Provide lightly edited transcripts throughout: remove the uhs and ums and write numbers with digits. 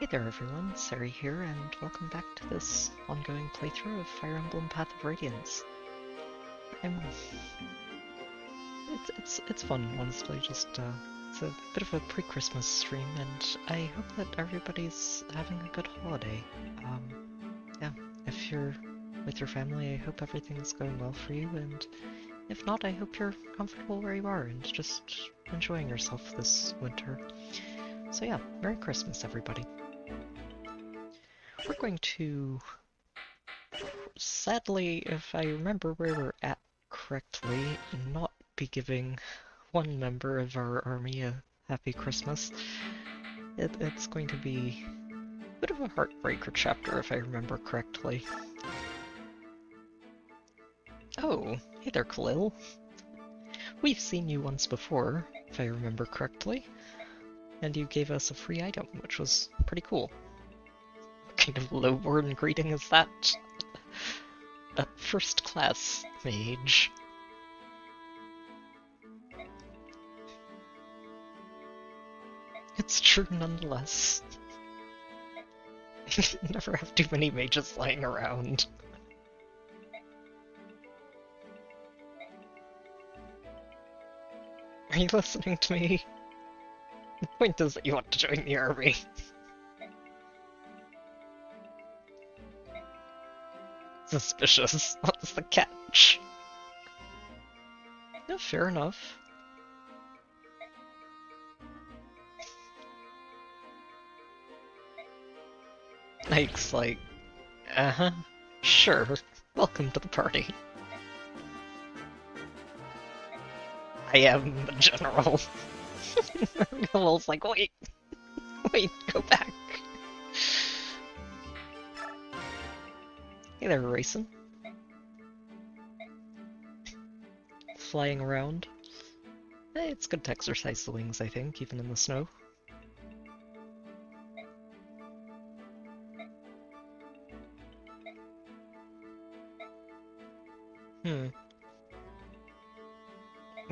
Hey there everyone, Sari here, and welcome back to this ongoing playthrough of Fire Emblem Path of Radiance. It's fun, honestly, it's a bit of a pre-Christmas stream, and I hope that everybody's having a good holiday. Yeah, if you're with your family, I hope everything's going well for you, and if not, I hope you're comfortable where you are and just enjoying yourself this winter. So yeah, Merry Christmas everybody. We're going to, sadly, if I remember where we're at correctly, not be giving one member of our army a happy Christmas. It's going to be a bit of a heartbreaker chapter if I remember correctly. Oh, hey there, Khalil. We've seen you once before, if I remember correctly, and you gave us a free item, which was pretty cool. What kind of low-born greeting is that? A first-class mage. It's true nonetheless. Never have too many mages lying around. Are you listening to me? The point is that you want to join the army. Suspicious. What's the catch? Yeah, fair enough. Ike's like, uh-huh, sure, welcome to the party. I am the general. Khalil's like, wait, go back. Hey there, Racing. Flying around. Hey, it's good to exercise the wings, I think, even in the snow.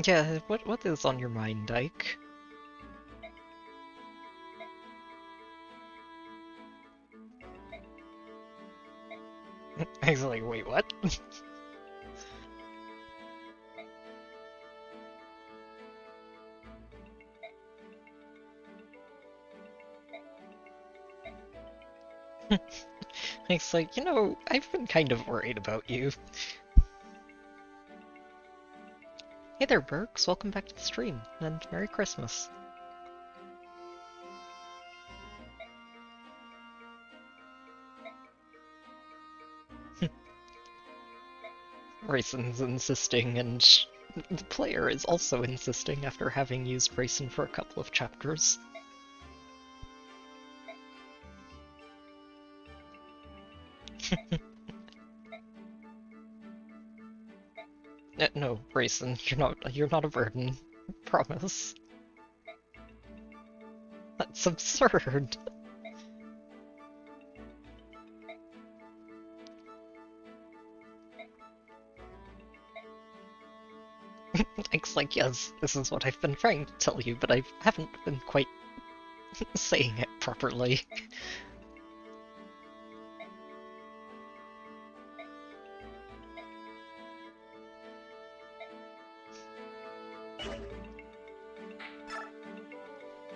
Yeah, what is on your mind, Ike? I was like, wait, what? It's like, I've been kind of worried about you. Hey there, Berks, welcome back to the stream, and Merry Christmas. Rayson's insisting, and the player is also insisting after having used Rayson for a couple of chapters. No, Rayson, you're not a burden. Promise. That's absurd. Ike's like, yes, this is what I've been trying to tell you, but I haven't been quite saying it properly.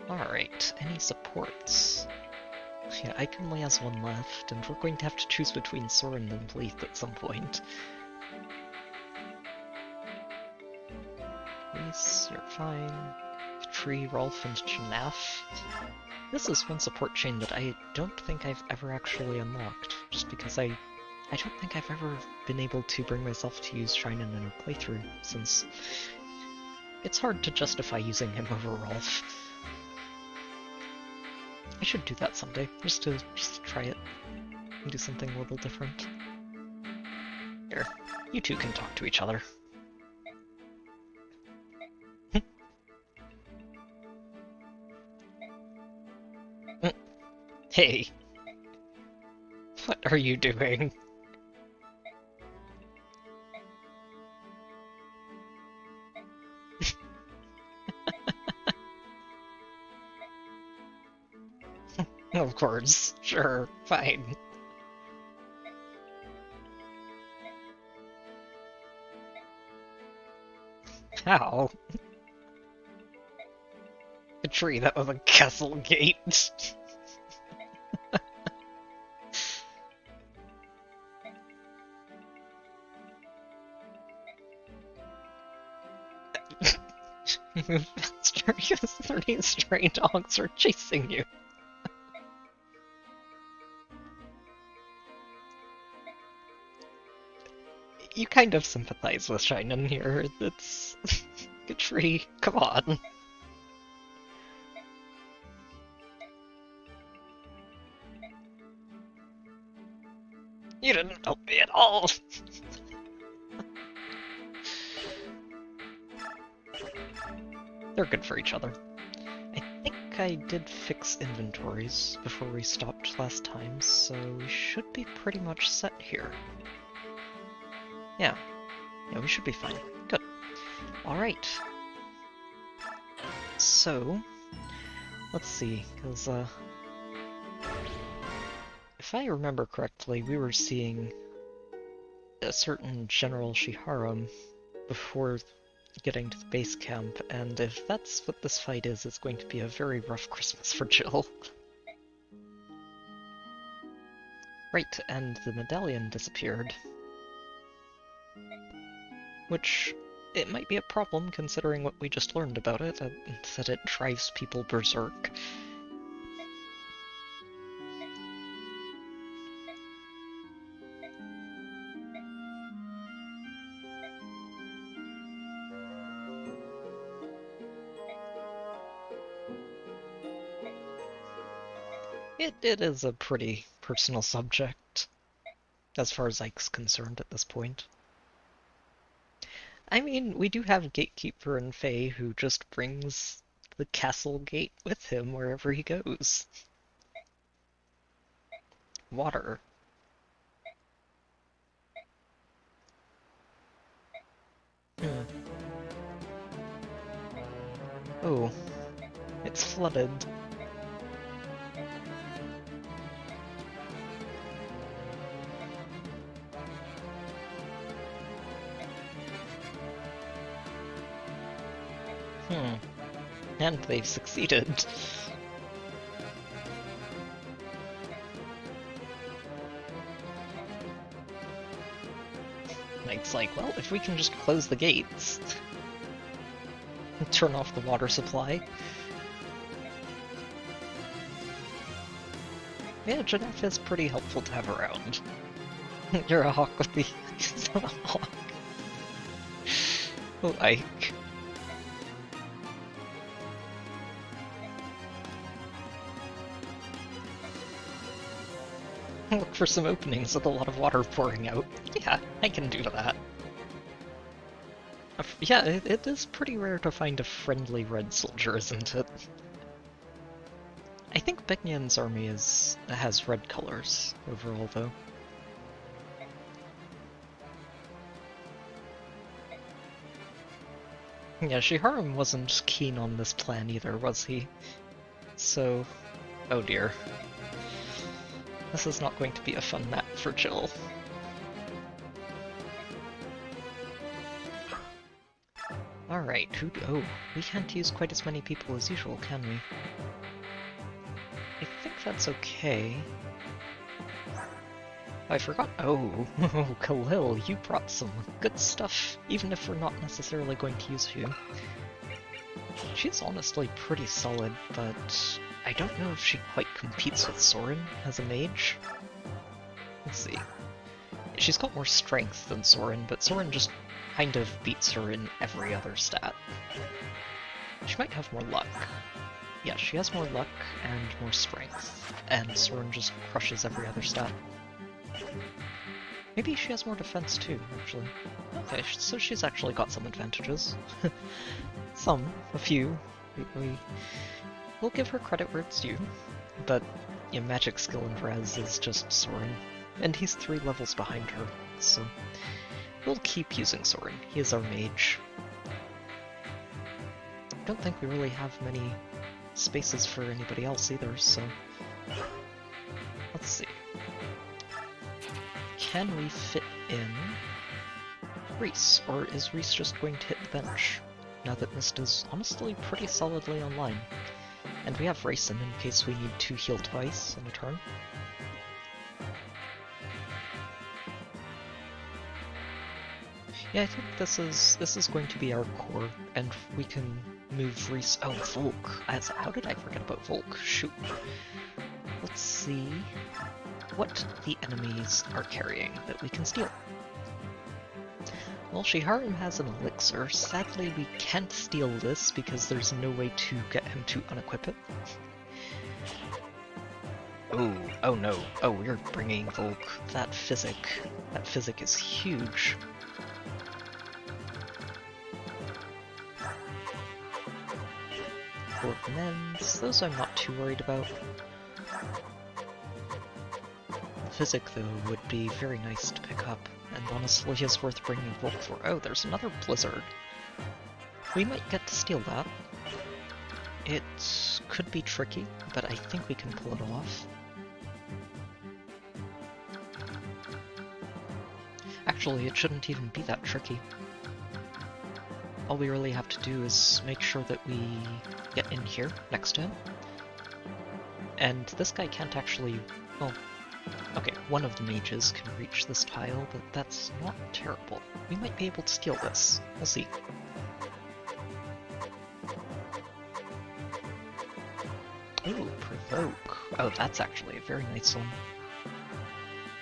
Alright, any supports? Yeah, Ike only has one left, and we're going to have to choose between Soren and Bleeth at some point. Reese, you're fine. Tree, Rolf, and Janaf. This is one support chain that I don't think I've ever actually unlocked, just because I don't think I've ever been able to bring myself to use Shrinen in a playthrough, since it's hard to justify using him over Rolf. I should do that someday, just to try it and do something a little different. Here, you two can talk to each other. Hey! What are you doing? Of backwards. Sure, fine. How? A tree that was a castle gate. Move faster because 30 stray dogs are chasing you. You kind of sympathize with Shinen here. It's a tree. Come on. You didn't help me at all. They're good for each other. I think I did fix inventories before we stopped last time, so we should be pretty much set here. Yeah, we should be fine. Good. Alright. So, let's see, because, if I remember correctly, we were seeing a certain General Shiharum before getting to the base camp, and if that's what this fight is, it's going to be a very rough Christmas for Jill. Right, and the medallion disappeared. Which, it might be a problem considering what we just learned about it, that it drives people berserk. It is a pretty personal subject, as far as Ike's concerned at this point. I mean, we do have Gatekeeper and Faye who just brings the castle gate with him wherever he goes. Water. Oh, it's flooded. And they've succeeded. Knight's like, well, if we can just close the gates and turn off the water supply. Yeah, Janef is pretty helpful to have around. You're a hawk with the... He's not a hawk. Oh, Ike. Look for some openings with a lot of water pouring out. Yeah, I can do that. Yeah, it is pretty rare to find a friendly red soldier, isn't it? I think Begnian's army has red colors overall, though. Yeah, Shiharum wasn't keen on this plan either, was he? So... oh dear. This is not going to be a fun map for Jill. Alright, oh, we can't use quite as many people as usual, can we? I think that's okay. I forgot. Oh, Khalil, you brought some good stuff, even if we're not necessarily going to use you. She's honestly pretty solid, but I don't know if she quite competes with Soren as a mage. Let's see. She's got more strength than Soren, but Soren just kind of beats her in every other stat. She might have more luck. Yeah, she has more luck and more strength, and Soren just crushes every other stat. Maybe she has more defense too, actually. Okay, so she's actually got some advantages. A few. We'll give her credit where it's due, but yeah, magic skill and res is just Soren, and he's 3 levels behind her, so we'll keep using Soren. He is our mage. I don't think we really have many spaces for anybody else either, so let's see. Can we fit in Reese, or is Reese just going to hit the bench? Now that Mist is honestly pretty solidly online. And we have Racing in case we need to heal twice in a turn. Yeah, I think this is going to be our core, and we can move Reese. Oh, Volk. How did I forget about Volk? Shoot. Let's see what the enemies are carrying that we can steal. Well, Shiharim has an elixir. Sadly, we can't steal this because there's no way to get him to unequip it. Oh no. Oh, we're bringing Volk. That physic is huge. Men's, those I'm not too worried about. Physic, though, would be very nice to pick up, and honestly is worth bringing Volk for. Oh, there's another Blizzard. We might get to steal that. It could be tricky, but I think we can pull it off. Actually, it shouldn't even be that tricky. All we really have to do is make sure that we get in here, next to him. And this guy can't actually... well, okay, one of the mages can reach this tile, but that's not terrible. We might be able to steal this. We'll see. Ooh, Provoke. Oh, that's actually a very nice one.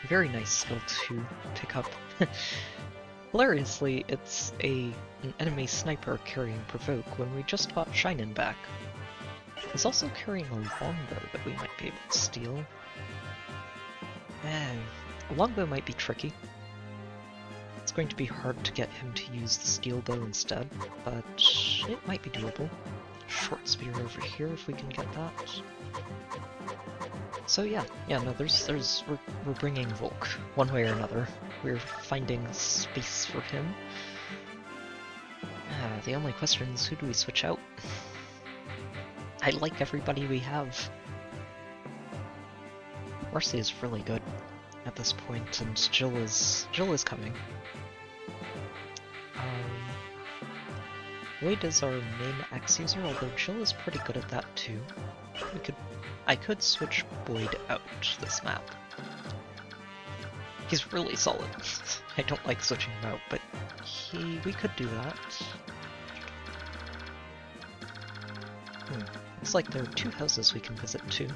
Very nice skill to pick up. Hilariously, it's an enemy sniper carrying Provoke when we just got Shinin back. He's also carrying a longbow that we might be able to steal. A longbow might be tricky. It's going to be hard to get him to use the steel bow instead, but it might be doable. Short spear over here if we can get that. So yeah, no, we're bringing Volk, one way or another. We're finding space for him. The only question is, who do we switch out? I like everybody we have. Marcy is really good at this point, and Jill is coming. Wade is our main axe user, although Jill is pretty good at that too. I could switch Boyd out this map. He's really solid. I don't like switching him out, but we could do that. Looks like there are 2 houses we can visit too.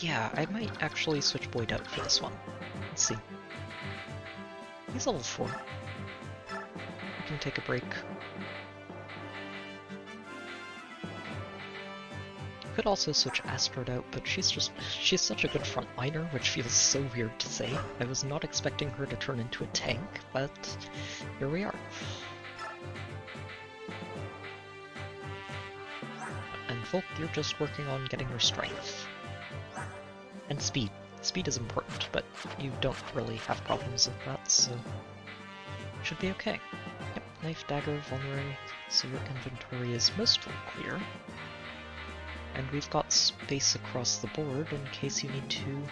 Yeah, I might actually switch Boyd out for this one. Let's see. He's level 4. We can take a break. Could also switch Astrid out, but she's such a good frontliner, which feels so weird to say. I was not expecting her to turn into a tank, but here we are. And Volk, you're just working on getting your strength. And speed. Speed is important, but you don't really have problems with that, so should be okay. Yep, knife, dagger, vulnerary, so your inventory is mostly clear. And we've got space across the board in case you need to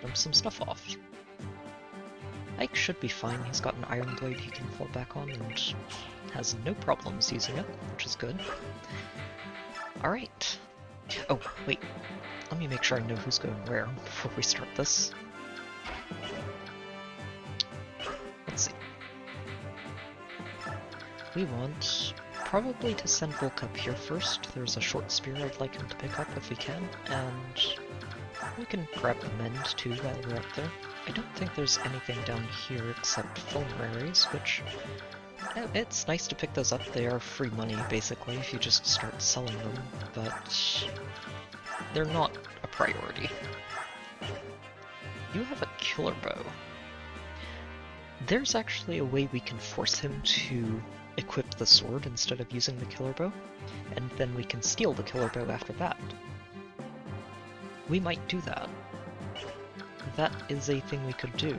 dump some stuff off. Ike should be fine, he's got an iron blade he can fall back on and has no problems using it, which is good. Alright. Oh, wait. Let me make sure I know who's going where before we start this. Let's see. We want probably to send Volk up here first. There's a short spear I'd like him to pick up if we can, and we can grab the mend too while we're up there. I don't think there's anything down here except vulneraries, which it's nice to pick those up. They are free money basically if you just start selling them, but they're not a priority. You have a killer bow. There's actually a way we can force him to equip the sword instead of using the killer bow, and then we can steal the killer bow after that. We might do that. That is a thing we could do.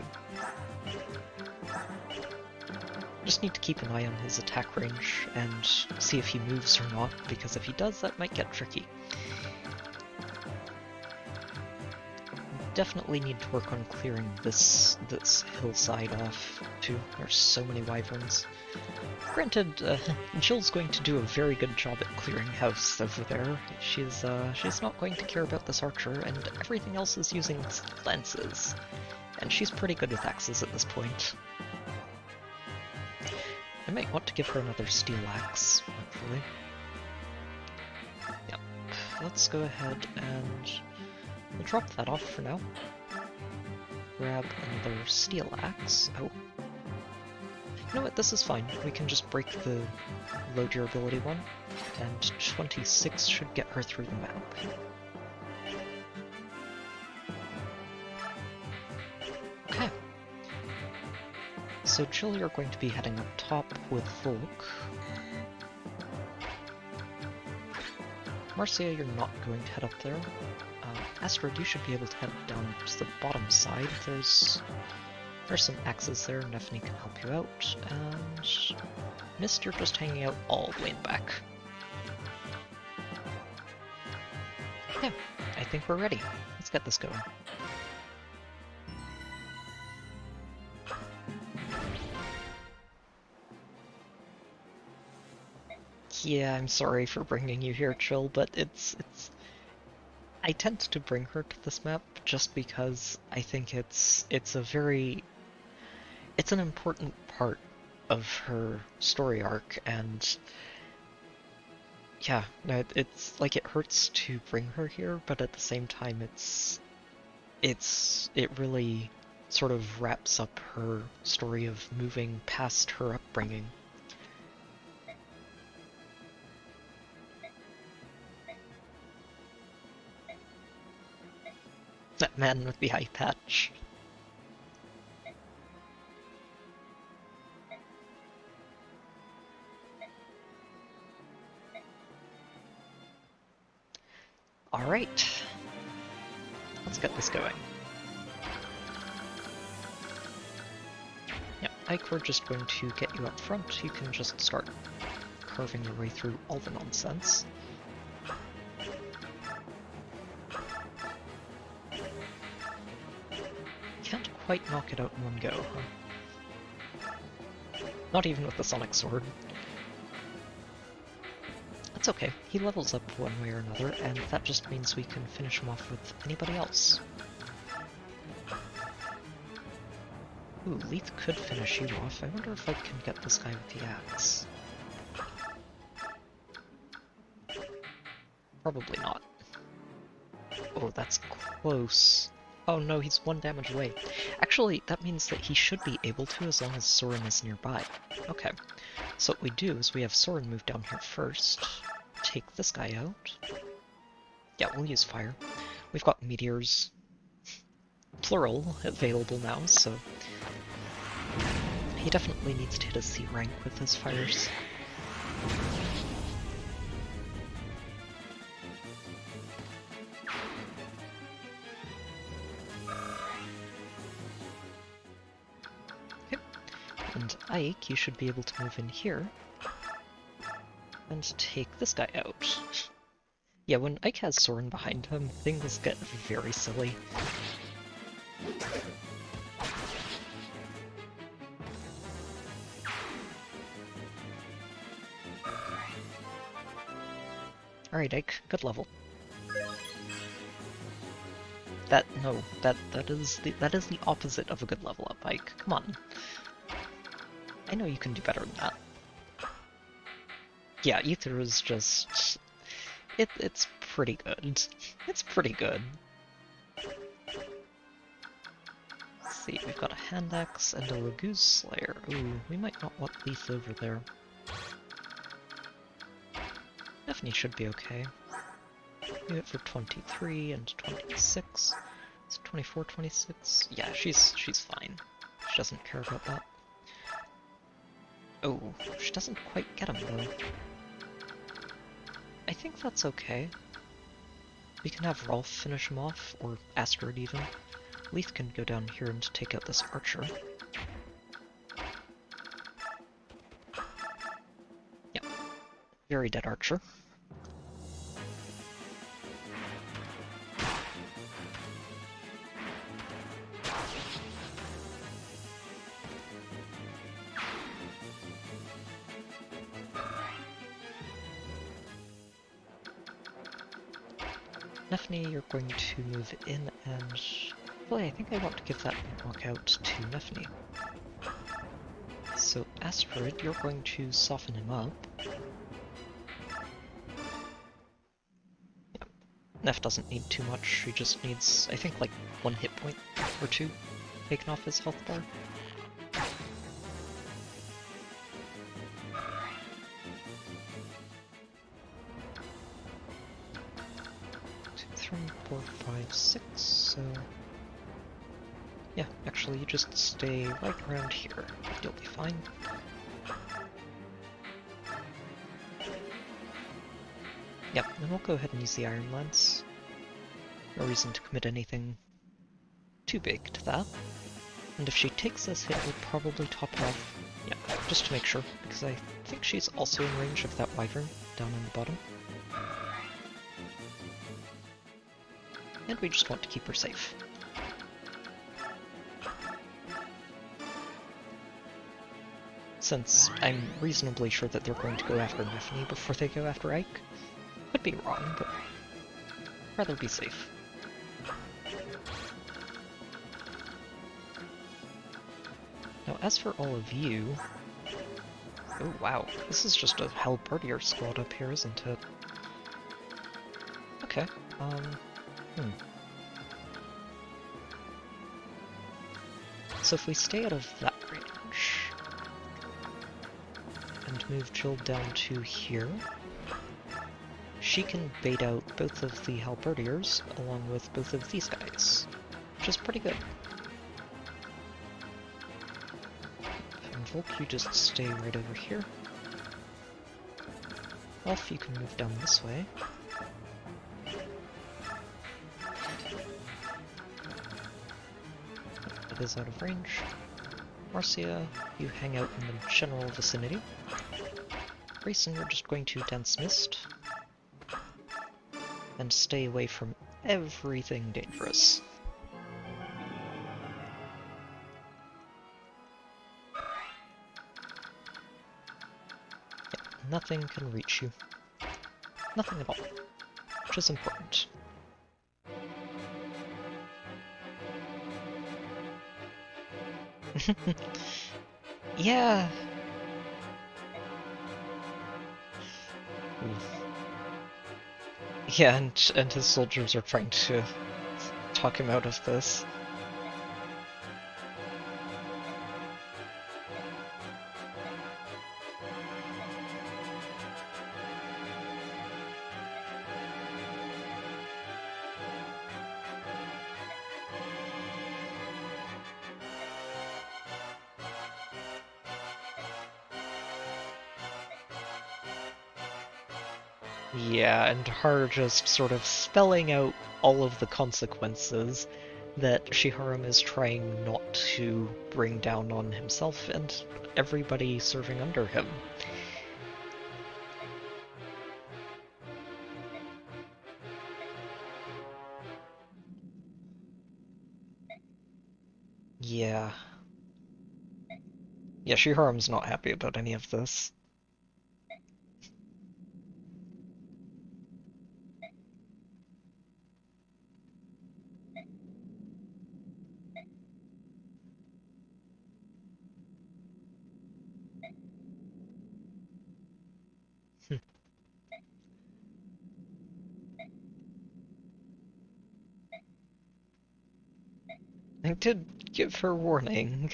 Just need to keep an eye on his attack range and see if he moves or not, because if he does, that might get tricky. definitely need to work on clearing this hillside off too. There's so many wyverns. Granted, Jill's going to do a very good job at clearing house over there. She's not going to care about this archer, and everything else is using lances. And she's pretty good with axes at this point. I might want to give her another steel axe, actually. Yep. Let's go ahead and we'll drop that off for now. Grab another steel axe. Oh. You know what, this is fine. We can just break the low durability one, and 26 should get her through the map. Okay. So Jill, you're going to be heading up top with Volk. Marcia, you're not going to head up there. Astrid, you should be able to head down to the bottom side. There's some axes there, Nefni can help you out, and Mist, you're just hanging out all the way in the back. Yeah, I think we're ready. Let's get this going. Yeah, I'm sorry for bringing you here, Chill, but it's I tend to bring her to this map just because I think it's an important part of her story arc, and yeah, no, it's like it hurts to bring her here, but at the same time it really sort of wraps up her story of moving past her upbringing. That man with the eye patch. Alright. Let's get this going. Yeah, Ike, we're just going to get you up front. You can just start carving your way through all the nonsense. Can't quite knock it out in one go, huh? Not even with the Sonic Sword. That's okay, he levels up one way or another, and that just means we can finish him off with anybody else. Ooh, Leith could finish you off. I wonder if I can get this guy with the axe. Probably not. Oh, that's close. Oh no, he's 1 damage away. Actually, that means that he should be able to as long as Soren is nearby. Okay, so what we do is we have Soren move down here first, take this guy out. Yeah, we'll use fire. We've got meteors, plural, available now, so he definitely needs to hit a C rank with his fires. And Ike, you should be able to move in here and take this guy out. Yeah, when Ike has Soren behind him, things get very silly. Alright, Ike, good level. That is the opposite of a good level up, Ike. Come on. I know you can do better than that. Yeah, Ether is just... It's pretty good. It's pretty good. Let's see, we've got a hand axe and a Laguz Slayer. Ooh, we might not want Leith over there. Nefni should be okay. Do it for 23 and 26. It's 24, 26. Yeah, she's fine. She doesn't care about that. Oh, she doesn't quite get him though. I think that's okay. We can have Rolf finish him off, or Astrid even. Leith can go down here and take out this archer. Yep. Very dead archer. Nephne, you're going to move in, and boy, I think I want to give that knockout to Nephne. So Astrid, you're going to soften him up. Yep. Neph doesn't need too much, he just needs, I think, like 1 hit point or 2 taken off his health bar. 3, 4, 5, 6, so... yeah, actually you just stay right around here. You'll be fine. Yep, then we'll go ahead and use the Iron Lance. No reason to commit anything too big to that. And if she takes this hit, we'll probably top it off. Yeah, just to make sure, because I think she's also in range of that Wyvern down in the bottom. And we just want to keep her safe. Since I'm reasonably sure that they're going to go after Nephne before they go after Ike. Could be wrong, but rather be safe. Now, as for all of you... oh wow, this is just a Halberdier squad up here, isn't it? Okay, So if we stay out of that range, and move Jill down to here, she can bait out both of the Halberdiers along with both of these guys, which is pretty good. And Volk, you just stay right over here. Elf, you can move down this way. It is out of range. Marcia, you hang out in the general vicinity. Grayson, we're just going to Dense Mist. And stay away from everything dangerous. Yeah, nothing can reach you. Nothing at all. Which is important. Yeah. Yeah, and his soldiers are trying to talk him out of this. Yeah, and her just sort of spelling out all of the consequences that Shiharum is trying not to bring down on himself and everybody serving under him. Yeah. Yeah, Shiharum's not happy about any of this. I did give her warning.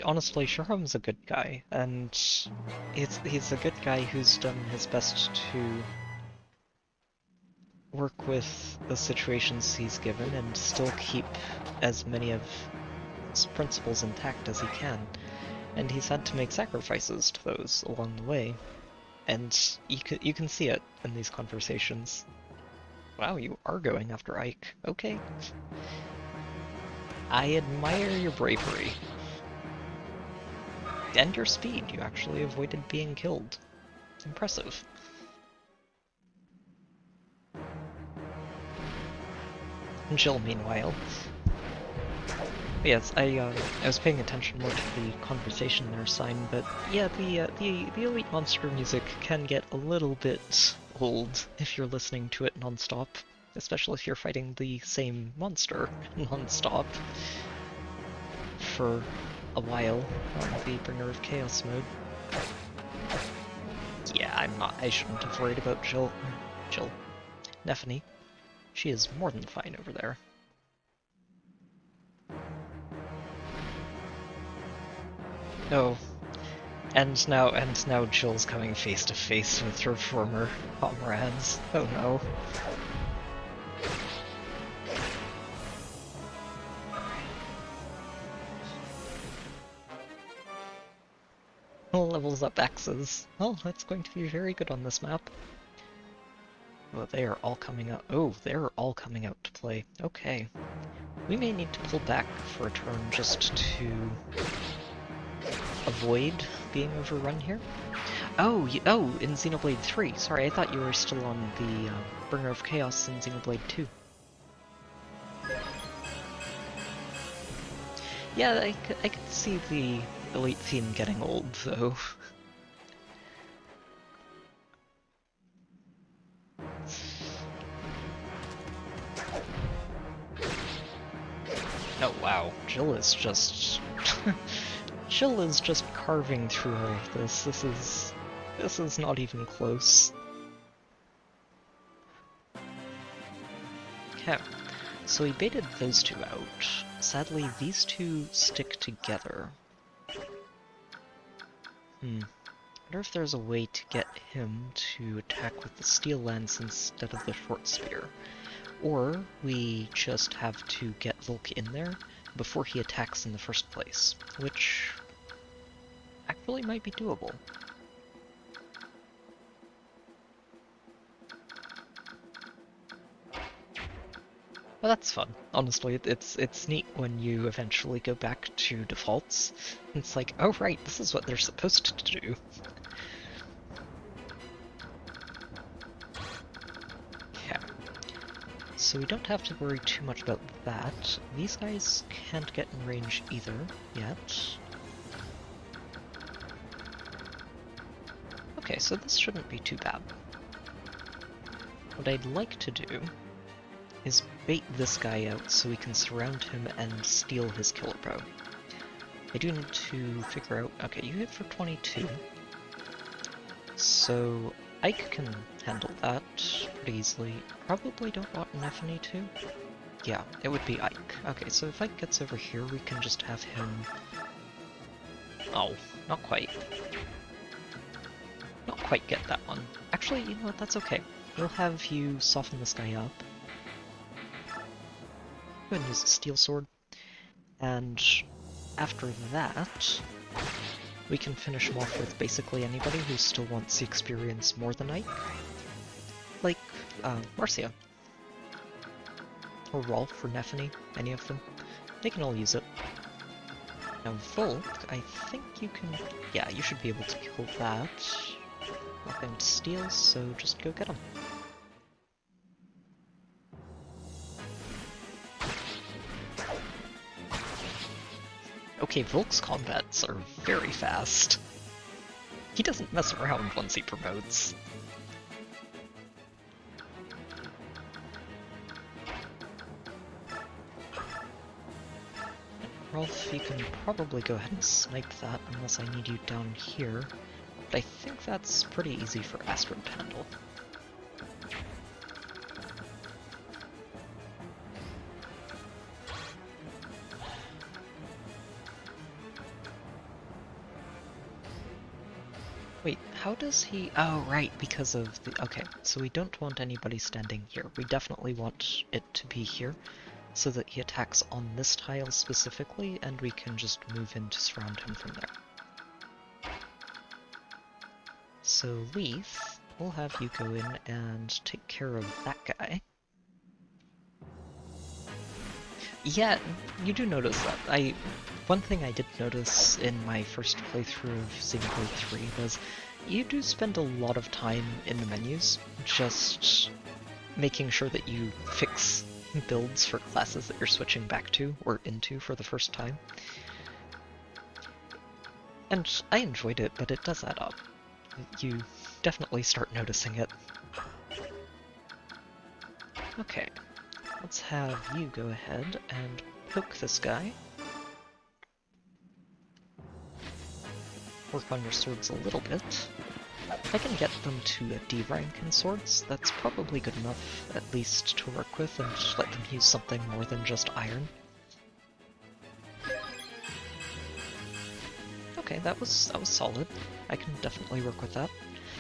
Honestly, Shurham's a good guy, and he's a good guy who's done his best to work with the situations he's given and still keep as many of his principles intact as he can. And he's had to make sacrifices to those along the way. And you can see it in these conversations. Wow, you are going after Ike. Okay. I admire your bravery. And your speed. You actually avoided being killed. Impressive. Jill, meanwhile. Yes, I was paying attention more to the conversation there sign, but yeah, the elite monster music can get a little bit old if you're listening to it non-stop, especially if you're fighting the same monster non-stop for a while on the Bringer of Chaos mode. Yeah, I shouldn't have worried about Jill. Nephany. She is more than fine over there. Oh, and now Jill's coming face to face with her former comrades. Oh no. Levels up axes. Oh, that's going to be very good on this map. Oh, they are all coming out. Oh, they're all coming out to play. Okay. We may need to pull back for a turn just to avoid being overrun here. Oh, in Xenoblade 3. Sorry, I thought you were still on the Bringer of Chaos in Xenoblade 2. Yeah, I could see the Elite theme getting old, though. Oh wow, Jill is just... Jill is just carving through all of this. This is not even close. Okay, so we baited those two out. Sadly, these two stick together. I wonder if there's a way to get him to attack with the steel lance instead of the short spear. Or we just have to get Volk in there before he attacks in the first place, which actually might be doable. Well, that's fun. Honestly, it's neat when you eventually go back to defaults. It's like, oh right, this is what they're supposed to do. Okay. So we don't have to worry too much about that. These guys can't get in range either, yet. Okay, so this shouldn't be too bad. What I'd like to do is bait this guy out so we can surround him and steal his killer bow. I do need to figure out... Okay, you hit for 22. So Ike can handle that pretty easily. Probably don't want Nephany to. Yeah, it would be Ike. Okay, so if Ike gets over here, we can just have him... Oh, not quite. Not quite get that one. Actually, you know what, that's okay. We'll have you soften this guy up. Go ahead and use the steel sword. And after that, we can finish him off with basically anybody who still wants the experience more than Ike. Like, Marcia. Or Rolf or Nephany, any of them. They can all use it. Now Volk, I think you can... Yeah, you should be able to kill that. Nothing to steal, so just go get him. Okay, Volk's combats are very fast. He doesn't mess around once he promotes. Rolf, you can probably go ahead and snipe that unless I need you down here, but I think that's pretty easy for Astrid to handle. Wait, how does he... Oh, right, because of the... Okay, so we don't want anybody standing here. We definitely want it to be here, so that he attacks on this tile specifically, and we can just move in to surround him from there. So Leith, we'll have you go in and take care of that guy. Yeah, you do notice that. One thing I did notice in my first playthrough of Xenoblade 3 was you do spend a lot of time in the menus just making sure that you fix builds for classes that you're switching back to or into for the first time. And I enjoyed it, but it does add up. You definitely start noticing it. Okay, let's have you go ahead and poke this guy. Work on your swords a little bit. If I can get them to a D rank in swords, that's probably good enough, at least to work with, and let them use something more than just iron. Okay, that was solid. I can definitely work with that,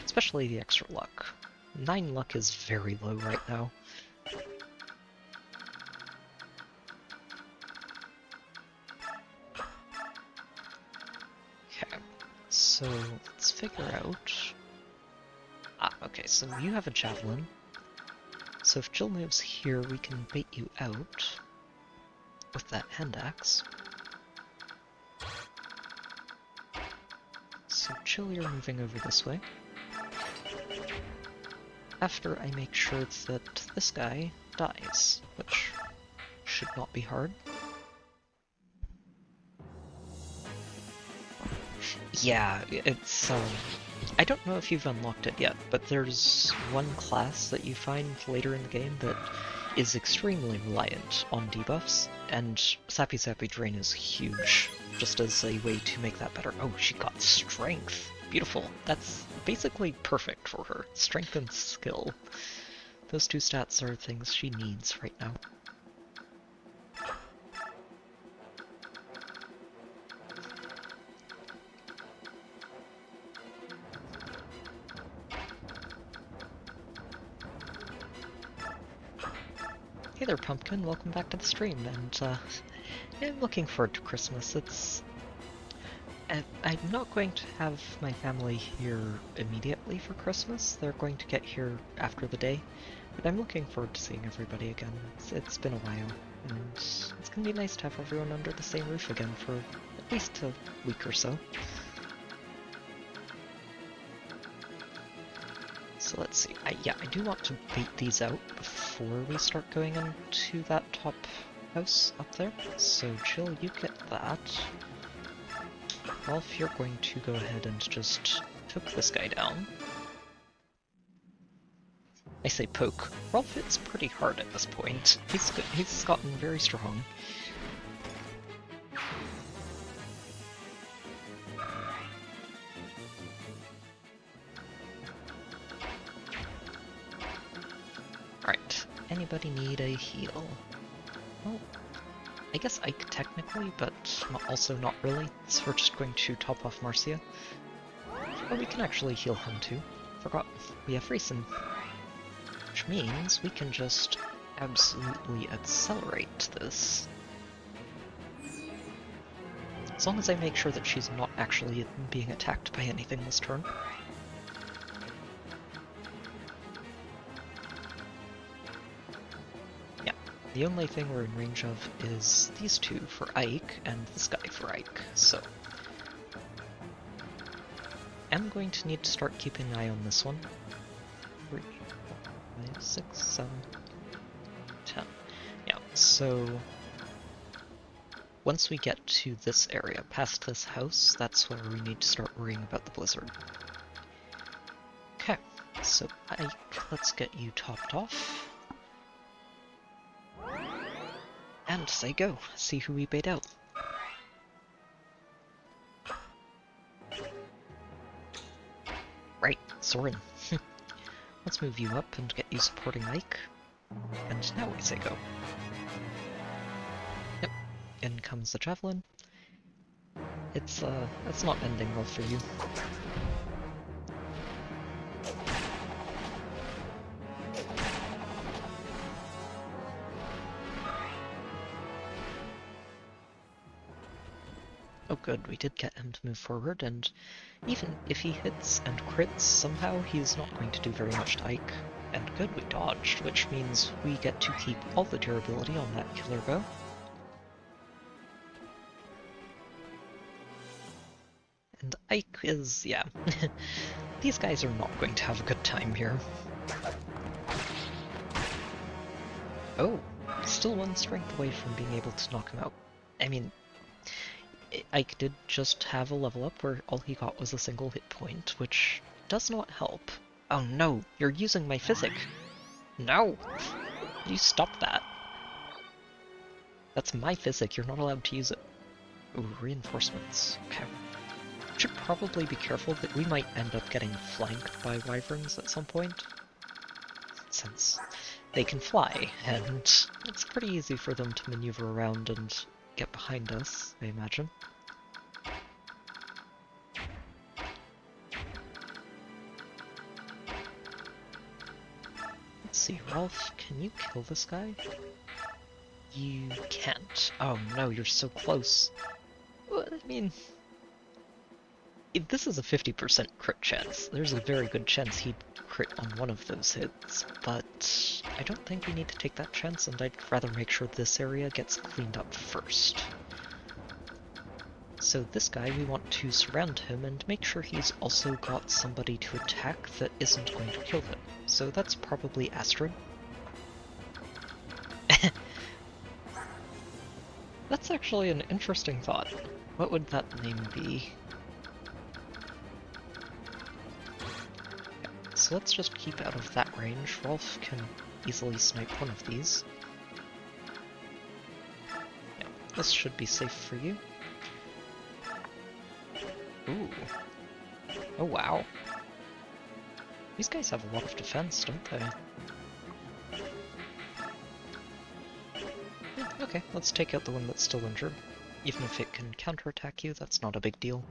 especially the extra luck. 9 luck is very low right now. Okay, so let's figure out... okay, so you have a javelin. So if Jill moves here, we can bait you out with that hand axe. So Jill, you're moving over this way. After I make sure that this guy dies, which should not be hard. Yeah, it's, I don't know if you've unlocked it yet, but there's one class that you find later in the game that is extremely reliant on debuffs, and Sappy Sappy Drain is huge, just as a way to make that better. Oh, she got strength. Beautiful. That's basically perfect for her. Strength and skill. Those two stats are things she needs right now. Hey there, Pumpkin. Welcome back to the stream, and I'm looking forward to Christmas. I'm not going to have my family here immediately for Christmas. They're going to get here after the day, but I'm looking forward to seeing everybody again. It's been a while, and it's going to be nice to have everyone under the same roof again for at least a week or so. So let's see. I do want to bait these out before we start going into that top house up there. So Jill, you get that. Rolf, you're going to go ahead and just poke this guy down. I say poke. Rolf hits pretty hard at this point. He's gotten very strong. Alright, anybody need a heal? Well, I guess Ike technically, but also not really, so we're just going to top off Marcia. But we can actually heal him too. Forgot, we have Reason. Which means we can just absolutely accelerate this. As long as I make sure that she's not actually being attacked by anything this turn. The only thing we're in range of is these two for Ike and this guy for Ike, so... I'm going to need to start keeping an eye on this one. 3, 4, 5, 6, 7, 10. Yeah, so... once we get to this area, past this house, that's where we need to start worrying about the blizzard. Okay, so Ike, let's get you topped off. And say go, see who we bait out. Right, Soren. Let's move you up and get you supporting Ike. And now we say go. Yep, in comes the javelin. It's not ending well for you. Oh good, we did get him to move forward, and even if he hits and crits somehow, he's not going to do very much to Ike. And good, we dodged, which means we get to keep all the durability on that killer bow. Ike is, yeah. These guys are not going to have a good time here. Oh, still one strength away from being able to knock him out. I mean, Ike did just have a level up where all he got was a single hit point, which does not help. Oh no, you're using my physic! No! You stop that. That's my physic, you're not allowed to use it. Ooh, reinforcements. Okay. Should probably be careful that we might end up getting flanked by wyverns at some point, since they can fly, and it's pretty easy for them to maneuver around and get behind us, I imagine. Let's see, Ralph, can you kill this guy? You can't. Oh no, you're so close. Well, I mean, if this is a 50% crit chance. There's a very good chance he'd crit on one of those hits, but I don't think we need to take that chance, and I'd rather make sure this area gets cleaned up first. So this guy, we want to surround him and make sure he's also got somebody to attack that isn't going to kill him. So that's probably Astrid. That's actually an interesting thought. What would that name be? So let's just keep out of that range. Rolf can easily snipe one of these. Yeah, this should be safe for you. Ooh. Oh wow. These guys have a lot of defense, don't they? Yeah, okay, let's take out the one that's still injured. Even if it can counterattack you, that's not a big deal.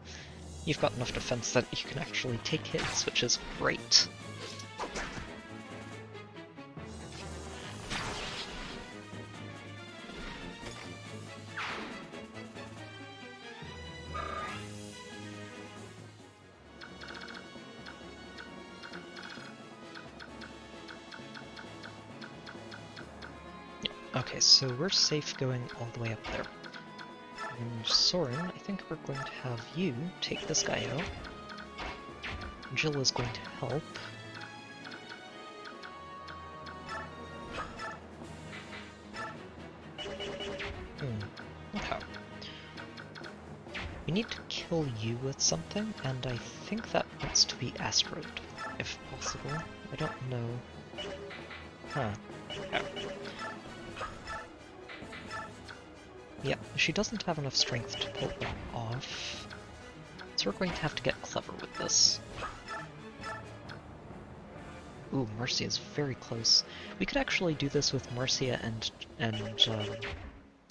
You've got enough defense that you can actually take hits, which is great. Okay, so we're safe going all the way up there. And Soren, I think we're going to have you take this guy out. Jill is going to help. Okay. We need to kill you with something, and I think that wants to be Astrid, if possible. I don't know. Huh. Okay. Yeah, she doesn't have enough strength to pull that off, so we're going to have to get clever with this. Ooh, Marcia is very close. We could actually do this with Marcia and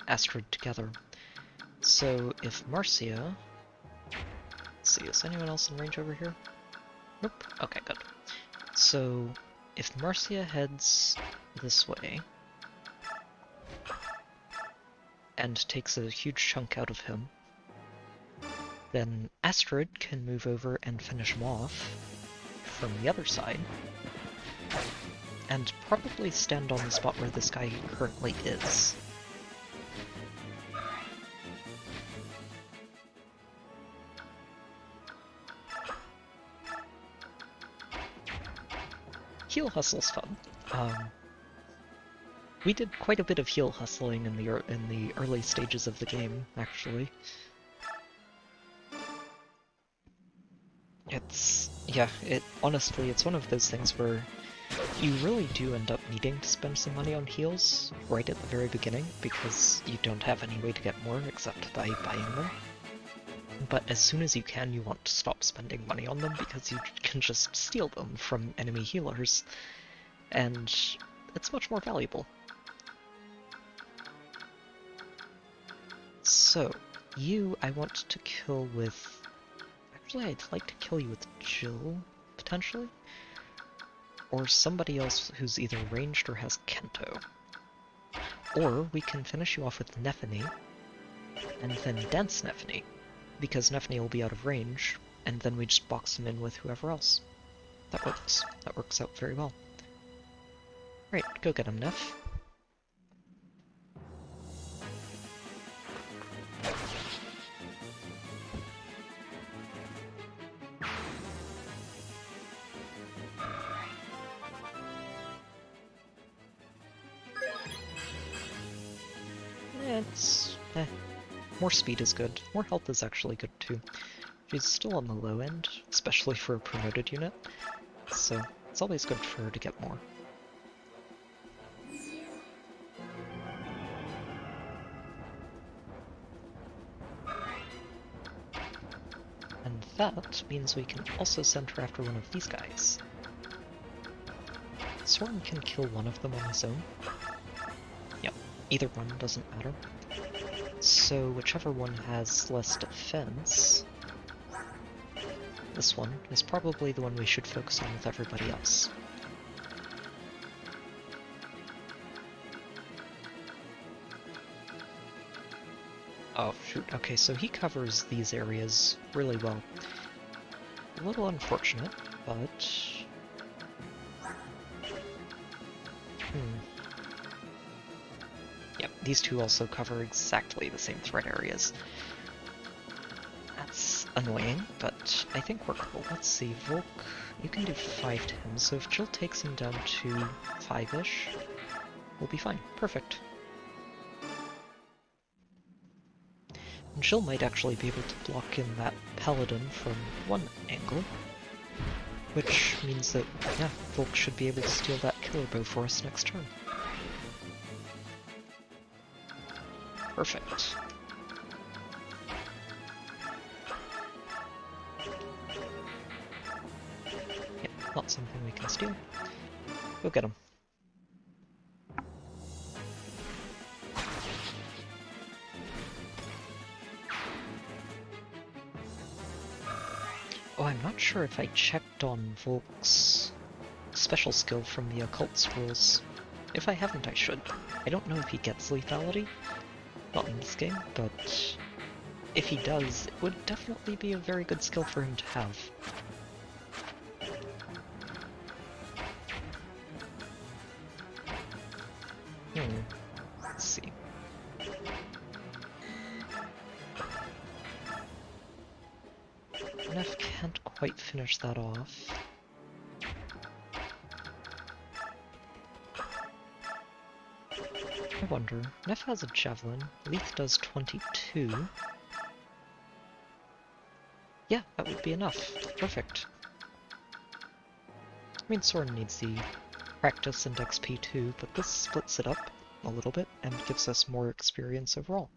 Astrid together. So if Marcia... Let's see, is anyone else in range over here? Nope. Okay, good. So if Marcia heads this way and takes a huge chunk out of him, then Astrid can move over and finish him off from the other side, and probably stand on the spot where this guy currently is. Heal hustle's fun. We did quite a bit of heal hustling in the early stages of the game, actually. Honestly, it's one of those things where you really do end up needing to spend some money on heals right at the very beginning, because you don't have any way to get more except by buying them. But as soon as you can, you want to stop spending money on them, because you can just steal them from enemy healers, and it's much more valuable. So, you I want to kill with... Actually, I'd like to kill you with Jill, potentially? Or somebody else who's either ranged or has Kento. Or we can finish you off with Nephany, and then dance Nephany, because Nephany will be out of range, and then we just box him in with whoever else. That works. That works out very well. Right, go get him, Neph. more speed is good. More health is actually good too. She's still on the low end, especially for a promoted unit, so it's always good for her to get more. And that means we can also send her after one of these guys. Soren can kill one of them on his own. Yep, either one doesn't matter. So whichever one has less defense, this one is probably the one we should focus on with everybody else. Oh shoot, okay, so he covers these areas really well. A little unfortunate, but... Yep, these two also cover exactly the same threat areas. That's annoying, but I think workable. Let's see, Volk, you can do 5 times, so if Jill takes him down to 5-ish, we'll be fine. Perfect. And Jill might actually be able to block in that Paladin from one angle, which means that, yeah, Volk should be able to steal that killer bow for us next turn. Perfect. Yep, not something we can steal. Go get him. Oh, I'm not sure if I checked on Volk's special skill from the occult scrolls. If I haven't, I should. I don't know if he gets lethality. Not in this game, but if he does, it would definitely be a very good skill for him to have. Let's see. Neff can't quite finish that off. I wonder. Neff has a javelin. Leith does 22. Yeah, that would be enough. Perfect. I mean, Soren needs the practice and XP too, but this splits it up a little bit and gives us more experience overall.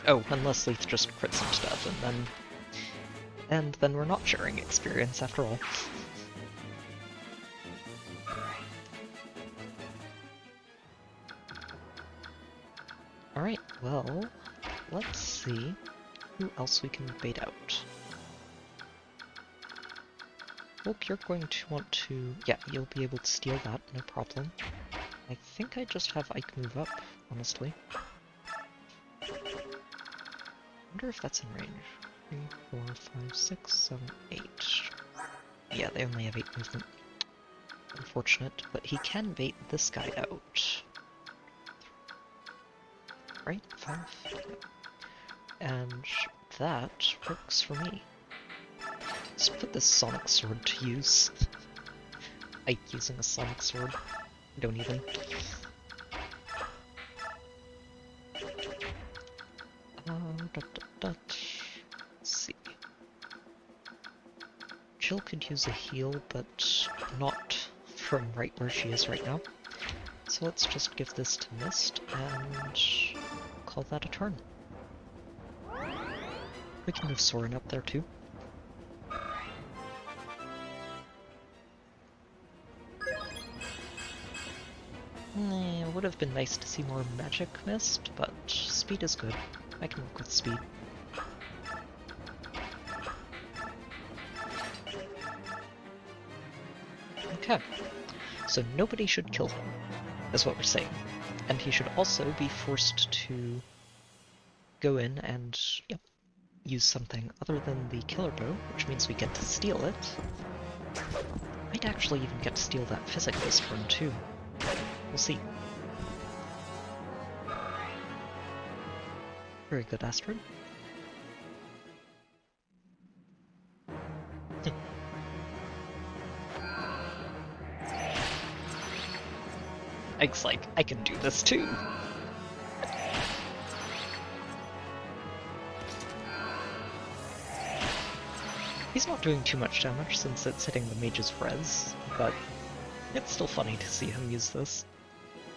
Oh, unless Leith just crits him to death, and then we're not sharing experience after all. Alright, well, let's see who else we can bait out. Volk, you're going to want to... yeah, you'll be able to steal that, no problem. I think I just have Ike move up, honestly. I wonder if that's in range. 3, 4, 5, 6, 7, 8. Yeah, they only have 8 movement. Unfortunate, but he can bait this guy out. Right? 5? And that works for me. Let's put this Sonic Sword to use. Ike using a Sonic Sword. Don't even. Let's see. Jill could use a heal, but not from right where she is right now. So let's just give this to Mist and call that a turn. We can move Soren up there too. It would have been nice to see more magic mist, but speed is good. I can work with speed. Okay, so nobody should kill him, is what we're saying. And he should also be forced to go in and, yep, use something other than the killer bow, which means we get to steal it. Might actually even get to steal that physic this turn too. We'll see. Very good, Astrid. Ike's like, I can do this too. He's not doing too much damage since it's hitting the mage's res, but it's still funny to see him use this.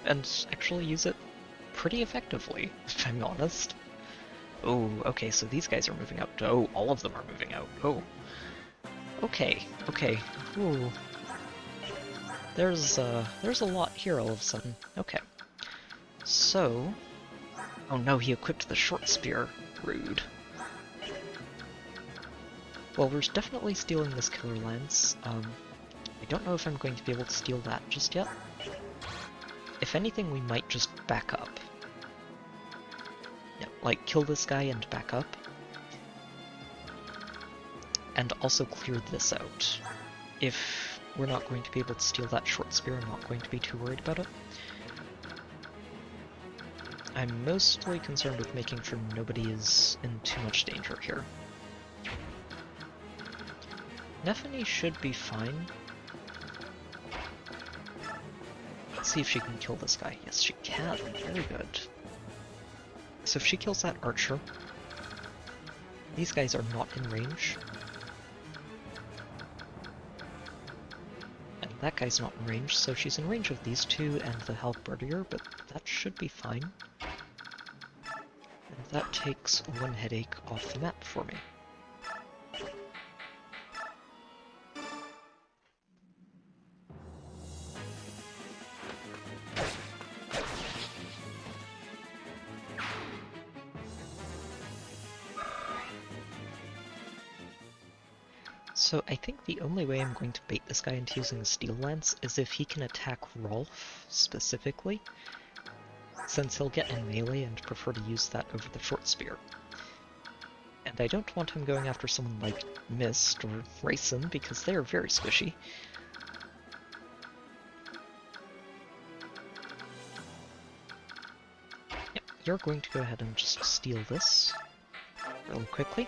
And actually use it pretty effectively, if I'm honest. Oh, okay, so these guys are moving out. Oh, all of them are moving out. Oh. Okay, okay. Ooh. There's a lot here all of a sudden. Okay. So... Oh no, he equipped the short spear. Rude. Well, we're definitely stealing this killer lance. I don't know if I'm going to be able to steal that just yet. If anything, we might just back up. Yeah, like kill this guy and back up. And also clear this out. If we're not going to be able to steal that short spear, I'm not going to be too worried about it. I'm mostly concerned with making sure nobody is in too much danger here. Nephany should be fine. Let's see if she can kill this guy. Yes, she can. Very good. So if she kills that archer, these guys are not in range. And that guy's not in range, so she's in range of these two and the halberdier, but that should be fine. And that takes one headache off the map for me. So I think the only way I'm going to bait this guy into using a steel lance is if he can attack Rolf specifically, since he'll get in melee and prefer to use that over the short spear. And I don't want him going after someone like Mist or Rayson because they are very squishy. Yep, you're going to go ahead and just steal this real quickly.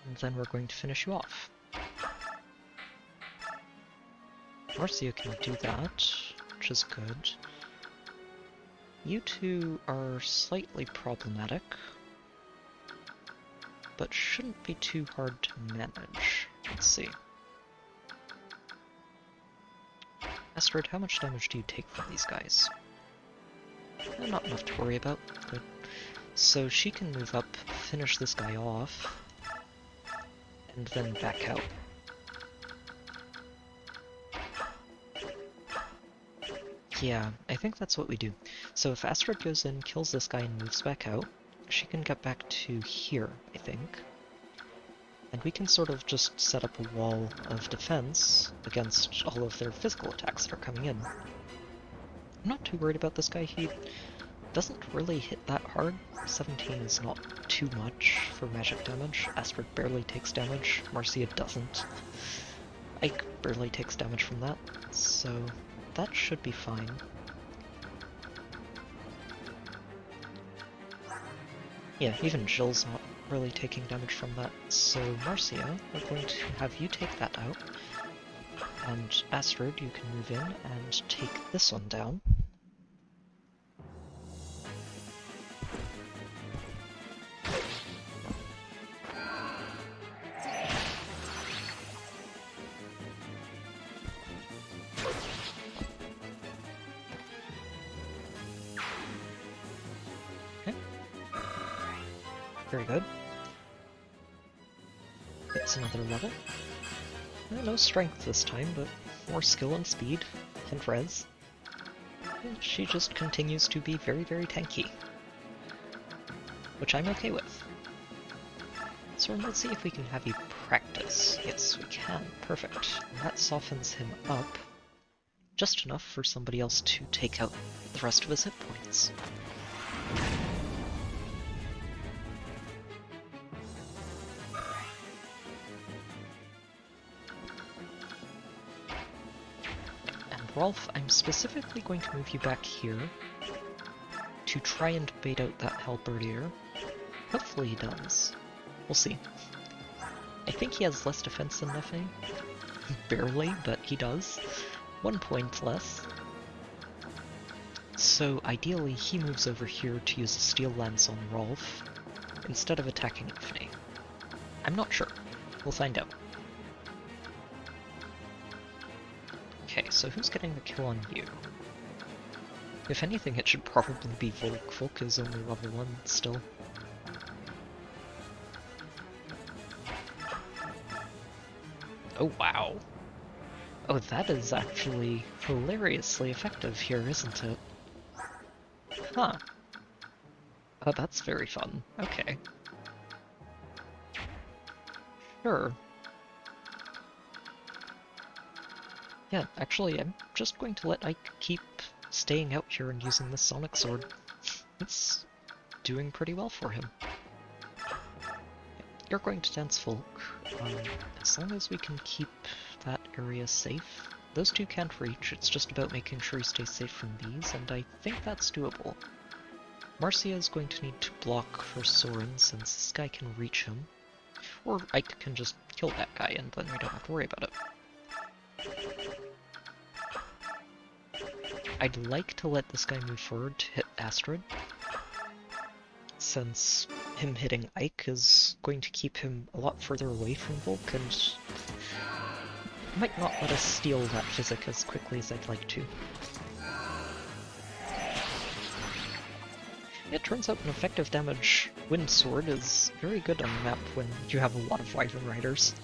And then we're going to finish you off. Marcia can do that, which is good. You two are slightly problematic, but shouldn't be too hard to manage. Let's see. Astrid, how much damage do you take from these guys? Not enough to worry about. Good. So she can move up, finish this guy off, and then back out. Yeah, I think that's what we do. So if Astrid goes in, kills this guy, and moves back out, she can get back to here, I think. And we can sort of just set up a wall of defense against all of their physical attacks that are coming in. I'm not too worried about this guy. He doesn't really hit that hard. 17 is not too much for magic damage. Astrid barely takes damage. Marcia doesn't. Ike barely takes damage from that, so that should be fine. Yeah, even Jill's not really taking damage from that, so Marcia, we're going to have you take that out. And Astrid, you can move in and take this one down. Very good. It's another level. No strength this time, but more skill and speed, and res. And she just continues to be very, very tanky. Which I'm okay with. So let's see if we can have you practice. Yes, we can. Perfect. And that softens him up just enough for somebody else to take out the rest of his hit points. Rolf, I'm specifically going to move you back here to try and bait out that halberdier. Hopefully he does. We'll see. I think he has less defense than Nephany. Barely, but he does. 1 point less. So ideally he moves over here to use a steel lance on Rolf instead of attacking Nephany. I'm not sure. We'll find out. Okay, so who's getting the kill on you? If anything, it should probably be Volk. Volk is only level 1 still. Oh, wow. Oh, that is actually hilariously effective here, isn't it? Huh. Oh, that's very fun. Okay. Sure. Yeah, actually, I'm just going to let Ike keep staying out here and using the Sonic Sword. It's doing pretty well for him. You're going to dance Folk. As long as we can keep that area safe. Those two can't reach, it's just about making sure he stays safe from these, and I think that's doable. Marcia is going to need to block for Soren since this guy can reach him. Or Ike can just kill that guy and then we don't have to worry about it. I'd like to let this guy move forward to hit Astrid, since him hitting Ike is going to keep him a lot further away from Volk and might not let us steal that physic as quickly as I'd like to. It turns out an effective damage wind sword is very good on a map when you have a lot of Wyvern Riders.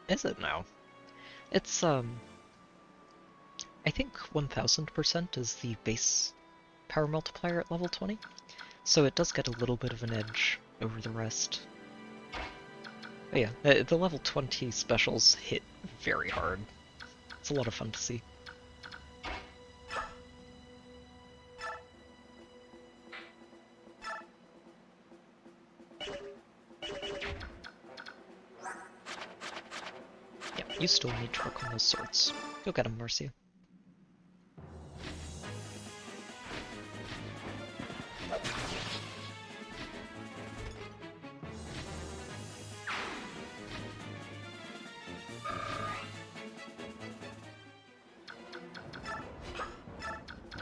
Is it now? It's, I think 1000% is the base power multiplier at level 20, so it does get a little bit of an edge over the rest. But yeah, the level 20 specials hit very hard. It's a lot of fun to see. Yeah, you still need to work on those swords. Go get them, Marcia.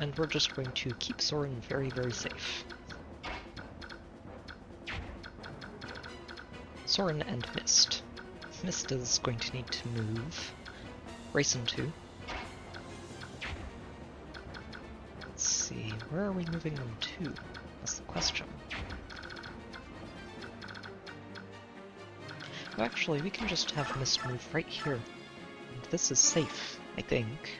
And we're just going to keep Soren very, very safe. Soren and Mist. Mist is going to need to move. Racing too. Let's see, where are we moving them to? That's the question. Well, actually, we can just have Mist move right here. And this is safe, I think.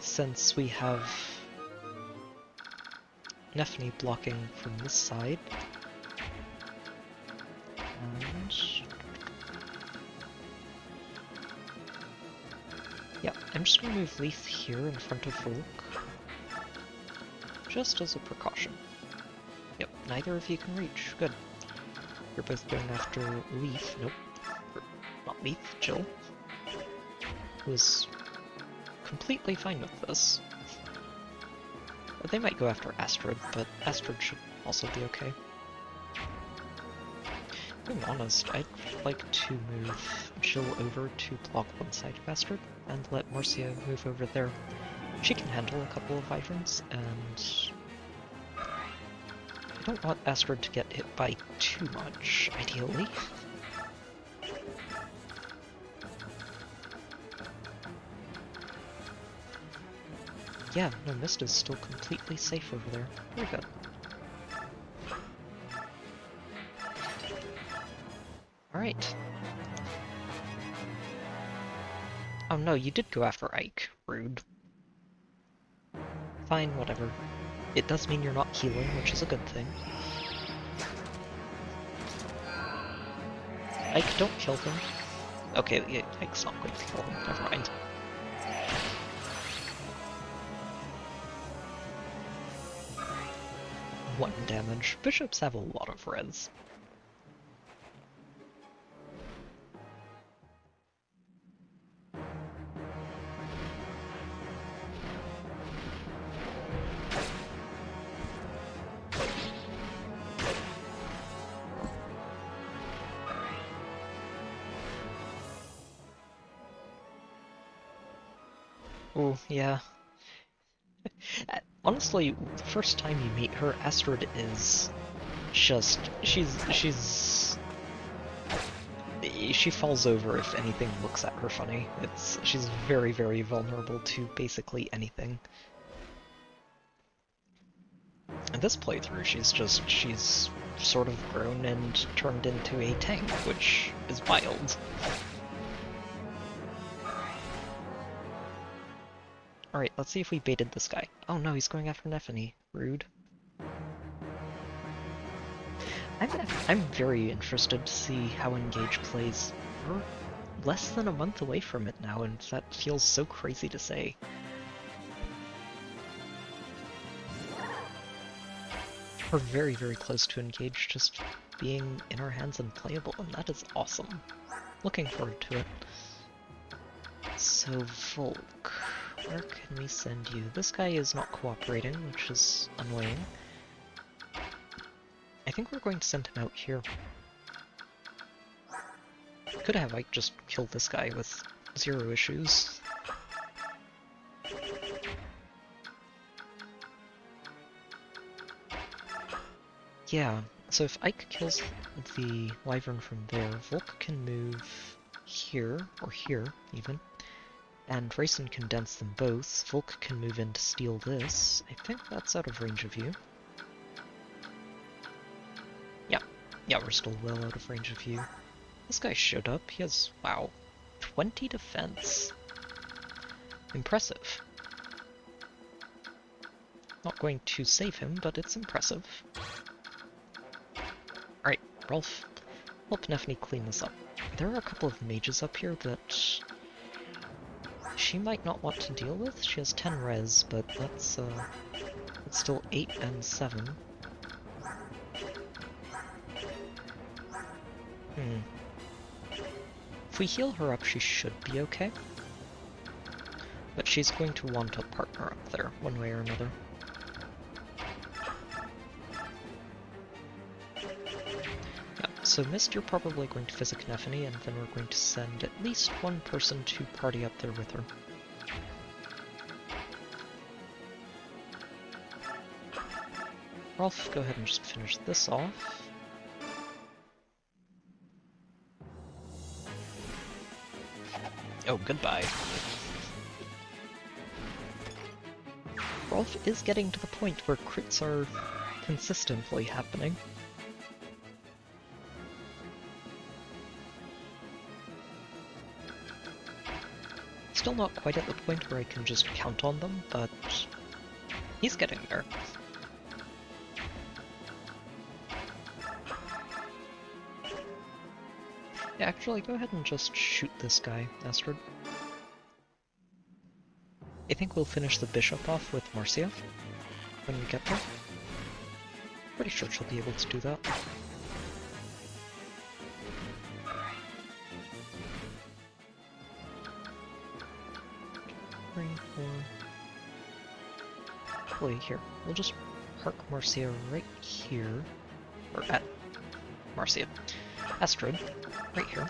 Since we have Nephne blocking from this side. And yeah, I'm just going to move Leith here in front of Volk, just as a precaution. Yep, neither of you can reach. Good. You're both going after Leith. Nope. Not Leith, Jill. Who is completely fine with this. They might go after Astrid, but Astrid should also be okay. Being honest, I'd like to move Jill over to block one side of Astrid, and let Marcia move over there. She can handle a couple of Wyverns, and I don't want Astrid to get hit by too much, ideally. Yeah, no, Mist is still completely safe over there. Very good. Alright. Oh no, you did go after Ike. Rude. Fine, whatever. It does mean you're not healing, which is a good thing. Ike, don't kill him. Okay, yeah, Ike's not going to kill him, never mind. One damage. Bishops have a lot of res. Oh, yeah. Honestly, the first time you meet her, Astrid is just... she falls over if anything looks at her funny. She's very, very vulnerable to basically anything. In this playthrough, she's sort of grown and turned into a tank, which is wild. Alright, let's see if we baited this guy. Oh no, he's going after Neffany. Rude. I'm very interested to see how Engage plays. We're less than a month away from it now, and that feels so crazy to say. We're very, very close to Engage just being in our hands and playable, and that is awesome. Looking forward to it. So, Volk, where can we send you? This guy is not cooperating, which is annoying. I think we're going to send him out here. Could have Ike just killed this guy with 0 issues. Yeah, so if Ike kills the wyvern from there, Volk can move here, or here even, and Rayson can dance them both. Volk can move in to steal this. I think that's out of range of you. Yeah, we're still well out of range of you. This guy showed up. He has, wow, 20 defense. Impressive. Not going to save him, but it's impressive. Alright, Rolf, help Neffany clean this up. There are a couple of mages up here that she might not want to deal with. She has 10 res, but that's still 8 and 7. If we heal her up, she should be okay. But she's going to want a partner up there, one way or another. Yeah, so Mist, you're probably going to physic Neffany, and then we're going to send at least one person to party up there with her. Rolf, go ahead and just finish this off. Oh, goodbye. Rolf is getting to the point where crits are consistently happening. Still not quite at the point where I can just count on them, but he's getting there. Yeah, actually, go ahead and just shoot this guy, Astrid. I think we'll finish the bishop off with Marcia when we get there. Pretty sure she'll be able to do that. Actually, here, we'll just park Marcia right here, or at Marcia. Astrid, right here.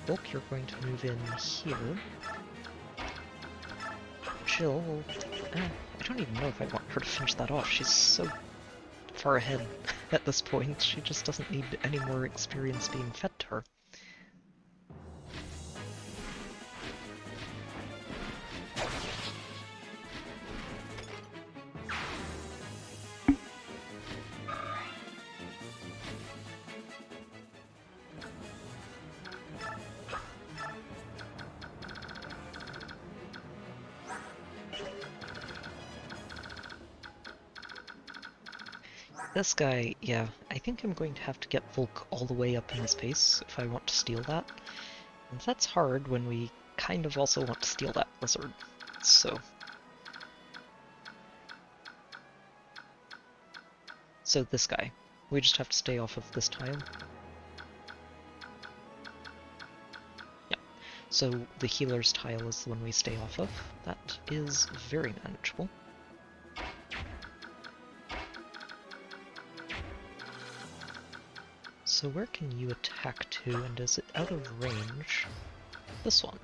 Volk, you're going to move in here. Jill, I don't even know if I want her to finish that off. She's so far ahead at this point. She just doesn't need any more experience being fed to her. This guy, yeah, I think I'm going to have to get Volk all the way up in his base if I want to steal that. And that's hard when we kind of also want to steal that lizard, so... So this guy. We just have to stay off of this tile. Yeah, so the healer's tile is the one we stay off of. That is very manageable. So where can you attack to, and is it out of range? This one.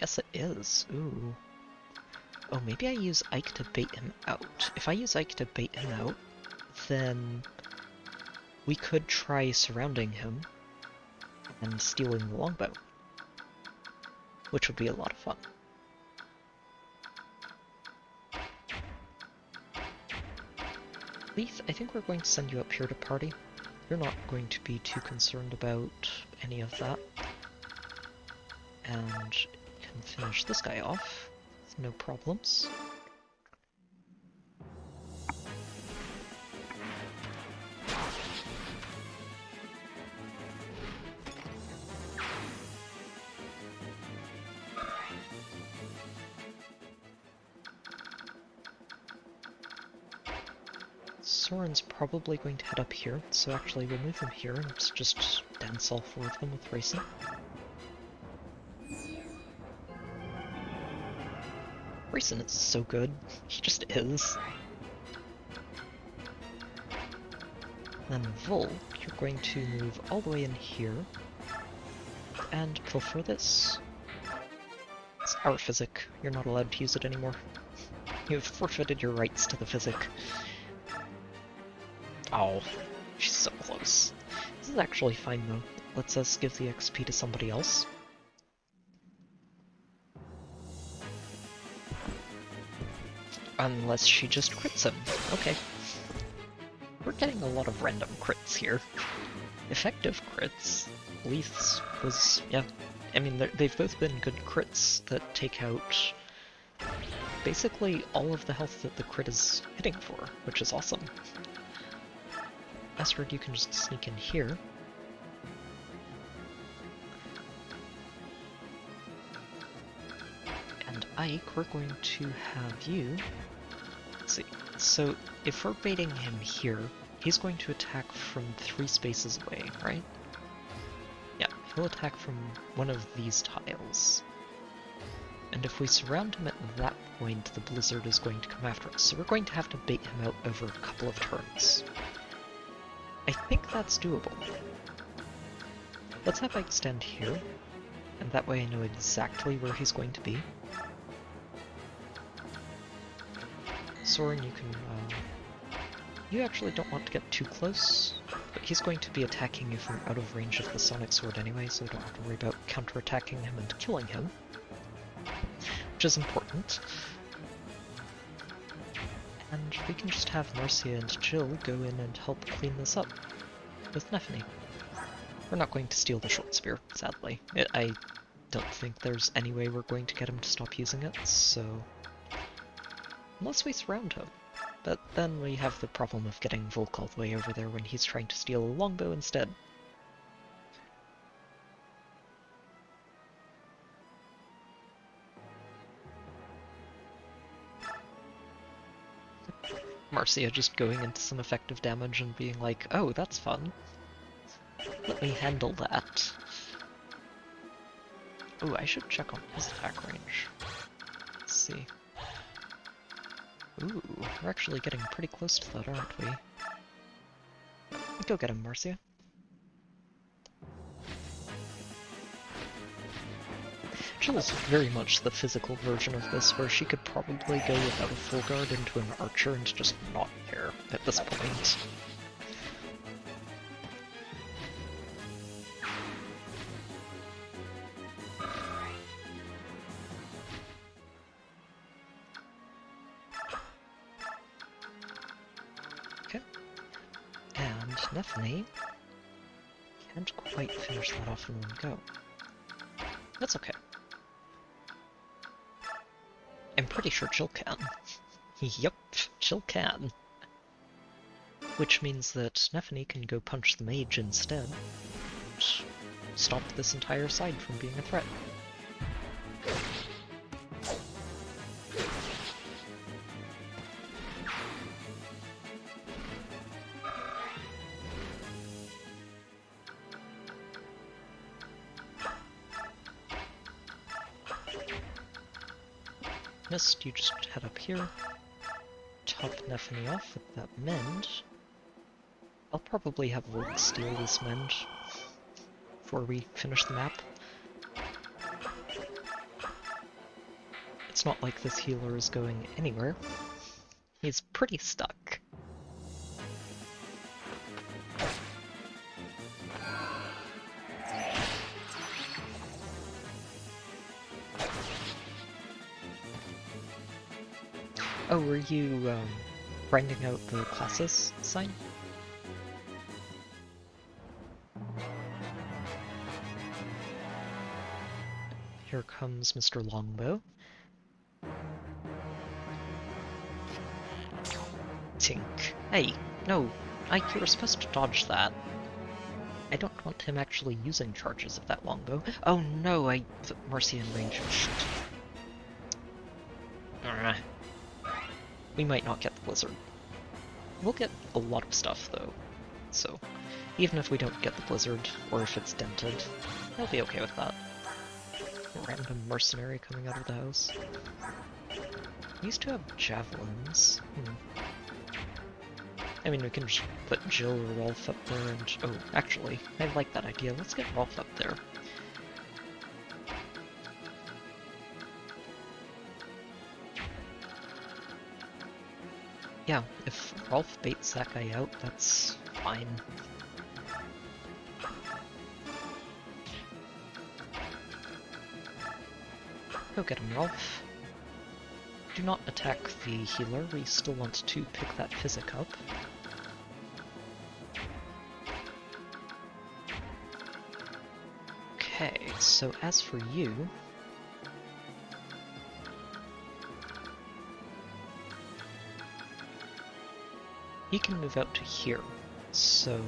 Yes, it is. Ooh. Oh, maybe I use Ike to bait him out. If I use Ike to bait him out, then we could try surrounding him and stealing the longbow, which would be a lot of fun. Leith, I think we're going to send you up here to party. You're not going to be too concerned about any of that. And can finish this guy off with no problems. Soren's probably going to head up here, so actually we'll move him here and just dance all four of them with racing. Racing is so good. He just is. Then Vol, you're going to move all the way in here and pilfer this. It's our physic. You're not allowed to use it anymore. You have forfeited your rights to the physic. Oh, she's so close. This is actually fine though. It lets us give the XP to somebody else. Unless she just crits him. Okay. We're getting a lot of random crits here. Effective crits. Leith's was, yeah. I mean, they've both been good crits that take out basically all of the health that the crit is hitting for, which is awesome. Astrid, you can just sneak in here. And Ike, we're going to have you... Let's see. So, if we're baiting him here, he's going to attack from 3 spaces away, right? Yeah, he'll attack from one of these tiles. And if we surround him at that point, the blizzard is going to come after us. So we're going to have to bait him out over a couple of turns. I think that's doable. Let's have Ike stand here, and that way I know exactly where he's going to be. Soren, you can, you actually don't want to get too close, but he's going to be attacking you from out of range of the Sonic Sword anyway, so we don't have to worry about counterattacking him and killing him, which is important. And we can just have Marcia and Jill go in and help clean this up with Nephany. We're not going to steal the short spear, sadly. I don't think there's any way we're going to get him to stop using it, so... Unless we surround him. But then we have the problem of getting Volk all the way over there when he's trying to steal a longbow instead. Marcia just going into some effective damage and being like, oh, that's fun. Let me handle that. Oh, I should check on his attack range. Let's see. Ooh, we're actually getting pretty close to that, aren't we? Go get him, Marcia. Jill is very much the physical version of this, where she could probably go without a full guard into an archer and just not care at this point. Okay. And Nephany can't quite finish that off in one go. That's okay. I'm pretty sure Jill can. Yep, Jill can. Which means that Nephany can go punch the mage instead. Stop this entire side from being a threat. Mist, you just head up here, top Nephany off with that mend. I'll probably have Volk steal this mend before we finish the map. it's not like this healer is going anywhere. He's pretty stuck. Oh, were you grinding out the classes sign? Here comes Mr. Longbow. Tink. Hey, no, Ike, you were supposed to dodge that. I don't want him actually using charges of that longbow. Oh no, I put Mercy in range. Shit. We might not get the blizzard. We'll get a lot of stuff though, so even if we don't get the blizzard, or if it's dented, I'll be okay with that. A random mercenary coming out of the house. We used to have javelins. I mean, we can just put Jill or Rolf up there and... Oh, actually, I like that idea. Let's get Rolf up there. Yeah, if Rolf baits that guy out, that's fine. Go get him, Rolf. Do not attack the healer, we still want to pick that physic up. Okay, so as for you... he can move out to here, so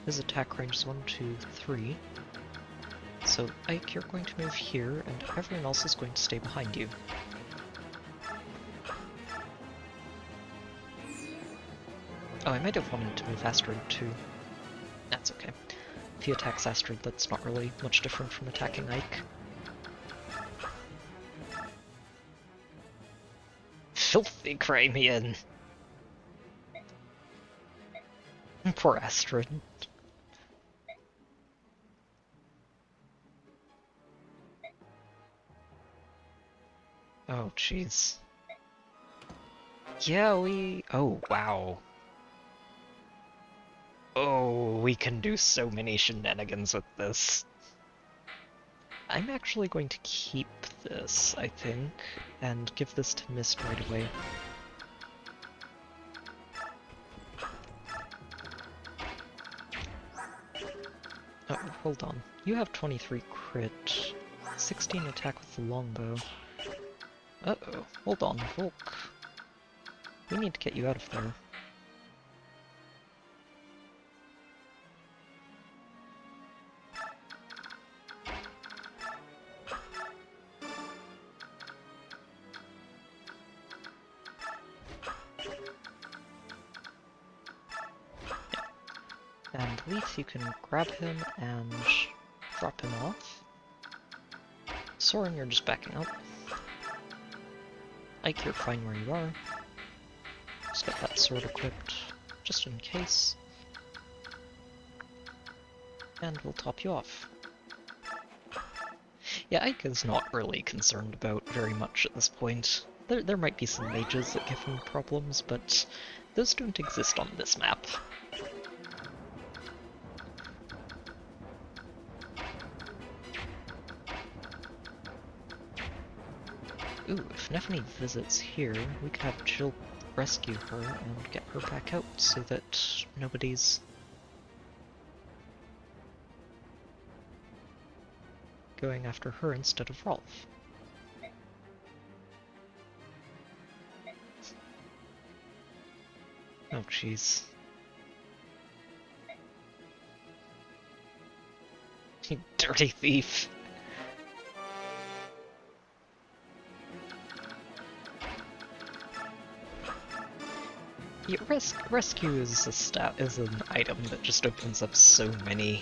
his attack range is 1, 2, 3. So Ike, you're going to move here, and everyone else is going to stay behind you. Oh, I might have wanted to move Astrid too. That's okay. If he attacks Astrid, that's not really much different from attacking Ike. Filthy Crimean! Poor Astrid. Oh, jeez. Yeah, oh, wow. Oh, we can do so many shenanigans with this. I'm actually going to keep this, I think, and give this to Mist right away. Oh, hold on. You have 23 crit, 16 attack with the longbow. Uh-oh, hold on, Volk. We need to get you out of there. And Leaf, you can grab him and drop him off. Soren, you're just backing up. Ike, you're fine where you are. Just get that sword equipped, just in case. And we'll top you off. Yeah, Ike is not really concerned about very much at this point. There might be some mages that give him problems, but those don't exist on this map. Ooh, if Nephany visits here, we could have Jill rescue her and get her back out so that nobody's going after her instead of Rolf. Oh, jeez. You dirty thief! Yeah, rescue is an item that just opens up so many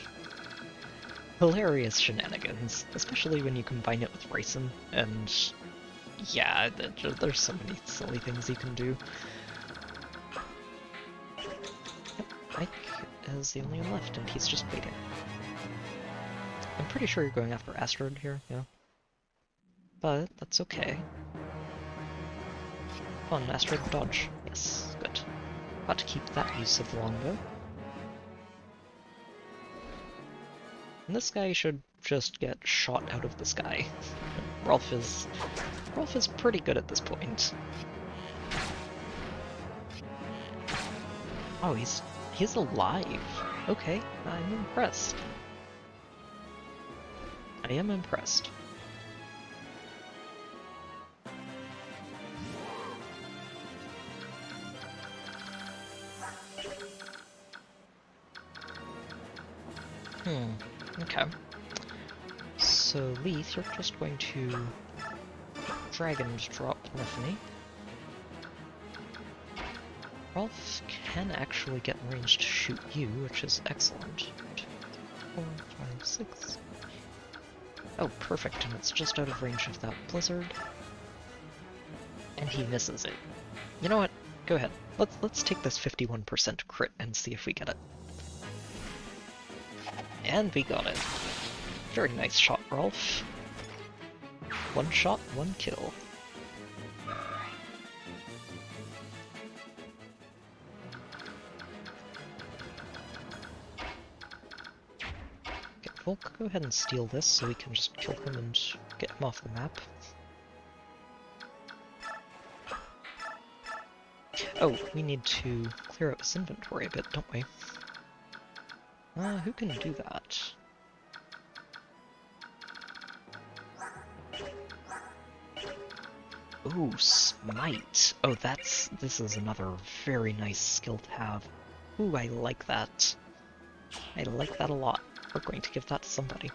hilarious shenanigans, especially when you combine it with Raisin, and yeah, there's so many silly things you can do. Yep, Ike is the only one left, and he's just waiting. I'm pretty sure you're going after Astrid here, yeah. But that's okay. Come on, Asteroid, dodge. Yes, good. Got to keep that use of the longbow. And this guy should just get shot out of the sky. Rolf is pretty good at this point. Oh, he's alive. Okay, I'm impressed. I am impressed. Okay. So, Leith, you're just going to drag and drop Polyphony. Rolf can actually get in range to shoot you, which is excellent. 2, 4, 5, 6. Oh, perfect, and it's just out of range of that blizzard. And he misses it. You know what? Go ahead. Let's take this 51% crit and see if we get it. And we got it. Very nice shot, Rolf. One shot, one kill. Okay, Volk, go ahead and steal this so we can just kill him and get him off the map. Oh, we need to clear out his inventory a bit, don't we? Who can do that? Ooh, Smite! Oh, this is another very nice skill to have. Ooh, I like that. I like that a lot. We're going to give that to somebody.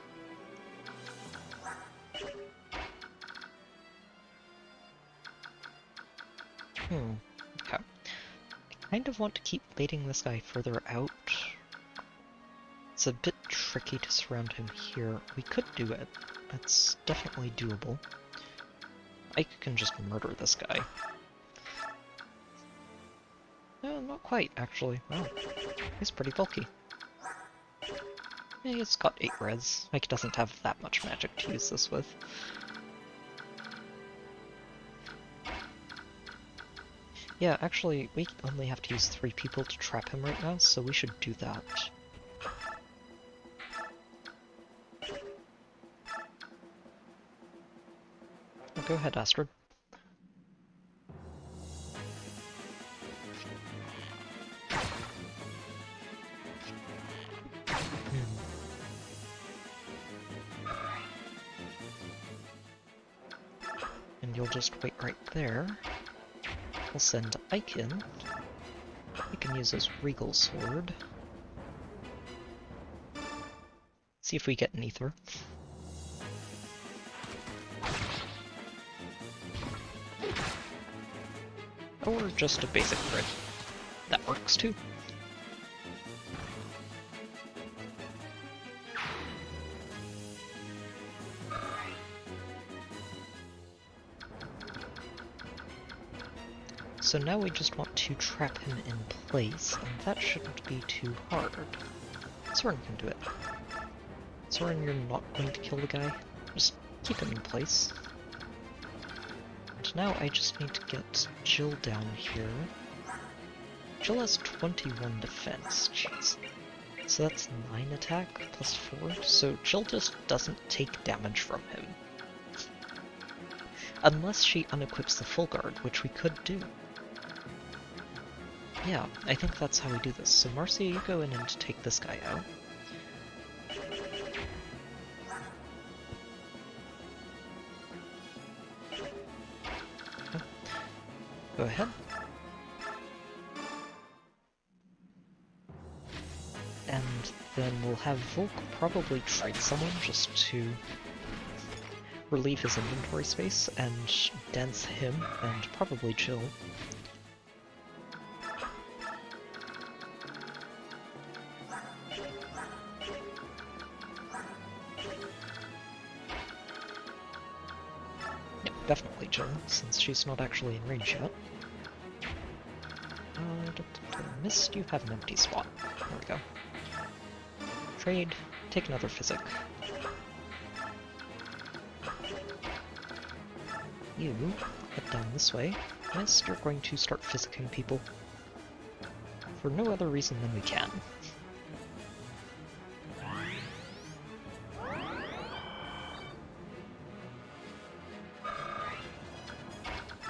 Okay. I kind of want to keep baiting this guy further out. It's a bit tricky to surround him here. We could do it. It's definitely doable. Ike can just murder this guy. No, not quite, actually. Wow. He's pretty bulky. Yeah, he's got 8 reds. Ike doesn't have that much magic to use this with. Yeah, actually, we only have to use 3 people to trap him right now, so we should do that. Go ahead, Astrid. And you'll just wait right there. We'll send Ike in. He can use his Regal Sword. See if we get an Ether. Or just a basic crit. That works too. So now we just want to trap him in place, and that shouldn't be too hard. Soren can do it. Soren, you're not going to kill the guy. Just keep him in place. And now I just need to get Jill down here. Jill has 21 defense, jeez. So that's 9 attack plus 4, so Jill just doesn't take damage from him. Unless she unequips the full guard, which we could do. Yeah, I think that's how we do this. So Marcia, you go in and take this guy out. Go ahead. And then we'll have Volk probably trade someone just to relieve his inventory space and dance him and probably Jill. Definitely Jill, since she's not actually in range yet. Mist, you have an empty spot. There we go. Trade, take another physic. You head down this way, Mist, you're going to start physicking people. For no other reason than we can.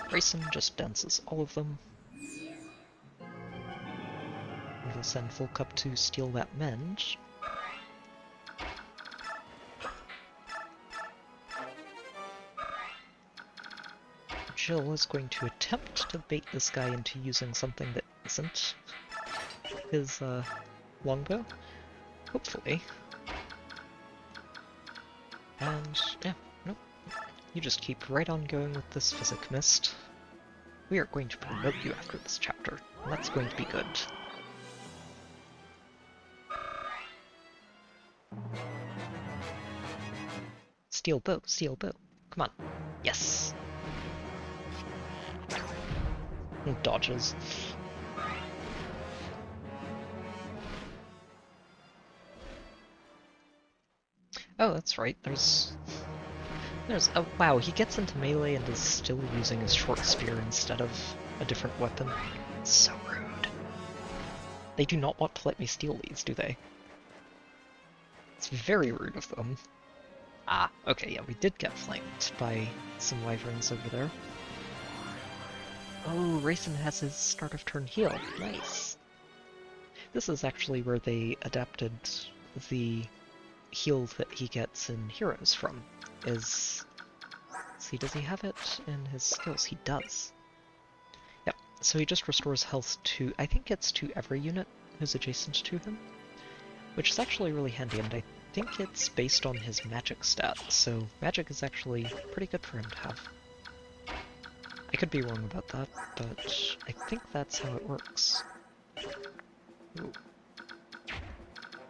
Grayson just dances all of them. We'll send Volk up to steal that mend. Jill is going to attempt to bait this guy into using something that isn't his longbow, hopefully. And yeah, nope. You just keep right on going with this physic mist. We are going to promote you after this chapter, and that's going to be good. Steel bow, come on. Yes! Dodges. Oh, that's right, there's... Oh wow, he gets into melee and is still using his short spear instead of a different weapon. It's so rude. They do not want to let me steal these, do they? It's very rude of them. Ah, okay, yeah, we did get flanked by some wyverns over there. Oh, Rayson has his start of turn heal. Nice. This is actually where they adapted the heal that he gets in Heroes from. Let's see, does he have it in his skills? He does. Yep, so he just restores health to, I think it's to every unit who's adjacent to him, which is actually really handy, and I think it's based on his magic stat, so magic is actually pretty good for him to have. I could be wrong about that, but I think that's how it works. Ooh.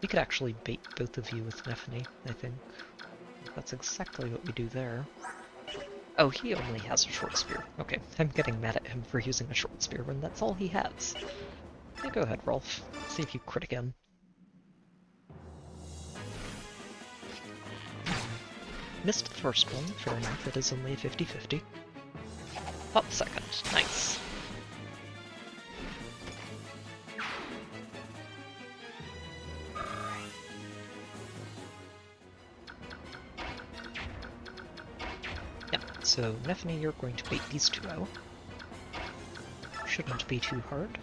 We could actually bait both of you with Nephany, I think. That's exactly what we do there. Oh, he only has a short spear. Okay, I'm getting mad at him for using a short spear when that's all he has. Yeah, go ahead, Rolf. See if you crit again. Missed the first one, fair enough, it is only a 50-50. Up second, nice. Yeah, so Nephany, you're going to bait these two out. Shouldn't be too hard.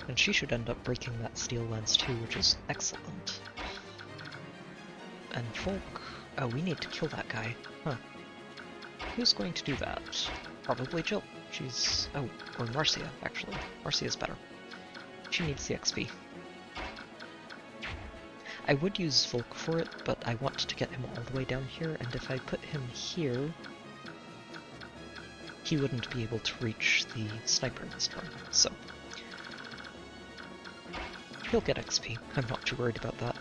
And she should end up breaking that steel lance too, which is excellent. And Volk... Oh, we need to kill that guy. Huh. Who's going to do that? Probably Jill. She's... Oh, or Marcia, actually. Marcia's better. She needs the XP. I would use Volk for it, but I want to get him all the way down here, and if I put him here, he wouldn't be able to reach the sniper this turn, so... He'll get XP. I'm not too worried about that.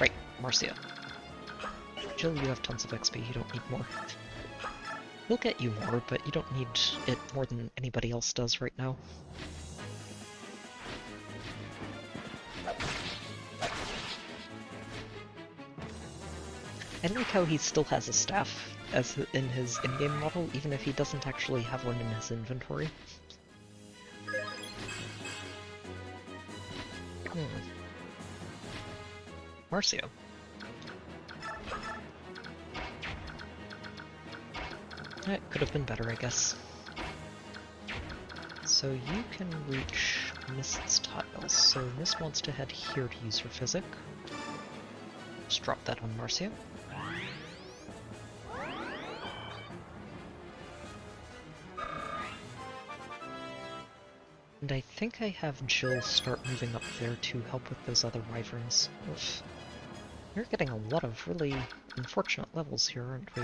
Right, Marcia. Jill, you have tons of XP, you don't need more. We'll get you more, but you don't need it more than anybody else does right now. I like how he still has a staff as in his in-game model, even if he doesn't actually have one in his inventory. Marcio. It could have been better, I guess. So you can reach Mist's tiles, so Mist wants to head here to use her physic. Just drop that on Marcio. And I think I have Jill start moving up there to help with those other wyverns. Oof. We're getting a lot of really unfortunate levels here, aren't we?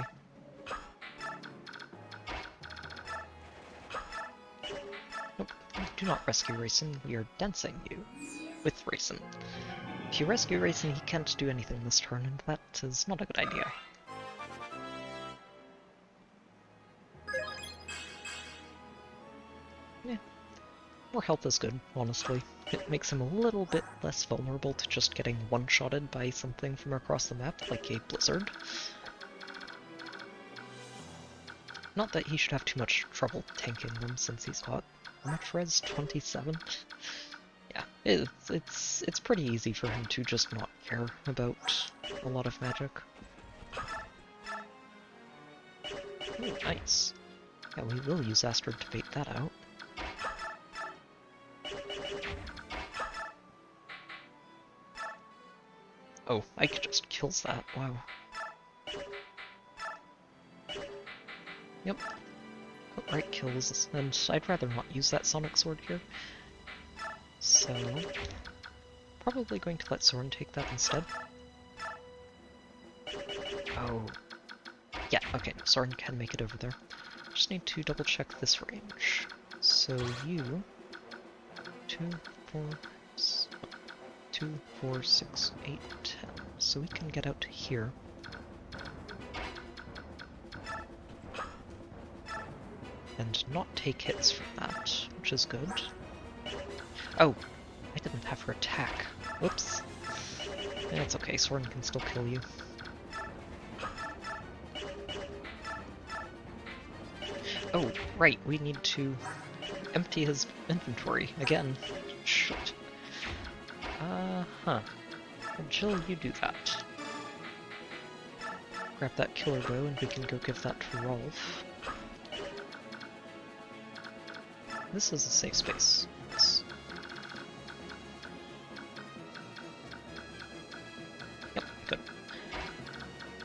Nope, do not rescue Rayson, we are dancing you with Rayson. If you rescue Rayson, he can't do anything this turn, and that is not a good idea. Yeah, more health is good, honestly. It makes him a little bit less vulnerable to just getting one-shotted by something from across the map, like a blizzard. Not that he should have too much trouble tanking them since he's got, how much res? 27? Yeah, it's pretty easy for him to just not care about a lot of magic. Ooh, nice. Yeah, we will use Astrid to bait that out. Oh, Ike just kills that, wow. Yep. Outright kills, and I'd rather not use that Sonic Sword here. So, probably going to let Soren take that instead. Oh. Yeah, okay, Soren can make it over there. Just need to double check this range. So you... 2, 4, 6, 8, 10. So we can get out to here. And not take hits from that, which is good. Oh, I didn't have her attack. Whoops. Yeah, it's okay, Soren can still kill you. Oh, right, we need to empty his inventory again. Shit. Huh. Well, Jill, you do that. Grab that killer bow and we can go give that to Rolf. This is a safe space. Yes. Yep, good.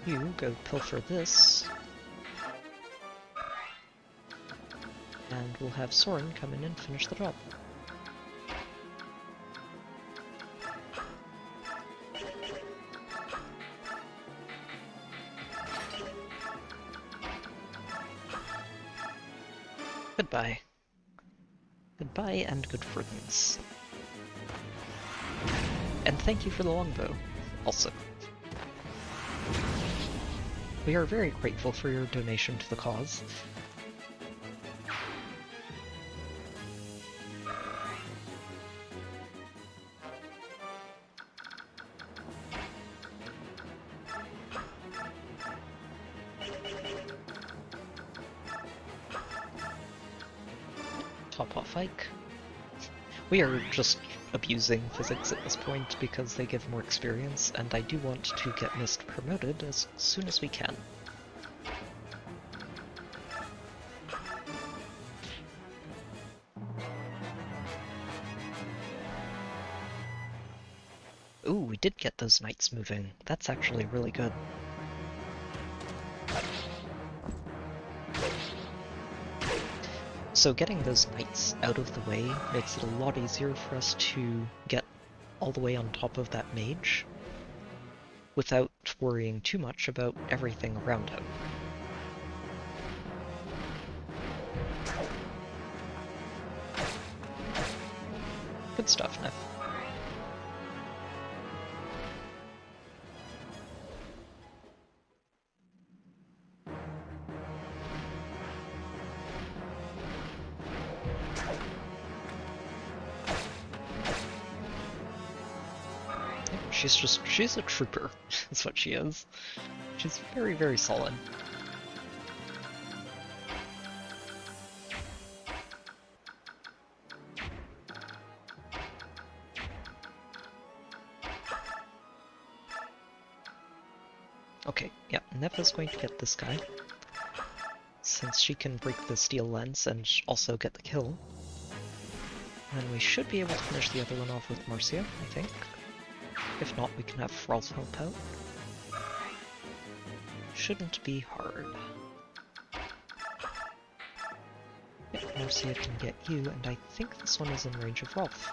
You go pilfer this. And we'll have Soren come in and finish the job. Goodbye. Goodbye and good riddance. And thank you for the longbow, also. We are very grateful for your donation to the cause. Top off Ike. We are just abusing physics at this point because they give more experience, and I do want to get Mist promoted as soon as we can. Ooh, we did get those knights moving. That's actually really good. So getting those knights out of the way makes it a lot easier for us to get all the way on top of that mage without worrying too much about everything around him. Good stuff, Neff. She's a trooper, that's what she is. She's very, very solid. Okay, yeah, Neva's going to get this guy, since she can break the steel lens and also get the kill. And we should be able to finish the other one off with Marcia, I think. If not, we can have Rolf help out. Shouldn't be hard. Yep, Marcia can get you, and I think this one is in range of Rolf.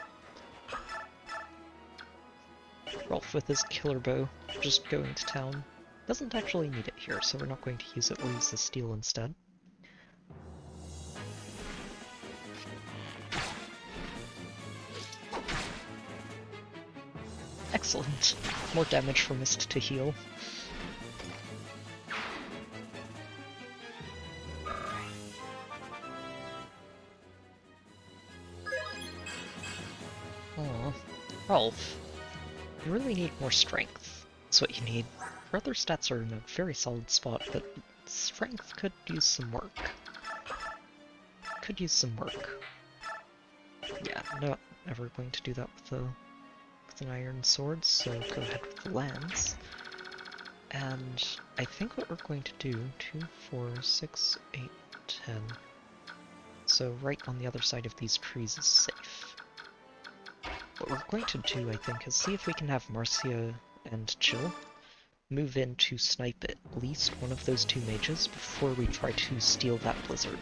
Rolf with his killer bow, just going to town. Doesn't actually need it here, so we're not going to use it, we'll use the steel instead. Excellent. More damage for Mist to heal. 12, you really need more strength. That's what you need. Your other stats are in a very solid spot, but strength could use some work. Could use some work. Yeah, not ever going to do that with an iron sword, so go ahead with the lance. And I think what we're going to do, 2, 4, 6, 8, 10. So right on the other side of these trees is safe. What we're going to do, I think, is see if we can have Marcia and Jill move in to snipe at least one of those two mages before we try to steal that blizzard.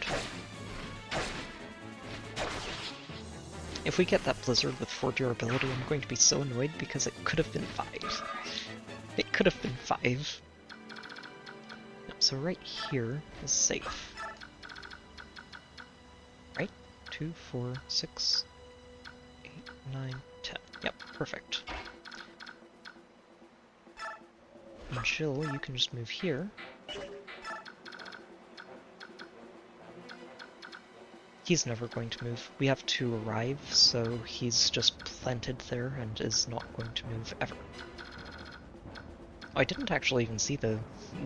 If we get that blizzard with 4 durability, I'm going to be so annoyed because it could have been 5. It could have been 5. So right here is safe. Right? 2, 4, 6, 8, 9, 10. Yep, perfect. And Jill, you can just move here. He's never going to move. We have to arrive, so he's just planted there and is not going to move ever. Oh, I didn't actually even see the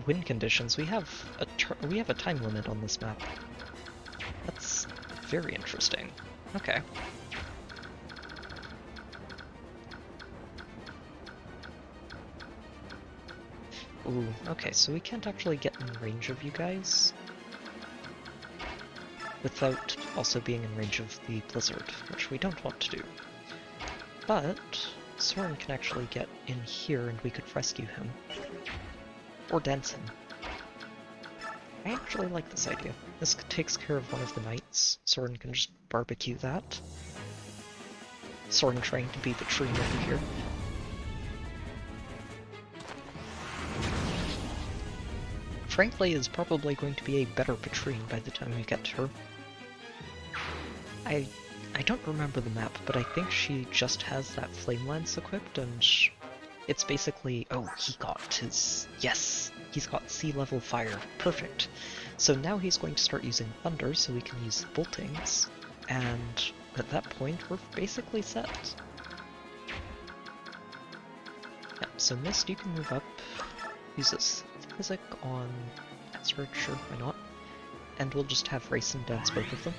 wind conditions. We have a time limit on this map. That's very interesting. Okay. Ooh, okay, so we can't actually get in range of you guys without also being in range of the blizzard, which we don't want to do. But Soren can actually get in here and we could rescue him. Or dance him. I actually like this idea. This takes care of one of the knights. Soren can just barbecue that. Soren trying to be the tree over here. Frankly, is probably going to be a better Patrine by the time we get to her. I don't remember the map, but I think she just has that flame lance equipped, and it's basically, oh, he got his, yes, he's got sea level fire, perfect. So now he's going to start using thunder, so we can use boltings, and at that point we're basically set. Yeah, so Mist, you can move up, use this physic on Astrid, sure, why not? And we'll just have Rayson dance both of them.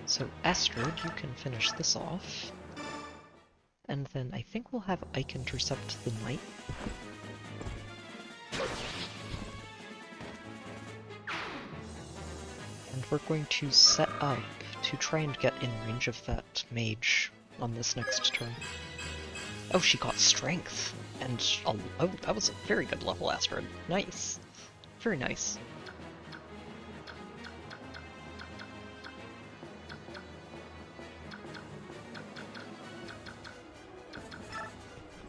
So Astrid, you can finish this off. And then I think we'll have Ike intercept the knight. And we're going to set up to try and get in range of that mage on this next turn. Oh, she got strength! And, oh, that was a very good level, Astrid. Nice. Very nice.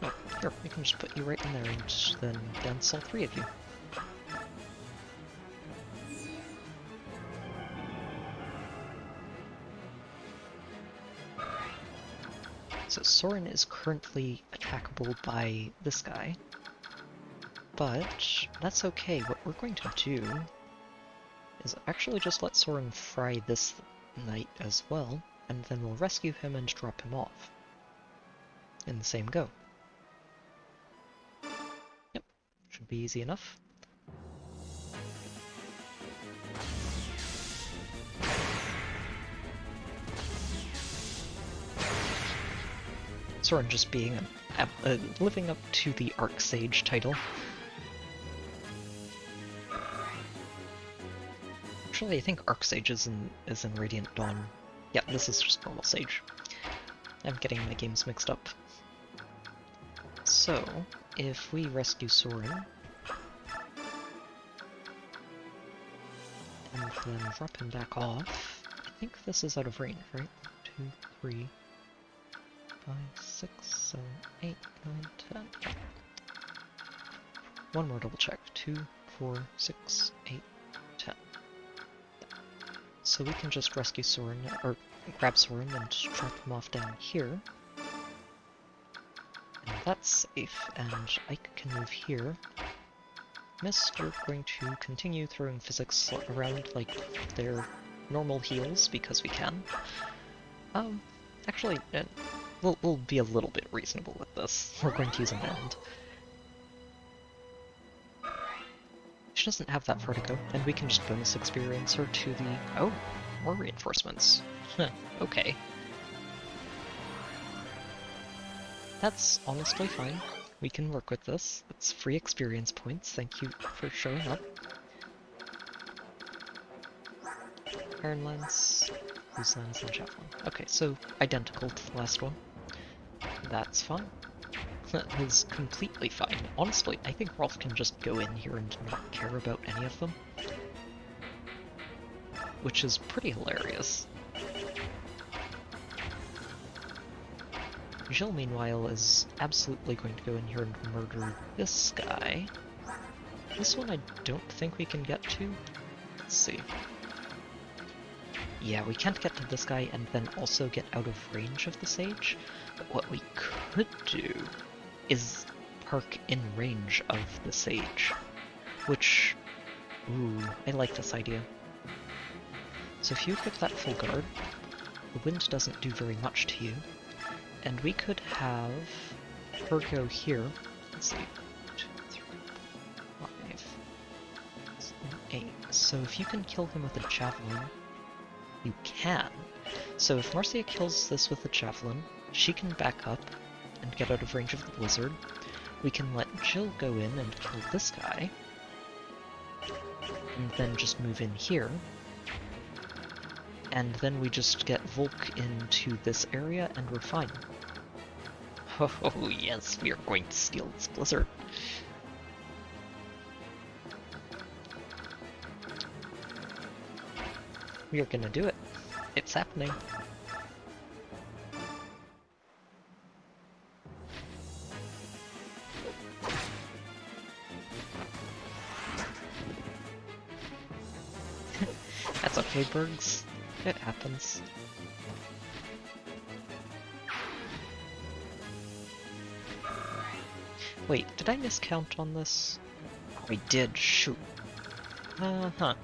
Oh, here, we can just put you right in there and then dance all 3 of you. So Soren is currently attackable by this guy, but that's okay. What we're going to do is actually just let Soren fry this knight as well, and then we'll rescue him and drop him off in the same go. Yep, should be easy enough. Soren just being living up to the Arc Sage title. Actually, I think Arc Sage is in Radiant Dawn. Yeah, this is just normal Sage. I'm getting my games mixed up. So, if we rescue Soren, and then drop him back off, I think this is out of range, right? 2, 3, 5, 6, 7, 8, 9, 10. One more double check. 2, 4, 6, 8, 10. So we can just rescue Soren, or grab Soren and drop him off down here. And that's safe, and Ike can move here. Mist, you're going to continue throwing physics around like their normal heals, because we can. Actually, we'll be a little bit reasonable with this. We're going to use a mend. She doesn't have that vertigo, and we can just bonus experience her to the... Oh, more reinforcements. Huh, okay. That's honestly fine. We can work with this. It's free experience points. Thank you for showing up. Iron Lance, Loose Lance, and Javelin. Okay, so identical to the last one. That's fine. That is completely fine. Honestly, I think Rolf can just go in here and not care about any of them. Which is pretty hilarious. Jill, meanwhile, is absolutely going to go in here and murder this guy. This one I don't think we can get to. Let's see. Yeah, we can't get to this guy and then also get out of range of the Sage. But what we could do is park in range of the Sage. Which... Ooh, I like this idea. So if you equip that full guard, the wind doesn't do very much to you. And we could have her go here. Let's see. 2, 3, 4, 5, 7, 8. So if you can kill him with a javelin, you can. So if Marcia kills this with a javelin, she can back up and get out of range of the blizzard. We can let Jill go in and kill this guy. And then just move in here. And then we just get Volk into this area and we're fine. Oh yes, we are going to steal this blizzard. We are gonna do it. It's happening. That's okay, Bergs. It happens. Wait, did I miscount on this? Oh, I did, shoot. Huh.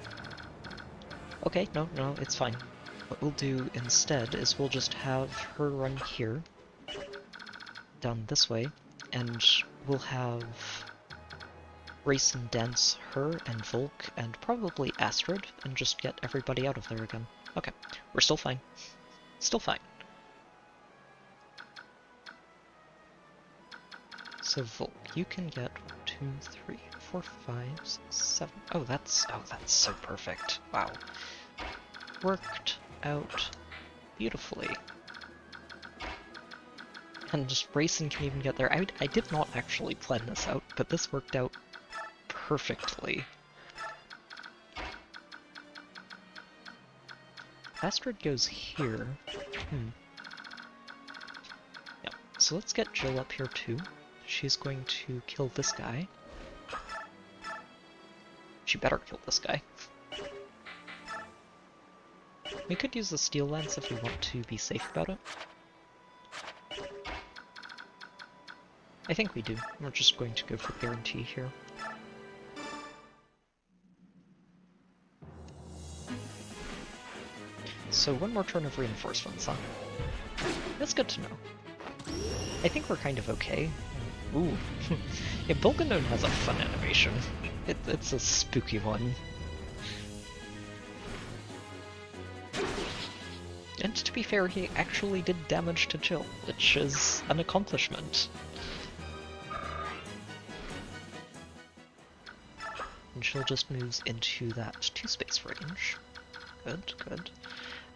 Okay, no, it's fine. What we'll do instead is we'll just have her run here, down this way, and we'll have Race and Dance her and Volk and probably Astrid, and just get everybody out of there again. Okay, we're still fine. Still fine. So Volk, you can get 2, 3, 4, 5, 6, 7. Oh, that's so perfect. Wow. Worked out beautifully. And just Racing can even get there. I did not actually plan this out, but this worked out perfectly. Astrid goes here. Yeah, so let's get Jill up here too. She's going to kill this guy. She better kill this guy. We could use the Steel Lance if we want to be safe about it. I think we do. We're just going to go for guarantee here. So one more turn of reinforcements, huh? That's good to know. I think we're kind of okay. Ooh. Yeah, Bolganone has a fun animation. It's a spooky one. And to be fair, he actually did damage to Jill, which is an accomplishment. And Jill just moves into that 2-space range. Good, good.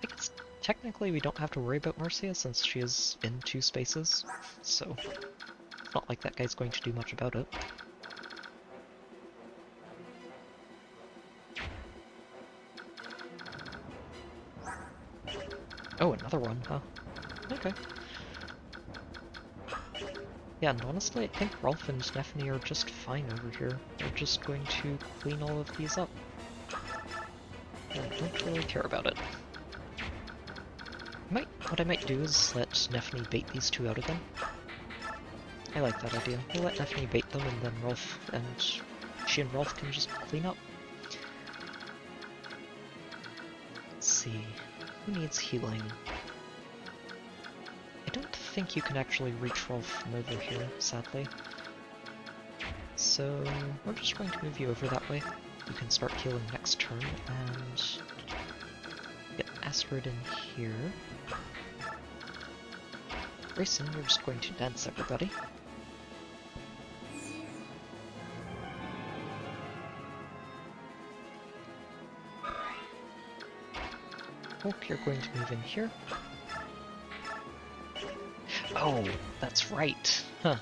I guess technically we don't have to worry about Marcia since she is in 2 spaces, so it's not like that guy's going to do much about it. Oh, another one, huh? Okay. Yeah, and honestly, I think Rolf and Stephanie are just fine over here. They're just going to clean all of these up. And don't really care about it. What I might do is let Stephanie bait these two out again. I like that idea. We'll let Stephanie bait them and then Rolf and she and Rolf can just clean up. Let's see, who needs healing? I don't think you can actually reach Rolf from over here, sadly. So we're just going to move you over that way. You can start healing next turn, and get Astrid in here. Grayson, you're just going to dance everybody. Hulk, you're going to move in here. Oh, that's right. Huh.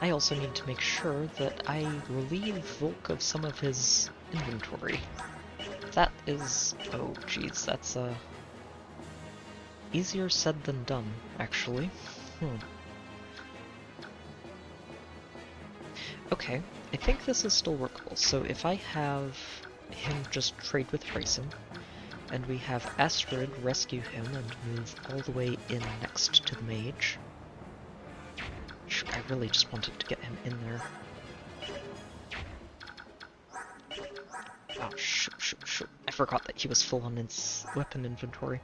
I also need to make sure that I relieve Volk of some of his inventory. That is... oh geez, that's easier said than done, actually. Okay, I think this is still workable. So if I have him just trade with Rayson, and we have Astrid rescue him and move all the way in next to the mage. I really just wanted to get him in there. Oh, shoot. I forgot that he was full on his weapon inventory.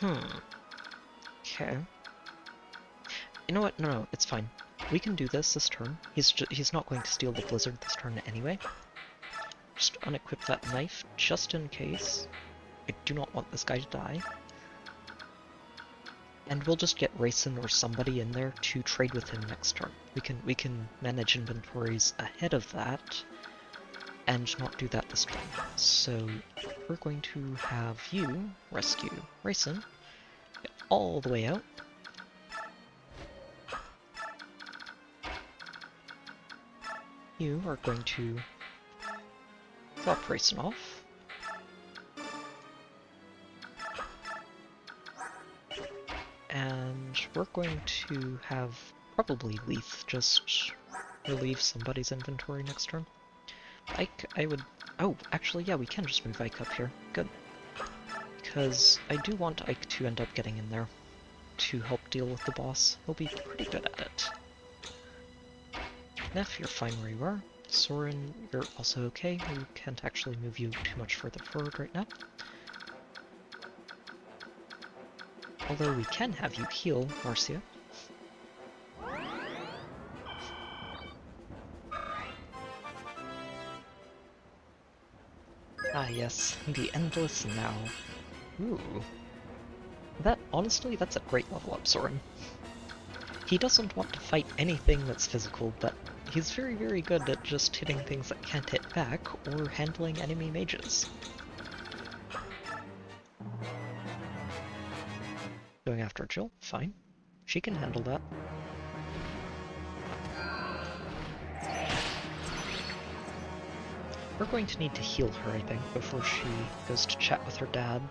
Okay. You know what? No, it's fine. We can do this turn. He's not going to steal the blizzard this turn anyway. Just unequip that knife, just in case. I do not want this guy to die. And we'll just get Rayson or somebody in there to trade with him next turn. We can manage inventories ahead of that, and not do that this turn. So we're going to have you rescue Rayson, get all the way out. You are going to drop Rayson off. And we're going to have probably Leith just relieve somebody's inventory next turn. Ike, I would... oh, actually, yeah, we can just move Ike up here. Good. Because I do want Ike to end up getting in there to help deal with the boss. He'll be pretty good at it. Neff, you're fine where you are. Soren, you're also okay. We can't actually move you too much further forward right now. Although we can have you heal Marcia. Ah yes, the Endless Now. Ooh. Honestly, that's a great level up, Soren. He doesn't want to fight anything that's physical, but he's very, very good at just hitting things that can't hit back, or handling enemy mages. Going after Jill? Fine. She can handle that. We're going to need to heal her, I think, before she goes to chat with her dad.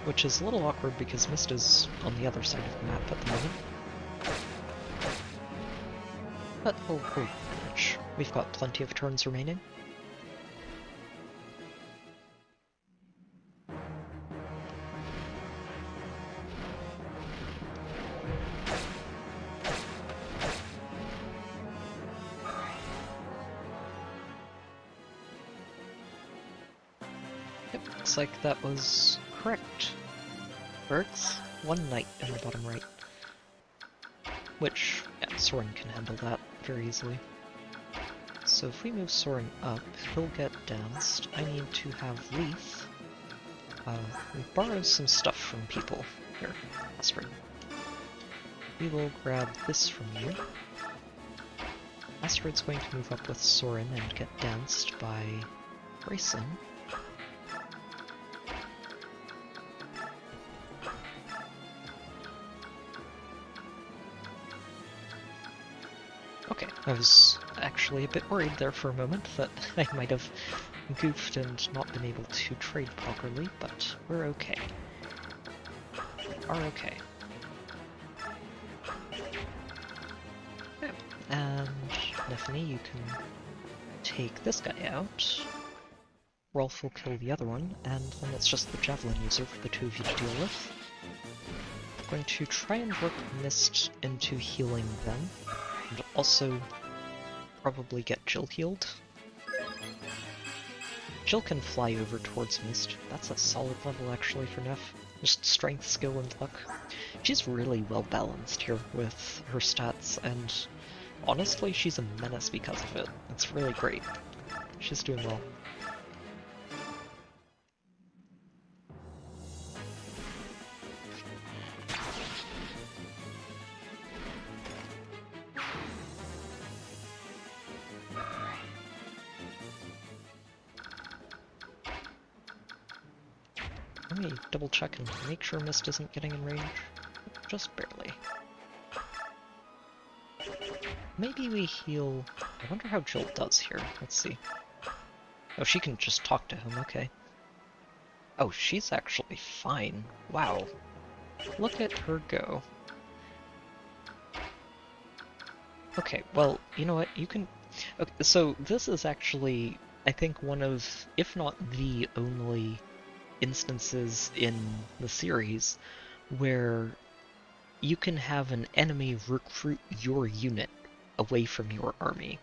Which is a little awkward because Mist is on the other side of the map at the moment. But we'll manage. We've got plenty of turns remaining. Yep, looks like that was correct. Bergs, one knight in the bottom right. Which, yeah, Soren can handle that very easily. So if we move Soren up, he'll get danced. I need to have Leith borrow some stuff from people. Here, Astrid. We will grab this from you. Astrid's going to move up with Soren and get danced by Grayson. Okay, I was actually a bit worried there for a moment that I might have goofed and not been able to trade properly, but we're okay. We are okay. Yeah. And Neffany, you can take this guy out. Rolf will kill the other one, and then it's just the Javelin user for the two of you to deal with. I'm going to try and work Mist into healing them, and also probably get Jill healed. Jill can fly over towards Mist. That's a solid level actually for Neff. Just strength, skill, and luck. She's really well balanced here with her stats, and honestly, she's a menace because of it. It's really great. She's doing well. Let me double check and make sure Mist isn't getting in range. Just barely. Maybe we heal... I wonder how Jill does here. Let's see. Oh, she can just talk to him, okay. Oh, she's actually fine. Wow. Look at her go. Okay, well, you know what, you can... Okay, so this is actually, I think, one of, if not the only instances in the series where you can have an enemy recruit your unit away from your army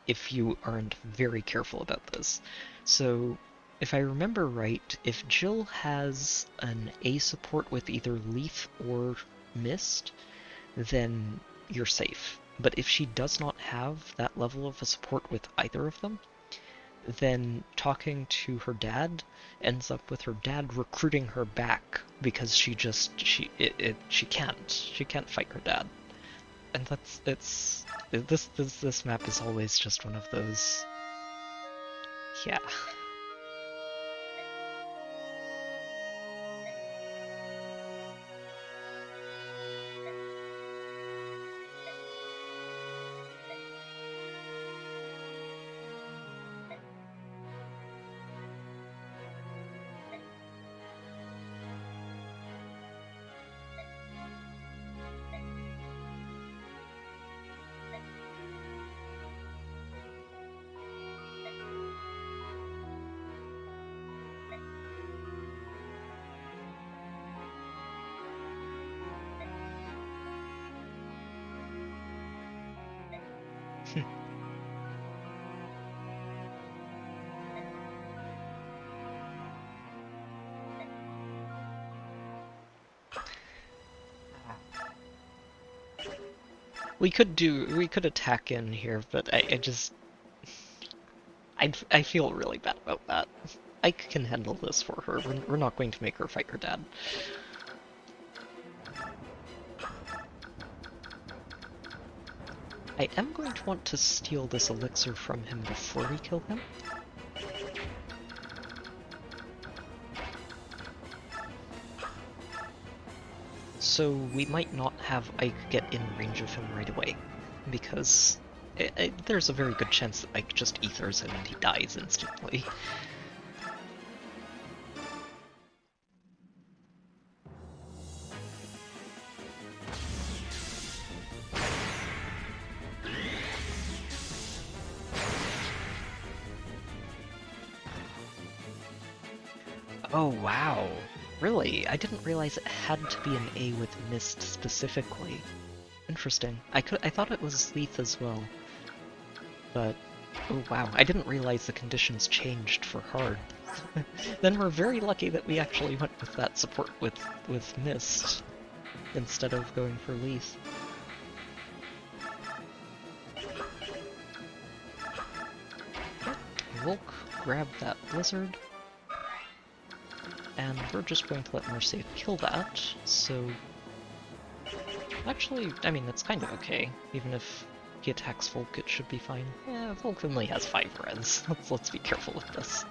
if you aren't very careful about this. So if I remember right, if Jill has an A support with either Leaf or Mist, then you're safe. But if she does not have that level of a support with either of them, then talking to her dad ends up with her dad recruiting her back because she can't fight her dad. And this map is always just one of those. Yeah. We could attack in here, but I feel really bad about that. Ike can handle this for her. We're not going to make her fight her dad. I am going to want to steal this elixir from him before we kill him. So we might not have Ike get in range of him right away, because there's a very good chance that Ike just ethers him and he dies instantly. Oh wow, really? I didn't realize it had to be an A with Mist specifically. Interesting. I thought it was Leaf as well. But, oh wow, I didn't realize the conditions changed for hard. Then we're very lucky that we actually went with that support with Mist, instead of going for Leaf. Volk, grab that Blizzard. And we're just going to let Mercia kill that, so... Actually, I mean, that's kind of okay. Even if he attacks Volk, it should be fine. Yeah, Volk only has 5 reds. Let's be careful with this.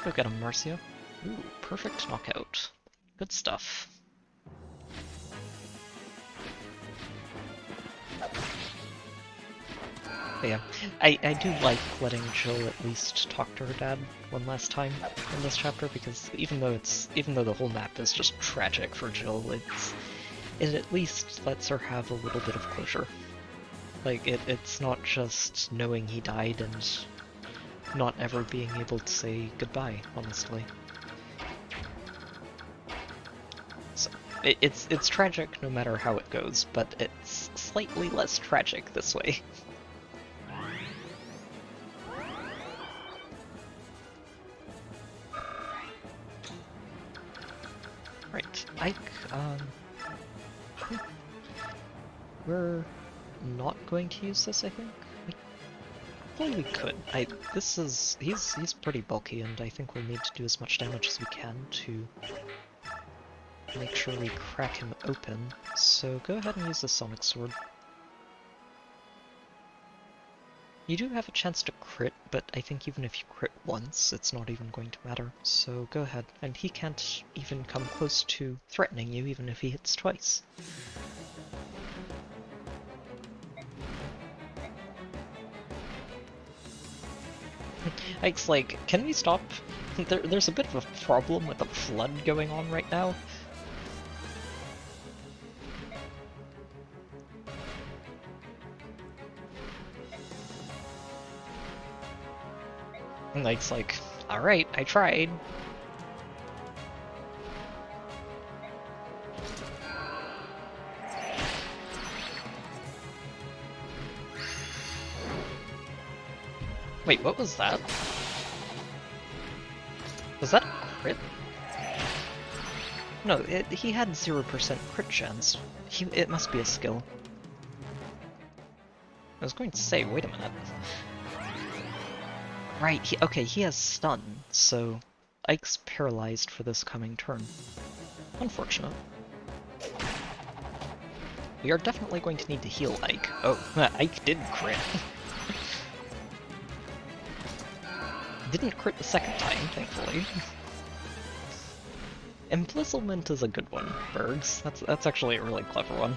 Go get him, Mercia. Ooh, perfect knockout. Good stuff. But yeah, I do like letting Jill at least talk to her dad one last time in this chapter, because even though the whole map is just tragic for Jill, it at least lets her have a little bit of closure. Like, it's not just knowing he died and not ever being able to say goodbye, honestly. It's tragic no matter how it goes, but it's slightly less tragic this way. Right, Ike, we're not going to use this, I think? Well, we could. He's pretty bulky, and I think we'll need to do as much damage as we can to make sure we crack him open. So go ahead and use the Sonic Sword. You do have a chance to crit, but I think even if you crit once, it's not even going to matter. So go ahead, and he can't even come close to threatening you, even if he hits twice. Ike's like, can we stop? There's a bit of a problem with the flood going on right now. And Ike's like, alright, I tried. Wait, what was that? Was that a crit? No, he had 0% crit chance. It must be a skill. I was going to say, wait a minute. Right, okay, he has stun, so Ike's paralyzed for this coming turn. Unfortunate. We are definitely going to need to heal Ike. Oh, Ike did crit. Didn't crit the second time, thankfully. Emblizzlement is a good one, Bergs. That's actually a really clever one.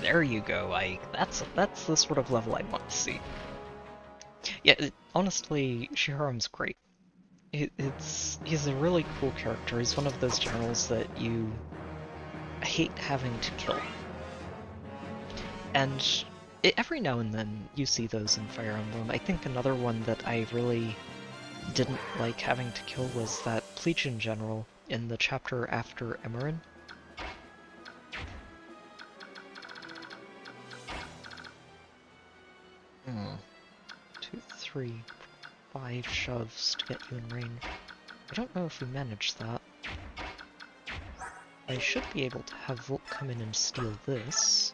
There you go, Ike. That's the sort of level I want to see. Yeah, honestly, Shiharam's great. He's a really cool character. He's one of those generals that you hate having to kill. And every now and then you see those in Fire Emblem. I think another one that I really didn't like having to kill was that Plegian general in the chapter after Emerin. Hmm. 2, 3, 5 shoves to get you in range. I don't know if we manage that. I should be able to have Volk come in and steal this.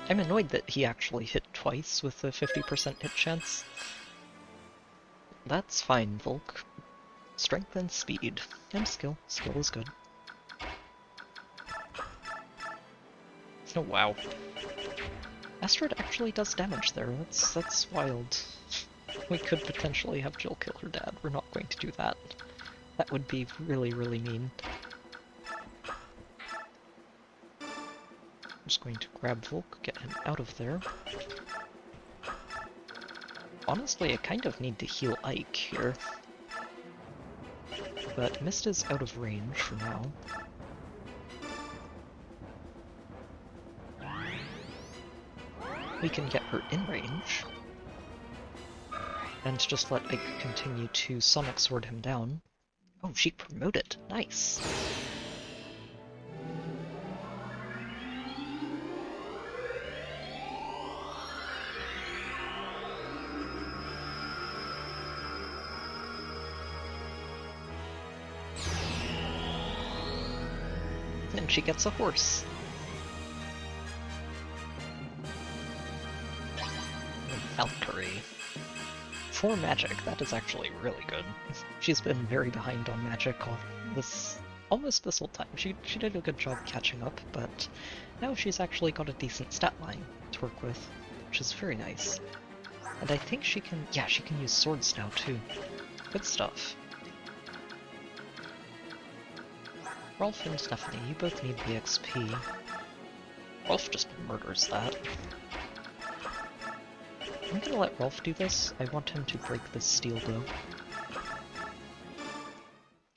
I'm annoyed that he actually hit twice with a 50% hit chance. That's fine, Volk. Strength and speed. And skill. Skill is good. Oh wow. Asteroid actually does damage there. That's wild. We could potentially have Jill kill her dad. We're not going to do that. That would be really, really mean. I'm just going to grab Volk, get him out of there. Honestly, I kind of need to heal Ike here. But Mist is out of range for now. We can get her in range. And just let Ike continue to Sonic Sword him down. Oh, she promoted. Nice. And she gets a horse. Valkyrie. 4 magic, that is actually really good. She's been very behind on magic almost this whole time. She did a good job catching up, but now she's actually got a decent stat line to work with, which is very nice. And I think she can use swords now too. Good stuff. Rolf and Stephanie, you both need the XP. Rolf just murders that. I'm gonna let Rolf do this. I want him to break this steel bow.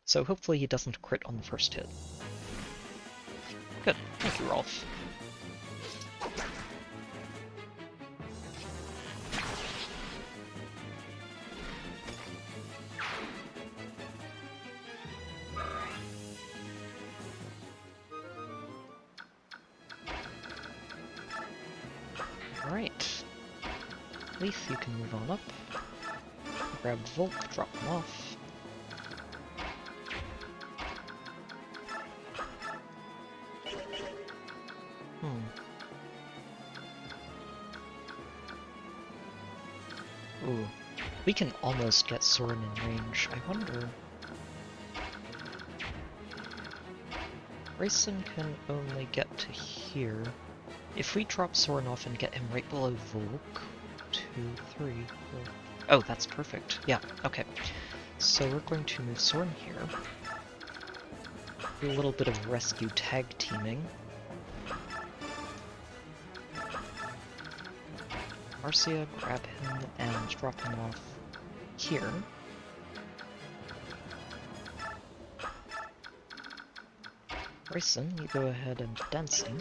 So hopefully he doesn't crit on the first hit. Good. Thank you, Rolf. Alright. Leith, you can move on up. Grab Volt, drop him off. Ooh. We can almost get Soren in range. I wonder... Rayson can only get to here. If we drop Soren off and get him right below Volk... 2, 3, 4... Oh, that's perfect. Yeah, okay. So we're going to move Soren here. Do a little bit of rescue tag teaming. Marcia, grab him and drop him off here. Rayson, you go ahead and dance him.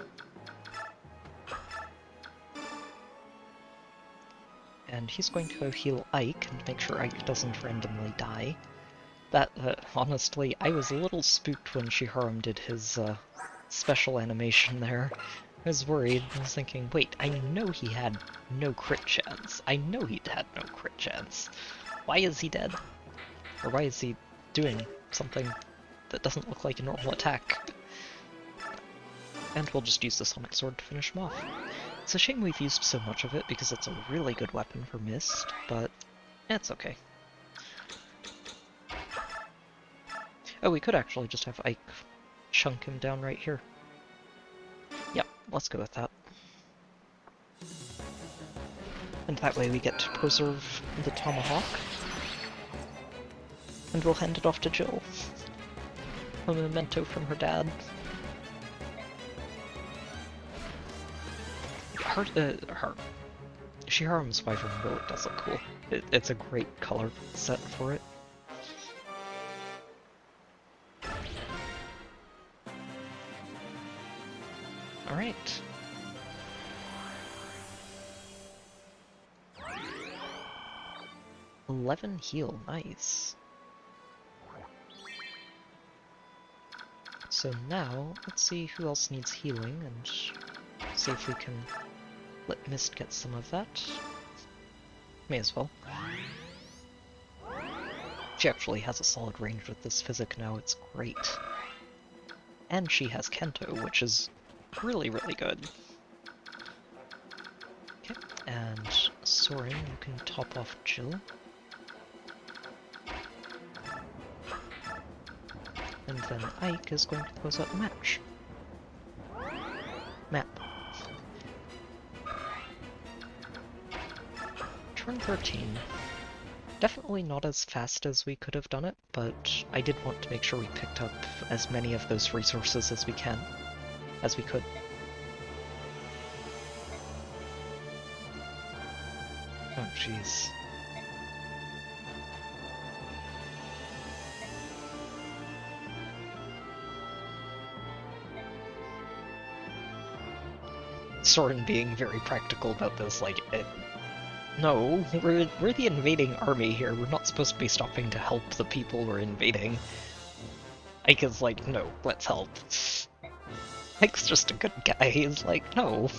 And he's going to go heal Ike and make sure Ike doesn't randomly die. That, honestly, I was a little spooked when Shiharum did his, special animation there. I was worried. I was thinking, wait, I know he had no crit chance. I know he'd had no crit chance. Why is he dead? Or why is he doing something that doesn't look like a normal attack? And we'll just use the Sonic Sword to finish him off. It's a shame we've used so much of it, because it's a really good weapon for Mist, but it's okay. Oh, we could actually just have Ike chunk him down right here. Yep, let's go with that. And that way we get to preserve the Tomahawk. And we'll hand it off to Jill. A memento from her dad. Shiharum's Wyvern really does look cool. It's a great color set for it. Alright. $11 heal, nice. So now, let's see who else needs healing, and see if we can let Mist get some of that. May as well. She actually has a solid range with this physic now, it's great. And she has Kento, which is really, really good. Okay, and Soren, you can top off Jill. And then Ike is going to close out the match. Map. Turn 13. Definitely not as fast as we could have done it, but I did want to make sure we picked up as many of those resources as we could. Oh, jeez. Soren being very practical about this, like, no, we're the invading army here. We're not supposed to be stopping to help the people we're invading. Ike is like, no, let's help. Ike's just a good guy. He's like, no.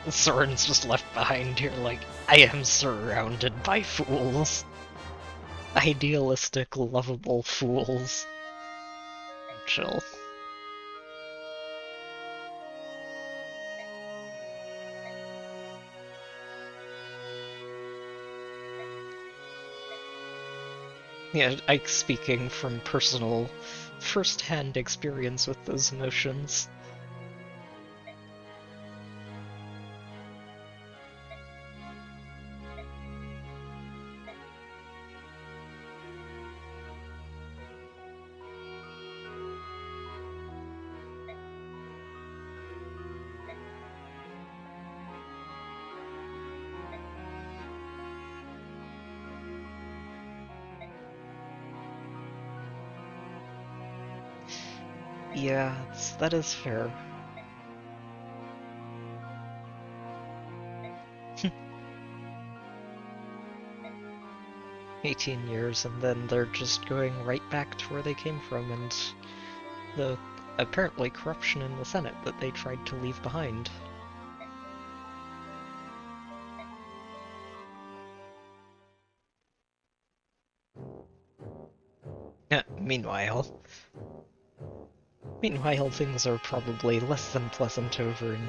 Soren's just left behind here like, I am surrounded by fools. Idealistic, lovable fools. Chill. Yeah, Ike speaking from personal, first-hand experience with those emotions. Yeah, that is fair. 18 years, and then they're just going right back to where they came from, and the apparently corruption in the Senate that they tried to leave behind. Meanwhile, things are probably less than pleasant over in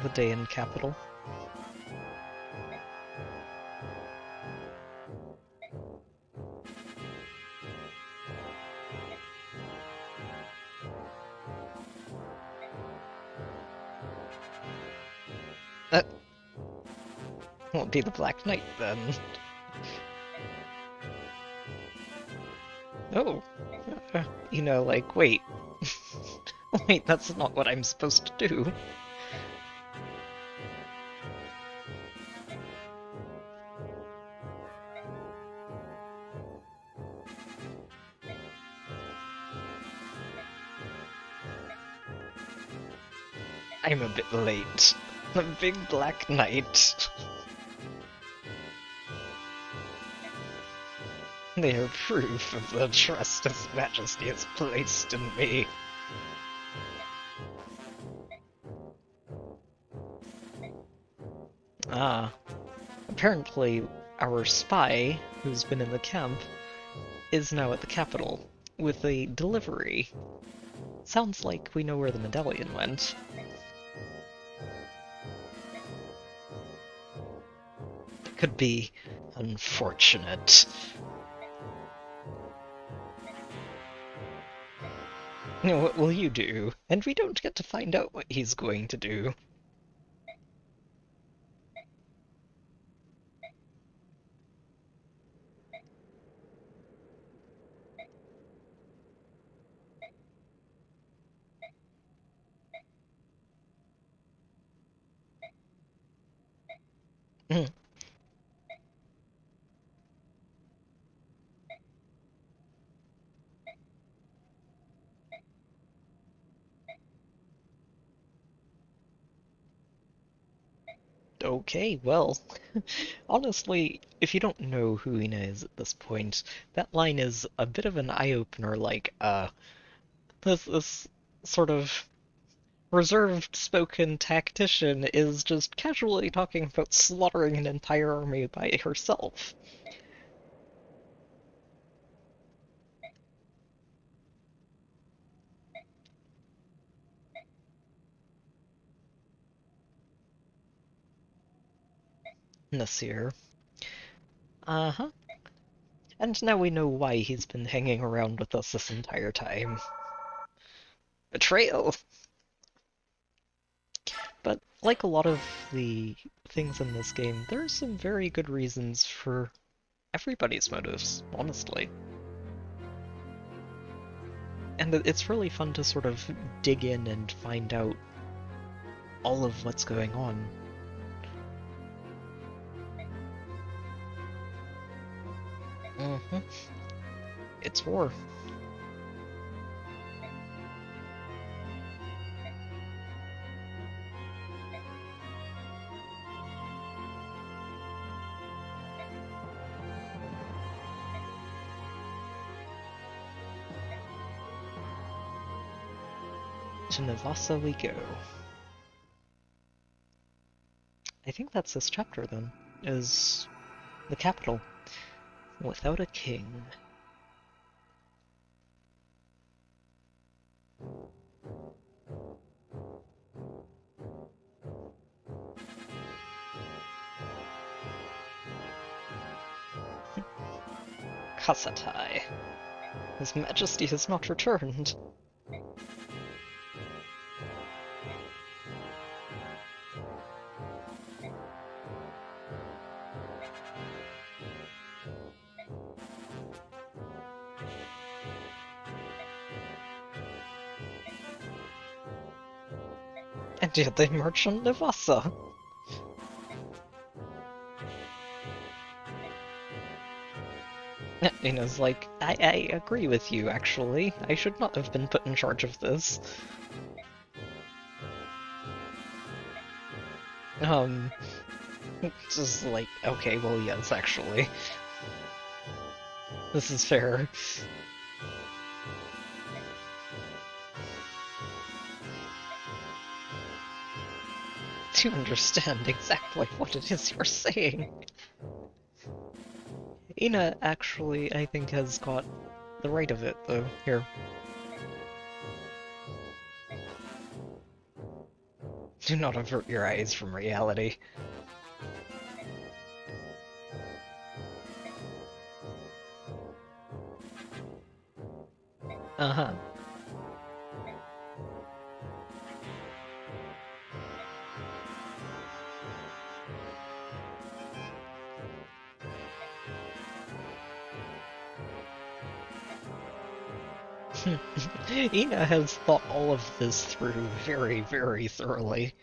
the Daein capital. That won't be the Black Knight, then. Oh, like, wait. Wait, that's not what I'm supposed to do. I'm a bit late. The big Black Knight. They are proof of the trust His Majesty has placed in me. Apparently our spy, who's been in the camp, is now at the capital, with a delivery. Sounds like we know where the medallion went. It could be unfortunate. What will you do? And we don't get to find out what he's going to do. Okay, well, honestly, if you don't know who Ina is at this point, that line is a bit of an eye-opener, like, this sort of reserved spoken tactician is just casually talking about slaughtering an entire army by herself. Nasir. Uh-huh. And now we know why he's been hanging around with us this entire time. Betrayal! But like a lot of the things in this game, there are some very good reasons for everybody's motives, honestly. And it's really fun to sort of dig in and find out all of what's going on. It's war. To Navasa we go. I think that's this chapter then, is the capital. Without a king. Kasatai. His Majesty has not returned. And yet they march on Navasa. Ina's like, I agree with you, actually. I should not have been put in charge of this. Just like, okay, well, yes, actually. This is fair. To understand exactly what it is you're saying. Ina actually, I think, has got the right of it, though. Here. Do not avert your eyes from reality. Uh-huh. Ina has thought all of this through very, very thoroughly.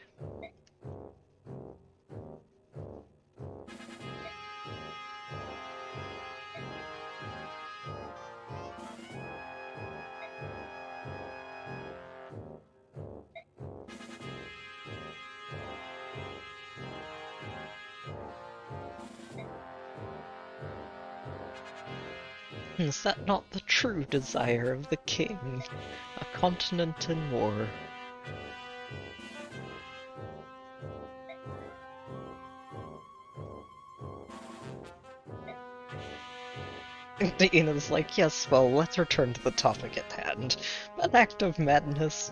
Is that not the true desire of the king? A continent in war. Ina's like, yes, well, let's return to the topic at hand. An act of madness?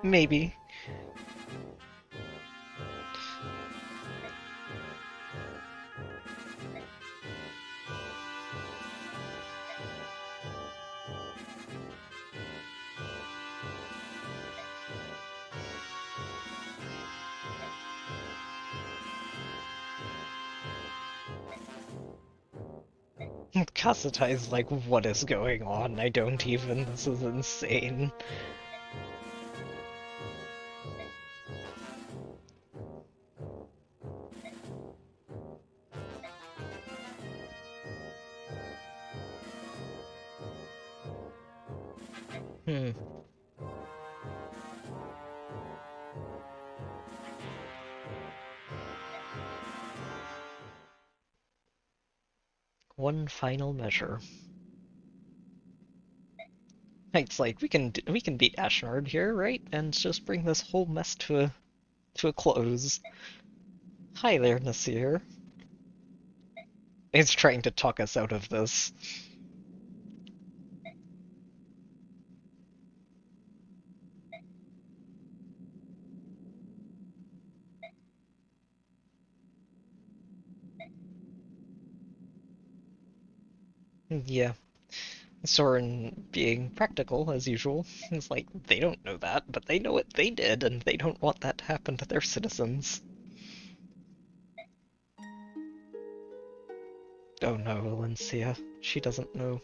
Maybe. Kasatai's like, what is going on? I don't even. This is insane. Hmm. One final measure. It's like we can beat Ashnard here, right? And just bring this whole mess to a close. Hi there, Nasir. He's trying to talk us out of this. Yeah. Soren being practical as usual. He's like, they don't know that, but they know what they did, and they don't want that to happen to their citizens. Oh no, Valencia. She doesn't know.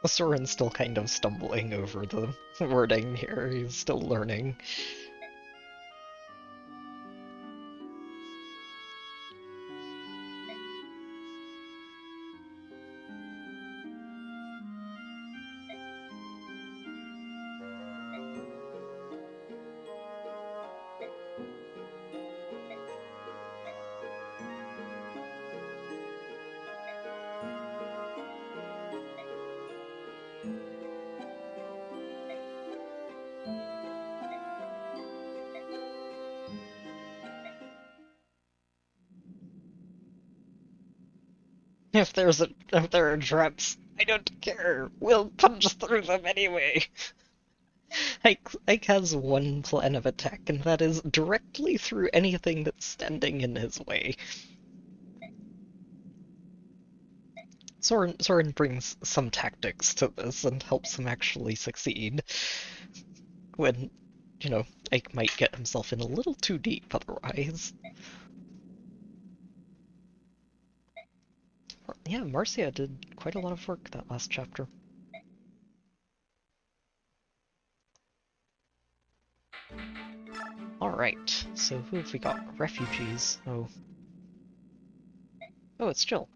Soren's still kind of stumbling over the wording here. He's still learning. If there are traps, I don't care. We'll punch through them anyway. Ike has one plan of attack, and that is directly through anything that's standing in his way. Soren brings some tactics to this and helps him actually succeed. When, Ike might get himself in a little too deep otherwise. Yeah, Marcia did quite a lot of work that last chapter. Alright, so who have we got? Refugees. Oh. Oh, it's Jill.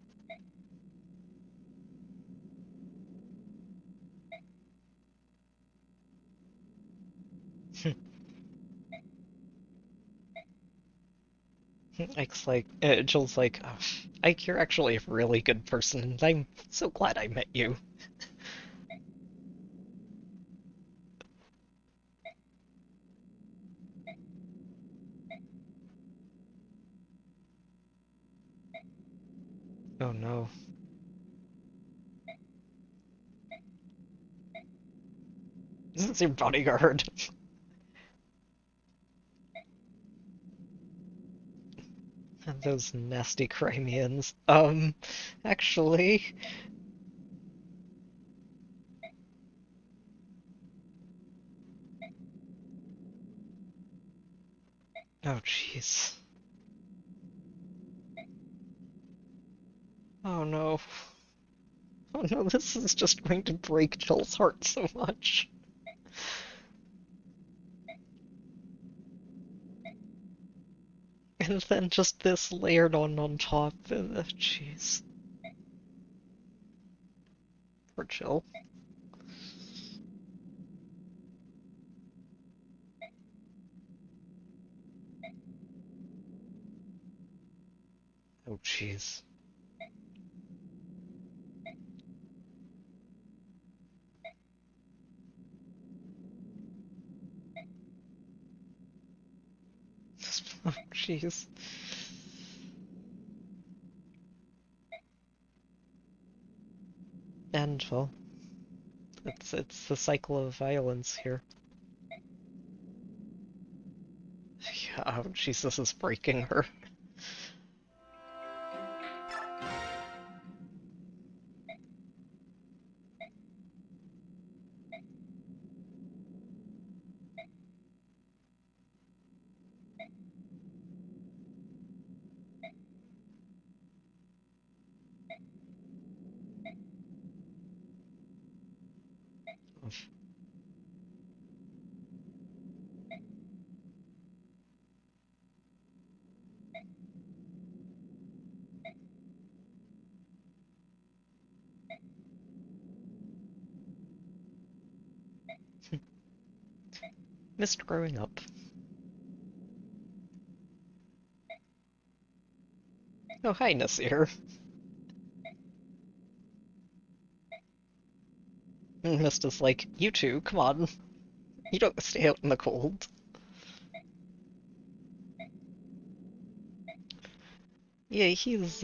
Ike's like, Jill's like, oh, Ike, you're actually a really good person, and I'm so glad I met you. Oh no. This is your bodyguard. And those nasty Crimeans. Actually... Oh, jeez. Oh no. Oh no, this is just going to break Jill's heart so much. And then just this layered on top. Jeez. Poor Jill. Oh, jeez. Oh, jeez. And, well, it's the cycle of violence here. Yeah, oh, jeez, this is breaking her. Missed growing up. Oh, hi, Nasir. Mist is like, you two, come on. You don't stay out in the cold. Yeah, he's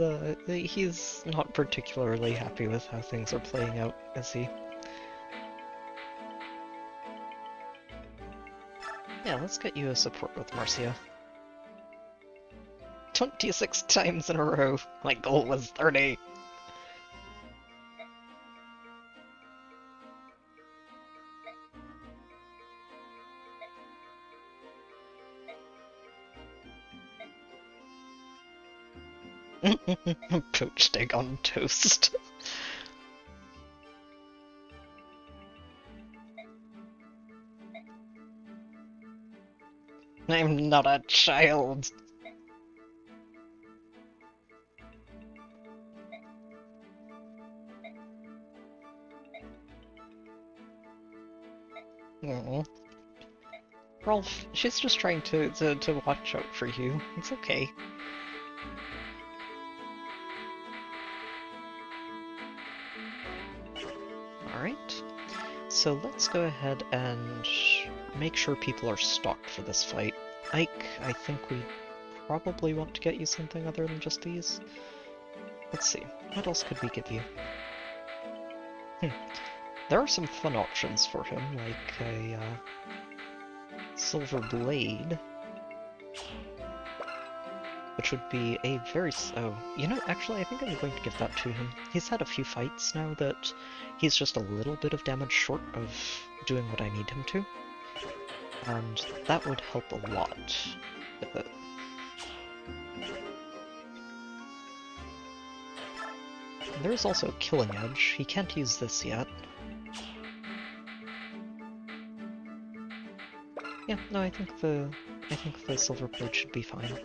not particularly happy with how things are playing out, is he? Yeah, let's get you a support with Marcia. 26 times in a row. My goal was 30. Poached egg on toast. I'm not a child. Aww. Rolf, she's just trying to watch out for you. It's okay. Alright. So let's go ahead and make sure people are stocked for this fight. Ike, I think we probably want to get you something other than just these. Let's see, what else could we give you? There are some fun options for him, like a silver blade, which would be a very... oh, you know, actually I think I'm going to give that to him. He's had a few fights now that he's just a little bit of damage short of doing what I need him to, and that would help a lot with it. There is also a Killing Edge. He can't use this yet. Yeah, no, I think the silver blade should be fine.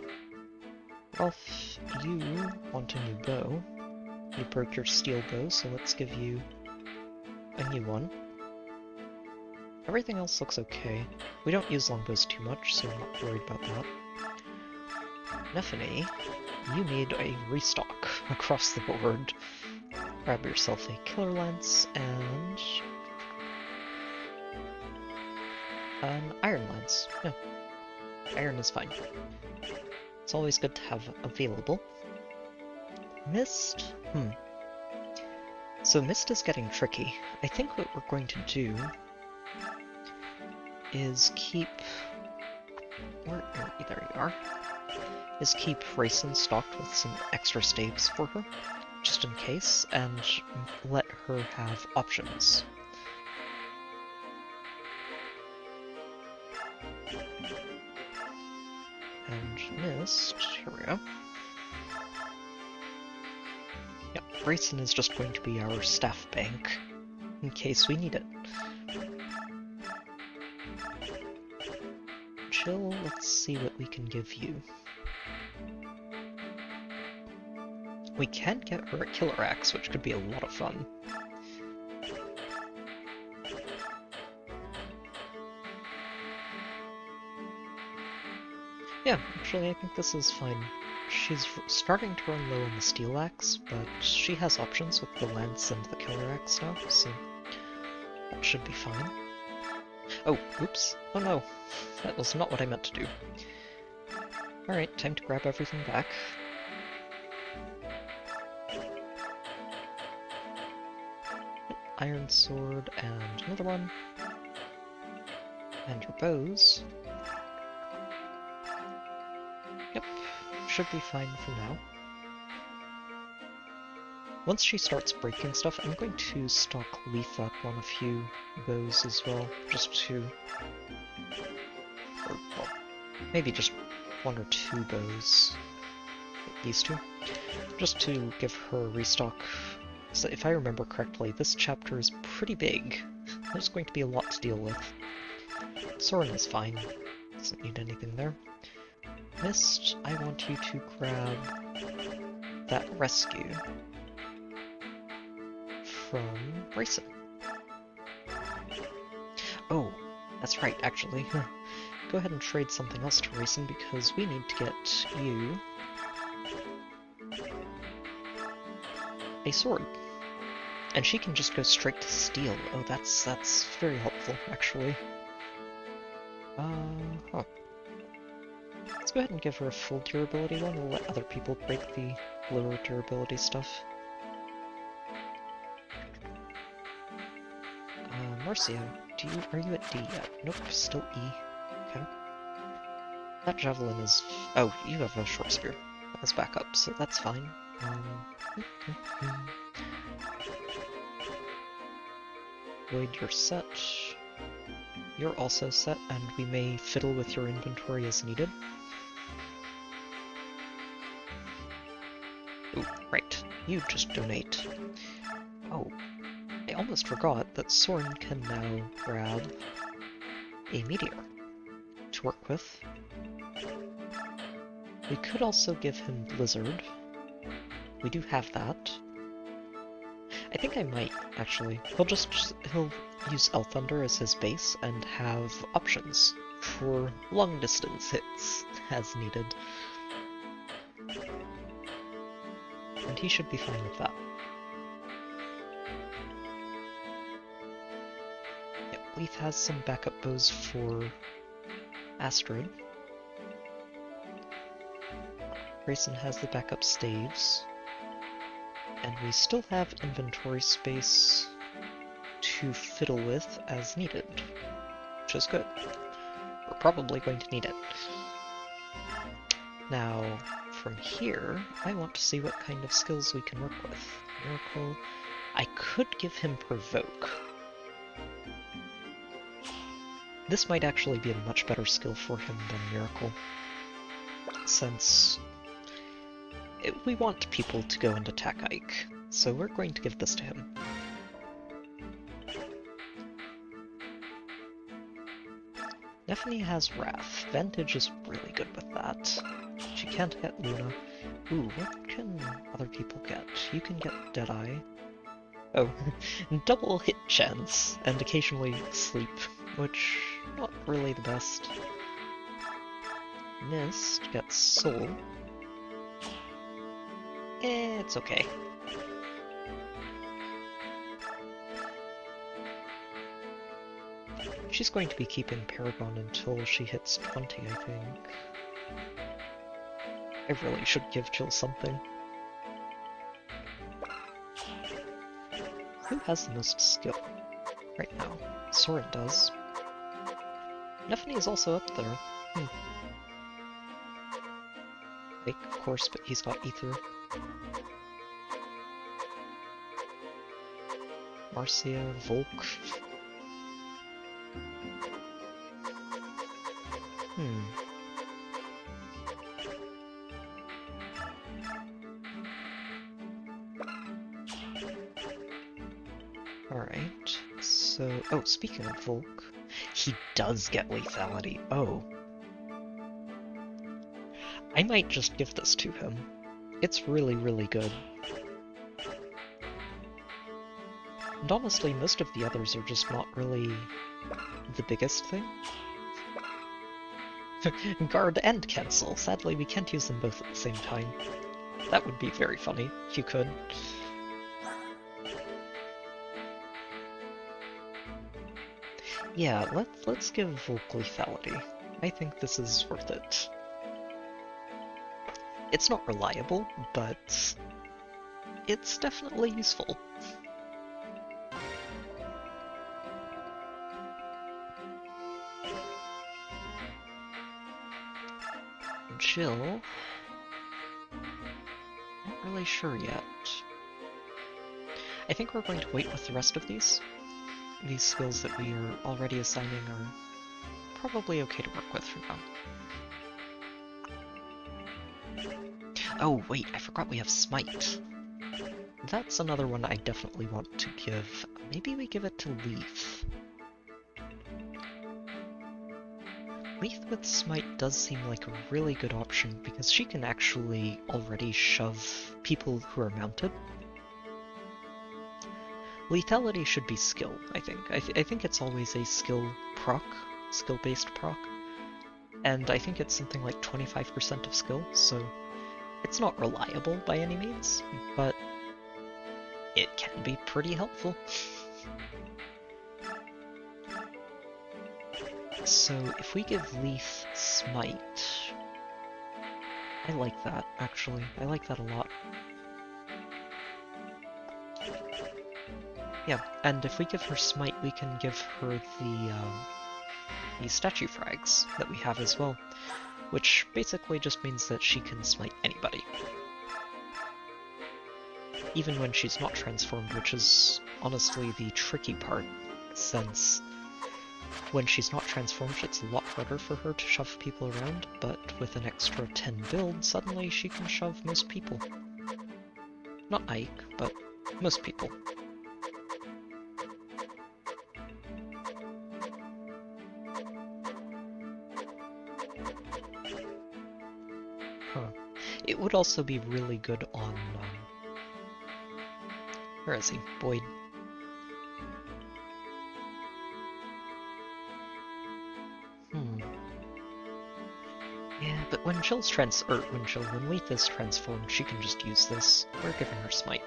Ralph, you want a new bow. You broke your steel bow, so let's give you a new one. Everything else looks okay. We don't use longbows too much, so I'm not worried about that. Nephany, you need a restock across the board. Grab yourself a killer lance and an iron lance. Yeah, iron is fine. It's always good to have available. Mist? So mist is getting tricky. I think what we're going to do is keep... there you are. Is keep Rayson stocked with some extra staves for her, just in case, and let her have options. And mist, here we go. Yep, Rayson is just going to be our staff bank, in case we need it. Chill, let's see what we can give you. We can get her a killer axe, which could be a lot of fun. Yeah, actually I think this is fine. She's starting to run low on the steel axe, but she has options with the lance and the killer axe now, so that should be fine. Oh, oops. Oh no, that was not what I meant to do. Alright, time to grab everything back. Iron sword and another one. And her bows. Yep, should be fine for now. Once she starts breaking stuff, I'm going to stock Leaf up on a few bows as well, just to... or, well, maybe just one or two bows. These two. Just to give her a restock. So if I remember correctly, this chapter is pretty big. There's going to be a lot to deal with. Soren is fine. Doesn't need anything there. Mist, I want you to grab that rescue from Rayson. Oh, that's right, actually. Go ahead and trade something else to Rayson because we need to get you a sword. And she can just go straight to steel. Oh, that's very helpful, actually. Let's go ahead and give her a full durability one. We'll let other people break the lower durability stuff. Marcia, are you at D yet? Nope, still E. Okay. That javelin is... oh, you have a short spear as backup, so that's fine. Void, you're set. You're also set, and we may fiddle with your inventory as needed. Ooh, right. You just donate. Oh, I almost forgot that Soren can now grab a meteor to work with. We could also give him Blizzard. We do have that. I think I might, actually. He'll use Thunder as his base and have options for long distance hits as needed. And he should be fine with that. Yep, Leaf has some backup bows for Astrid. Grayson has the backup staves. And we still have inventory space to fiddle with as needed, which is good. We're probably going to need it. Now, from here, I want to see what kind of skills we can work with. Miracle. I could give him Provoke. This might actually be a much better skill for him than Miracle, since we want people to go and attack Ike, so we're going to give this to him. Nephany has Wrath. Vantage is really good with that. She can't get Luna. Ooh, what can other people get? You can get Deadeye. Oh, double hit chance, and occasionally sleep, which not really the best. Mist gets soul. It's okay. She's going to be keeping Paragon until she hits 20, I think. I really should give Jill something. Who has the most skill right now? Soren does. Neffany is also up there. Like, of course, but he's got Ether. Marcia, Volk. Alright, so... Oh, speaking of Volk, he does get lethality. Oh. I might just give this to him. It's really, really good. And honestly, most of the others are just not really the biggest thing. Guard and cancel. Sadly, we can't use them both at the same time. That would be very funny, if you could. Yeah, let's give Volk lethality. I think this is worth it. It's not reliable, but it's definitely useful. Jill... not really sure yet. I think we're going to wait with the rest of these. These skills that we are already assigning are probably okay to work with for now. Oh wait, I forgot we have Smite. That's another one I definitely want to give. Maybe we give it to Leaf. Leaf with Smite does seem like a really good option because she can actually already shove people who are mounted. Lethality should be skill, I think. I think it's always a skill proc, skill-based proc. And I think it's something like 25% of skill, so it's not reliable by any means, but it can be pretty helpful. So if we give Leaf Smite, I like that, actually. I like that a lot. Yeah, and if we give her Smite, we can give her the statue frags that we have as well, which basically just means that she can smite anybody. Even when she's not transformed, which is honestly the tricky part, since when she's not transformed, it's a lot harder for her to shove people around, but with an extra 10 build, suddenly she can shove most people. Not Ike, but most people. It would also be really good on, where is he? Boyd. Yeah, but when when Leaf is transformed, she can just use this. We're giving her Smite.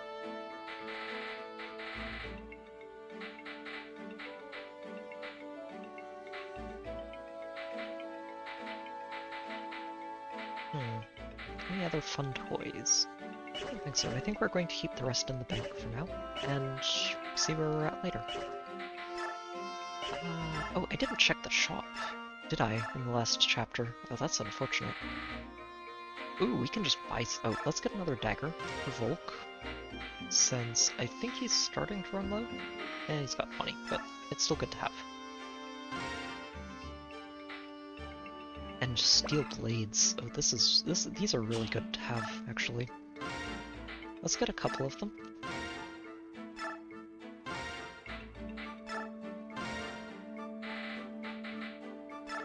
Any other fun toys? I don't think so. I think we're going to keep the rest in the bank for now, and see where we're at later. Oh, I didn't check the shop, did I, in the last chapter? Oh, that's unfortunate. Ooh, we can just buy... Oh, let's get another dagger for Volk, since I think he's starting to run low. And he's got 20, but it's still good to have. And steel blades. Oh, these are really good to have, actually. Let's get a couple of them.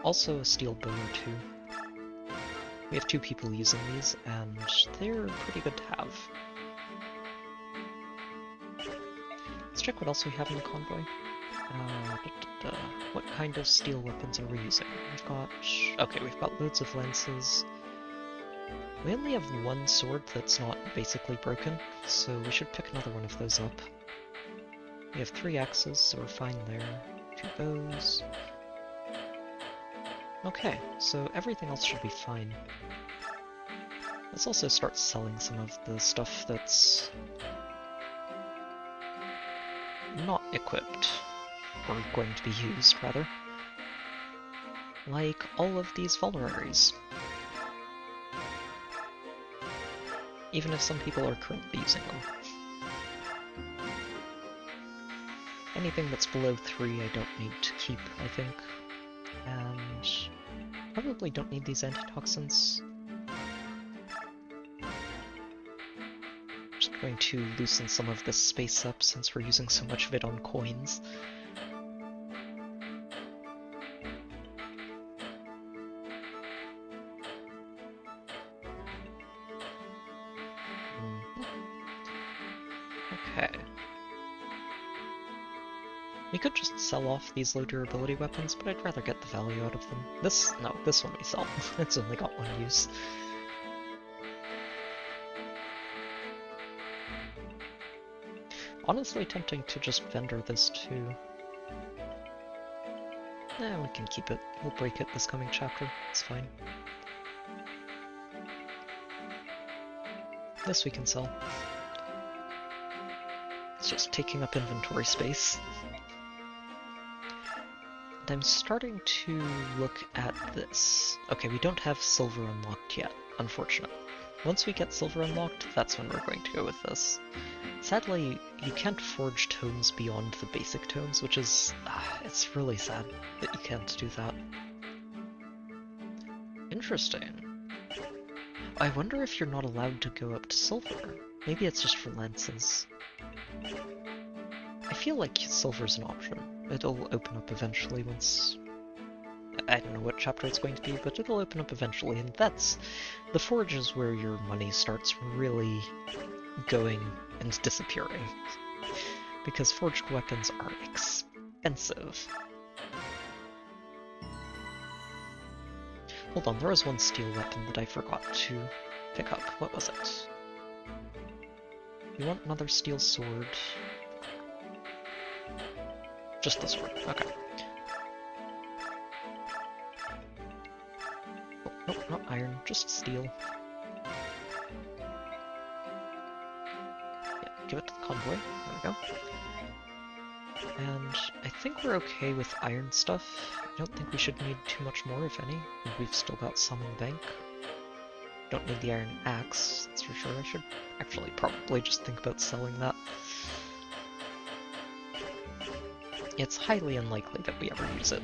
Also a steel bow or two. We have 2 people using these, and they're pretty good to have. Let's check what else we have in the convoy. What kind of steel weapons are we using? We've got loads of lances. We only have 1 sword that's not basically broken, so we should pick another one of those up. We have 3 axes, so we're fine there. 2 bows. Okay, so everything else should be fine. Let's also start selling some of the stuff that's not equipped, or going to be used, rather. Like all of these vulneraries. Even if some people are currently using them. Anything that's below 3 I don't need to keep, I think. And probably don't need these antitoxins. Just going to loosen some of this space up since we're using so much of it on coins. Okay. We could just sell off these low durability weapons, but I'd rather get the value out of them. This one we sell. It's only got 1 use. Honestly tempting to just vendor this too. We can keep it. We'll break it this coming chapter. It's fine. This we can sell. It's just taking up inventory space. And I'm starting to look at this. Okay, we don't have silver unlocked yet, unfortunate. Once we get silver unlocked, that's when we're going to go with this. Sadly, you can't forge tomes beyond the basic tomes, which is... it's really sad that you can't do that. Interesting. I wonder if you're not allowed to go up to silver. Maybe it's just for lances. I feel like silver's an option. It'll open up eventually once... I don't know what chapter it's going to be, but it'll open up eventually, and that's... The forge is where your money starts really going and disappearing. Because forged weapons are expensive. Hold on, there was 1 steel weapon that I forgot to pick up. What was it? You want another steel sword? Just the sword, okay. Oh, nope, not iron, just steel. Yeah, give it to the convoy, there we go. And I think we're okay with iron stuff. I don't think we should need too much more, if any. And we've still got some in the bank. Don't need the iron axe, that's for sure. I should actually probably just think about selling that. It's highly unlikely that we ever use it.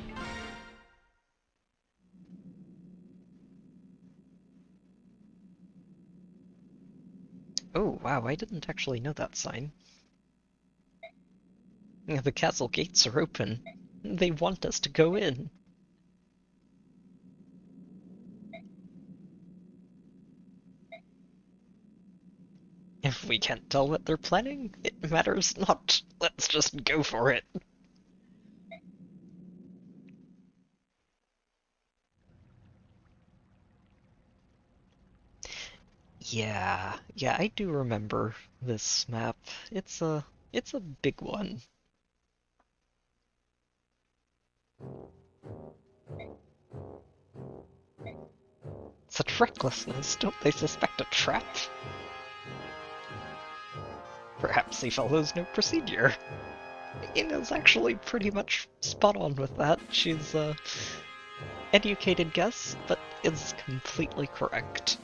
Oh wow, I didn't actually know that sign. The castle gates are open. They want us to go in. If we can't tell what they're planning, it matters not. Let's just go for it. Yeah, I do remember this map. It's a big one. Such recklessness, don't they suspect a trap? Perhaps he follows no procedure. Ina's actually pretty much spot on with that. She's a educated guess, but is completely correct.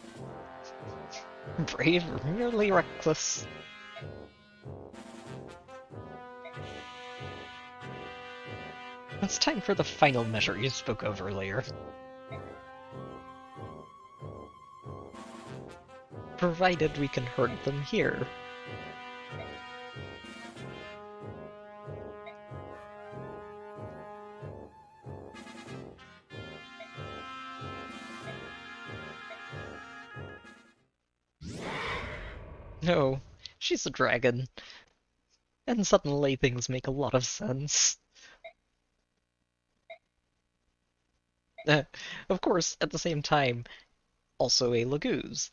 Brave or merely reckless. It's time for the final measure you spoke of earlier. Provided we can herd them here. No, she's a dragon. And suddenly things make a lot of sense. Of course, at the same time, also a Laguz.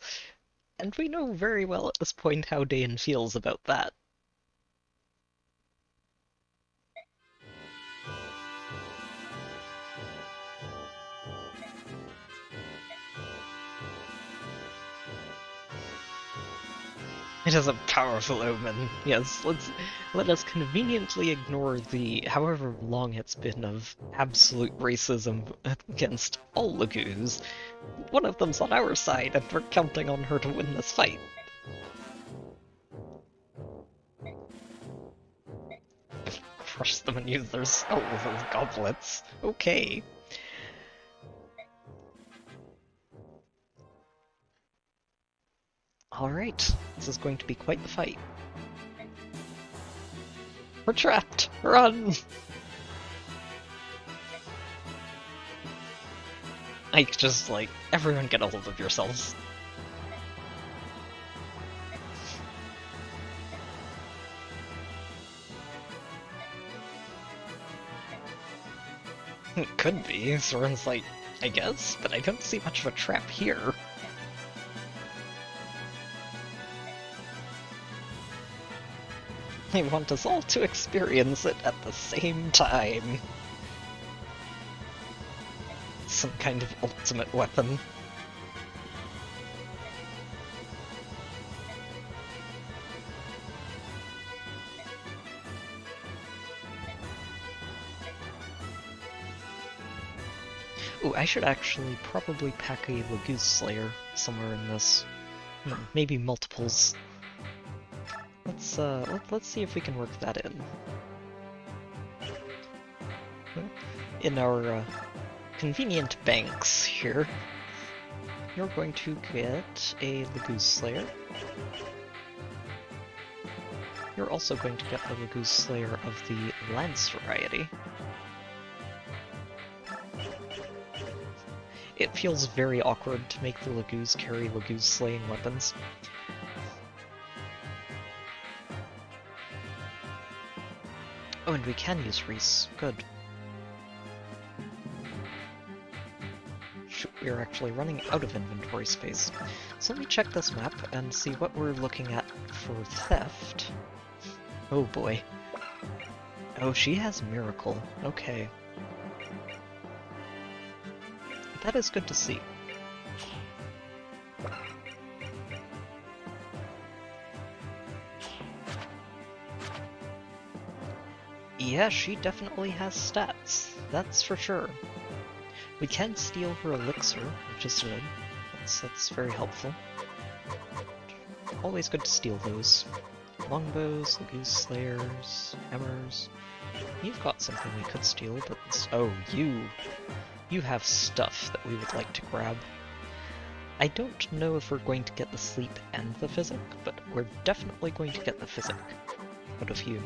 And we know very well at this point how Daein feels about that. It is a powerful omen. Yes, let us conveniently ignore the however long it's been of absolute racism against all Laguz. One of them's on our side, and we're counting on her to win this fight. Crush them and use their skulls as goblets. Okay. Alright, this is going to be quite the fight. We're trapped! Run! Like, just like, everyone get a hold of yourselves. It could be. Soren's like, I guess, but I don't see much of a trap here. I want us all to experience it at the same time. Some kind of ultimate weapon. Ooh, I should actually probably pack a Laguz Slayer somewhere in this. Maybe multiples. Let's see if we can work that in. In our convenient banks here, you're going to get a Laguz Slayer. You're also going to get a Laguz Slayer of the Lance variety. It feels very awkward to make the Laguz carry Laguz slaying weapons. Oh, and we can use Reese. Good. Shoot, we are actually running out of inventory space. So let me check this map and see what we're looking at for theft. Oh boy. Oh, she has Miracle. Okay. That is good to see. Yeah, she definitely has stats. That's for sure. We can steal her elixir, which is good. That's very helpful. Always good to steal those. Longbows, Laguz Slayers, hammers. You've got something we could steal, but oh, you have stuff that we would like to grab. I don't know if we're going to get the sleep and the physic, but we're definitely going to get the physic out of you.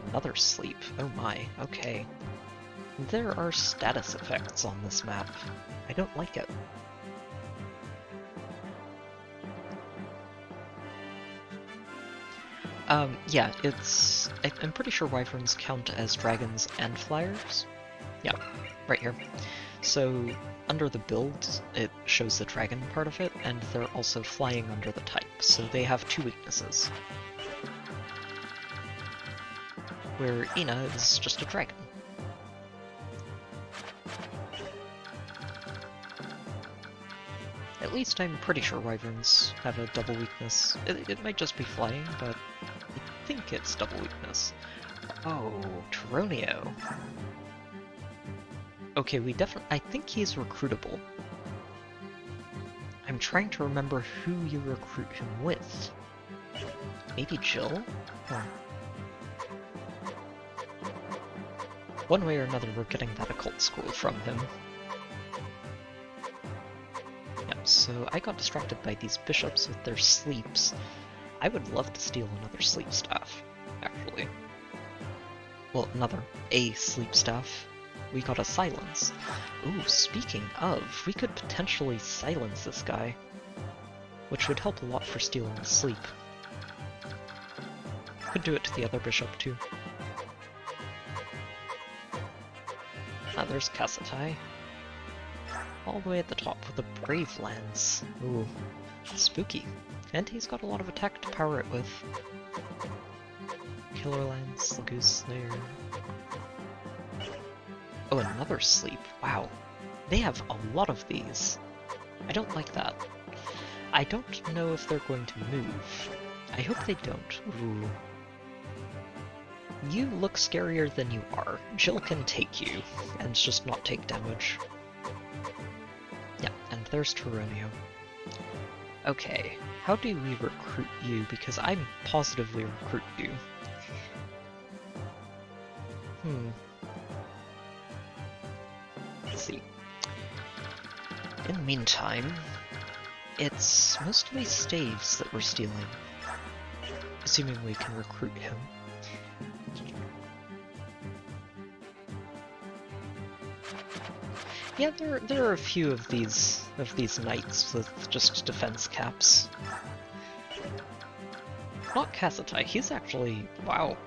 Another sleep, oh my, okay. There are status effects on this map. I don't like it. Yeah, I'm pretty sure wyverns count as dragons and flyers. Yeah, right here. So, under the build, it shows the dragon part of it, and they're also flying under the type, so they have two weaknesses. Where Ina is just a dragon. At least I'm pretty sure wyverns have a double weakness. It might just be flying, but I think it's double weakness. Oh, Tronio. Okay, I think he's recruitable. I'm trying to remember who you recruit him with. Maybe Jill? Huh. One way or another, we're getting that occult scroll from him. Yep, so I got distracted by these bishops with their sleeps. I would love to steal another sleep staff, actually. Well, a sleep staff. We got a silence. Ooh, speaking of, we could potentially silence this guy, which would help a lot for stealing the sleep. Could do it to the other bishop too. Ah, there's Kassetai. All the way at the top with the Brave Lance. Ooh, spooky. And he's got a lot of attack to power it with. Killer Lance, the Goose Slayer. Oh, another sleep. Wow. They have a lot of these. I don't like that. I don't know if they're going to move. I hope they don't. Ooh. You look scarier than you are. Jill can take you, and just not take damage. Yeah, and there's Turonio. Okay, how do we recruit you? Because I'm positively recruit you. Let's see. In the meantime, it's mostly staves that we're stealing. Assuming we can recruit him. Yeah, there are a few of these knights with just defense caps. Not Kassetai, he's actually, wow.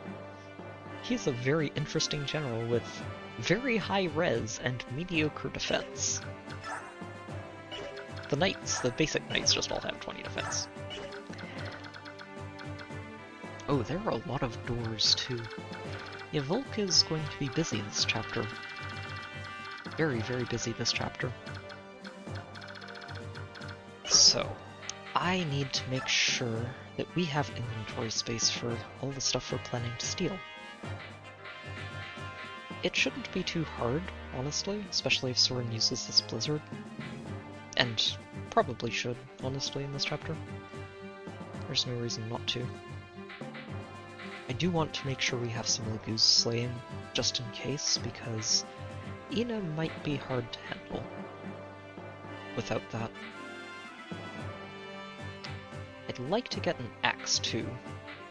He's a very interesting general with very high res and mediocre defense. The knights, the basic knights just all have 20 defense. Oh, there are a lot of doors too. Yeah, Volk is going to be busy this chapter. Very, very busy this chapter. So, I need to make sure that we have inventory space for all the stuff we're planning to steal. It shouldn't be too hard, honestly, especially if Soren uses this blizzard. And probably should, honestly, in this chapter. There's no reason not to. I do want to make sure we have some Lagoose slaying, just in case, because Ina might be hard to handle without that. I'd like to get an axe too,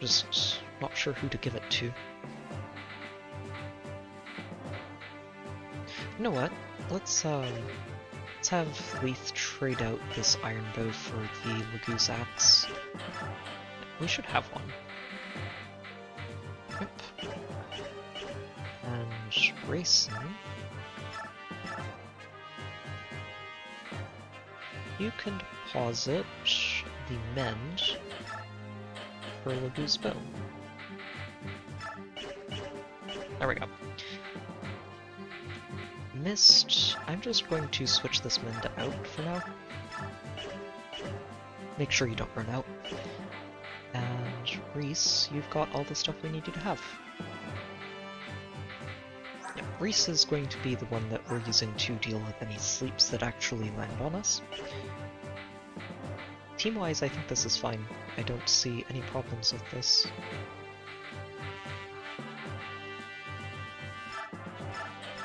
just not sure who to give it to. You know what? Let's have Leith trade out this iron bow for the Lagoose axe. We should have one. Yep. And Grayson. You can deposit the mend for Lagoose bow. There we go. Mist, I'm just going to switch this mend out for now. Make sure you don't run out. And Reese, you've got all the stuff we need you to have. Yeah, Reese is going to be the one that we're using to deal with any sleeps that actually land on us. Team-wise, I think this is fine. I don't see any problems with this.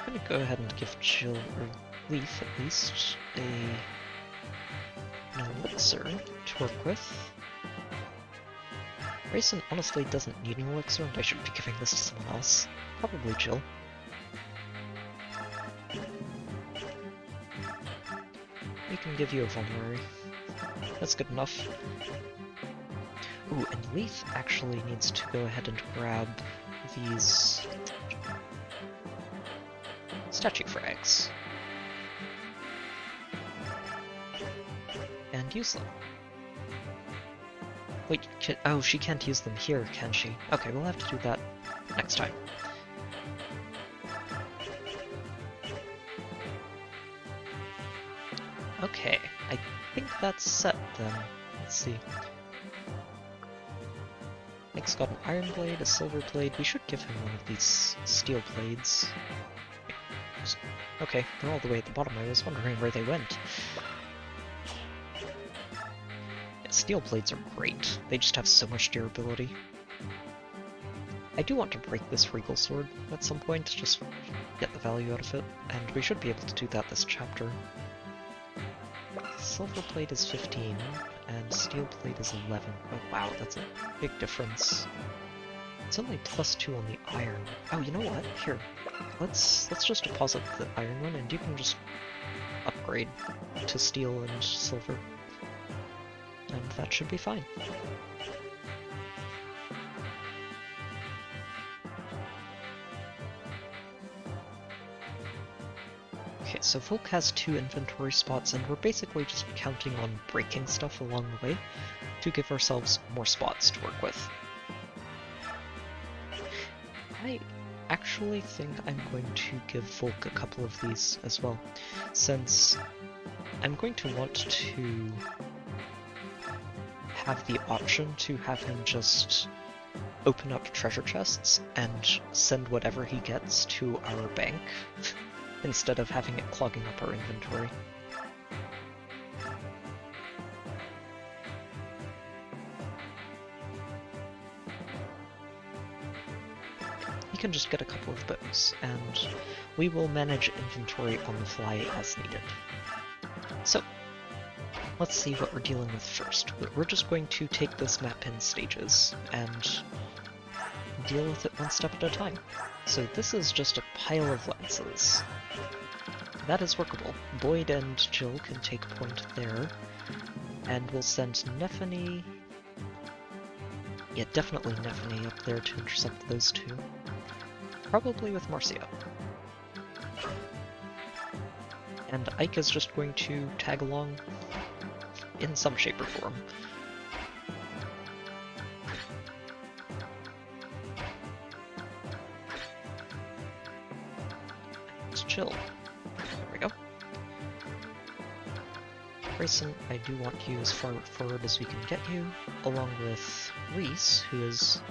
I'm gonna go ahead and give Jill, or Leaf at least, an elixir to work with. Grayson honestly doesn't need an elixir, and I should be giving this to someone else. Probably Jill. We can give you a vulnerary. That's good enough. Ooh, and Leaf actually needs to go ahead and grab these statue frags and use them. Wait, oh, she can't use them here, can she? Okay, we'll have to do that next time. Okay, I think that's set then. Let's see. Nick's got an iron blade, a silver blade. We should give him one of these steel blades. Okay, they're all the way at the bottom. I was wondering where they went. Yeah, steel blades are great. They just have so much durability. I do want to break this regal sword at some point, just get the value out of it, and we should be able to do that this chapter. Silver plate is 15, and steel plate is 11. Oh wow, that's a big difference. It's only +2 on the iron. Oh, you know what? Here, let's just deposit the iron one, and you can just upgrade to steel and silver, and that should be fine. Okay, so Volk has 2 inventory spots, and we're basically just counting on breaking stuff along the way to give ourselves more spots to work with. I actually think I'm going to give Volk a couple of these as well, since I'm going to want to have the option to have him just open up treasure chests and send whatever he gets to our bank, instead of having it clogging up our inventory. He can just get a couple of bows, and we will manage inventory on the fly as needed. So, let's see what we're dealing with first. We're just going to take this map in stages, and deal with it one step at a time. So this is just a pile of lances. That is workable. Boyd and Jill can take point there, and we'll send Nephany... Yeah, definitely Nephany up there to intercept those two. Probably with Marcia. And Ike is just going to tag along in some shape or form. Let's chill. There we go. Grayson, I do want you as far forward as we can get you, along with Reese, who is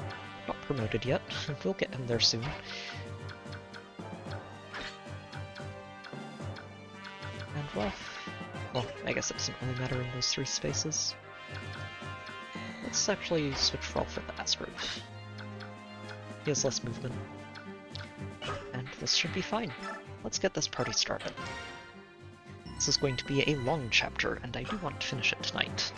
not promoted yet. We'll get him there soon. And well, I guess it doesn't really matter in those 3 spaces. Let's actually switch Thrall for the Asperv. He has less movement. And this should be fine. Let's get this party started. This is going to be a long chapter, and I do want to finish it tonight.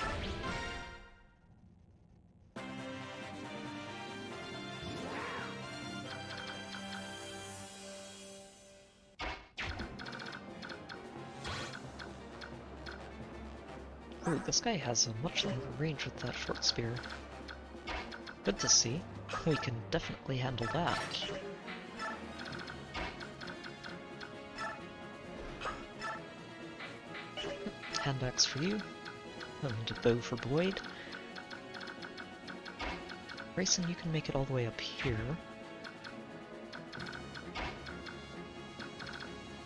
Ooh, this guy has a much longer range with that short spear. Good to see. We can definitely handle that. Hand axe for you, and a bow for Boyd. Grayson, you can make it all the way up here.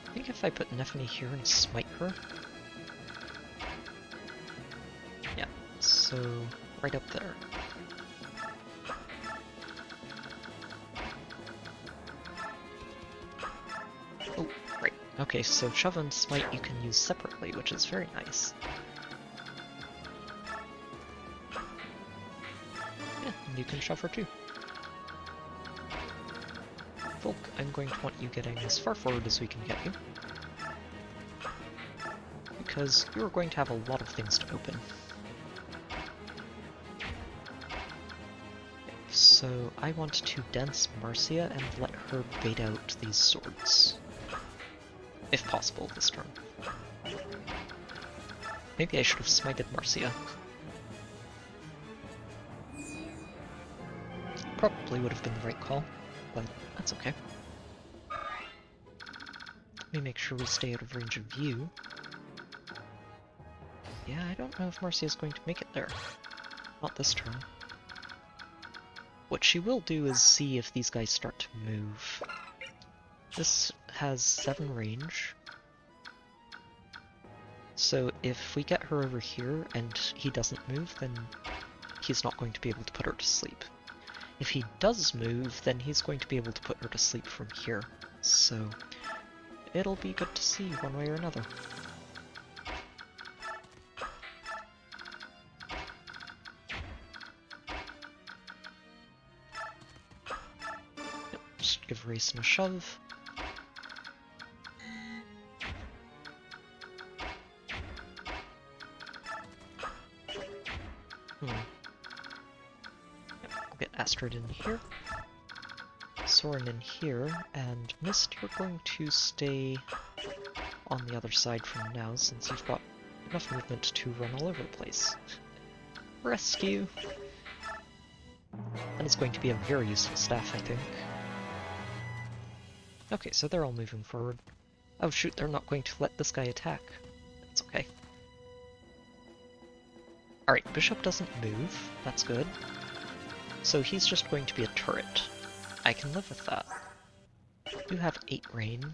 I think if I put Nephany here and smite her... Yeah, so right up there. Oh, right. Okay, so shove and smite you can use separately, which is very nice. Yeah, and you can shove her too. Volk, I'm going to want you getting as far forward as we can get you, because you're going to have a lot of things to open. So I want to dance Marcia and let her bait out these swords. If possible this turn. Maybe I should have smited Marcia. Probably would have been the right call, but that's okay. Let me make sure we stay out of range of view. Yeah, I don't know if Marcia is going to make it there. Not this turn. What she will do is see if these guys start to move. This has 7 range. So if we get her over here and he doesn't move, then he's not going to be able to put her to sleep. If he does move, then he's going to be able to put her to sleep from here. So it'll be good to see one way or another. Just give Rayson a shove. We'll get Astrid in here, Soren in here, and Mist, you're going to stay on the other side from now, since you've got enough movement to run all over the place. Rescue! That is going to be a very useful staff, I think. Okay, so they're all moving forward. Oh shoot, they're not going to let this guy attack. That's okay. Alright, Bishop doesn't move. That's good. So he's just going to be a turret. I can live with that. You have 8 range.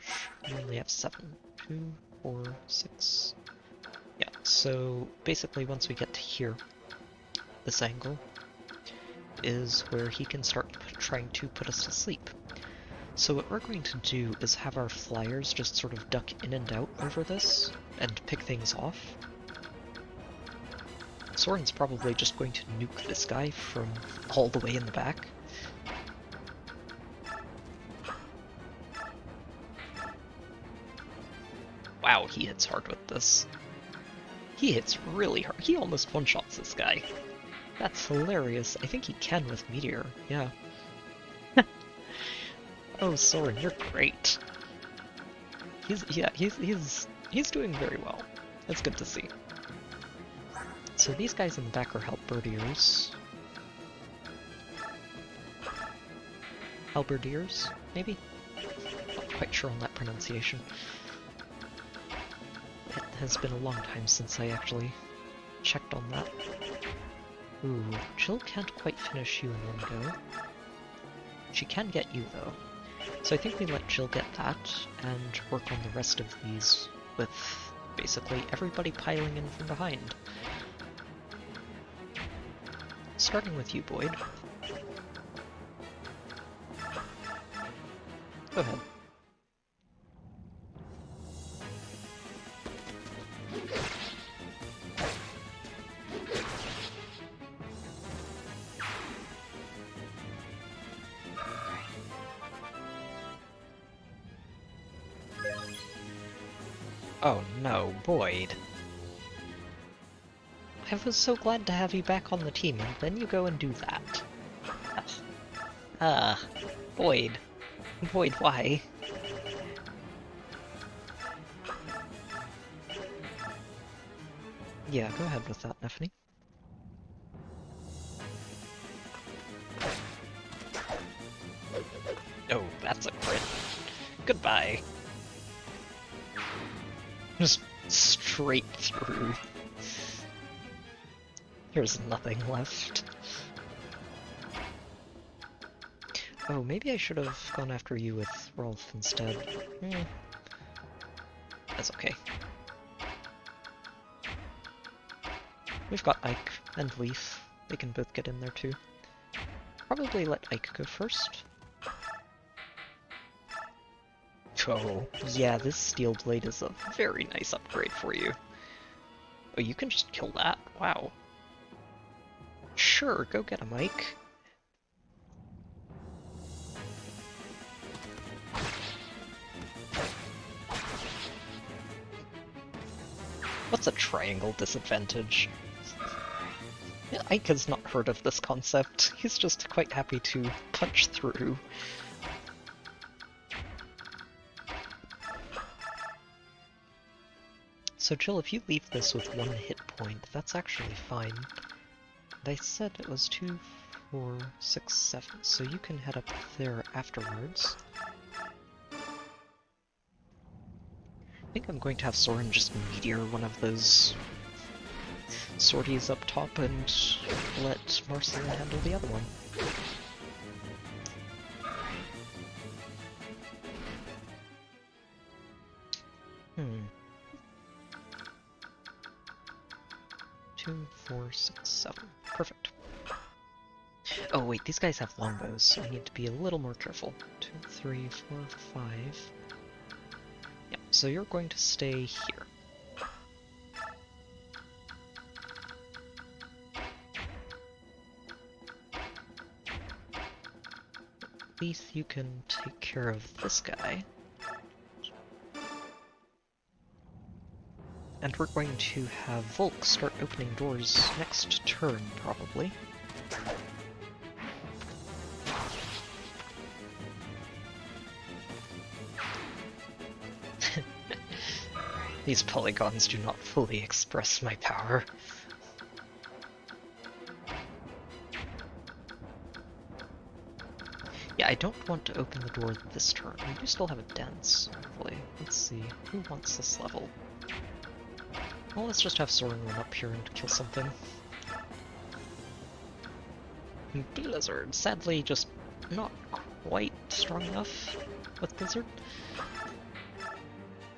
You only have 7. 2, 4, 6. Yeah, so basically once we get to here, this angle is where he can start trying to put us to sleep. So what we're going to do is have our flyers just sort of duck in and out over this and pick things off. Soren's probably just going to nuke this guy from all the way in the back. Wow, he hits hard with this. He hits really hard. He almost one-shots this guy. That's hilarious. I think he can with Meteor, yeah. Oh, Soren, you're great. He's doing very well. That's good to see. So these guys in the back are halberdiers. Halberdiers, maybe? Not quite sure on that pronunciation. It has been a long time since I actually checked on that. Ooh, Jill can't quite finish you in one go. She can get you, though. So I think we let Jill get that, and work on the rest of these with basically everybody piling in from behind. Starting with you, Boyd. Go ahead. Oh no, Boyd. I was so glad to have you back on the team, and then you go and do that. Boyd. Boyd, why? Yeah, go ahead with that, Neffany. Oh, that's a crit. Goodbye. Just straight through. There's nothing left. Oh, maybe I should have gone after you with Rolf instead. That's okay. We've got Ike and Leaf. They can both get in there too. Probably let Ike go first. Oh, yeah, this steel blade is a very nice upgrade for you. Oh, you can just kill that? Wow. Sure, go get him, Ike. What's a triangle disadvantage? Ike has not heard of this concept. He's just quite happy to punch through. So Jill, if you leave this with 1 hit point, that's actually fine. And I said it was 2, 4, 6, 7, so you can head up there afterwards. I think I'm going to have Soren just meteor one of those sorties up top and let Marceline handle the other one. Hmm. 2, 4, 6, 7. Perfect. Oh wait, these guys have longbows, so I need to be a little more careful. 2, 3, 4, 5. Yep, so you're going to stay here. Leith, you can take care of this guy. And we're going to have Volk start opening doors next turn, probably. These polygons do not fully express my power. Yeah, I don't want to open the door this turn. We do still have a dance, hopefully. Let's see, who wants this level? Well, let's just have Soren run up here and kill something. Blizzard, sadly just not quite strong enough with Blizzard.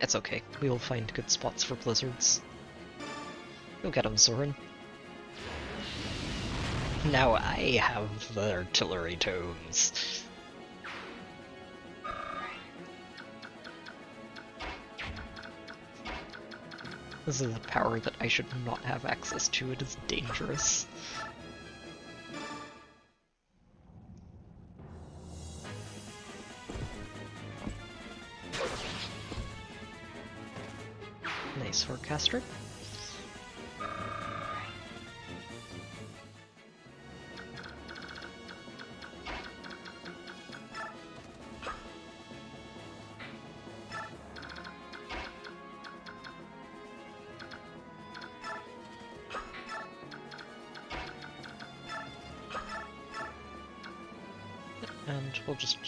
It's okay, we'll find good spots for Blizzards. Go get him, Soren. Now I have the artillery tomes. This is a power that I should not have access to. It is dangerous. Nice forecaster. And we'll just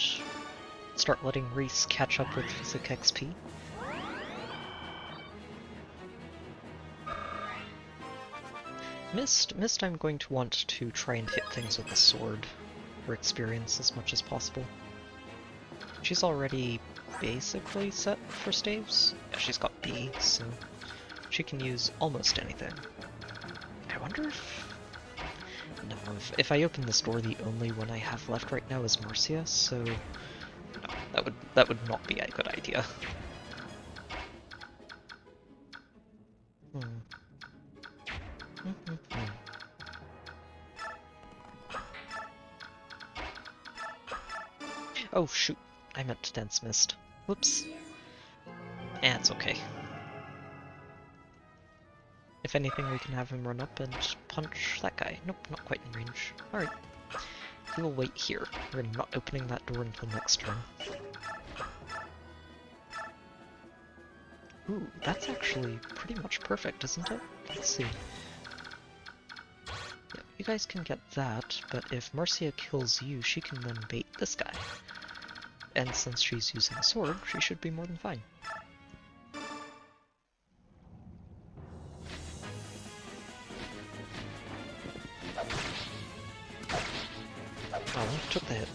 start letting Reese catch up with Physic XP. Mist I'm going to want to try and hit things with the sword for experience as much as possible. She's already basically set for staves. Yeah, she's got B, so she can use almost anything. I wonder if... No, if I open this door, the only one I have left right now is Marcia, so no, that would not be a good idea. Oh shoot, I meant to dance Mist. Whoops. Eh, it's okay. If anything, we can have him run up and punch that guy. Nope, not quite in range. Alright. We will wait here. We're not opening that door until next turn. Ooh, that's actually pretty much perfect, isn't it? Let's see. Yeah, you guys can get that, but if Marcia kills you, she can then bait this guy. And since she's using a sword, she should be more than fine. Oh, took the hit.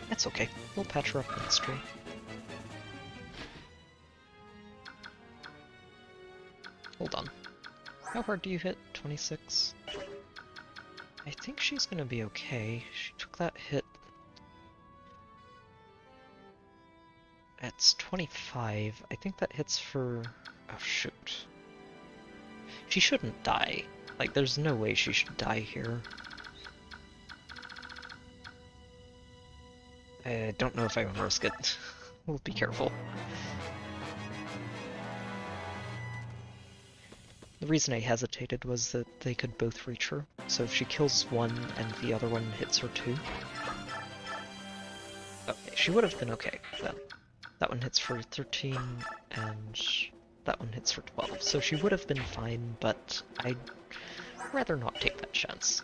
That's okay. We'll patch her up next turn. Hold on. How hard do you hit? 26? I think she's gonna be okay. She took that hit. It's 25. I think that hits for... Oh, shoot. She shouldn't die. Like, there's no way she should die here. I don't know if I want to risk it. We'll be careful. The reason I hesitated was that they could both reach her, so if she kills one and the other one hits her too... Okay, she would have been okay then. That one hits for 13, and that one hits for 12, so she would have been fine, but I'd rather not take that chance.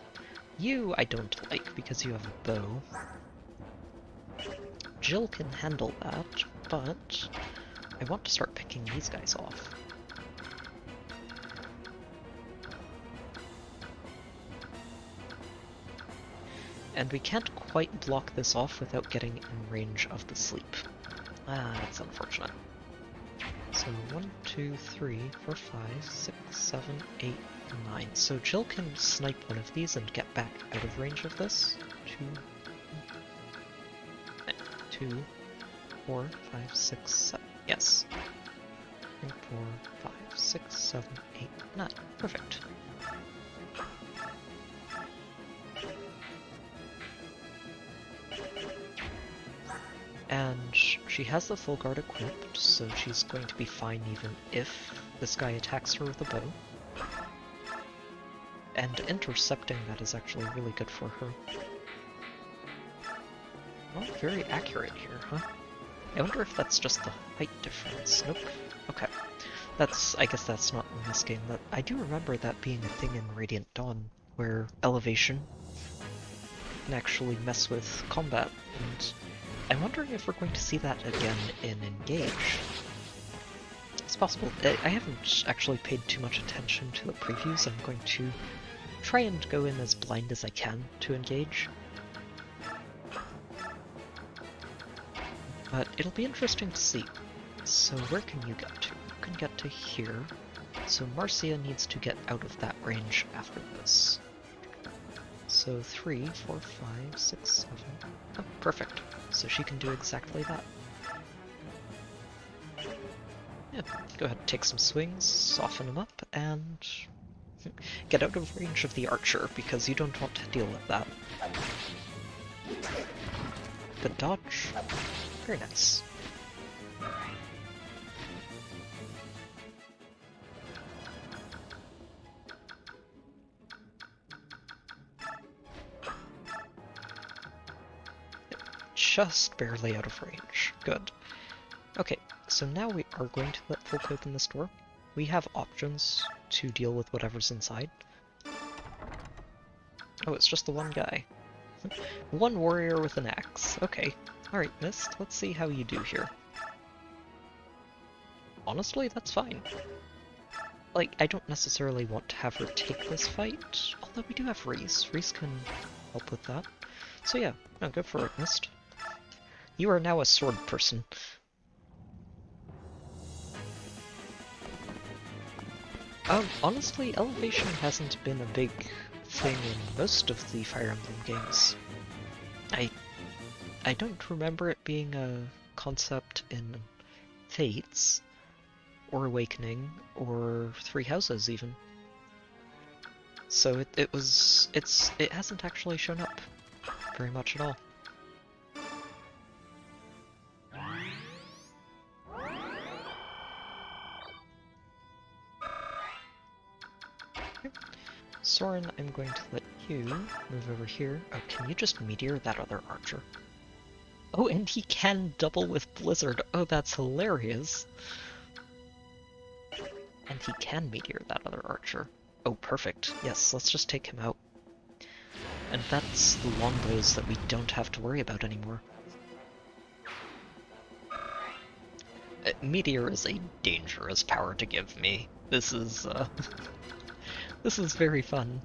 You I don't like, because you have a bow. Jill can handle that, but I want to start picking these guys off. And we can't quite block this off without getting in range of the sleep. Ah, that's unfortunate. So 1, 2, 3, 4, 5, 6, 7, 8, 9. So Jill can snipe one of these and get back out of range of this. 2, 4, 5, 6, 7. Yes. 3, 4, 5, 6, 7, 8, 9. Perfect. And she has the full guard equipped, so she's going to be fine even if this guy attacks her with a bow. And intercepting that is actually really good for her. Not very accurate here, huh? I wonder if that's just the height difference. Nope. Okay. I guess that's not in this game. I do remember that being a thing in Radiant Dawn, where elevation can actually mess with combat, and I'm wondering if we're going to see that again in Engage. It's possible. I haven't actually paid too much attention to the previews. I'm going to try and go in as blind as I can to Engage. But it'll be interesting to see. So where can you get to? You can get to here. So Marcia needs to get out of that range after this. So 3, 4, 5, 6, 7. Oh, perfect. So she can do exactly that. Yeah, go ahead and take some swings, soften them up, and get out of range of the archer, because you don't want to deal with that. Good dodge. Very nice. Just barely out of range. Good. Okay, so now we are going to let Volk open this door. We have options to deal with whatever's inside. Oh, it's just the one guy. One warrior with an axe. Okay. Alright, Mist, let's see how you do here. Honestly, that's fine. Like, I don't necessarily want to have her take this fight, although we do have Reese. Reese can help with that. So yeah, no, go for it, Mist. You are now a sword person. Honestly, elevation hasn't been a big thing in most of the Fire Emblem games. I don't remember it being a concept in Fates, or Awakening, or Three Houses even. So it hasn't actually shown up very much at all. Soren, I'm going to let you move over here. Oh, can you just meteor that other archer? Oh, and he can double with Blizzard. Oh, that's hilarious. And he can meteor that other archer. Oh, perfect. Yes, let's just take him out. And that's the longbows that we don't have to worry about anymore. Meteor is a dangerous power to give me. This is, this is very fun.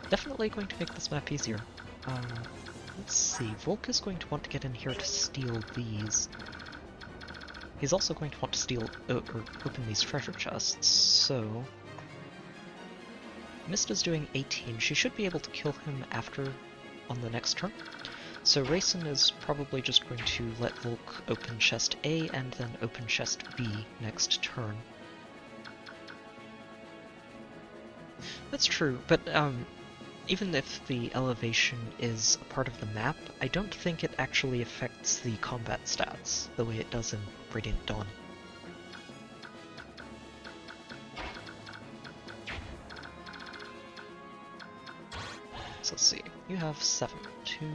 Definitely going to make this map easier. Let's see, Volk is going to want to get in here to steal these. He's also going to want to steal, or open these treasure chests, so... Mist is doing 18, she should be able to kill him on the next turn. So Rayson is probably just going to let Volk open chest A and then open chest B next turn. That's true, but even if the elevation is a part of the map, I don't think it actually affects the combat stats the way it does in Radiant Dawn. So let's see, you have 7, 2,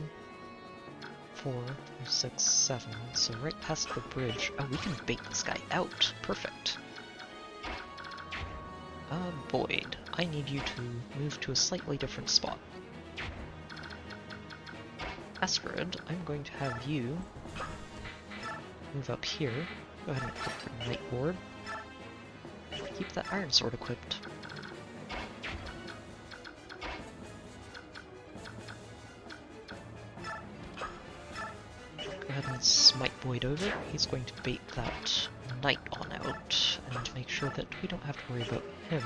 4, 5, 6, 7, so right past the bridge. Oh, we can bait this guy out. Perfect. Boyd, I need you to move to a slightly different spot. Astrid, I'm going to have you move up here. Go ahead and equip your Night Ward. Keep that Iron Sword equipped. Go ahead and smite Boyd over. He's going to bait that Knight on out and make sure that we don't have to worry about him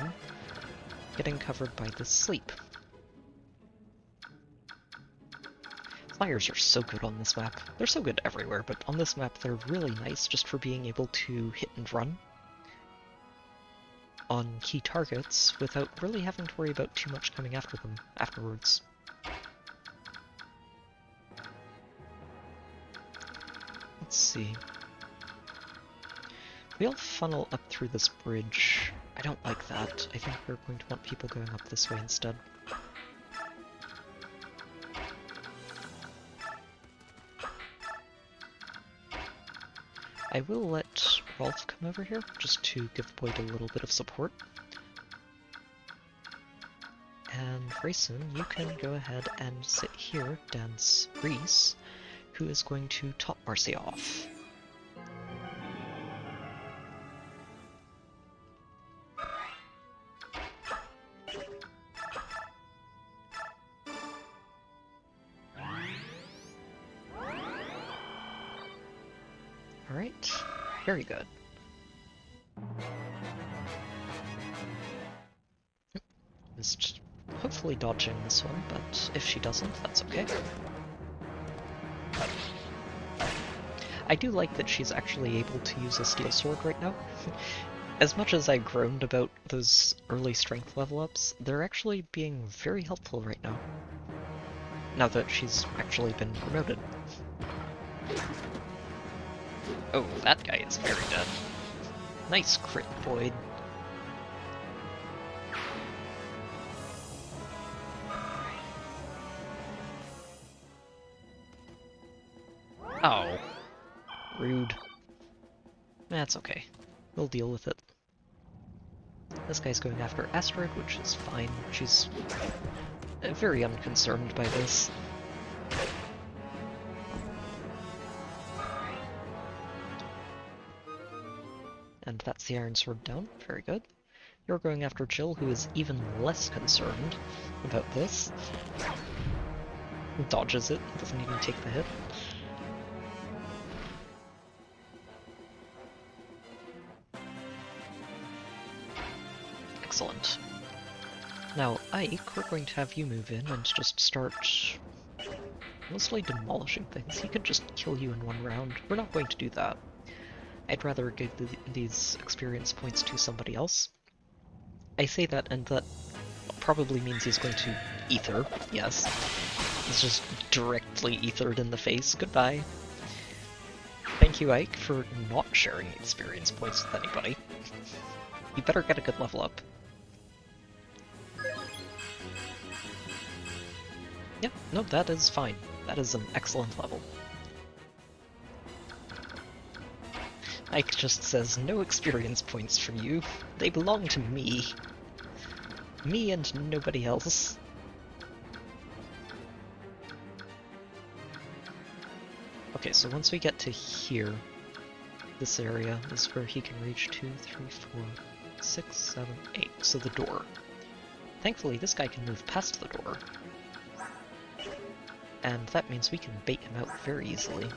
getting covered by the sleep. Flyers are so good on this map. They're so good everywhere, but on this map they're really nice just for being able to hit and run on key targets without really having to worry about too much coming after them afterwards. Let's see. We all funnel up through this bridge. I don't like that. I think we're going to want people going up this way instead. I will let Rolf come over here, just to give Boyd a little bit of support. And Grayson, you can go ahead and sit here, dance Reese, who is going to top Marcy off. Alright, very good. Just hopefully dodging this one, but if she doesn't, that's okay. I do like that she's actually able to use a steel sword right now. As much as I groaned about those early strength level ups, they're actually being very helpful right now. Now that she's actually been promoted. Oh, that guy is very dead. Nice crit, Boyd. Oh. Rude. That's okay. We'll deal with it. This guy's going after Asteroid, which is fine. She's very unconcerned by this. And that's the Iron Sword down. Very good. You're going after Jill, who is even less concerned about this. Dodges it, doesn't even take the hit. Excellent. Now, Ike, we're going to have you move in and just start mostly demolishing things. He could just kill you in one round. We're not going to do that. I'd rather give these experience points to somebody else. I say that, and that probably means he's going to ether, yes. He's just directly ethered in the face. Goodbye. Thank you, Ike, for not sharing experience points with anybody. You better get a good level up. Yeah, no, that is fine. That is an excellent level. Ike just says, no experience points for you. They belong to me. Me and nobody else. Okay, so once we get to here, this area is where he can reach 2, 3, 4, 6, 7, 8. So the door. Thankfully, this guy can move past the door. And that means we can bait him out very easily.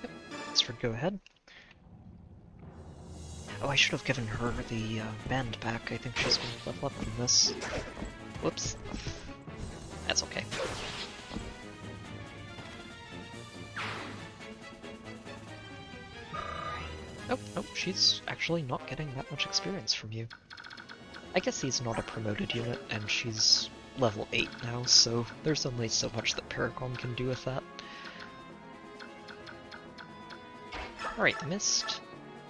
Yep, Astrid, go ahead. Oh, I should have given her the band back. I think she's going to level up from this. Whoops. That's okay. Nope, nope, she's actually not getting that much experience from you. I guess he's not a promoted unit, and she's level 8 now, so there's only so much that Paragon can do with that. Alright, the Mist.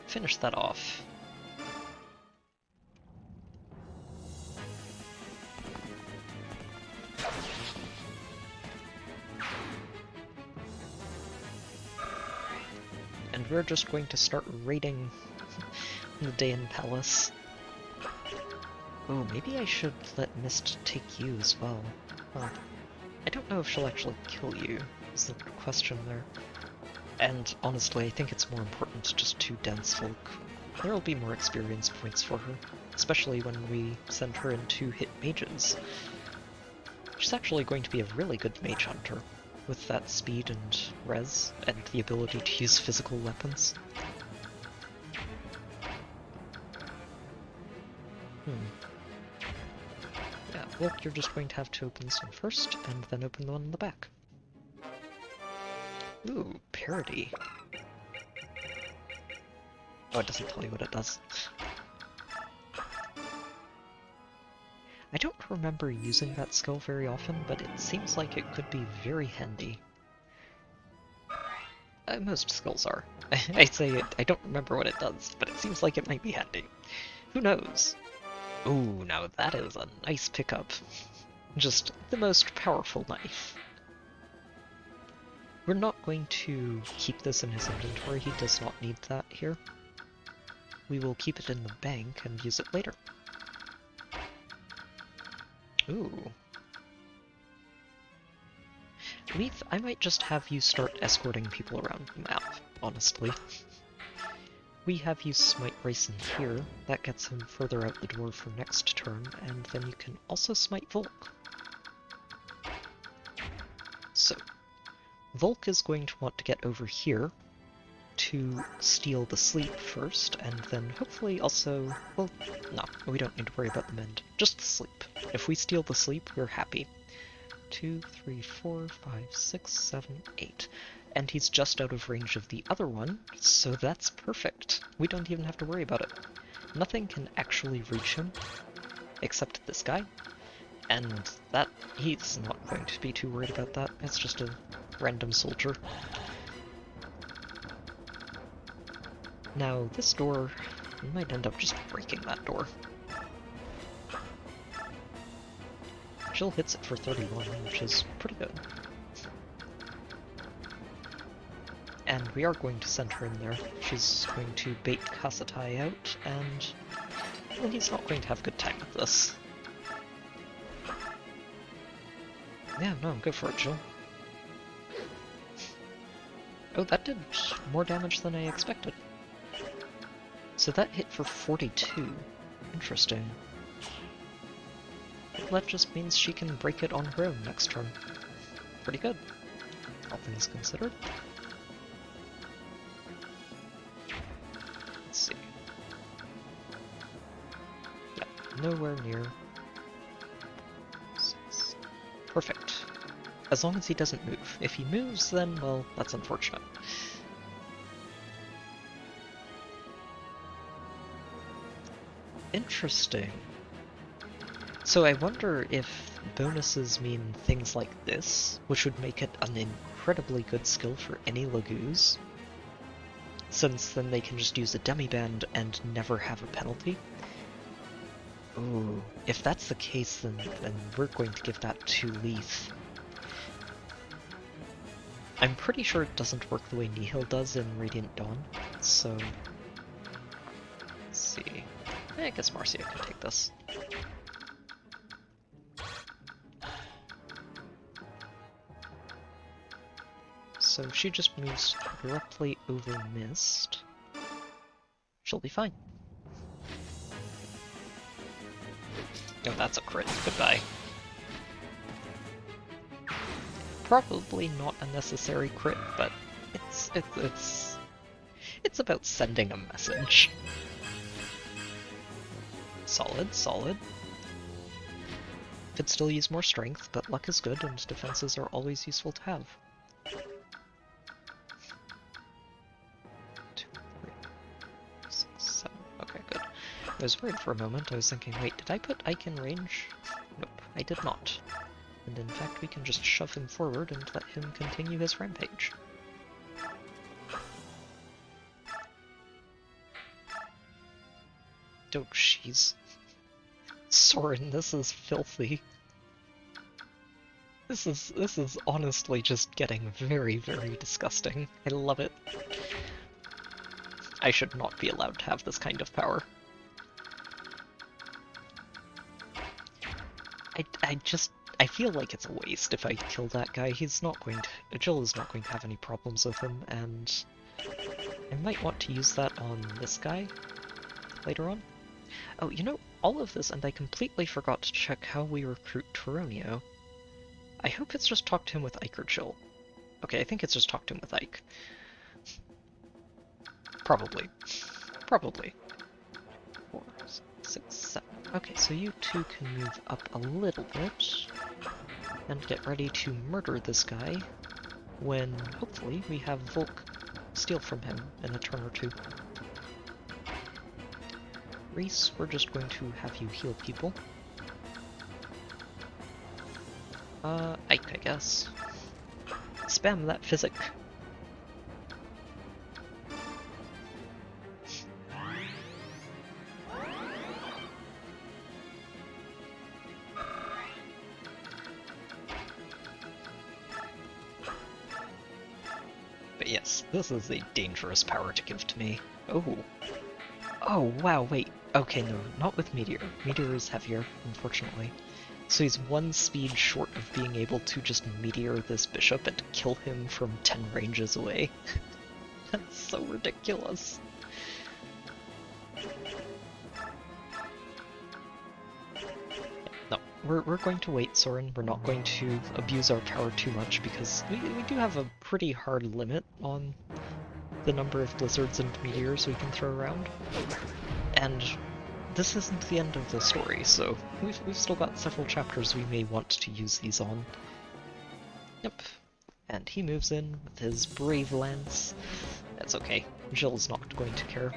Finish that off. And we're just going to start raiding the Daein Palace. Oh, maybe I should let Mist take you as well. Huh. I don't know if she'll actually kill you, is the question there. And honestly, I think it's more important just to dense folk. There will be more experience points for her, especially when we send her in 2 hit mages. She's actually going to be a really good mage hunter, with that speed and res, and the ability to use physical weapons. Yeah, well, you're just going to have to open this one first, and then open the one in the back. Ooh, parody. Oh, it doesn't tell you what it does. I don't remember using that skill very often, but it seems like it could be very handy. Most skills are. I say it, I don't remember what it does, but it seems like it might be handy. Who knows? Ooh, now that is a nice pickup. Just the most powerful knife. We're not going to keep this in his inventory, he does not need that here. we will keep it in the bank and use it later. Ooh. Leaf, I might just have you start escorting people around the map, honestly. We have you smite Rayson here, that gets him further out the door for next turn, and then you can also smite Volk. So, Volk is going to want to get over here to steal the sleep first, and then hopefully also... well, no, we don't need to worry about the mend, just the sleep. If we steal the sleep, we're happy. 2, 3, 4, 5, 6, 7, 8. And he's just out of range of the other one, so that's perfect. We don't even have to worry about it. Nothing can actually reach him, except this guy. And that, he's not going to be too worried about that. It's just a random soldier. Now, this door, we might end up just breaking that door. Jill hits it for 31, which is pretty good. And we are going to send her in there. She's going to bait Kasatai out, and well, he's not going to have a good time with this. Yeah, no, go for it, Jill. Oh, that did more damage than I expected. So that hit for 42. Interesting. That just means she can break it on her own next turn. Pretty good, all things considered. Let's see. Yeah, nowhere near. 6. Perfect. As long as he doesn't move. If he moves, then, well, that's unfortunate. Interesting. So I wonder if bonuses mean things like this, which would make it an incredibly good skill for any Lagoos, since then they can just use a demi-band and never have a penalty. Ooh, if that's the case, then we're going to give that to Leaf. I'm pretty sure it doesn't work the way Nihil does in Radiant Dawn, so... let's see... I guess Marcia can take this. So she just moves directly over Mist. She'll be fine. Oh, that's a crit. Goodbye. Probably not a necessary crit, but it's about sending a message. Solid, solid. Could still use more strength, but luck is good and defenses are always useful to have. 2, 3, 6, 7. Okay, good. I was worried for a moment. I was thinking, wait, did I put Ike in range? Nope, I did not. And in fact, we can just shove him forward and let him continue his rampage. Oh, jeez. Soren, this is filthy. This is honestly just getting very, very disgusting. I love it. I should not be allowed to have this kind of power. I feel like it's a waste if I kill that guy. He's not going to... Jill is not going to have any problems with him, and I might want to use that on this guy later on. Oh, you know, all of this, and I completely forgot to check how we recruit Toronio. I hope it's just talk to him with Ike or Jill. Okay, I think it's just talk to him with Ike. Probably. Probably. 4, 6, 7. Okay, so you two can move up a little bit and get ready to murder this guy when, hopefully, we have Volk steal from him in a turn or two. Reese, we're just going to have you heal people. Ike, I guess. Spam that physic. But yes, this is a dangerous power to give to me. Oh. Oh, wow, wait. Okay, no, not with Meteor. Meteor is heavier, unfortunately. So he's one speed short of being able to just Meteor this bishop and kill him from 10 ranges away. That's so ridiculous. No, we're going to wait, Soren. We're not going to abuse our power too much because we do have a pretty hard limit on the number of blizzards and meteors we can throw around. And this isn't the end of the story, so we've still got several chapters we may want to use these on. Yep. And he moves in with his brave lance. That's okay. Jill's not going to care.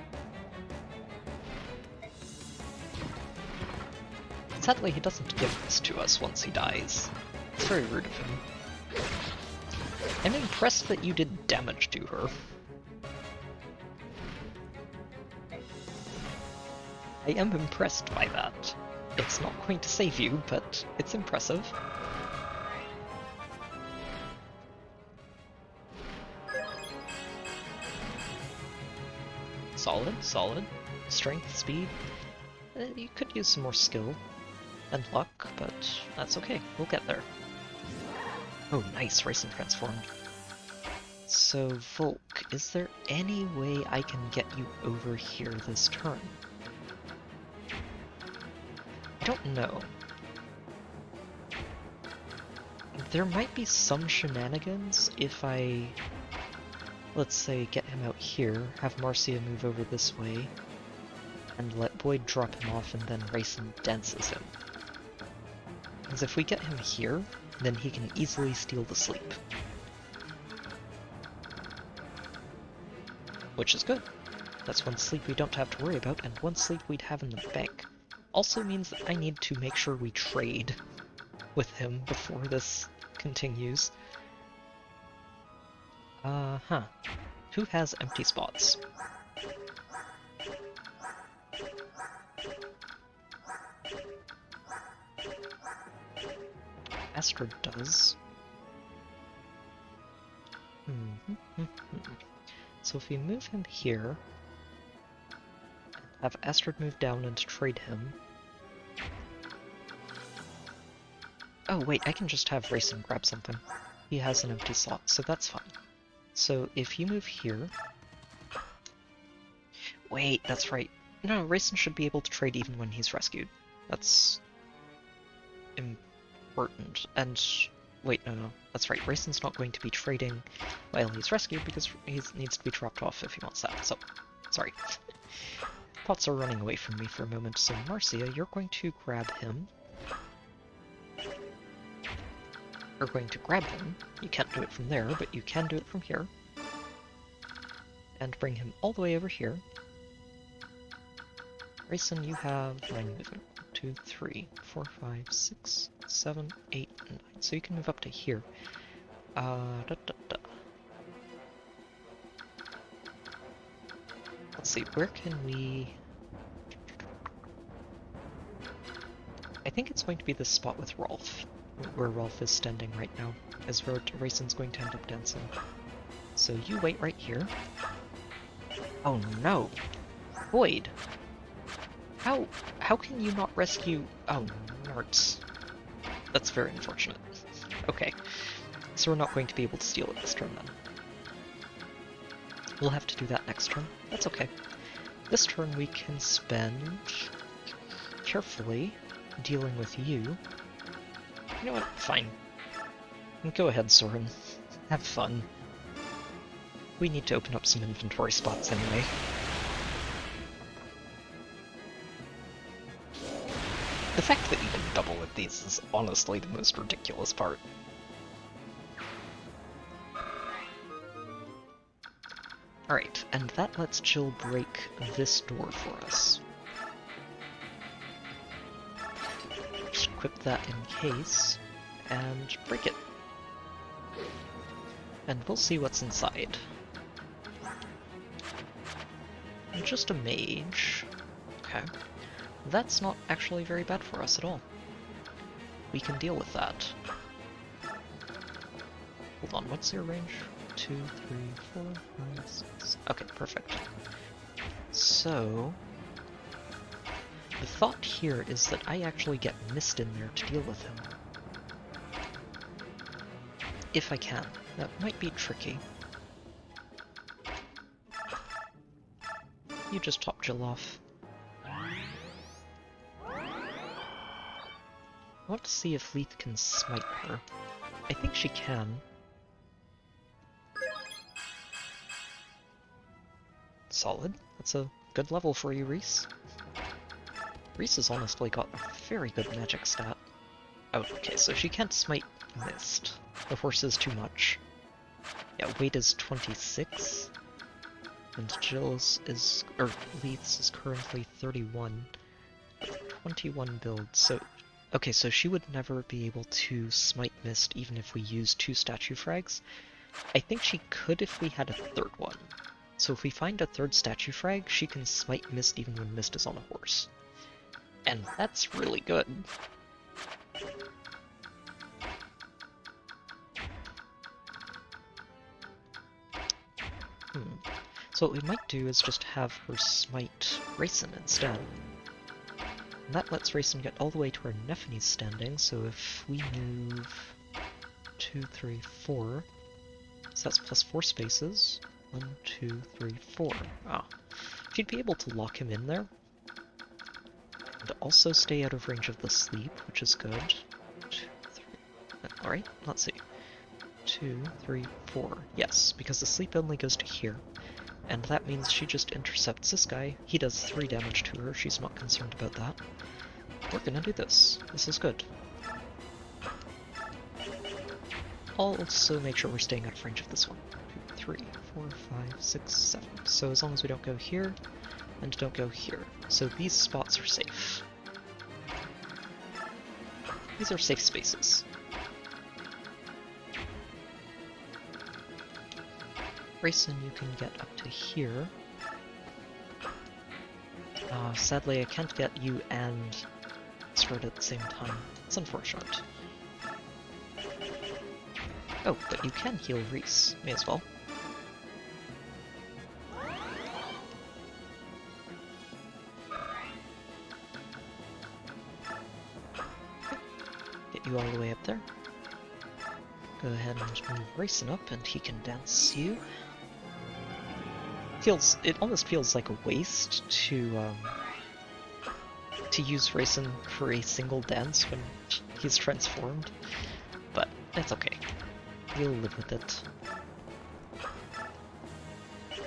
Sadly, he doesn't give this to us once he dies. It's very rude of him. I'm impressed that you did damage to her. I am impressed by that. It's not going to save you, but it's impressive. Solid, solid. Strength, speed. You could use some more skill and luck, but that's okay. We'll get there. Oh, nice. Racing transformed. So, Volk, is there any way I can get you over here this turn? I don't know. There might be some shenanigans if I, let's say, get him out here, have Marcia move over this way, and let Boyd drop him off and then Rayson dances him. Because if we get him here, then he can easily steal the sleep. Which is good. That's one sleep we don't have to worry about, and one sleep we'd have in the bank. Also means that I need to make sure we trade with him before this continues. Who has empty spots? Astrid does. So if we move him here, have Astrid move down and trade him. Oh wait, I can just have Rayson grab something. He has an empty slot, so that's fine. So if you move here... Wait, that's right. No, Rayson should be able to trade even when he's rescued. That's... important. And... wait, no, that's right. Rayson's not going to be trading while he's rescued because he needs to be dropped off if he wants that, so... sorry. Thoughts are running away from me for a moment, so Marcia, you're going to grab him. You're going to grab him. You can't do it from there, but you can do it from here. And bring him all the way over here. Rayson, you have 9 movement. 1, 2, 3, 4, 5, 6, 7, 8, 9. So you can move up to here. Let's see, where can we... I think it's going to be this spot with Rolf, where Rolf is standing right now, as where Rayson's going to end up dancing. So you wait right here. Oh no! Boyd! How can you not rescue... Oh, Narts. That's very unfortunate. Okay, so we're not going to be able to steal it this turn then. We'll have to do that next turn. That's okay. This turn we can spend carefully dealing with you. You know what? Fine. Go ahead, Soren. Have fun. We need to open up some inventory spots anyway. The fact that you can double with these is honestly the most ridiculous part. Alright, and that lets Jill break this door for us. Just equip that in case, and break it. And we'll see what's inside. Just a mage. Okay. That's not actually very bad for us at all. We can deal with that. Hold on, what's your range? 2, 3, 4, 5, 6... Okay, perfect. So... the thought here is that I actually get Mist in there to deal with him. If I can. That might be tricky. You just top Jill off. I want to see if Leith can smite her. I think she can. Solid. That's a good level for you, Reese. Reese has honestly got a very good magic stat. Oh, okay, so she can't smite Mist. The horse is too much. Yeah, weight is 26. And Jill's is, or Leith's is currently 31. 21 build, so... Okay, so she would never be able to smite Mist even if we used 2 statue frags. I think she could if we had a third one. So if we find a third statue frag, she can smite Mist even when Mist is on a horse. And that's really good. So what we might do is just have her smite Rayson instead. And that lets Rayson get all the way to where Nephene's standing, so if we move 2, 3, 4, so that's plus 4 spaces. 1, 2, 3, 4. Ah. She'd be able to lock him in there. And also stay out of range of the sleep, which is good. 2, 3. Alright, let's see. 2, 3, 4. Yes, because the sleep only goes to here. And that means she just intercepts this guy. He does 3 damage to her, she's not concerned about that. We're gonna do this. This is good. I'll also make sure we're staying out of range of this one. 2, 3, 4, 5, 6, 7. So as long as we don't go here, and don't go here. So these spots are safe. These are safe spaces. Rayson, you can get up to here. Sadly, I can't get you and Strut at the same time. It's unfortunate. Oh, but you can heal Reese. May as well. Get you all the way up there. Go ahead and move Rayson up, and he can dance you. It almost feels like a waste to use Rayson for a single dance when he's transformed, but it's okay. We'll live with it.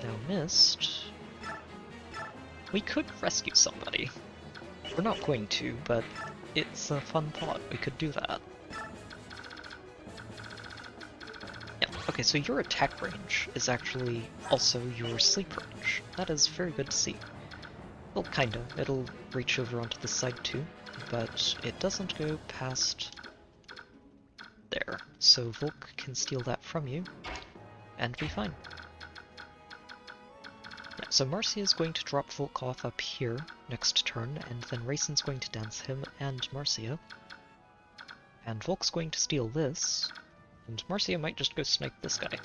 Now Mist. We could rescue somebody. We're not going to, but it's a fun thought. We could do that. Okay, so your attack range is actually also your sleep range. That is very good to see. Well, kinda. It'll reach over onto the side too, but it doesn't go past there. So Volk can steal that from you, and be fine. Yeah, so Marcia is going to drop Volk off up here next turn, and then Rayson's going to dance him and Marcia. And Volk's going to steal this. And Marcia might just go snipe this guy.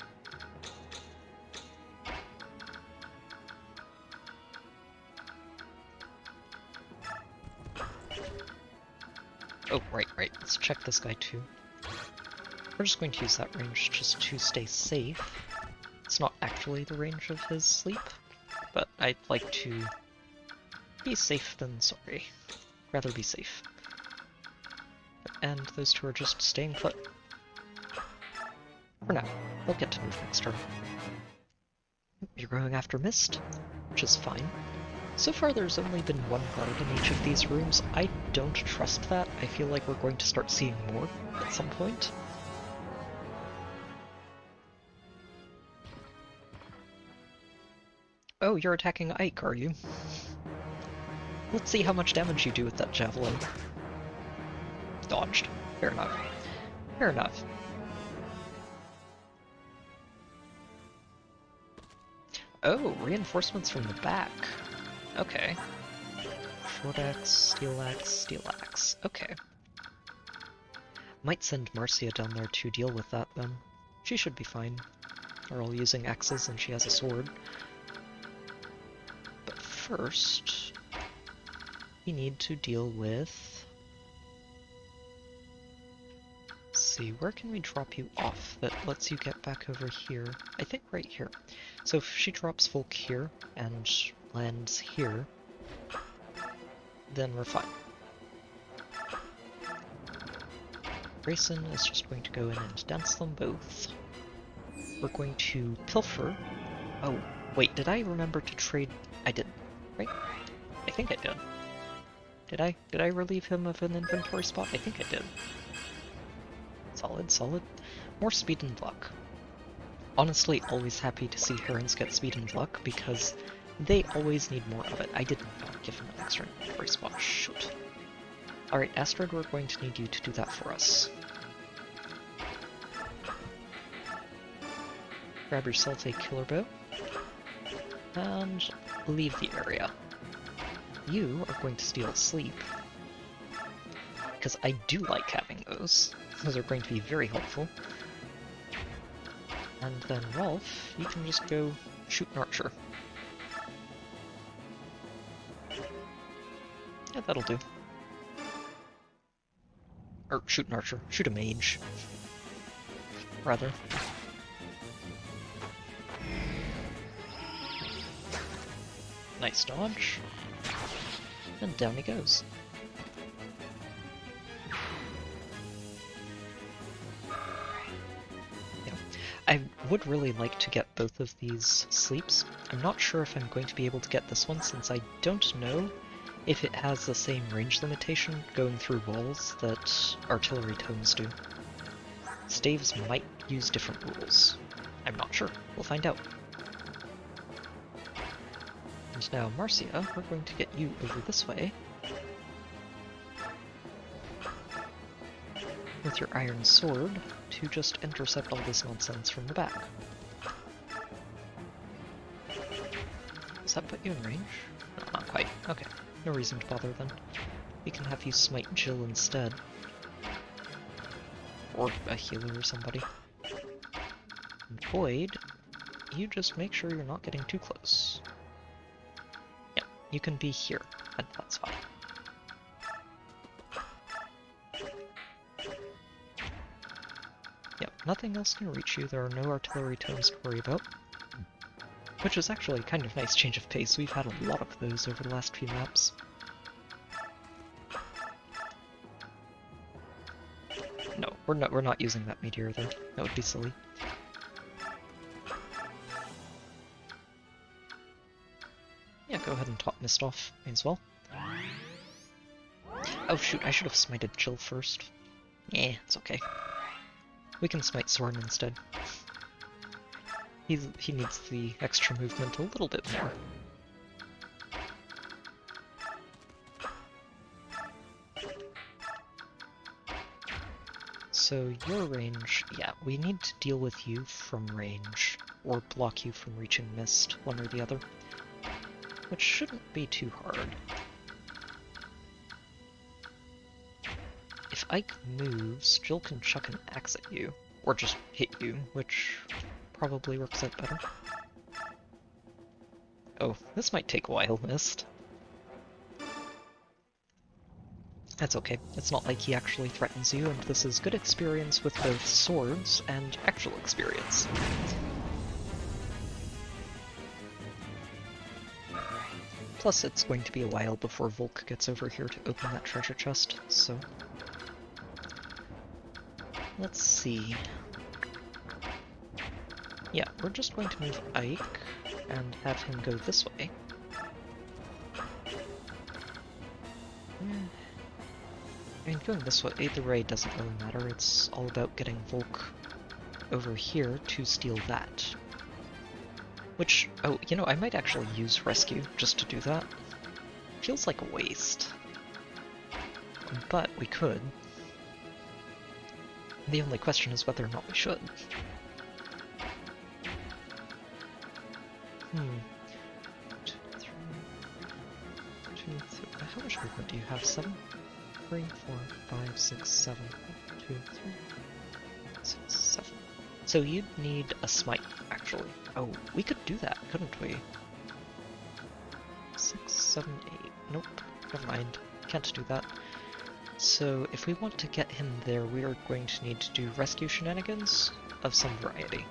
Oh, right. Let's check this guy too. We're just going to use that range just to stay safe. It's not actually the range of his sleep, but I'd like to be safe than sorry. Rather be safe. And those two are just staying put. For now. They'll get to move next turn. You're going after Mist, which is fine. So far there's only been one guard in each of these rooms. I don't trust that. I feel like we're going to start seeing more at some point. Oh, you're attacking Ike, are you? Let's see how much damage you do with that javelin. Dodged. Fair enough. Fair enough. Oh, reinforcements from the back. Okay. Short axe, steel axe, steel axe. Okay. Might send Marcia down there to deal with that then. She should be fine. They're all using axes and she has a sword. But first... we need to deal with... Let's see, where can we drop you off that lets you get back over here? I think right here. So if she drops Volk here and lands here, then we're fine. Grayson is just going to go in and dance them both. We're going to pilfer. Oh, wait, did I remember to trade? I did, right? I think I did. Did I? Did I relieve him of an inventory spot? I think I did. Solid, solid. More speed and luck. Honestly, always happy to see Herons get speed and luck because they always need more of it. I did not give him an extra inventory spot. Shoot. Alright, Astrid, we're going to need you to do that for us. Grab yourself a killer bow. And leave the area. You are going to steal sleep. Because I do like having those. Those are going to be very helpful. And then Rolf, you can just go shoot an archer. Yeah, that'll do. Or shoot an archer. Shoot a mage. Rather. Nice dodge. And down he goes. Yeah. I would really like to get both of these sleeps. I'm not sure if I'm going to be able to get this one since I don't know if it has the same range limitation going through walls that artillery tomes do. Staves might use different rules. I'm not sure. We'll find out. And now, Marcia, we're going to get you over this way. With your iron sword to just intercept all this nonsense from the back. Does that put you in range? No, not quite. Okay. No reason to bother then. We can have you smite Jill instead. Or a healer or somebody. And Boyd, you just make sure you're not getting too close. Yeah, you can be here, and that's fine. Yep, nothing else can reach you. There are no artillery tomes to worry about. Which is actually kind of nice change of pace. We've had a lot of those over the last few maps. No, we're not using that meteor there. That would be silly. Yeah, go ahead and top mist off. May as well. Oh shoot, I should have smited Jill first. Eh, it's okay. We can smite Soren instead. He needs the extra movement a little bit more. So your range, yeah, we need to deal with you from range, or block you from reaching mist, one or the other. Which shouldn't be too hard. If Ike moves, Jill can chuck an axe at you, or just hit you, which probably works out better. Oh, this might take a while, Mist. That's okay. It's not like he actually threatens you, and this is good experience with both swords and actual experience. Plus, it's going to be a while before Volk gets over here to open that treasure chest, so... Let's see... Yeah, we're just going to move Ike and have him go this way. I mean, going this way, either way doesn't really matter. It's all about getting Volk over here to steal that. Which, oh, you know, I might actually use Rescue just to do that. Feels like a waste. But we could. The only question is whether or not we should. 2, 3, 2, 3. How much movement do you have? 7? 3, 4, 5, 6, 7. 2, 3, 6, 7. So you'd need a smite, actually. Oh, we could do that, couldn't we? 6, 7, 8. Nope. never mind. Can't do that. So if we want to get him there, we are going to need to do rescue shenanigans of some variety.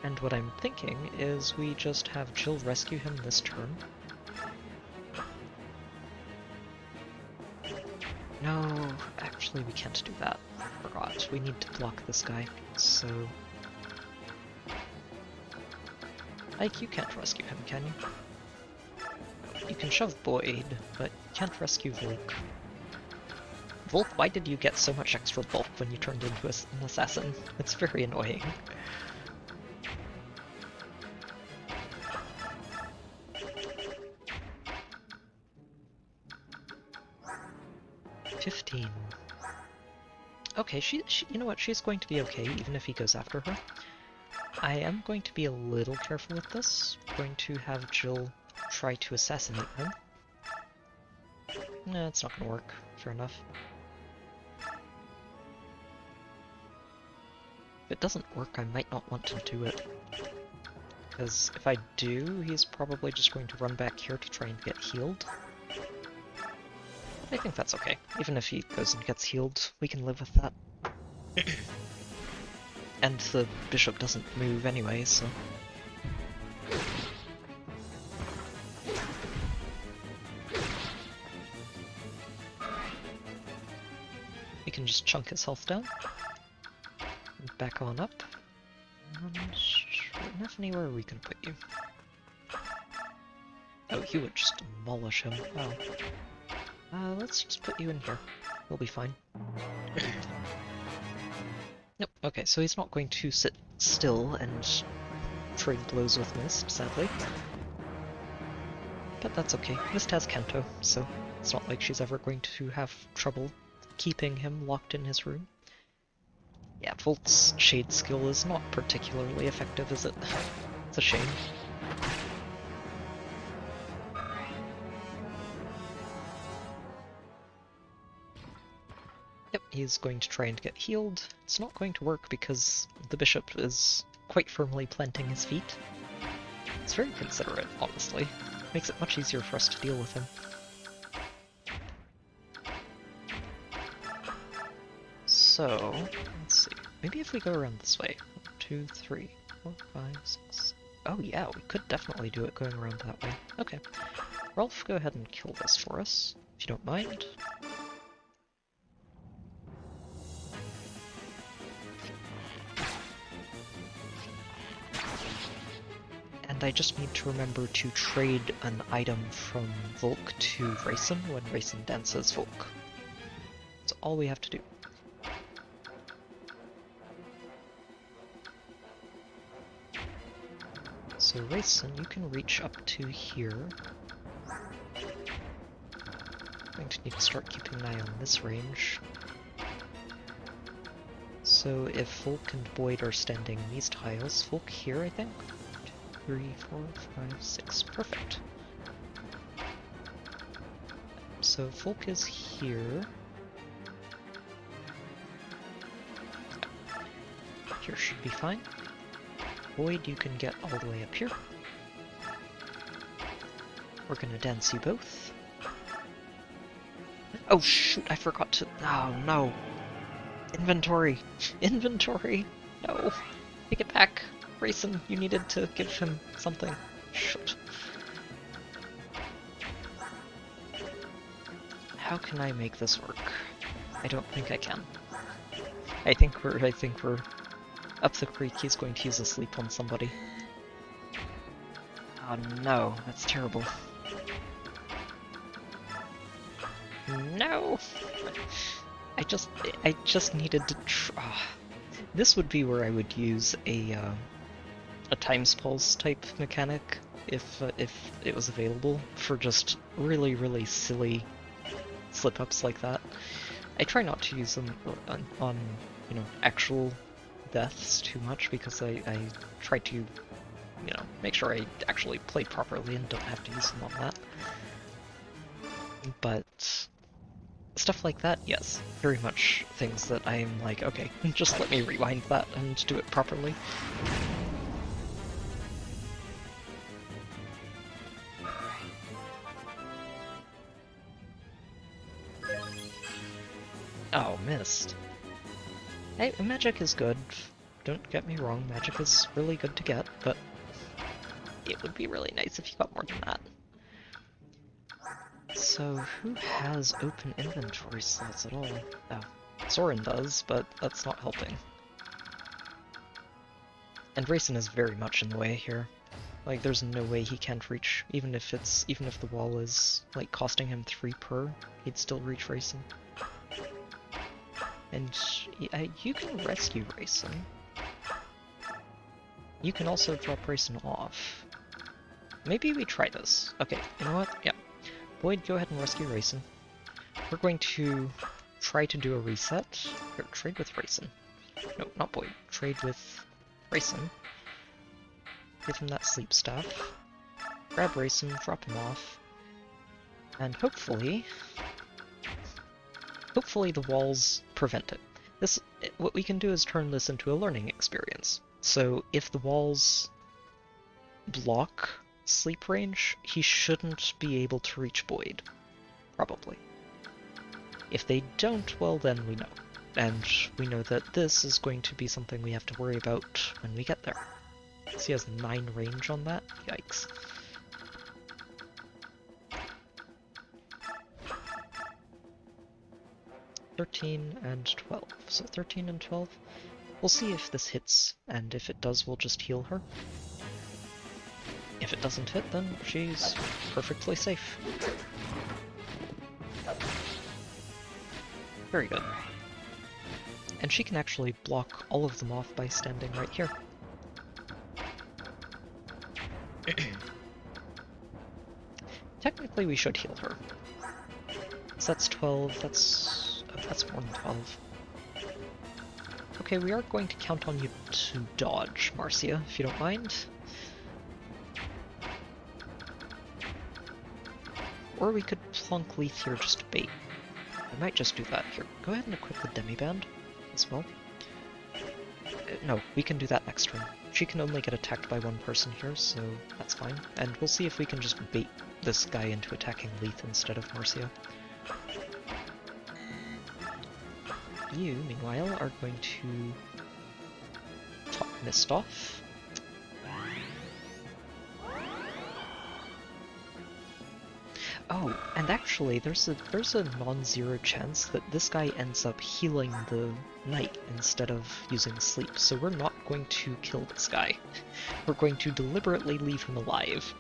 And what I'm thinking is we just have Jill rescue him this turn. No, actually we can't do that. Forgot. We need to block this guy, so... Ike, you can't rescue him, can you? You can shove Boyd, but you can't rescue Volk. Volk, why did you get so much extra bulk when you turned into an assassin? It's very annoying. Okay, she you know what, she's going to be okay, even if he goes after her. I am going to be a little careful with this. I'm going to have Jill try to assassinate him. Nah, it's not gonna work. Fair enough. If it doesn't work, I might not want to do it. Because if I do, he's probably just going to run back here to try and get healed. I think that's okay. Even if he goes and gets healed, we can live with that. And the bishop doesn't move anyway, so... We can just chunk his health down. And back on up. And sure enough, anywhere we can put you. Oh, he would just demolish him. Wow. Let's just put you in here. We'll be fine. Nope, okay, so he's not going to sit still and trade blows with Mist, sadly. But that's okay. Mist has Kanto, so it's not like she's ever going to have trouble keeping him locked in his room. Yeah, Volk's Shade skill is not particularly effective, is it? It's a shame. Yep, he's going to try and get healed. It's not going to work because the bishop is quite firmly planting his feet. It's very considerate, honestly. Makes it much easier for us to deal with him. So, let's see. Maybe if we go around this way. 1, 2, 3, 4, 5, 6... Oh yeah, we could definitely do it going around that way. Okay. Rolf, go ahead and kill this for us, if you don't mind. And I just need to remember to trade an item from Volk to Rayson when Rayson dances Volk. That's all we have to do. So Rayson, you can reach up to here. I'm going to need to start keeping an eye on this range. So if Volk and Boyd are standing in these tiles, Volk here, I think? 3, 4, 5, 6. Perfect. So Volk is here. Here should be fine. Boyd, you can get all the way up here. We're gonna dance you both. Oh shoot, I forgot to... Oh no. Inventory. Inventory. No. Take it back. Rayson, you needed to give him something. Shoot. How can I make this work? I don't think I can. I think we're up the creek. He's going to use a sleep on somebody. Oh no, that's terrible. No! I just needed to This would be where I would use a times pulse type mechanic if it was available for just really, really silly slip-ups like that. I try not to use them on you know, actual deaths too much because I try to, you know, make sure I actually play properly and don't have to use them on that. But stuff like that, yes, very much things that I'm like, okay, just let me rewind that and do it properly. missed. Hey, magic is good. Don't get me wrong, magic is really good to get, but it would be really nice if you got more than that. So, who has open inventory slots at all? Oh, Soren does, but that's not helping. And Rayson is very much in the way here. Like, there's no way he can't reach, even if the wall is, like, costing him 3 per, he'd still reach Rayson. And you can rescue Rayson. You can also drop Rayson off. Maybe we try this. Okay, you know what? Yeah. Boyd, go ahead and rescue Rayson. We're going to try to do a reset. Here, trade with Rayson. No, not Boyd. Trade with Rayson. Give him that sleep staff. Grab Rayson, drop him off. And hopefully the walls prevent it. What we can do is turn this into a learning experience. So if the walls block sleep range, he shouldn't be able to reach Boyd. Probably. If they don't, well then we know. And we know that this is going to be something we have to worry about when we get there. So he has 9 range on that? Yikes. $13 and $12. So 13 and 12. We'll see if this hits, and if it does, we'll just heal her. If it doesn't hit, then she's perfectly safe. Very good. And she can actually block all of them off by standing right here. Technically, we should heal her. So that's 12, that's more than 12. Okay, we are going to count on you to dodge, Marcia, if you don't mind. Or we could plunk Leaf here just to bait. I might just do that here. Go ahead and equip the Demiband as well. No, we can do that next turn. She can only get attacked by 1 person here, so that's fine. And we'll see if we can just bait this guy into attacking Leaf instead of Marcia. You, meanwhile, are going to top Mist off. Oh, and actually, there's a non-zero chance that this guy ends up healing the knight instead of using sleep, so we're not going to kill this guy. We're going to deliberately leave him alive.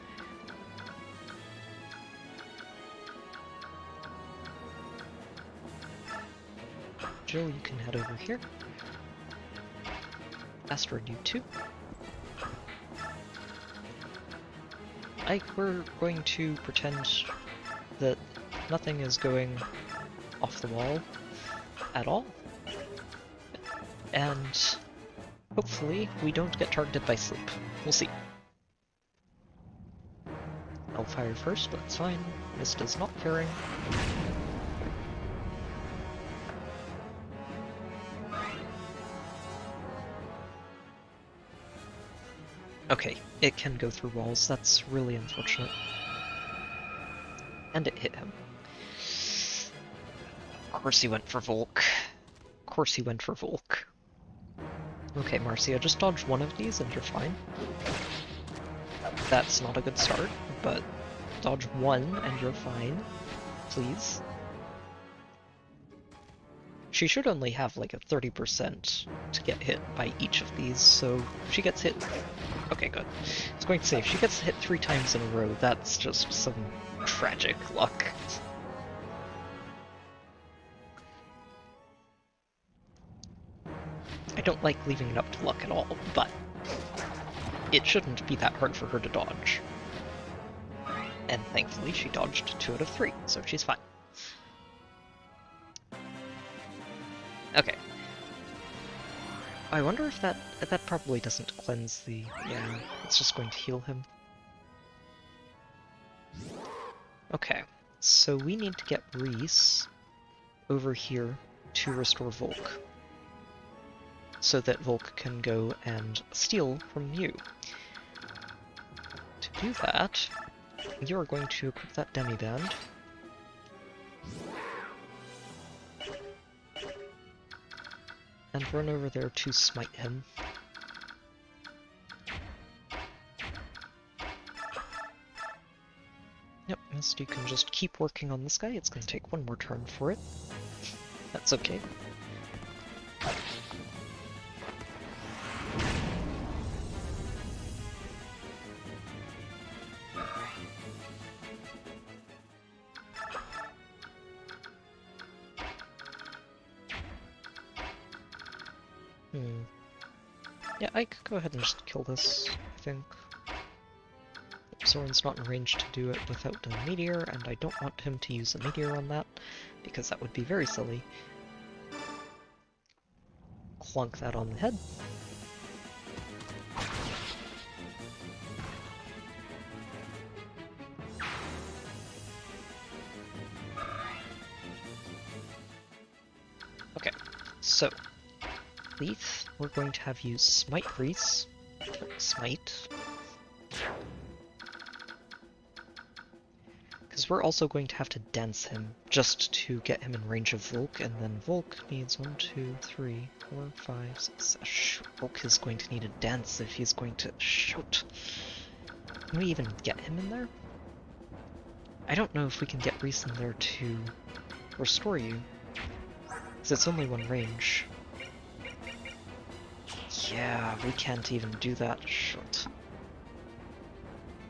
Jill, you can head over here. Astrid, you too. Ike, we're going to pretend that nothing is going off the wall at all. And hopefully we don't get targeted by sleep. We'll see. I'll fire first, but that's fine. Mist is not caring. Okay, it can go through walls. That's really unfortunate. And it hit him. Of course he went for Volk. Of course he went for Volk. Okay, Marcia, just dodge 1 of these and you're fine. That's not a good start, but dodge 1 and you're fine. Please. She should only have like a 30% to get hit by each of these, so if she gets hit... Okay, good. I was going to say, if she gets hit 3 times in a row, that's just some tragic luck. I don't like leaving it up to luck at all, but it shouldn't be that hard for her to dodge. And thankfully she dodged 2 out of 3, so she's fine. Okay. I wonder if that probably doesn't cleanse the... Yeah, it's just going to heal him. Okay, so we need to get Reese over here to restore Volk, so that Volk can go and steal from you. To do that, you're going to equip that Demiband. and run over there to smite him. Yep, Misty can just keep working on this guy. It's gonna take one more turn for it. That's okay. Yeah, I could go ahead and just kill this, I think. Soren's not in range to do it without a meteor, and I don't want him to use a meteor on that, because that would be very silly. Clunk that on the head. Okay, so Leaf, we're going to have you smite Reese. Smite. Because we're also going to have to dance him, just to get him in range of Volk, and then Volk needs 1, 2, 3, 4, 5, 6, 7. Volk is going to need a dance if he's going to shoot. Can we even get him in there? I don't know if we can get Reese in there to restore you, because it's only one range. Yeah, we can't even do that. Shoot.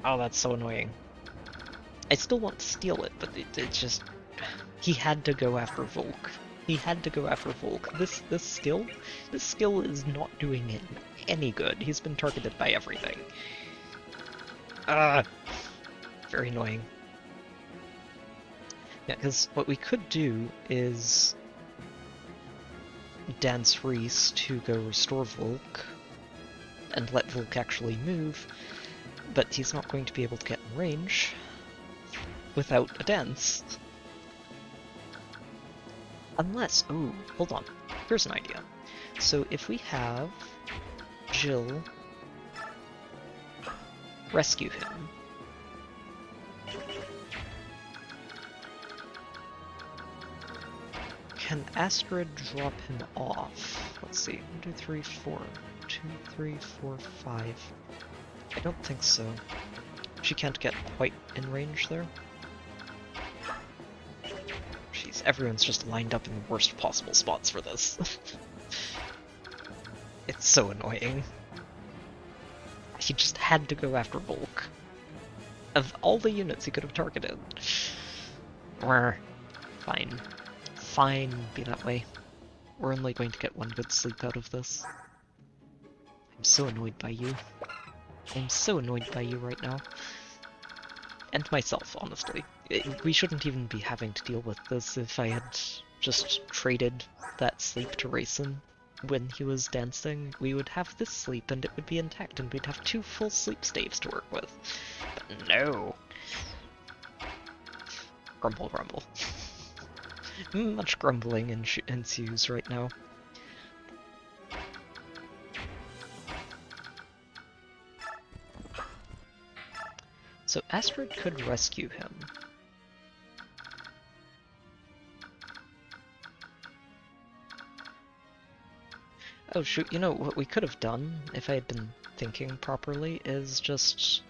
Oh, that's so annoying. I still want to steal it, but it just... He had to go after Volk. He had to go after Volk. This skill is not doing him any good. He's been targeted by everything. Very annoying. Yeah, because what we could do is dance Reese to go restore Volk, and let Volk actually move, but he's not going to be able to get in range without a dance. Unless, oh, hold on, here's an idea. So if we have Jill rescue him, can Astrid drop him off? Let's see, 1, 2, 3, 4. 2, 3, 4, 5. I don't think so. She can't get quite in range there. Jeez, everyone's just lined up in the worst possible spots for this. It's so annoying. He just had to go after Volk. Of all the units he could have targeted. Fine. Fine, be that way. We're only going to get one good sleep out of this. I'm so annoyed by you. I'm so annoyed by you right now. And myself, honestly. We shouldn't even be having to deal with this. If I had just traded that sleep to Racing when he was dancing, we would have this sleep and it would be intact and we'd have 2 full sleep staves to work with. But no! Grumble, grumble. Much grumbling ensues right now. So Astrid could rescue him. Oh shoot, you know, what we could have done, if I had been thinking properly, is just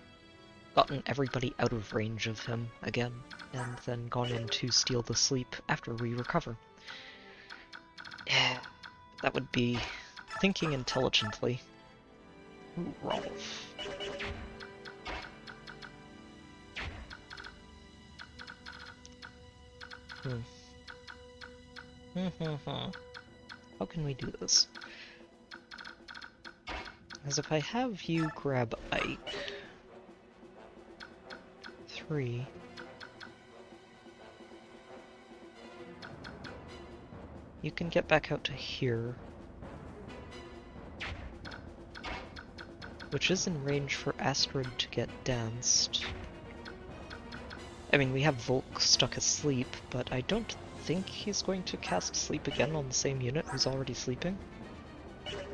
gotten everybody out of range of him again, and then gone in to steal the sleep after we recover. That would be thinking intelligently. Ooh, Rolf. How can we do this? Because if I have you grab Ike... 3... You can get back out to here. Which is in range for Astrid to get danced. I mean, we have Volk stuck asleep, but I don't think he's going to cast Sleep again on the same unit who's already sleeping.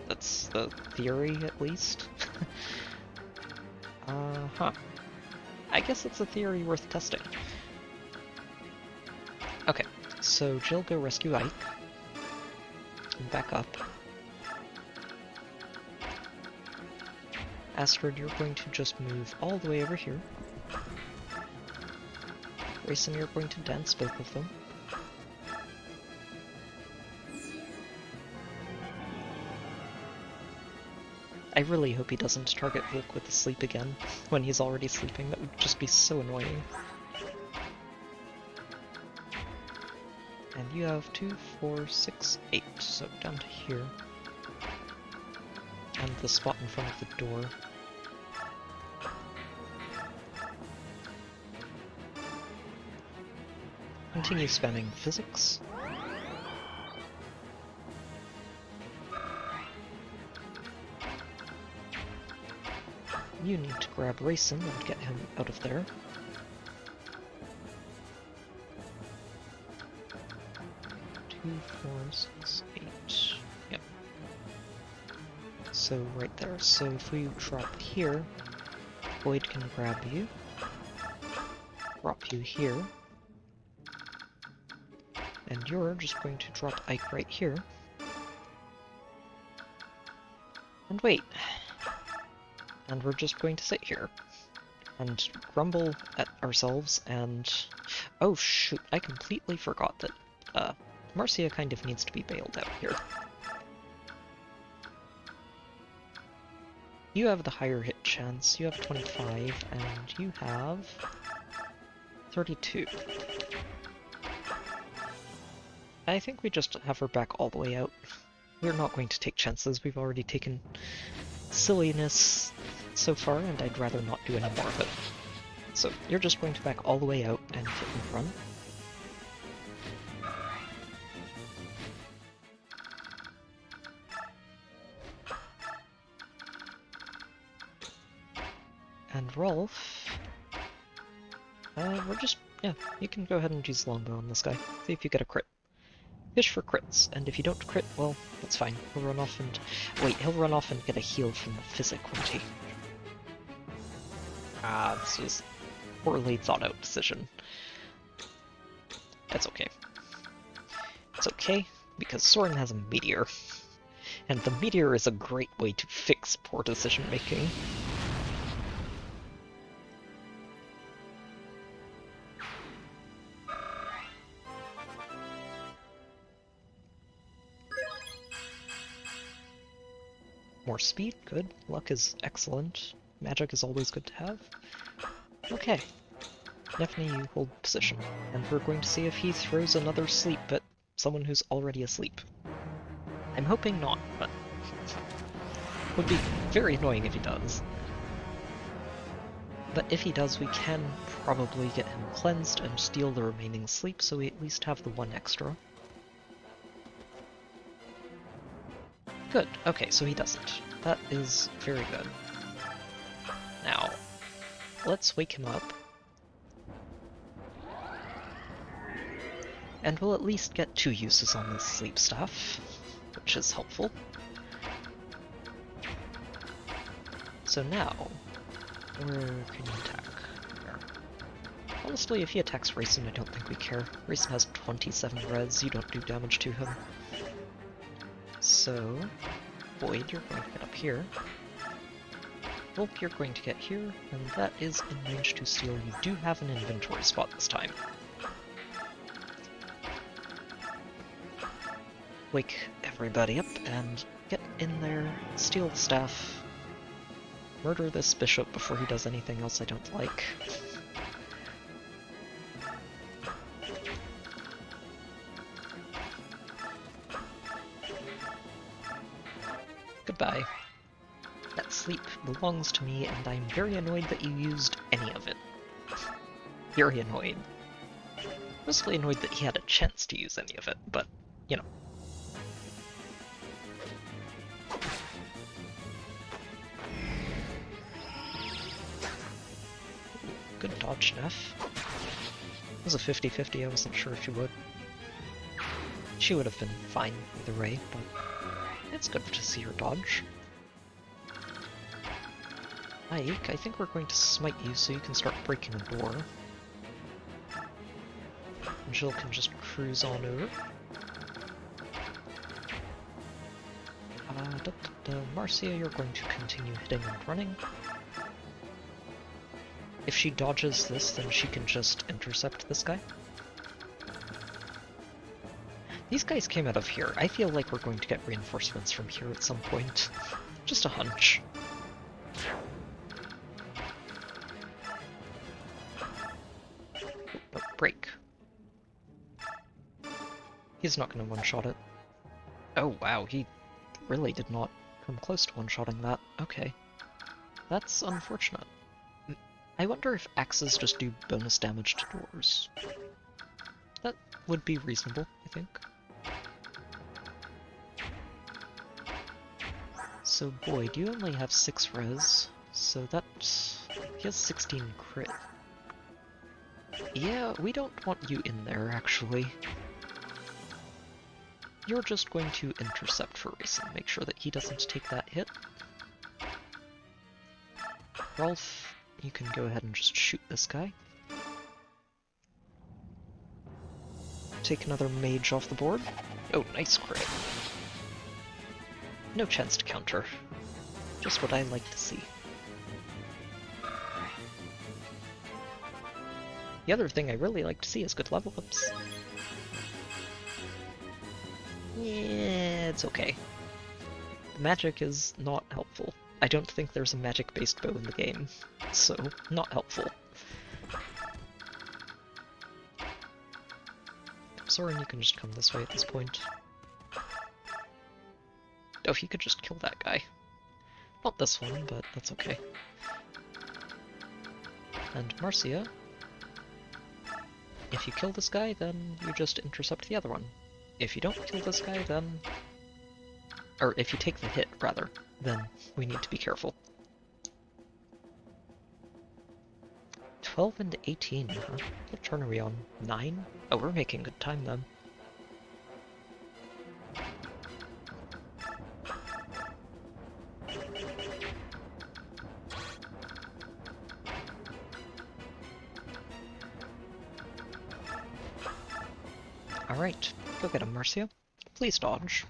That's the theory, at least. I guess it's a theory worth testing. Okay, so Jill go rescue Ike. And back up. Astrid, you're going to just move all the way over here. Rayson, you're going to dance both of them. I really hope he doesn't target Volk with the sleep again when he's already sleeping. That would just be so annoying. And you have 2, 4, 6, 8, so down to here. And the spot in front of the door. Continue spamming physics. You need to grab Rayson and get him out of there. Two, 4, 6, 8. Yep. So right there. So if we drop here, Void can grab you. Drop you here. And you're just going to drop Ike right here. And wait. And we're just going to sit here and grumble at ourselves and... Oh shoot, I completely forgot that Marcia kind of needs to be bailed out here. You have the higher hit chance, you have 25, and you have 32. I think we just have her back all the way out. We're not going to take chances, we've already taken silliness so far, and I'd rather not do any more of it. So you're just going to back all the way out and hit and run. And Rolf, we're just, yeah, you can go ahead and use longbow on this guy. See if you get a crit. Fish for crits, and if you don't crit, well, that's fine. He'll run off and... Wait, he'll run off and get a heal from the physic, won't he? Ah, this was a poorly thought out decision. That's okay. It's okay, because Soren has a meteor. And the meteor is a great way to fix poor decision making. More speed, good. Luck is excellent. Magic is always good to have. Okay. Daphne, you hold position. And we're going to see if he throws another sleep at someone who's already asleep. I'm hoping not, but... would be very annoying if he does. But if he does, we can probably get him cleansed and steal the remaining sleep, so we at least have the one extra. Good. Okay, so he doesn't. That is very good. Now, let's wake him up. And we'll at least get 2 uses on this sleep stuff, which is helpful. So now, where can you attack? There. Honestly, if he attacks Rayson, I don't think we care. Rayson has 27 res, you don't do damage to him. So, Void, you're going to get up here. Volk, you're going to get here, and that is in range to steal. You do have an inventory spot this time. Wake everybody up and get in there, steal the staff, murder this bishop before he does anything else I don't like. Goodbye. That sleep belongs to me, and I'm very annoyed that you used any of it. Very annoyed. Mostly annoyed that he had a chance to use any of it, but, you know. Good dodge, Neff. It was a 50-50, I wasn't sure if you would. She would have been fine either way, but it's good to see her dodge. Ike, I think we're going to smite you so you can start breaking a door. And Jill can just cruise on over. Marcia, you're going to continue hitting and running. If she dodges this, then she can just intercept this guy. These guys came out of here. I feel like we're going to get reinforcements from here at some point. Just a hunch. But break. He's not going to one-shot it. Oh wow, he really did not come close to one-shotting that. Okay. That's unfortunate. I wonder if axes just do bonus damage to doors. That would be reasonable, I think. So Boyd, you only have 6 res, so that's... he has 16 crit. Yeah, we don't want you in there, actually. You're just going to intercept for Racing, make sure that he doesn't take that hit. Rolf, you can go ahead and just shoot this guy. Take another mage off the board. Oh, nice crit. No chance to counter. Just what I like to see. The other thing I really like to see is good level ups. Yeah, it's okay. The magic is not helpful. I don't think there's a magic-based bow in the game, so not helpful. Soren, you can just come this way at this point. Oh, he could just kill that guy. Not this one, but that's okay. And Marcia, if you kill this guy, then you just intercept the other one. If you don't kill this guy, then... or if you take the hit, rather, then we need to be careful. 12 and 18, huh? What turn are we on? 9? Oh, we're making good time then. Alright, go get him, Marcia. Please dodge.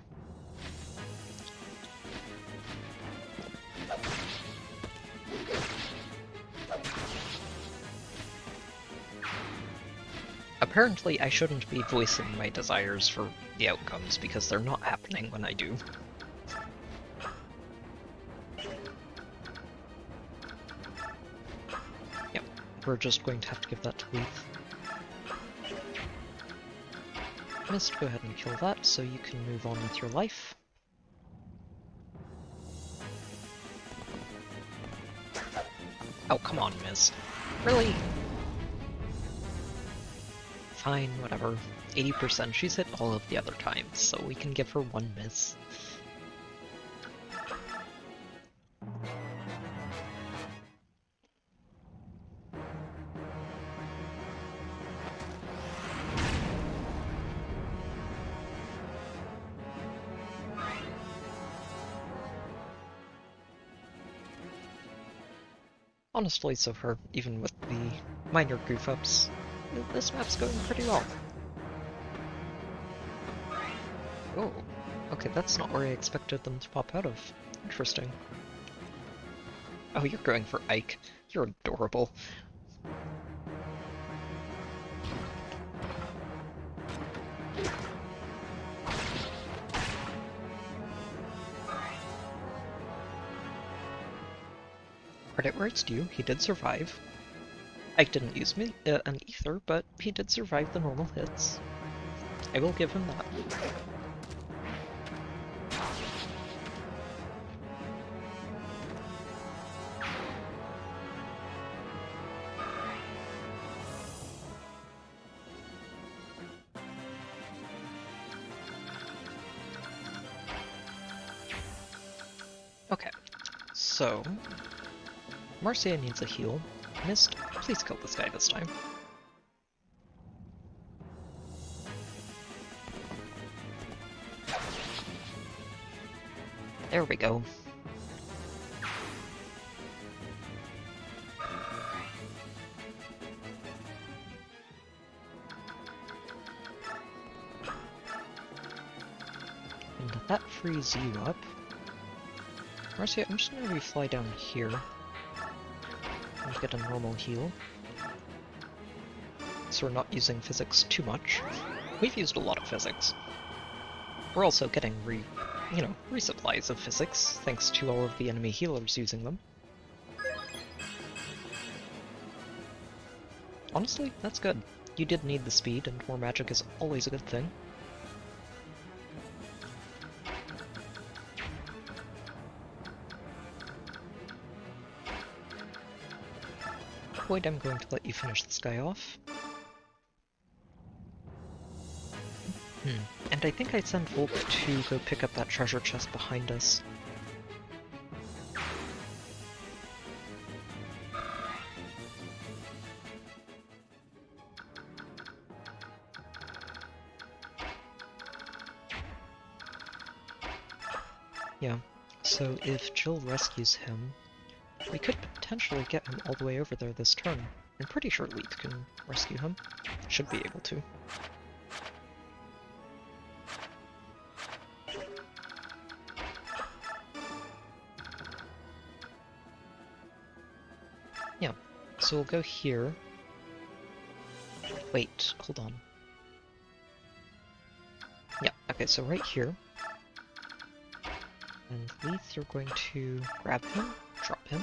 Apparently, I shouldn't be voicing my desires for the outcomes, because they're not happening when I do. Yep, we're just going to have to give that to Leith. Mist, go ahead and kill that, so you can move on with your life. Oh, come on, Mist. Really? Fine, whatever. 80%, she's hit all of the other times, so we can give her 1 miss. Honestly, so far, even with the minor goof-ups, this map's going pretty well. Oh, okay, that's not where I expected them to pop out of. Interesting. Oh, you're going for Ike. You're adorable. Credit where it's due, he did survive. Ike didn't use an ether, but he did survive the normal hits. I will give him that. Okay, so Marcia needs a heal. Mist, please kill this guy this time. There we go. And that frees you up. Marcia, I'm just gonna have you fly down here and get a normal heal. So we're not using physics too much. We've used a lot of physics. We're also getting resupplies of physics, thanks to all of the enemy healers using them. Honestly, that's good. You did need the speed, and more magic is always a good thing. Wait, I'm going to let you finish this guy off. And I think I'd send Volk to go pick up that treasure chest behind us. Yeah, so if Jill rescues him, we could potentially get him all the way over there this turn. I'm pretty sure Leet can rescue him. Should be able to. Yeah, so we'll go here. Wait, hold on. Yeah, okay, so right here. And Leith, you're going to grab him, drop him.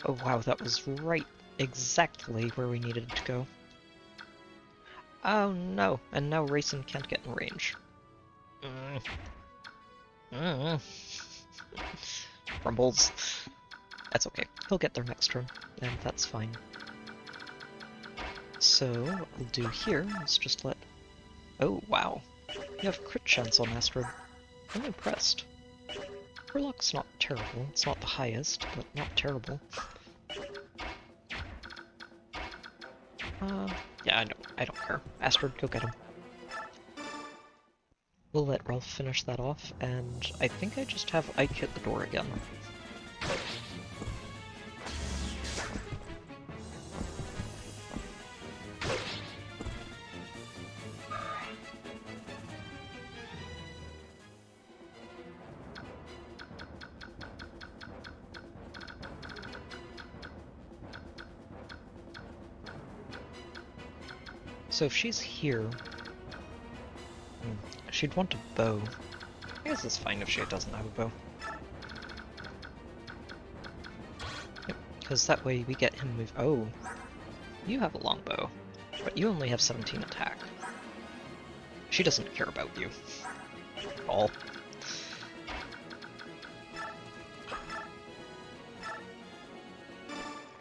Oh wow, that was right exactly where we needed to go. Oh no, and now Rayson can't get in range. Rumbles. That's okay, he'll get there next turn, and that's fine. So, what we'll do here is just let... Oh wow, you have crit chance on Astrid. I'm impressed. Her luck's not terrible, it's not the highest, but not terrible. Yeah, I don't care. Astrid, go get him. We'll let Ralph finish that off, and I think I just have Ike hit the door again. So if she's here, she'd want a bow. I guess it's fine if she doesn't have a bow. Yep, because that way we get him move. Oh, you have a long bow, but you only have 17 attack. She doesn't care about you at all.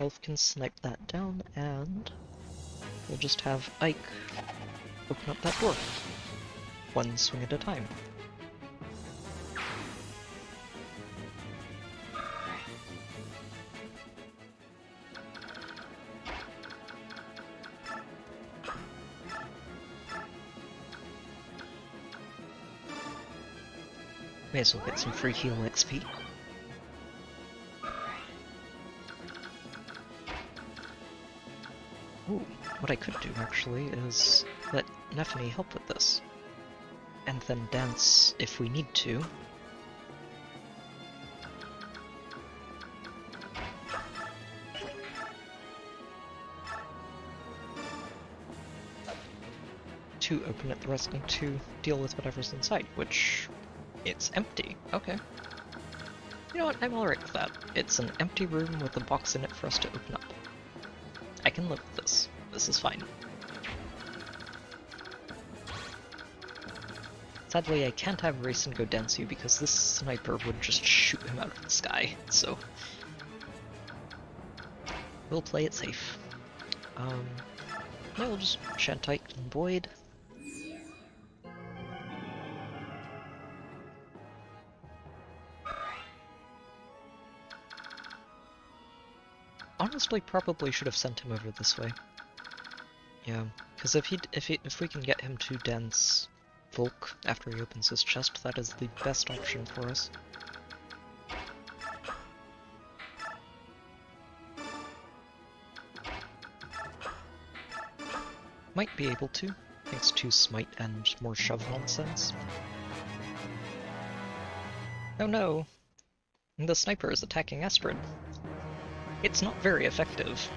Elf can snipe that down, and we'll just have Ike open up that door. One swing at a time. May as well get some free heal XP. Ooh, what I could do actually is let Nephany help with this. And then dance if we need to. To open it, the rest need to deal with whatever's inside, which... it's empty. Okay. You know what, I'm alright with that. It's an empty room with a box in it for us to open up. I can live with this. This is fine. Sadly, I can't have Rayson go Densu because this sniper would just shoot him out of the sky, so... we'll play it safe. Yeah, we'll just Shantite and Void. Honestly, probably should have sent him over this way. Yeah, because if we can get him to dance Volk after he opens his chest, that is the best option for us. Might be able to, thanks to Smite and more shove nonsense. Oh no! The sniper is attacking Astrid. It's not very effective.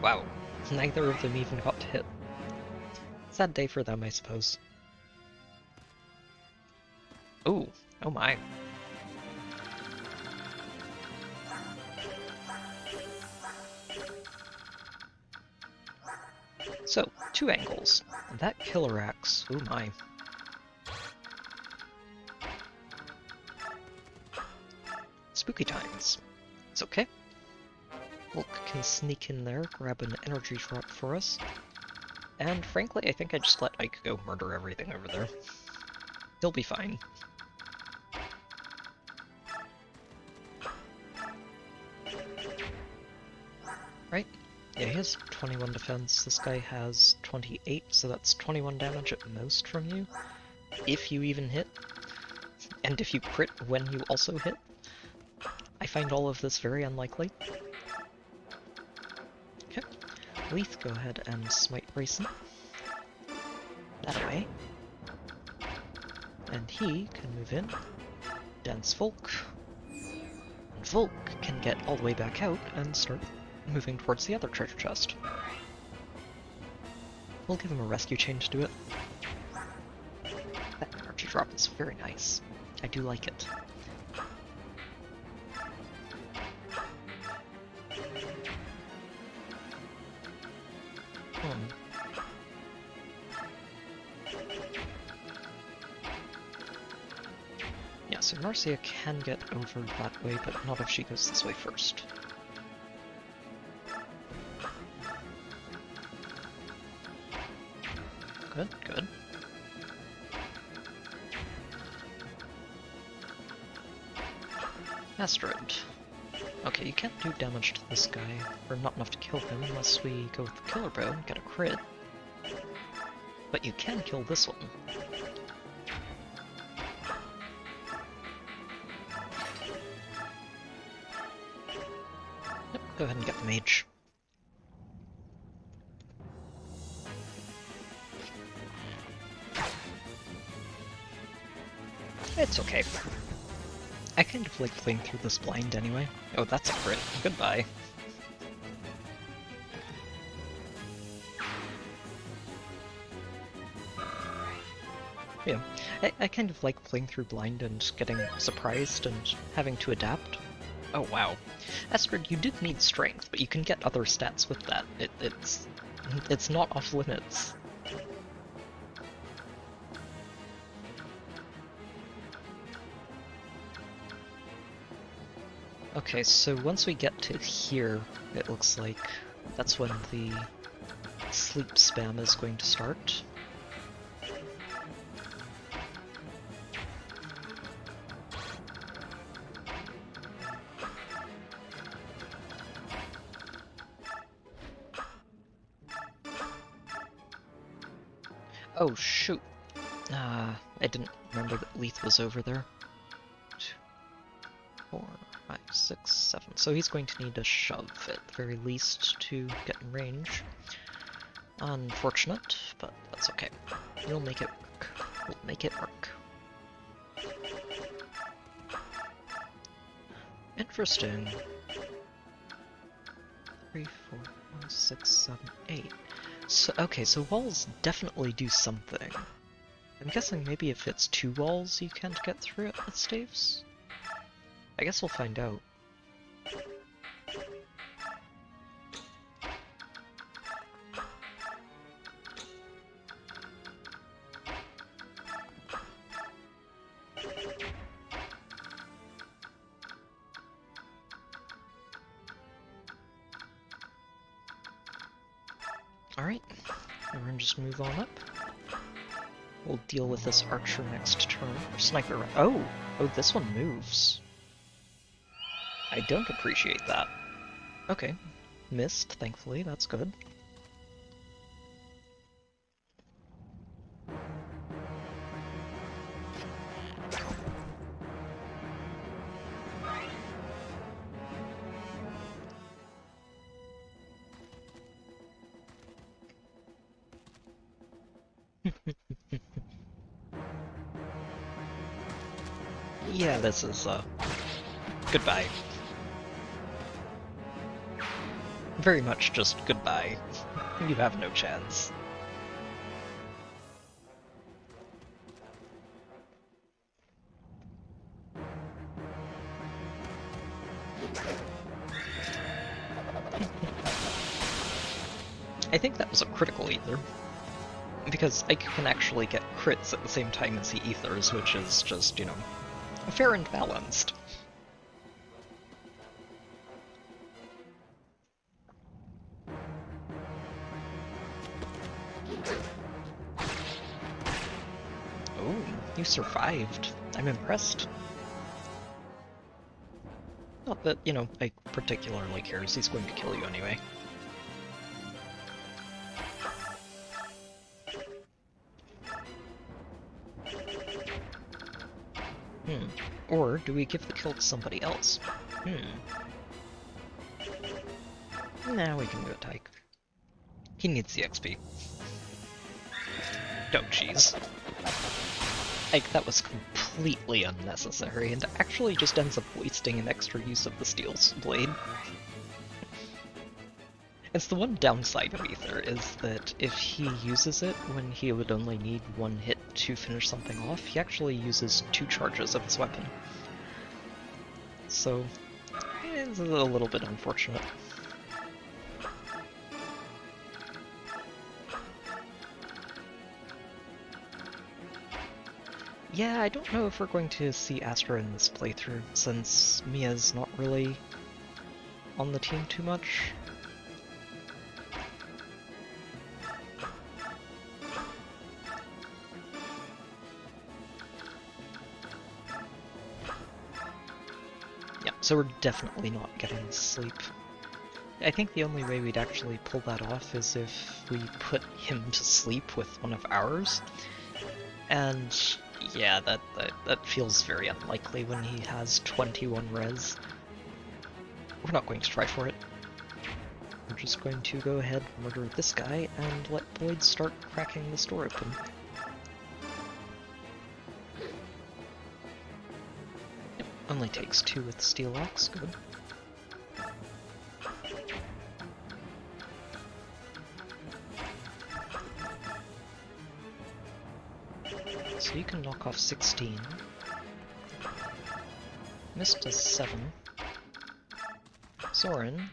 Wow, neither of them even got to hit. Sad day for them, I suppose. Ooh, oh my. So, 2 angles. And that killer axe, oh my. Spooky times. It's okay. Hulk can sneak in there, grab an energy drop for us. And frankly, I think I just let Ike go murder everything over there. He'll be fine. Right? Yeah, he has 21 defense. This guy has 28, so that's 21 damage at most from you. If you even hit. And if you crit when you also hit. I find all of this very unlikely. Okay. Leith, go ahead and smite Grayson. That way. And he can move in. Dance Volk. And Volk can get all the way back out and start moving towards the other treasure chest. We'll give him a rescue chain to do it. That energy drop is very nice. I do like it. Yeah, so Marcia can get over that way, but not if she goes this way first. Good, good. Astrid. Okay, you can't do damage to this guy, or not enough to kill him unless we go with the killer bow and get a crit. But you can kill this one. Yep, go ahead and get the mage. It's okay. I kind of like playing through this blind anyway. Oh, that's a crit. Goodbye. Yeah, I kind of like playing through blind and getting surprised and having to adapt. Oh wow. Astrid, you did need strength, but you can get other stats with that. It's not off limits. Okay, so once we get to here, it looks like that's when the sleep spam is going to start. Oh shoot! I didn't remember that Leith was over there. 2, 4, 5, 6, 7. So he's going to need a shove at the very least to get in range. Unfortunate, but that's okay. We'll make it work. We'll make it work. Interesting. 3, 4, 5, 6, 7, 8. So, okay, so walls definitely do something. I'm guessing maybe if it's 2 walls you can't get through it with staves? I guess we'll find out. Alright, we're gonna just move on up. We'll deal with this archer next turn. Or sniper. Oh! Oh, this one moves. I don't appreciate that. Okay. Missed, thankfully, that's good. Yeah, this is, goodbye. Very much just goodbye. You have no chance. I think that was a critical ether. Because Ike can actually get crits at the same time as he ethers, which is just, you know, fair and balanced. Oh, you survived. I'm impressed. Not that, you know, Ike particularly cares, he's going to kill you anyway. Or do we give the kill to somebody else? Nah, we can do it, Tyke. He needs the XP. Oh, jeez. Like, that was completely unnecessary, and actually just ends up wasting an extra use of the steel blade. It's the one downside of Ether, is that if he uses it when he would only need one hit to finish something off, he actually uses 2 charges of his weapon. So, it's a little bit unfortunate. Yeah, I don't know if we're going to see Astra in this playthrough, since Mia's not really on the team too much. Yeah, so we're definitely not getting sleep. I think the only way we'd actually pull that off is if we put him to sleep with one of ours. And yeah, that feels very unlikely when he has 21 res. We're not going to try for it. We're just going to go ahead, murder this guy, and let Boyd start cracking this door open. Yep, only takes 2 with Steel Axe, good. So you can knock off 16. Mist does 7. Soren...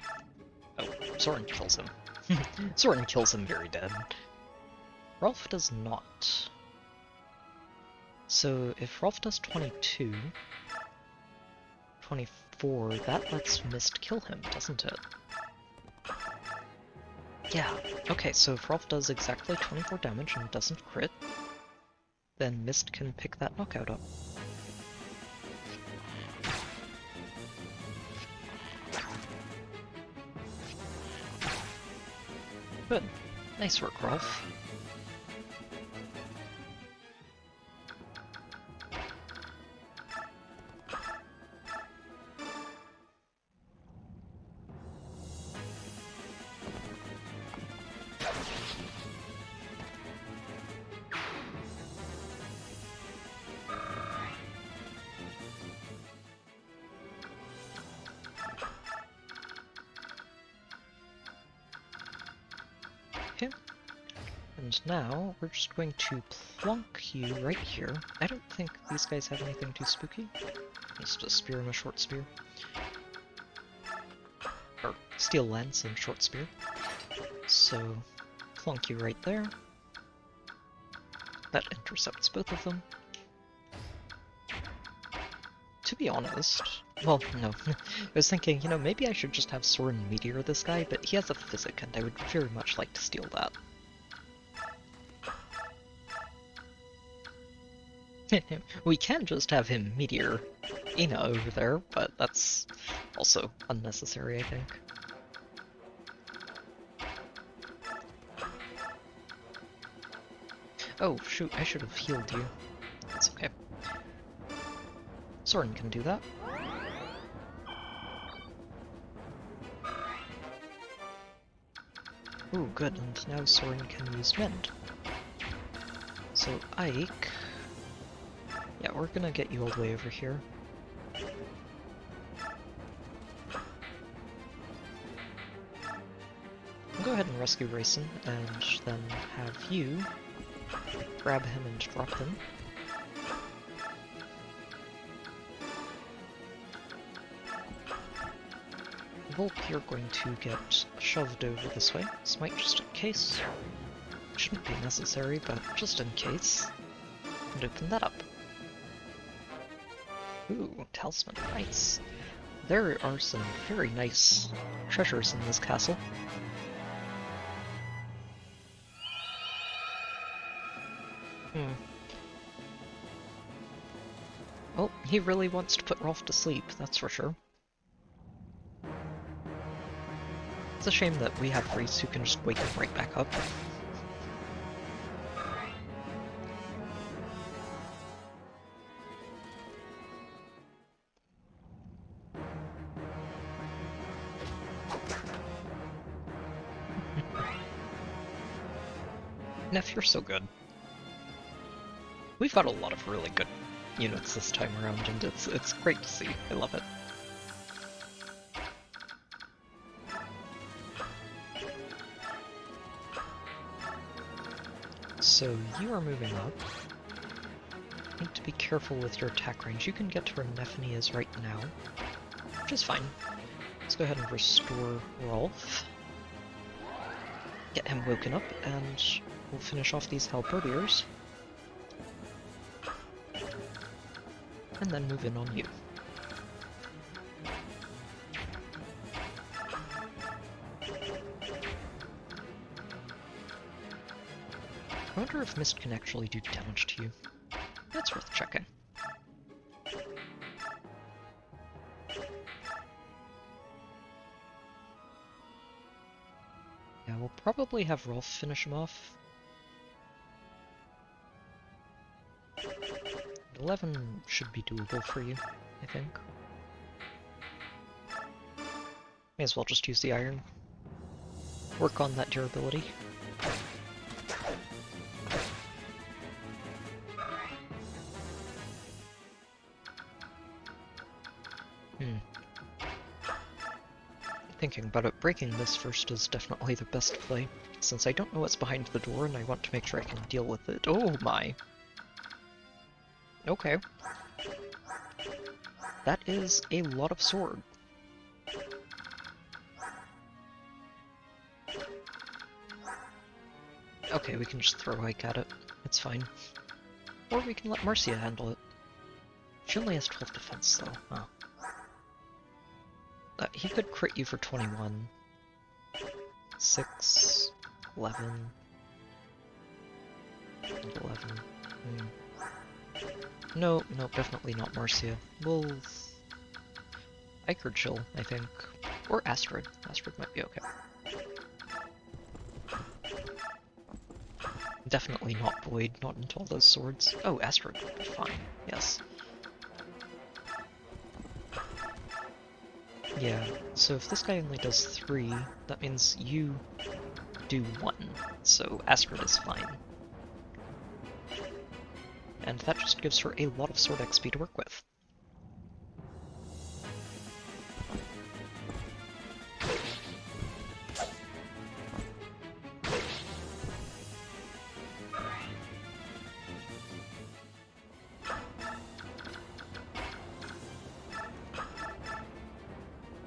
Oh, Soren kills him. Soren kills him very dead. Rolf does not. So if Rolf does 22... 24, that lets Mist kill him, doesn't it? Yeah, okay, so if Rolf does exactly 24 damage and doesn't crit, then Mist can pick that knockout up. Good. Nice work, Rolf. Okay. And now, we're just going to plonk you right here. I don't think these guys have anything too spooky. Just a spear and a short spear. Or steel lance and short spear. So, plonk you right there. That intercepts both of them. To be honest, well, no. I was thinking, you know, maybe I should just have Soren Meteor this guy, but he has a physic, and I would very much like to steal that. We can just have him Meteor Ina over there, but that's also unnecessary, I think. Oh, shoot, I should have healed you. That's okay. Soren can do that. Ooh, good, and now Soren can use Mend. So, Ike... Yeah, we're gonna get you all the way over here. ahead and rescue Rayson, and then have you grab him and drop him. Volk, you're going to get shoved over this way. Smite just in case. Shouldn't be necessary, but just in case. And open that up. Ooh, talisman, nice. There are some very nice treasures in this castle. Well, he really wants to put Rolf to sleep, that's for sure. It's a shame that we have Reese who can just wake him right back up. Neff, you're so good. We've got a lot of really good units this time around, and it's great to see. I love it. So you are moving up. Need to be careful with your attack range. You can get to where Nephany is right now, which is fine. Let's go ahead and restore Rolf. Get him woken up, and we'll finish off these halberdiers. And then move in on you. I wonder if Mist can actually do damage to you. That's worth checking. Yeah, we'll probably have Rolf finish him off. 11 should be doable for you, I think. May as well just use the iron. Work on that durability. Thinking about it, breaking this first is definitely the best play, since I don't know what's behind the door and I want to make sure I can deal with it. Oh my! Okay. That is a lot of sword. Okay, we can just throw Ike at it. It's fine. Or we can let Marcia handle it. She only has 12 defense, though. Huh. He could crit you for 21. 6, 11, and 11. No, definitely not Marcia. We'll... Ike or Chill, I think. Or Astrid. Astrid might be okay. Definitely not Void, not into all those swords. Oh, Astrid would be fine, yes. Yeah, so if this guy only does 3, that means you do 1, so Astrid is fine. And that just gives her a lot of sword XP to work with.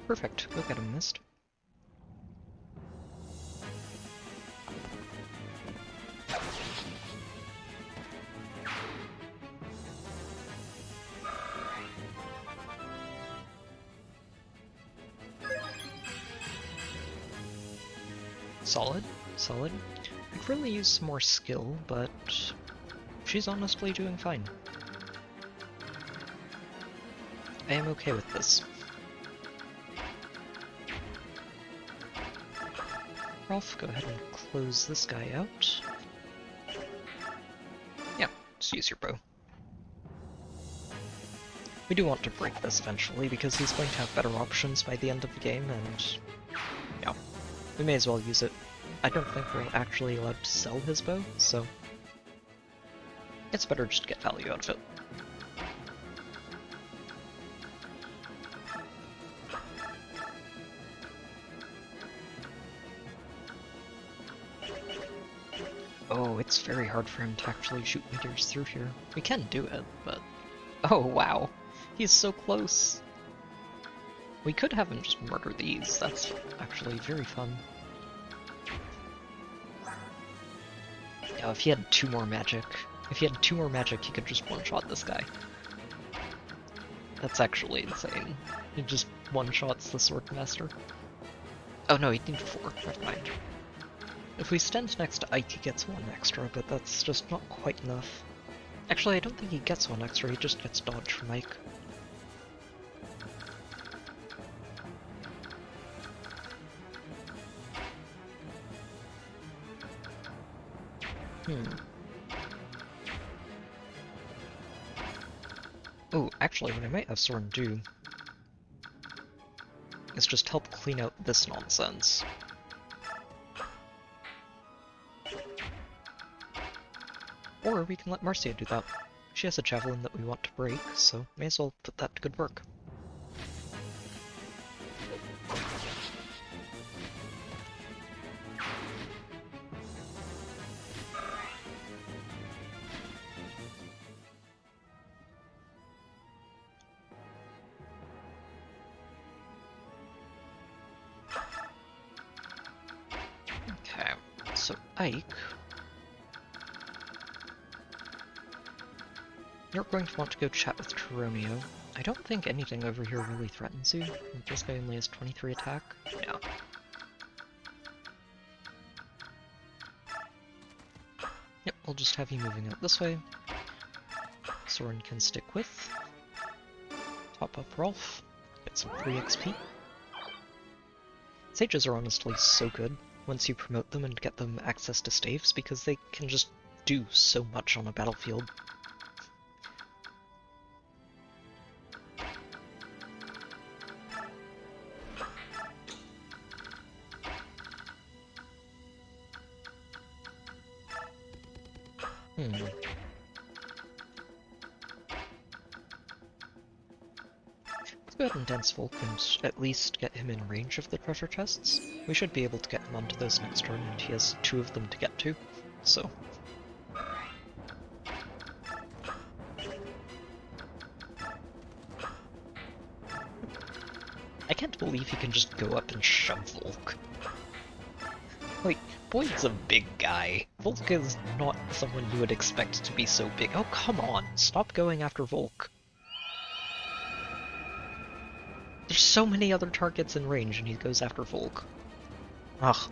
Perfect, go get him, Mist. Solid, solid. I could really use some more skill, but she's honestly doing fine. I am okay with this. Rolf, go ahead and close this guy out. Yeah, just use your bow. We do want to break this eventually, because he's going to have better options by the end of the game, and yeah, we may as well use it. I don't think we're actually allowed to sell his bow, so it's better just to get value out of it. Oh, it's very hard for him to actually shoot meteors through here. We can do it, but... Oh, wow. He's so close. We could have him just murder these. That's actually very fun. Yeah, if he had 2 more magic... If he had 2 more magic, he could just one-shot this guy. That's actually insane. He just one-shots the Swordmaster. Oh no, he'd need 4. Never mind. If we stand next to Ike, he gets 1 extra, but that's just not quite enough. Actually, I don't think he gets 1 extra, he just gets dodge from Ike. Oh, actually, what I might have Soren do is just help clean out this nonsense. Or we can let Marcia do that. She has a javelin that we want to break, so may as well put that to good work. Okay, so Ike... You're going to want to go chat with Romeo. I don't think anything over here really threatens you. This guy only has 23 attack. Yeah. Yep, we'll just have you moving out this way. Soren can stick with. Top up Rolf. Get some free XP. Sages are honestly so good once you promote them and get them access to staves because they can just do so much on a battlefield. Let's go ahead and dance Volk and at least get him in range of the treasure chests. We should be able to get him onto those next turn, and he has 2 of them to get to, so... I can't believe he can just go up and shove Volk. Like, Boyd's a big guy. Volk is not someone you would expect to be so big. Oh, come on! Stop going after Volk. There's so many other targets in range and he goes after Volk. Ugh.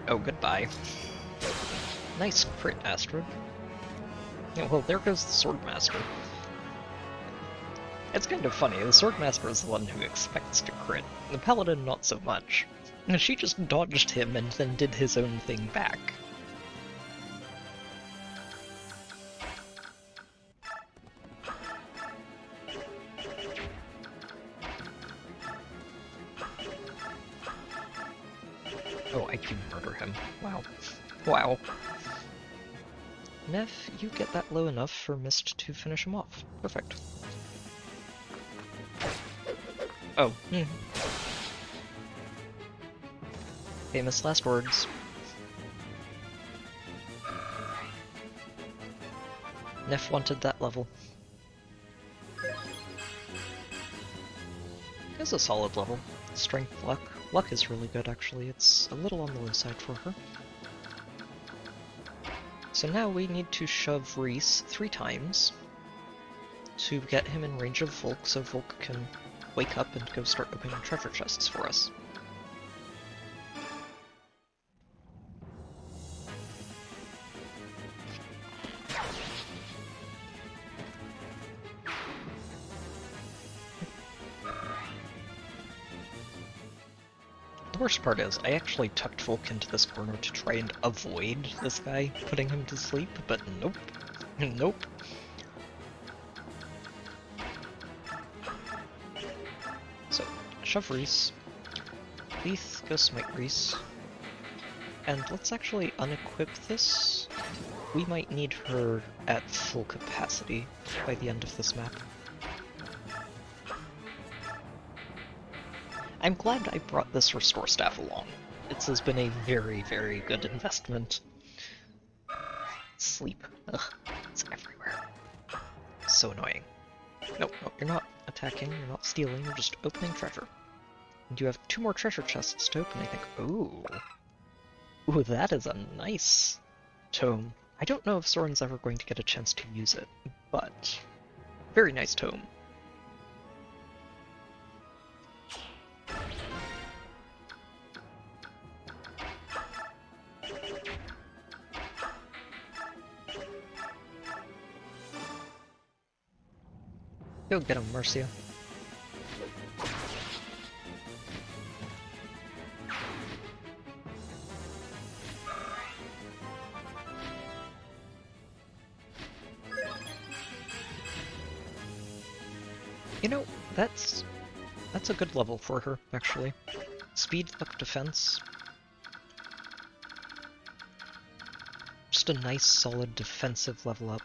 Oh, goodbye. Nice crit, Astrid. Yeah, well, there goes the Swordmaster. It's kind of funny, the Swordmaster is the one who expects to crit. The Paladin not so much. She just dodged him and then did his own thing back. Oh, I can murder him. Wow. Wow. Neff, you get that low enough for Mist to finish him off. Perfect. Oh. Famous last words. Neff wanted that level. It's a solid level. Strength, luck. Luck is really good, actually. It's a little on the low side for her. So now we need to shove Reese 3 times to get him in range of Volk, so Volk can wake up and go start opening treasure chests for us. The worst part is, I actually tucked Volk into this corner to try and avoid this guy putting him to sleep, but nope. Nope. So, shove Reese. Leith, go smite Reese. And let's actually unequip this. We might need her at full capacity by the end of this map. I'm glad I brought this Restore Staff along. It has been a very, very good investment. Sleep. Ugh, it's everywhere. So annoying. Nope, nope, you're not attacking, you're not stealing, you're just opening treasure. And you have 2 more treasure chests to open, I think. Ooh. Ooh, that is a nice tome. I don't know if Soren's ever going to get a chance to use it, but very nice tome. Go get him, Marcia. You know, that's a good level for her, actually. Speed up defense. Just a nice, solid defensive level up.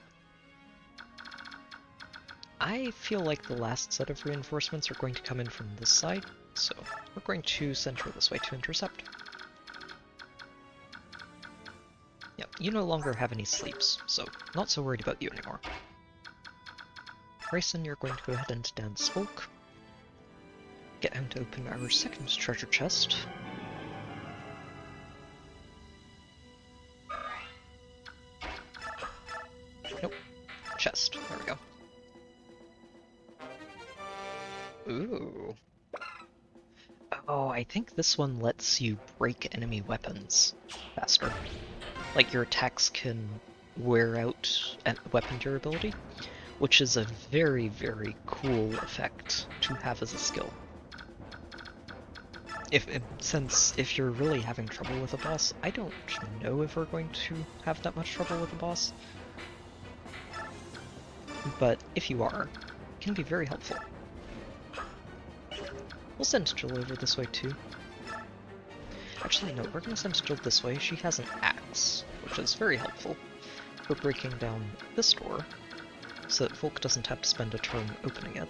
I feel like the last set of reinforcements are going to come in from this side, so we're going to send her this way to intercept. Yep, you no longer have any sleeps, so not so worried about you anymore. Rayson, you're going to go ahead and dance Volk. Get him to open our second treasure chest. Nope. Chest. There we go. Ooh. Oh, I think this one lets you break enemy weapons faster. Like, your attacks can wear out weapon durability, which is a very, very cool effect to have as a skill. Since if you're really having trouble with a boss, I don't know if we're going to have that much trouble with a boss, but if you are, it can be very helpful. We'll send Jill over this way too. Actually, no, we're gonna send Jill this way. She has an axe, which is very helpful for breaking down this door, so that Volk doesn't have to spend a turn opening it.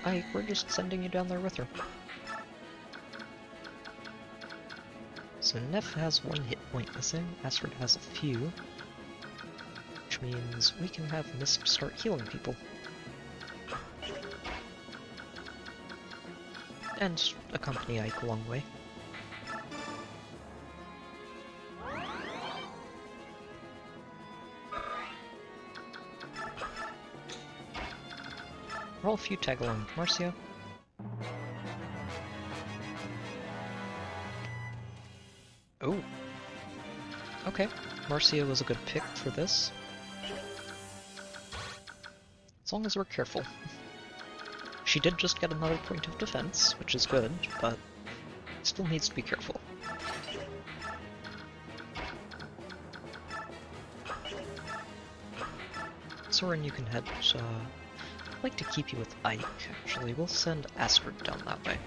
And we're just sending you down there with her. So Neff has 1 hit point missing, Astrid has a few, which means we can have Mist start healing people. And accompany Ike a long way. Rolf, you tag along with Marcia. Oh. Okay, Marcia was a good pick for this. As long as we're careful. She did just get another point of defense, which is good, but still needs to be careful. Soren, you can head, I'd like to keep you with Ike, actually. We'll send Astrid down that way.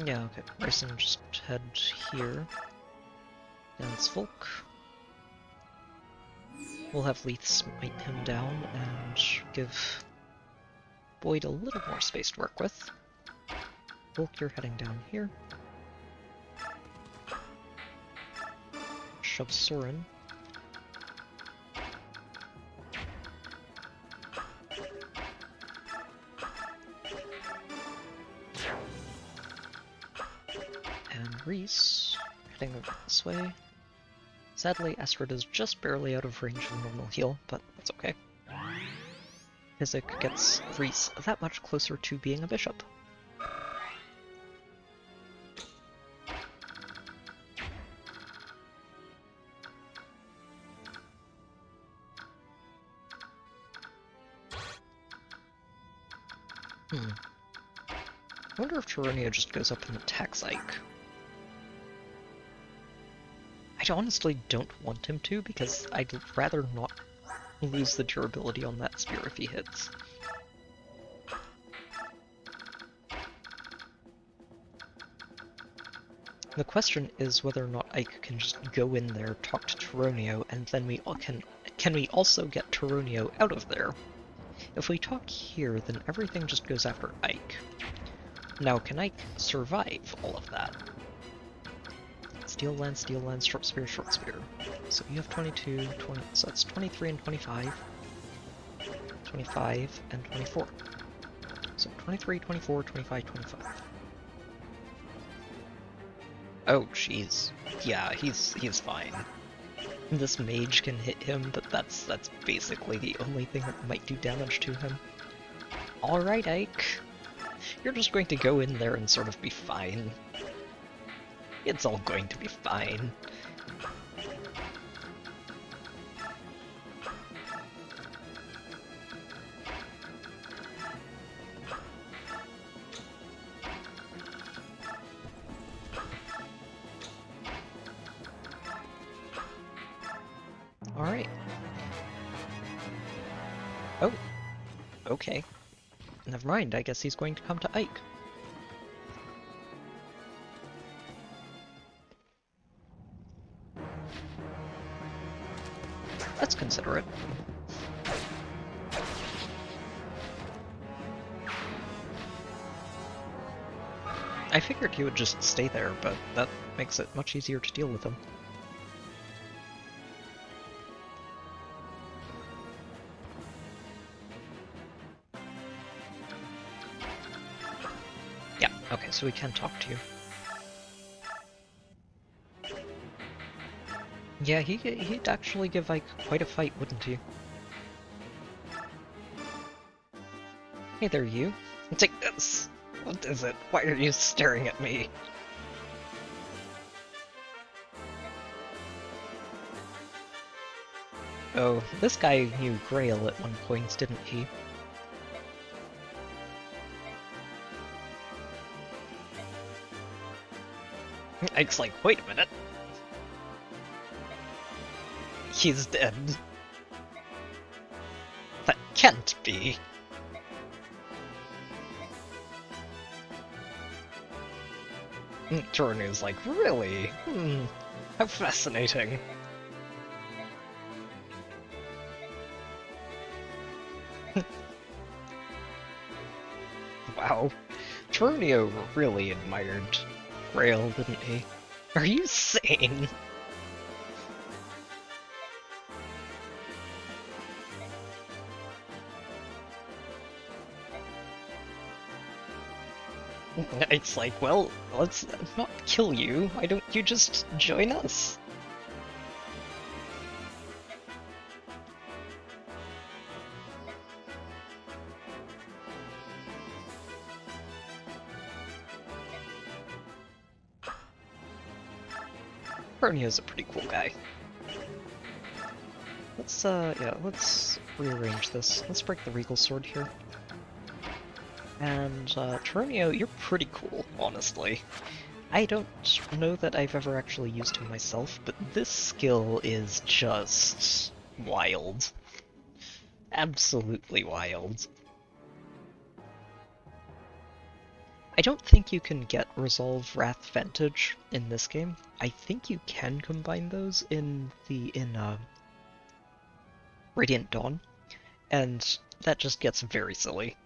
Yeah, okay. Ryson, just head here. Dance Volk. We'll have Leith smite him down and give Boyd a little more space to work with. Volk, you're heading down here. Shove Soren. Reese, heading over this way. Sadly, Astrid is just barely out of range of a normal heal, but that's okay. Physic gets Reese that much closer to being a bishop. I wonder if Tyronia just goes up and attacks Ike. I honestly don't want him to, because I'd rather not lose the durability on that spear if he hits. The question is whether or not Ike can just go in there, talk to Tyronio, and then we all can we also get Tyronio out of there? If we talk here, then everything just goes after Ike. Now, can Ike survive all of that? Steel lance, short spear, short spear. So you have 22, 20, so that's 23 and 25. 25 and 24. So 23, 24, 25, 25. Oh, jeez. Yeah, he's fine. This mage can hit him, but that's basically the only thing that might do damage to him. Alright, Ike. You're just going to go in there and sort of be fine. It's all going to be fine. Alright. Oh. Okay. Never mind, I guess he's going to come to Ike. That's considerate. I figured he would just stay there, but that makes it much easier to deal with him. Yeah, okay, so we can talk to you. Yeah, he'd actually give Ike quite a fight, wouldn't he? Hey there, you. Take this! What is it? Why are you staring at me? Oh, this guy knew Grail at one point, didn't he? Ike's like, wait a minute. He's dead. That can't be. Jornu's like, really? How fascinating. Wow. Jornio really admired Grail, didn't he? Are you sane? It's like, well, let's not kill you. Why don't you just join us? Bernio's a pretty cool guy. Let's, yeah, let's rearrange this. Let's break the Regal Sword here. And, Tyronio, you're pretty cool, honestly. I don't know that I've ever actually used him myself, but this skill is just wild. Absolutely wild. I don't think you can get Resolve Wrath Vantage in this game. I think you can combine those in Radiant Dawn, and that just gets very silly.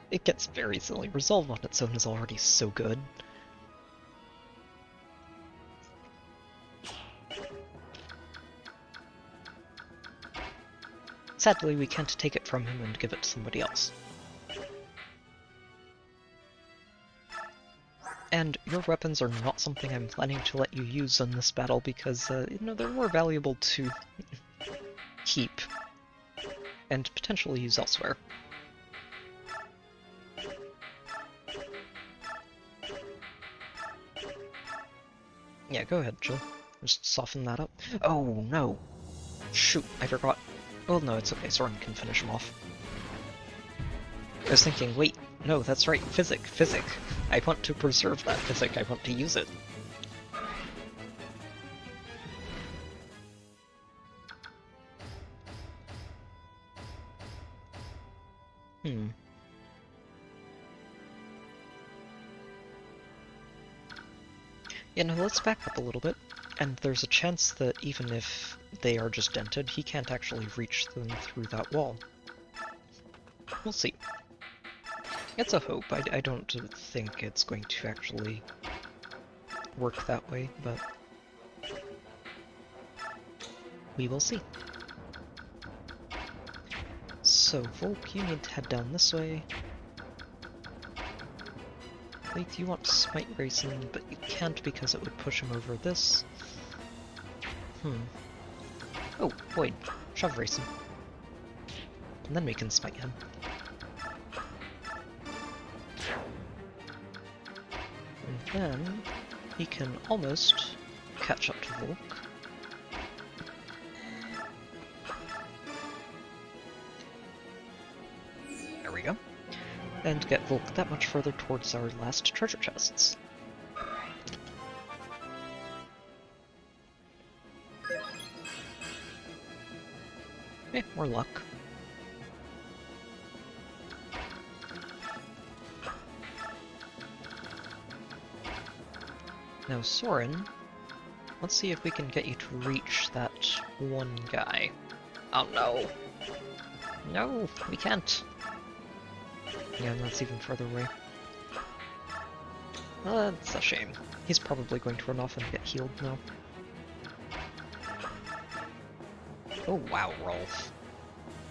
It gets very silly. Resolve on its own is already so good. Sadly, we can't take it from him and give it to somebody else. And your weapons are not something I'm planning to let you use in this battle because, you know, they're more valuable to keep and potentially use elsewhere. Yeah, go ahead, Jill. Just soften that up. Oh, no! Shoot, I forgot. Oh, no, it's okay, Soren can finish him off. I was thinking, wait, no, that's right, physic. I want to preserve that physic, I want to use it. Yeah, no, let's back up a little bit. And there's a chance that even if they are just dented, he can't actually reach them through that wall. We'll see. It's a hope. I don't think it's going to actually work that way, but we will see. So, Volk, you need to head down this way. Wait, you want to smite Raisin, but you can't because it would push him over this. Oh, Void. Shove Raisin. And then we can smite him. And then he can almost catch up to Volk. There we go. And get Volk that much further towards our last treasure chests. Eh, more luck. Now, Soren, let's see if we can get you to reach that one guy. Oh no! No, we can't! Yeah, and that's even further away. That's a shame. He's probably going to run off and get healed now. Oh wow, Rolf.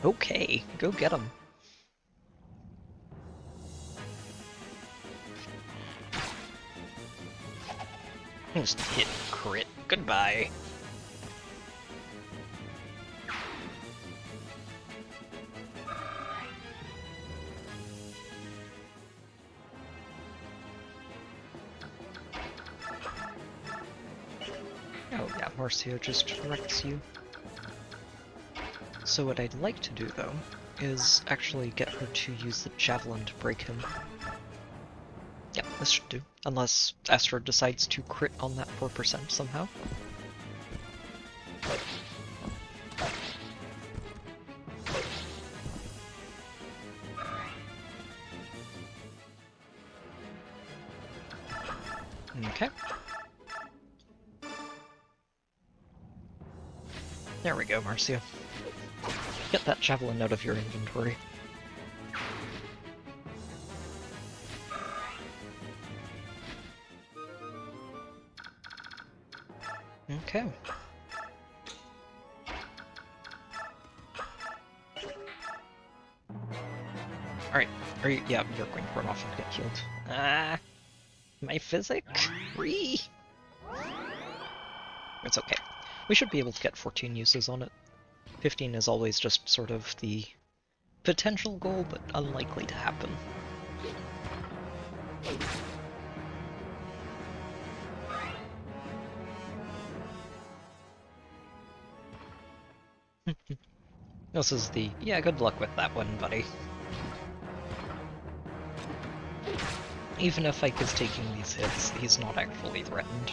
Okay, go get him. Just hit crit. Goodbye. Oh yeah, Marcia just wrecks you. So what I'd like to do, though, is actually get her to use the javelin to break him. Yeah, this should do. Unless Astra decides to crit on that 4% somehow. Okay. There we go, Marcia. Get that javelin out of your inventory. Okay. Alright, yeah, you're going to run off and get killed. Ah, my physic? It's okay. We should be able to get 14 uses on it. 15 is always just sort of the potential goal, but unlikely to happen. This is the, yeah, good luck with that one, buddy. Even if Ike is taking these hits, he's not actually threatened.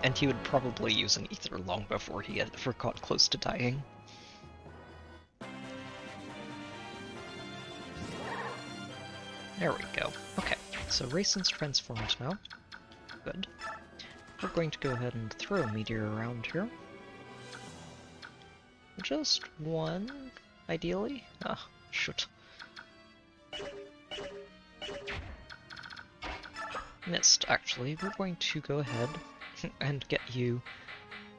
And he would probably use an ether long before he ever got close to dying. There we go. Okay, so Raisin's transformed now. Good. We're going to go ahead and throw a meteor around here. Just one, ideally. Ah, shoot. Missed, actually. We're going to go ahead and get you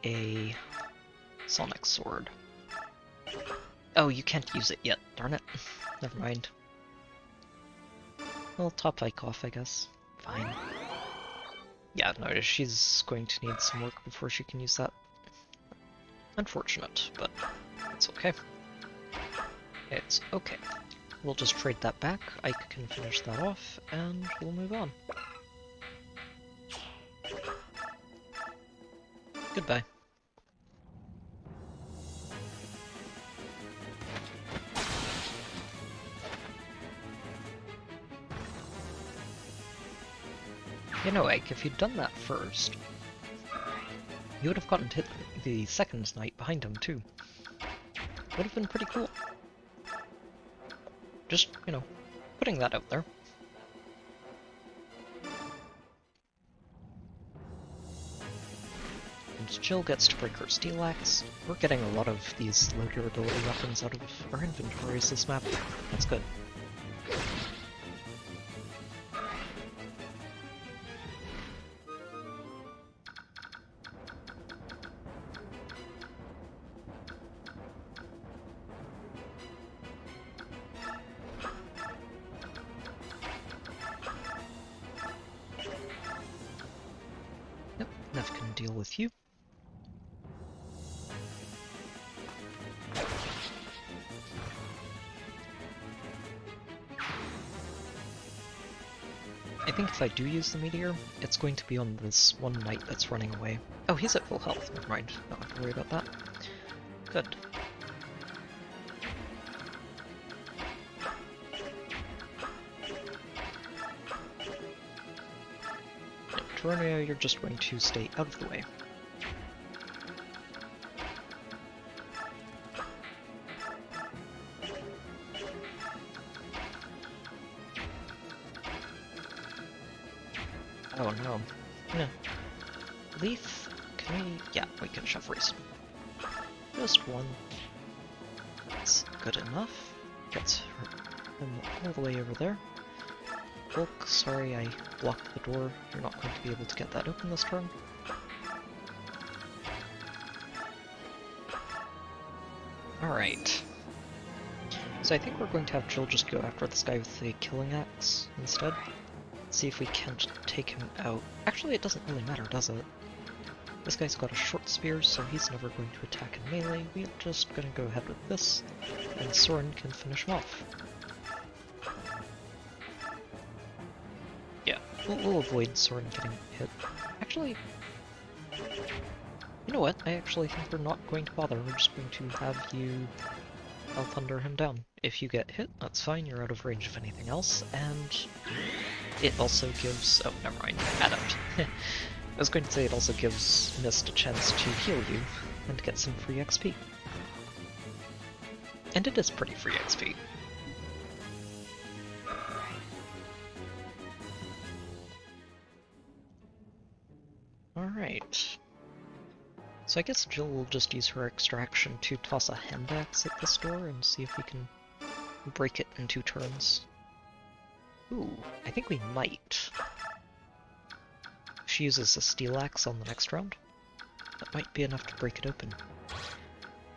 a Sonic Sword. Oh, you can't use it yet, darn it. Never mind. Well, top Ike off, I guess. Fine. Yeah, no, she's going to need some work before she can use that. Unfortunate, but it's okay. It's okay. We'll just trade that back, Ike can finish that off, and we'll move on. Goodbye. You know, Ike, if you'd done that first, you would have gotten to hit the second knight behind him, too. Would have been pretty cool. Just, you know, putting that out there. And Jill gets to break her steel axe. We're getting a lot of these low durability weapons out of our inventories this map. That's good. Yep, Nev can deal with you. I think if I do use the meteor, it's going to be on this one knight that's running away. Oh, he's at full health. Never mind. Not have to worry about that. Good. Yeah, Terraria, you're just going to stay out of the way. Oh no. Yeah. Leaf, can we... yeah, we can shove race. Just one. That's good enough. Gets him all the way over there. Bulk, sorry I blocked the door. You're not going to be able to get that open this turn. Alright. So I think we're going to have Jill just go after this guy with the killing axe instead. See if we can't take him out. Actually, it doesn't really matter, does it? This guy's got a short spear, so he's never going to attack in melee. We're just gonna go ahead with this, and Soren can finish him off. Yeah, we'll avoid Soren getting hit. Actually, you know what? I actually think we're not going to bother. We're just going to have you thunder him down. If you get hit, that's fine, you're out of range of anything else, and it also gives... oh, never mind, Adept. I was going to say it also gives Mist a chance to heal you and get some free XP. And it is pretty free XP. Alright. So I guess Jill will just use her extraction to toss a hand axe at this door and see if we can break it in 2 turns. Ooh, I think we might. If she uses a steel axe on the next round, that might be enough to break it open.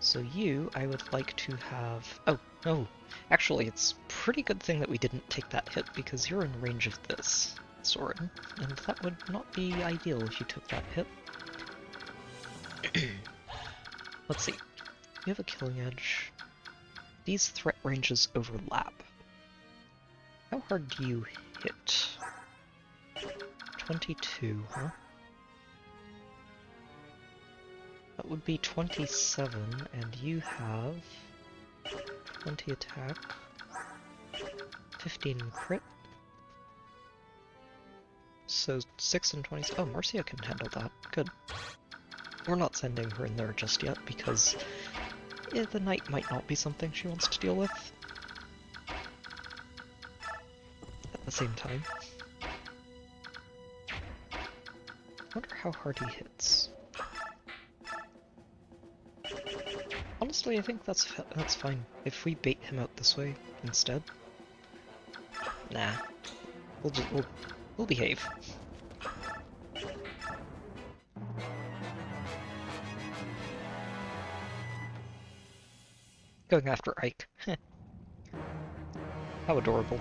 So you, I would like to have... oh, no. Actually, it's a pretty good thing that we didn't take that hit, because you're in range of this sword, and that would not be ideal if you took that hit. Let's see. You have a killing edge. These threat ranges overlap. How hard do you hit? 22, huh? That would be 27, and you have 20 attack, 15 crit. So 6 and 20. Oh, Marcia can handle that. Good. We're not sending her in there just yet because the knight might not be something she wants to deal with. At the same time. I wonder how hard he hits. Honestly, I think that's fine. If we bait him out this way instead. Nah. We'll behave. Going after Ike. How adorable.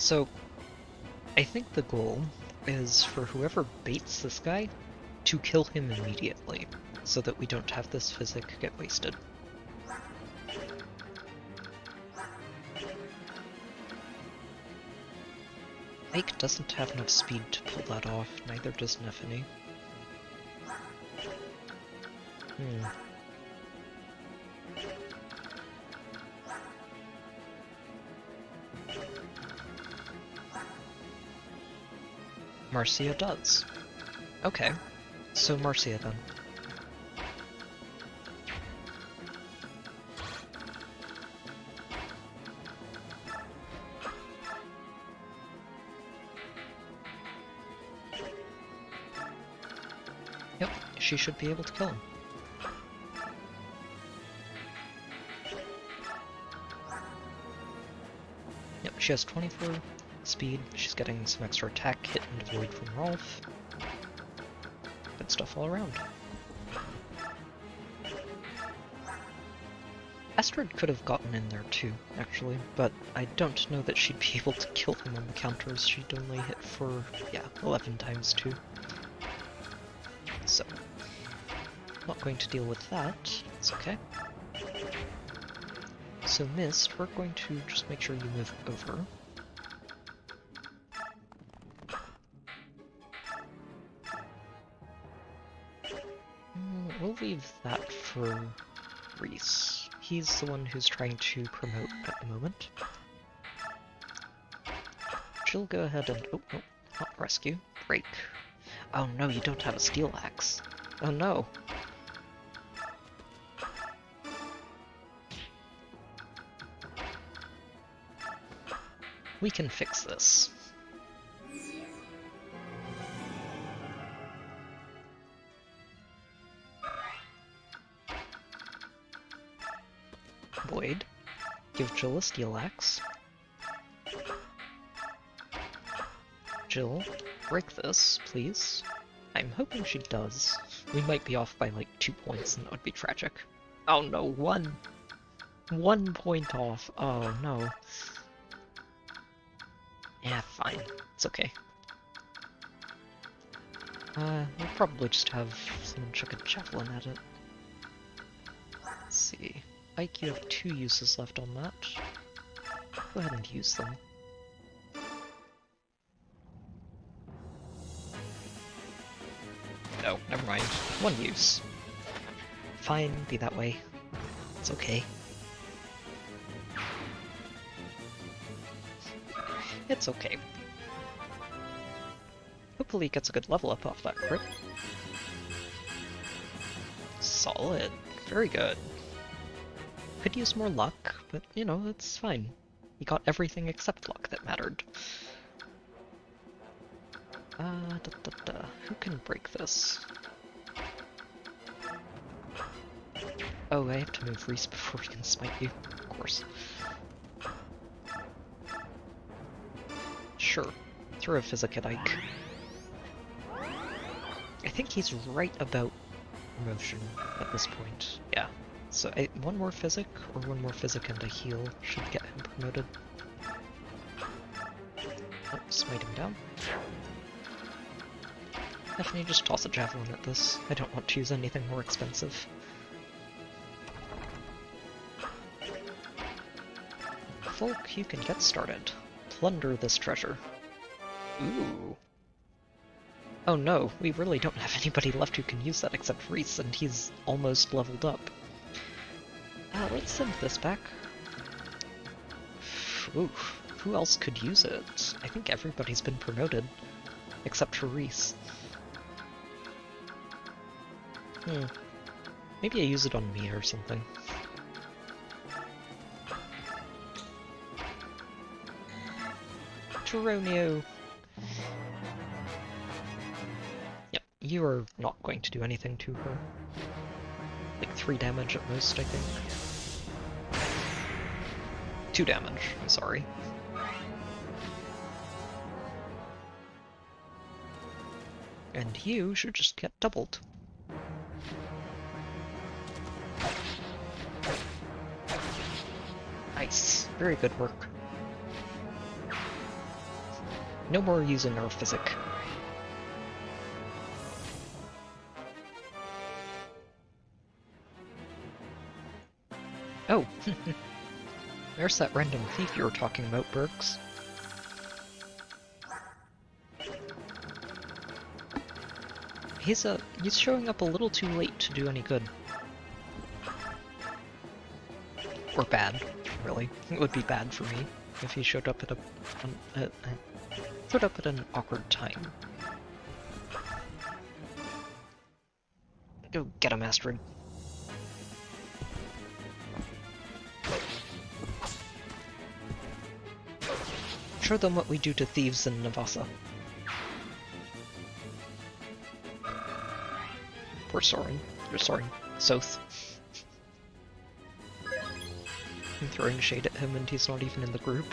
So, I think the goal is for whoever baits this guy to kill him immediately, so that we don't have this physic get wasted. Ike doesn't have enough speed to pull that off, neither does Neffany. Marcia does. Okay, so Marcia then. Yep, she should be able to kill him. Yep, she has 24 speed, she's getting some extra attack, hit and avoid from Rolf. Good stuff all around. Astrid could have gotten in there too, actually, but I don't know that she'd be able to kill him on the counters. She'd only hit for, yeah, 11 times 2. So, not going to deal with that, it's okay. So Mist, we're going to just make sure you move over. We'll leave that for Reese. He's the one who's trying to promote at the moment. She'll go ahead and... oh, no, not rescue. Break. Oh no, you don't have a steel axe. Oh no. We can fix this. Void. Give Jill a steel axe. Jill, break this, please. I'm hoping she does. We might be off by like 2 points and that would be tragic. Oh no, 1! 1 point off. Oh no. Yeah, fine. It's okay. We'll probably just have someone chuck a javelin at it. Let's see. Ike, you have 2 uses left on that. Go ahead and use them. No, never mind. 1 use. Fine, be that way. It's okay. It's okay. Hopefully he gets a good level up off that crit. Solid. Very good. Could use more luck, but you know, it's fine. He got everything except luck that mattered. Who can break this? Oh, I have to move Reese before he can smite you, of course. Sure. Throw a physic at Ike. I think he's right about promotion at this point. Yeah. So 1 more physic, or 1 more physic and a heal should get him promoted. Oh, smite him down. Definitely just toss a javelin at this. I don't want to use anything more expensive. Folk, you can get started. Plunder this treasure. Ooh. Oh no, we really don't have anybody left who can use that except Reese, and he's almost leveled up. Let's send this back. Ooh, who else could use it? I think everybody's been promoted, except for Reese. Maybe I use it on me or something. Geronio! Yep, you are not going to do anything to her. Like 3 damage at most, I think. 2 damage, I'm sorry. And you should just get doubled. Nice. Very good work. No more using our physic. Oh, there's that random thief you were talking about, Bergs. He's showing up a little too late to do any good. Or bad, really. It would be bad for me if he showed up at an awkward time. Go get him, Astrid. Show them what we do to thieves in Navasa. Poor Soren. Or Soren. Soth. I'm throwing shade at him and he's not even in the group.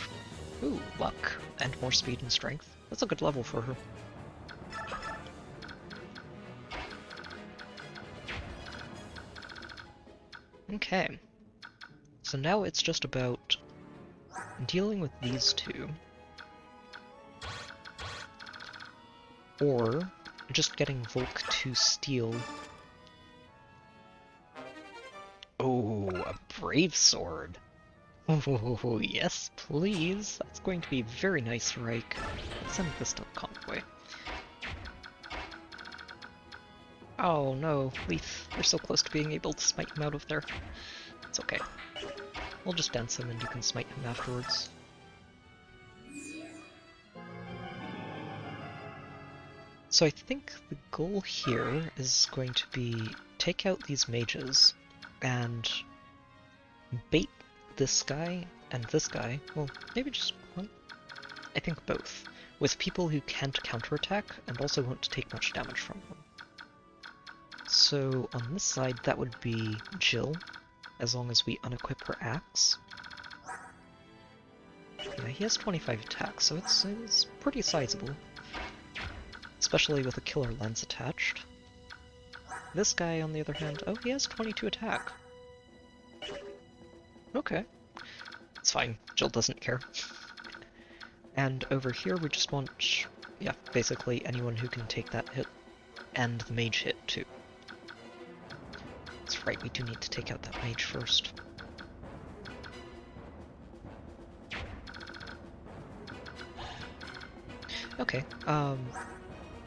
Ooh, luck. And more speed and strength. That's a good level for her. Okay. So now it's just about dealing with these two. Or just getting Volk to steal. Oh, a brave sword. Oh, yes, please. That's going to be very nice, Reich. Send this to the convoy. Oh no, Leaf. We're so close to being able to smite him out of there. It's okay. We'll just dance him and you can smite him afterwards. So I think the goal here is going to be take out these mages and bait this guy and this guy, well, maybe just one? I think both, with people who can't counterattack and also won't take much damage from them. So on this side that would be Jill, as long as we unequip her axe. Yeah, he has 25 attacks, so it's pretty sizable. Especially with a killer lens attached. This guy, on the other hand, oh, he has 22 attack. Okay. It's fine. Jill doesn't care. And over here we just want, yeah, basically anyone who can take that hit, and the mage hit too. That's right, we do need to take out that mage first. Okay,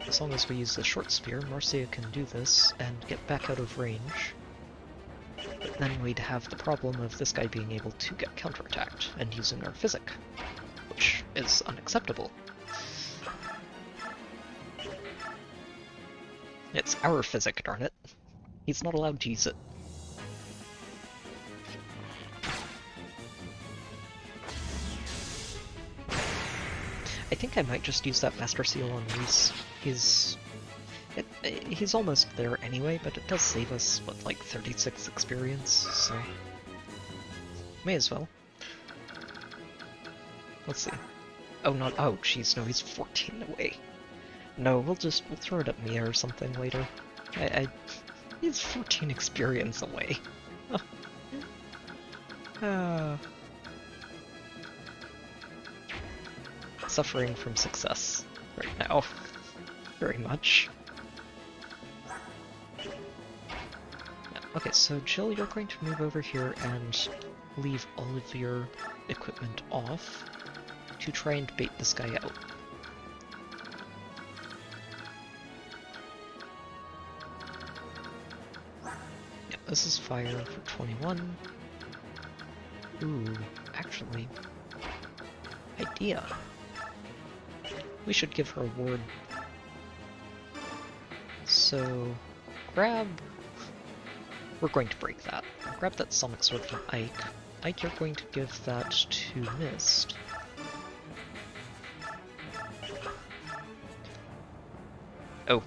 as long as we use the short spear, Marcia can do this and get back out of range. But then we'd have the problem of this guy being able to get counterattacked and using our physic, which is unacceptable. It's our physic, darn it. He's not allowed to use it. I think I might just use that Master Seal on Reese. He's almost there anyway, but it does save us, what, like 36 experience, so... May as well. Let's see. Oh, not- oh, jeez, no, he's 14 away. No, we'll throw it at Mia or something later. He's 14 experience away. Suffering from success right now. Very much. Okay, so Jill, you're going to move over here and leave all of your equipment off to try and bait this guy out. Yeah, this is fire for 21. Ooh, actually, idea. We should give her a ward. So, grab... We're going to break that. Grab that Sonic Sword from Ike. Ike, you're going to give that to Mist. Oh,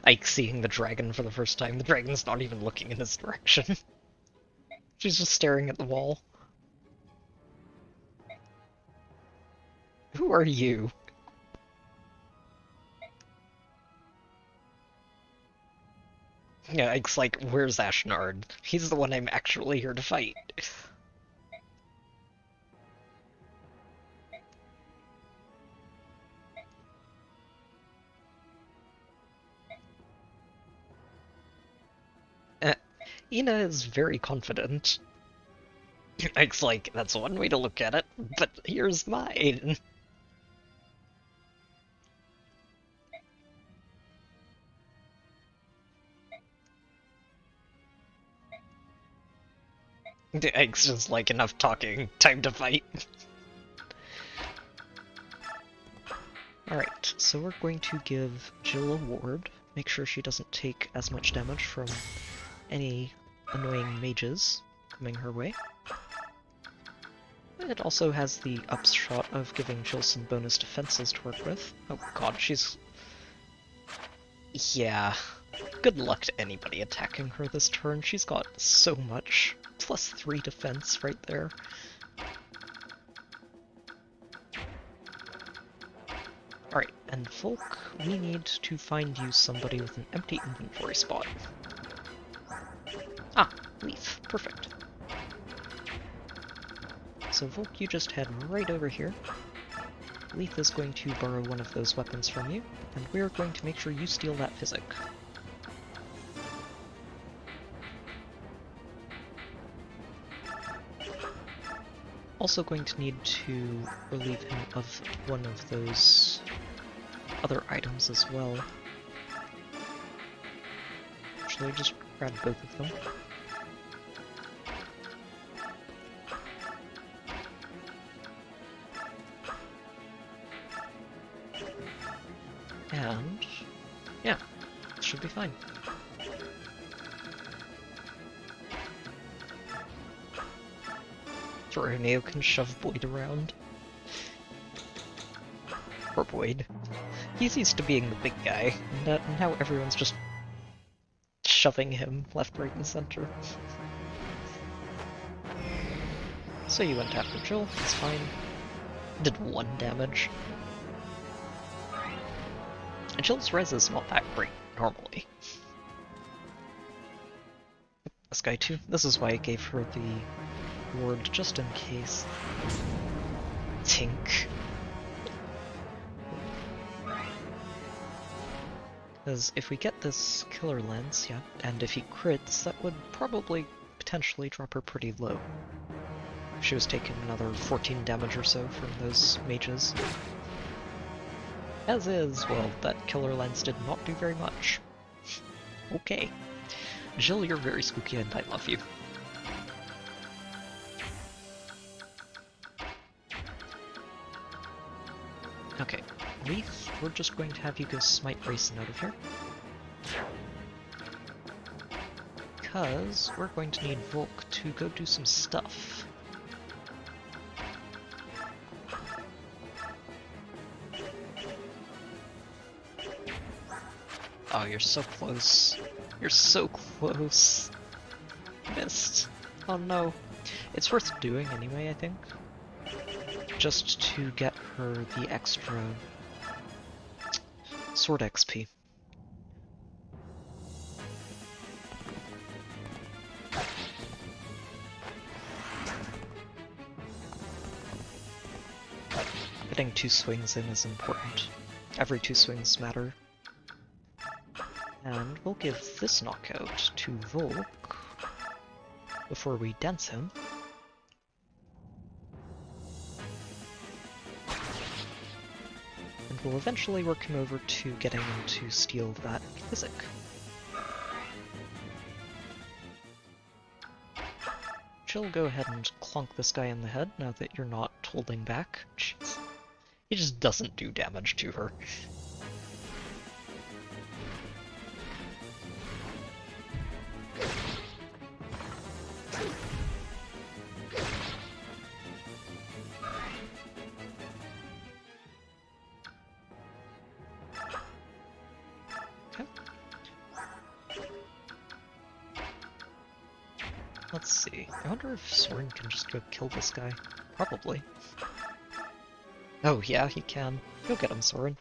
Ike seeing the dragon for the first time. The dragon's not even looking in his direction. She's just staring at the wall. Who are you? Yeah, Ike's like, where's Ashnard? He's the one I'm actually here to fight. Ina is very confident. It's like, that's one way to look at it, but here's mine. It's just like, enough talking, time to fight. Alright, so we're going to give Jill a ward, make sure she doesn't take as much damage from any annoying mages coming her way. It also has the upshot of giving Jill some bonus defenses to work with. Oh god, she's... Yeah. Good luck to anybody attacking her this turn. She's got so much. +3 defense right there. Alright, and Volk, we need to find you somebody with an empty inventory spot. Ah, Leaf. Perfect. So Volk, you just head right over here. Leaf is going to borrow one of those weapons from you, and we're going to make sure you steal that physic. Also going to need to relieve him of one of those other items as well. Actually, just grab both of them. And yeah, should be fine. Roneo can shove Boyd around. Poor Boyd. He's used to being the big guy, and now everyone's just shoving him left, right, and center. So you went after Jill, it's fine. Did 1 damage. And Jill's res is not that great, normally. This guy too. This is why I gave her the ward, just in case. Tink. Because if we get this killer lens, yeah, and if he crits, that would probably potentially drop her pretty low. She was taking another 14 damage or so from those mages. As is, well, that killer lens did not do very much. Okay. Jill, you're very spooky and I love you. Okay, Leaf, we're just going to have you go smite Rayson out of here. Because we're going to need Volk to go do some stuff. Oh, you're so close. You're so close. Missed. Oh no. It's worth doing anyway, I think. Just to get her the extra sword XP. Getting 2 swings in is important. Every 2 swings matter. And we'll give this knockout to Volk before we dance him. And we'll eventually work him over to getting him to steal that physic. Jill, go ahead and clonk this guy in the head now that you're not holding back. Jeez. He just doesn't do damage to her. Let's see. I wonder if Soren can just go kill this guy. Probably. Oh yeah, he can. Go get him, Soren.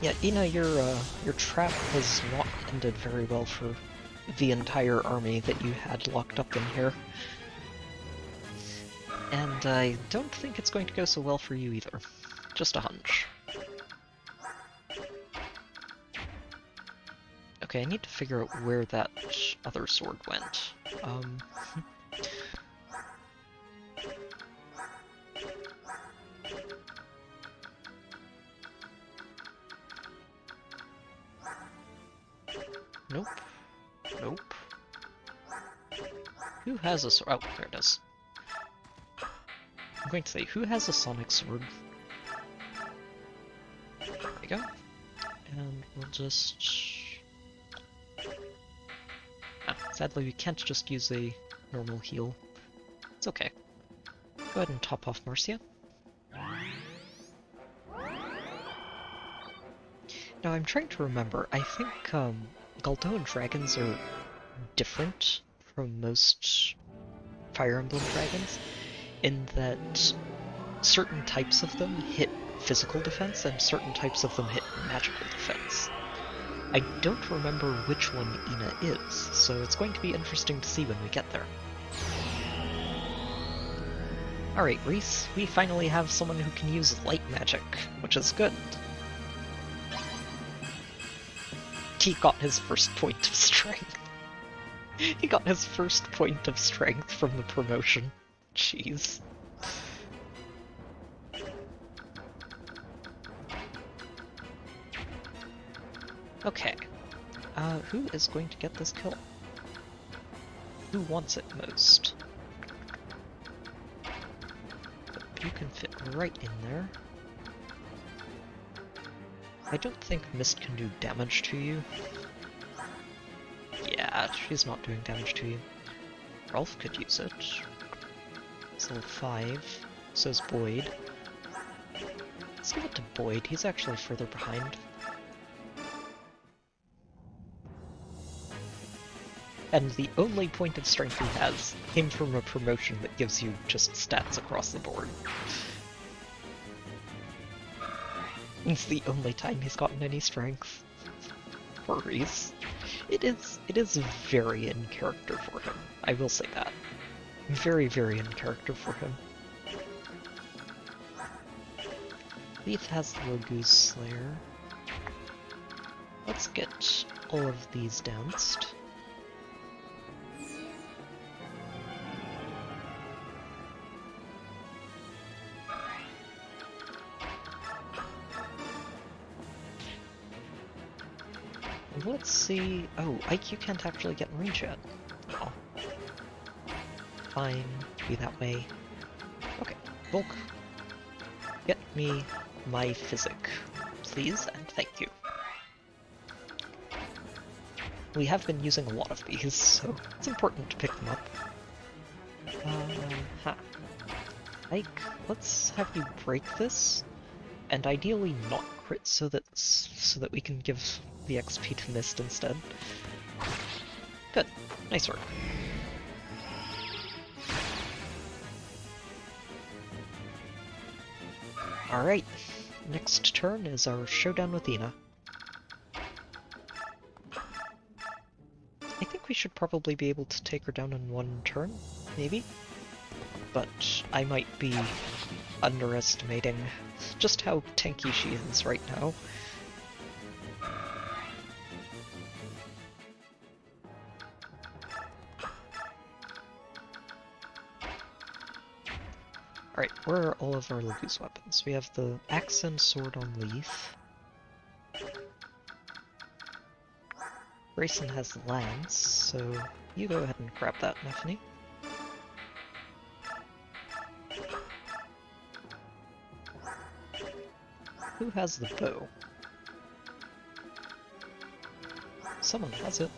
Yeah, Ina, your trap has not ended very well for the entire army that you had locked up in here. And I don't think it's going to go so well for you either. Just a hunch. Okay, I need to figure out where that other sword went. Nope. Nope. Who has a sword? Oh, there it is. I'm going to say, who has a sonic sword? There we go. And we'll just... sadly, we can't just use a normal heal. It's okay. Go ahead and top off Marcia. Now, I'm trying to remember. I think Galdoan dragons are different from most Fire Emblem dragons, in that certain types of them hit physical defense and certain types of them hit magical defense. I don't remember which one Ina is, so it's going to be interesting to see when we get there. Alright, Reese, we finally have someone who can use light magic, which is good. He got his first point of strength. He got his first point of strength from the promotion. Jeez. Okay. Who is going to get this kill? Who wants it most? You can fit right in there. I don't think Mist can do damage to you. Yeah, she's not doing damage to you. Rolf could use it. It's level 5. So is Boyd. Let's give it to Boyd. He's actually further behind. And the only point of strength he has came from a promotion that gives you just stats across the board. It's the only time he's gotten any strength. For Reese. It is very in character for him. I will say that. Very, very in character for him. Leith has the Logu's Slayer. Let's get all of these danced. Let's see... Oh, IQ can't actually get in range yet. Oh. Fine, be that way. Okay, Volk. Get me my physic, please, and thank you. We have been using a lot of these, so it's important to pick them up. Ike, let's have you break this, and ideally not crit so that we can give the XP to Mist instead. Good. Nice work. Alright. Next turn is our showdown with Ina. I think we should probably be able to take her down in one turn, maybe? But I might be underestimating just how tanky she is right now. Alright, where are all of our Logu's weapons? We have the axe and sword on Leith. Grayson has the lance, so you go ahead and grab that, Neffany. Who has the bow? Someone has it.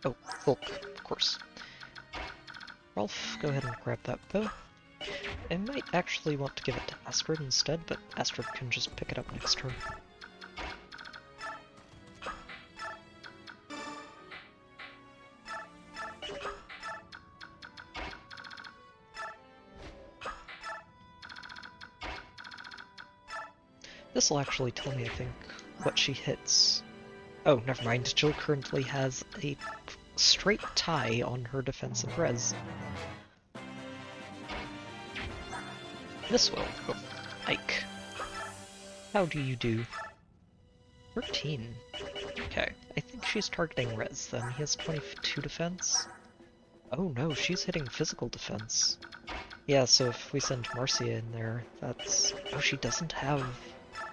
Oh, Volk, of course. Rolf, go ahead and grab that bow. I might actually want to give it to Astrid instead, but Astrid can just pick it up next turn. This will actually tell me, I think, what she hits. Oh, never mind. Jill currently has a straight tie on her defensive res. This will. Oh, Ike. How do you do? 13. Okay, I think she's targeting Rez then. He has 22 defense. Oh no, she's hitting physical defense. Yeah, so if we send Marcia in there, that's... Oh, she doesn't have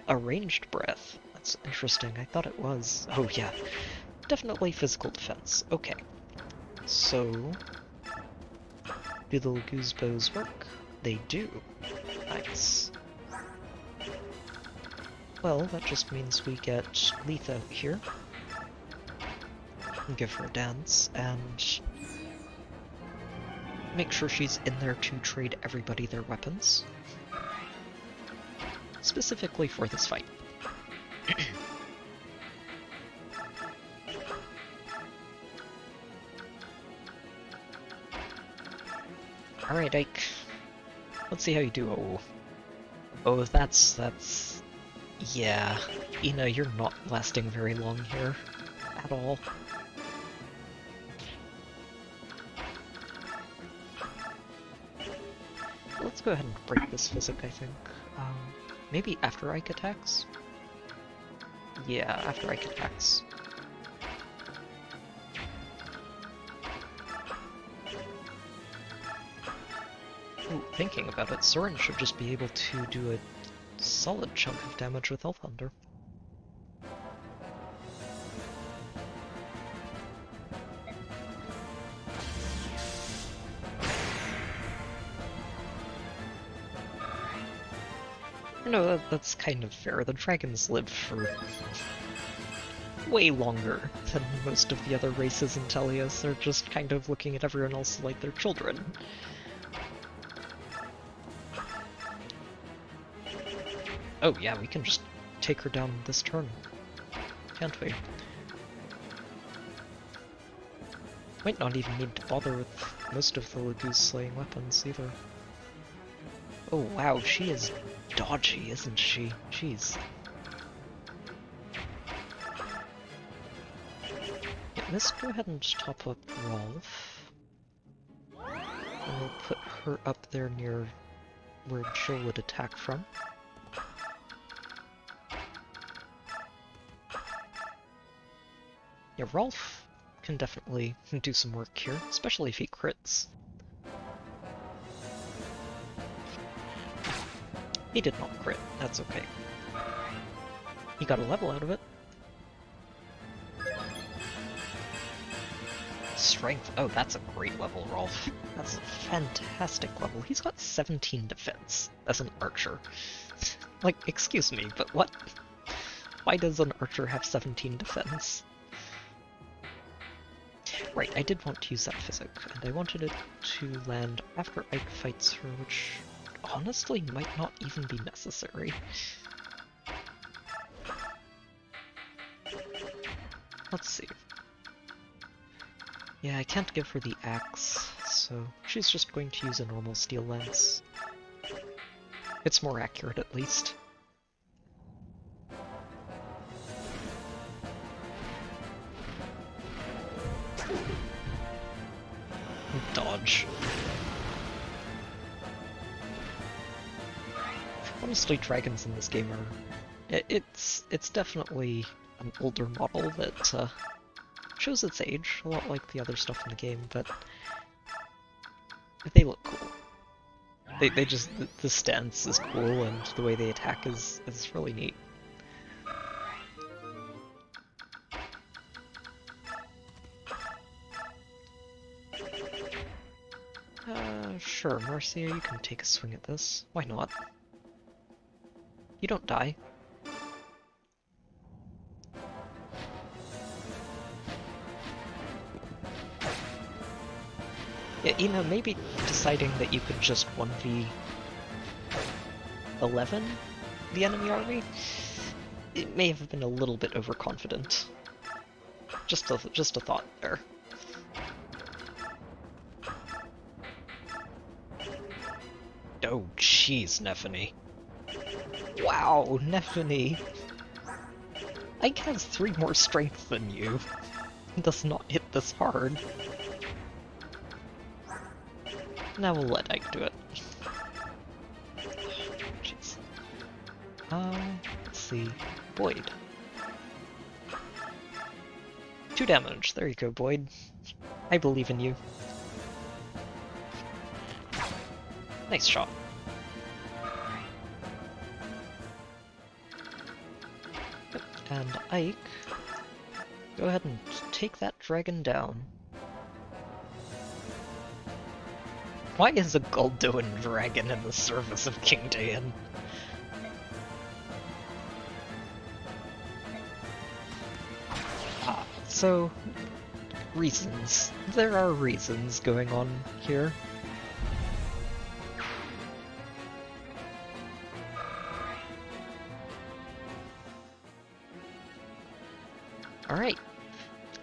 a ranged breath. That's interesting. I thought it was. Oh yeah, definitely physical defense. Okay. So... do the Laguz bows work? They do. Nice. Well, that just means we get Letha out here. And give her a dance, and... make sure she's in there to trade everybody their weapons. Specifically for this fight. Alright, Ike. Let's see how you do. Oh. Oh, that's... Yeah. Ina, you're not lasting very long here. At all. Let's go ahead and break this physic, I think. Maybe after Ike attacks? Yeah, after Ike attacks. Ooh, thinking about it, Soren should just be able to do a solid chunk of damage with Thunder. No, that's kind of fair. The dragons live for way longer than most of the other races in Tellius. They're just kind of looking at everyone else like they're children. Oh yeah, we can just take her down this turn, can't we? Might not even need to bother with most of the Laguz slaying weapons either. Oh wow, she is dodgy, isn't she? Jeez. Yeah, let's go ahead and just top up Rolf. And we'll put her up there near where Jill would attack from. Yeah, Rolf can definitely do some work here, especially if he crits. He did not crit, that's okay. He got a level out of it. Strength, oh that's a great level, Rolf. That's a fantastic level. He's got 17 defense as an archer. Like, excuse me, but what? Why does an archer have 17 defense? Right, I did want to use that physic, and I wanted it to land after Ike fights her, which honestly might not even be necessary. Let's see. Yeah, I can't give her the axe, so she's just going to use a normal steel lance. It's more accurate at least. Dodge. Honestly, dragons in this game are... It's definitely an older model that shows its age, a lot like the other stuff in the game, but they look cool. They just... the stance is cool, and the way they attack is really neat. Sure, Marcia, you can take a swing at this. Why not? You don't die. Yeah, you know, maybe deciding that you could just 1v11 the enemy army, it may have been a little bit overconfident. Just a thought there. Oh, jeez, Nephany. Wow, Nephany. Ike has 3 more strength than you. He does not hit this hard. Now we'll let Ike do it. Jeez. Let's see. Boyd. 2 damage. There you go, Boyd. I believe in you. Nice shot. Yep. And Ike, go ahead and take that dragon down. Why is a Goldoan dragon in the service of King Daein? So, reasons. There are reasons going on here. Alright.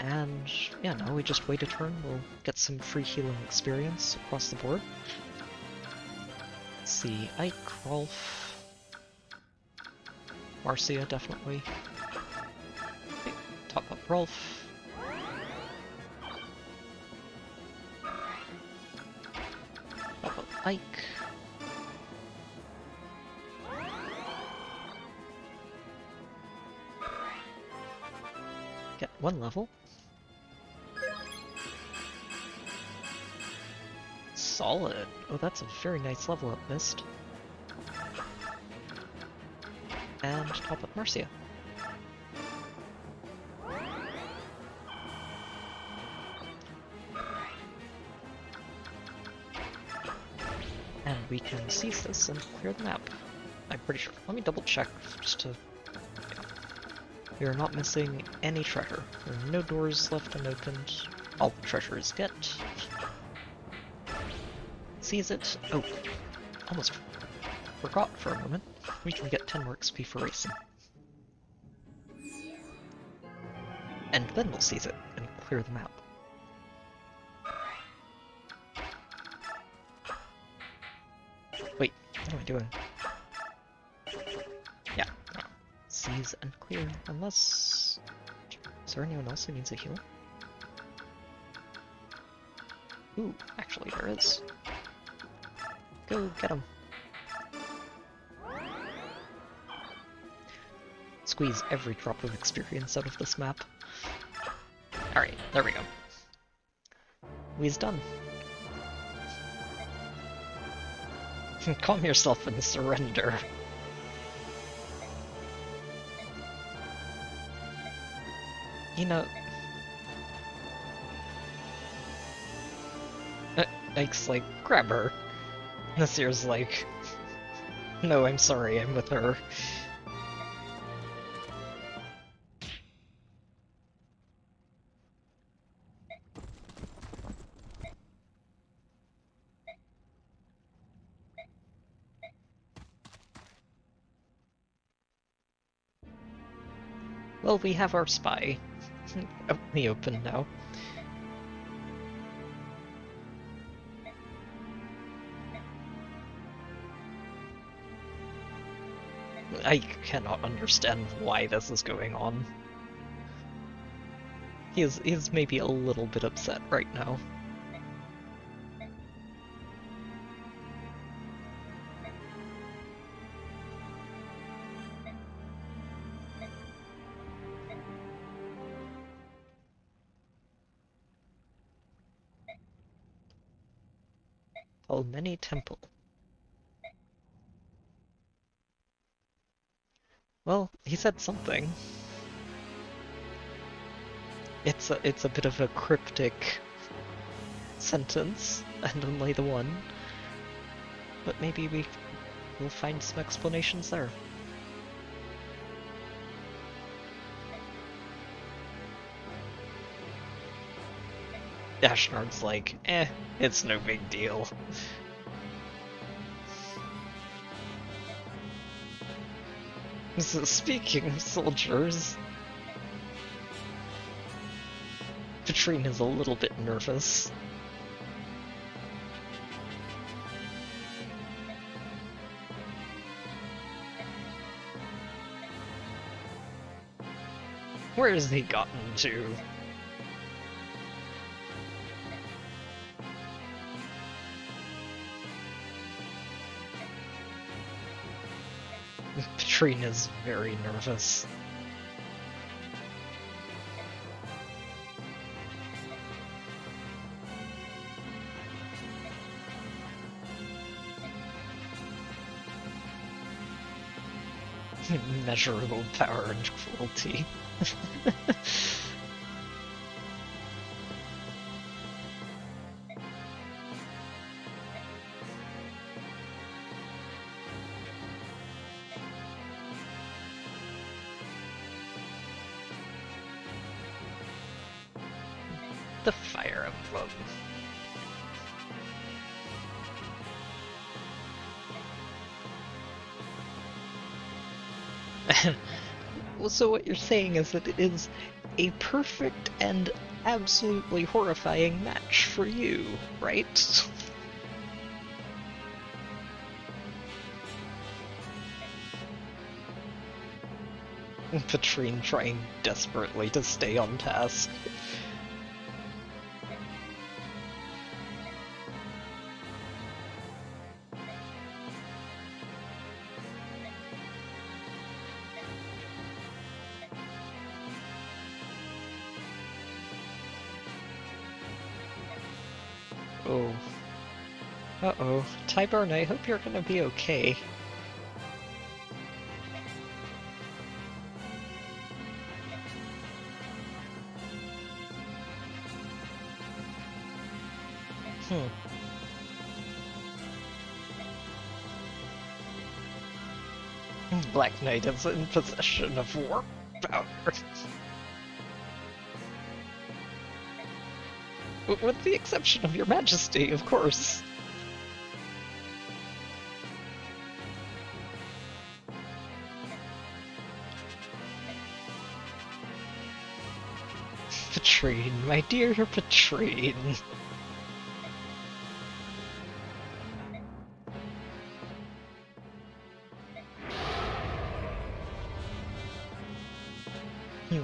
And yeah, now we just wait a turn, we'll get some free healing experience across the board. Let's see, Ike, Rolf, Marcia definitely. Okay, top up Rolf. Top up Ike. Get 1 level. Solid. Oh, that's a very nice level up, Mist. And top up Marcia. And we can seize this and clear the map. I'm pretty sure. Let me double check just to... Yeah. We are not missing any treasure. There are no doors left unopened. All the treasure is get. Seize it. Oh, almost forgot for a moment. We can get 10 more XP for racing. And then we'll seize it and clear the map. Wait, what am I doing? Yeah, seize and clear, unless... Is there anyone else who needs a heal? Ooh, actually there is. Go get him. Squeeze every drop of experience out of this map. Alright, there we go. We's done. Calm yourself and surrender. You know... Ike's like, grab her. Nasir's like, no, I'm sorry, I'm with her. Well, we have our spy out in the open now. I cannot understand why this is going on. He is maybe a little bit upset right now. Almeni Temple. Well, he said something. It's a bit of a cryptic sentence, and only the one. But maybe we'll find some explanations there. Ashnard's like, it's no big deal. So speaking of soldiers, Petrine is a little bit nervous. Where has he gotten to? Trine is very nervous. Measurable power and cruelty. The Fire Emblem. Well, so what you're saying is that it is a perfect and absolutely horrifying match for you, right? Patrine trying desperately to stay on task. Oh. Uh-oh. Tyburn, I hope you're gonna be okay. Black Knight is in possession of warp power. With the exception of your majesty, of course. Patrine, my dear Patrine.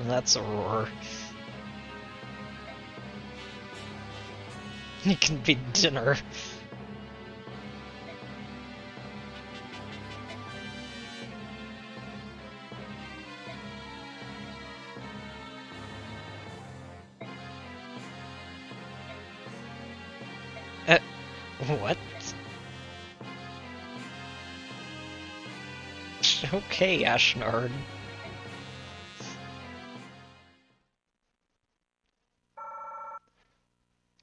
That's a roar. It can be dinner. What? Okay, Ashnard.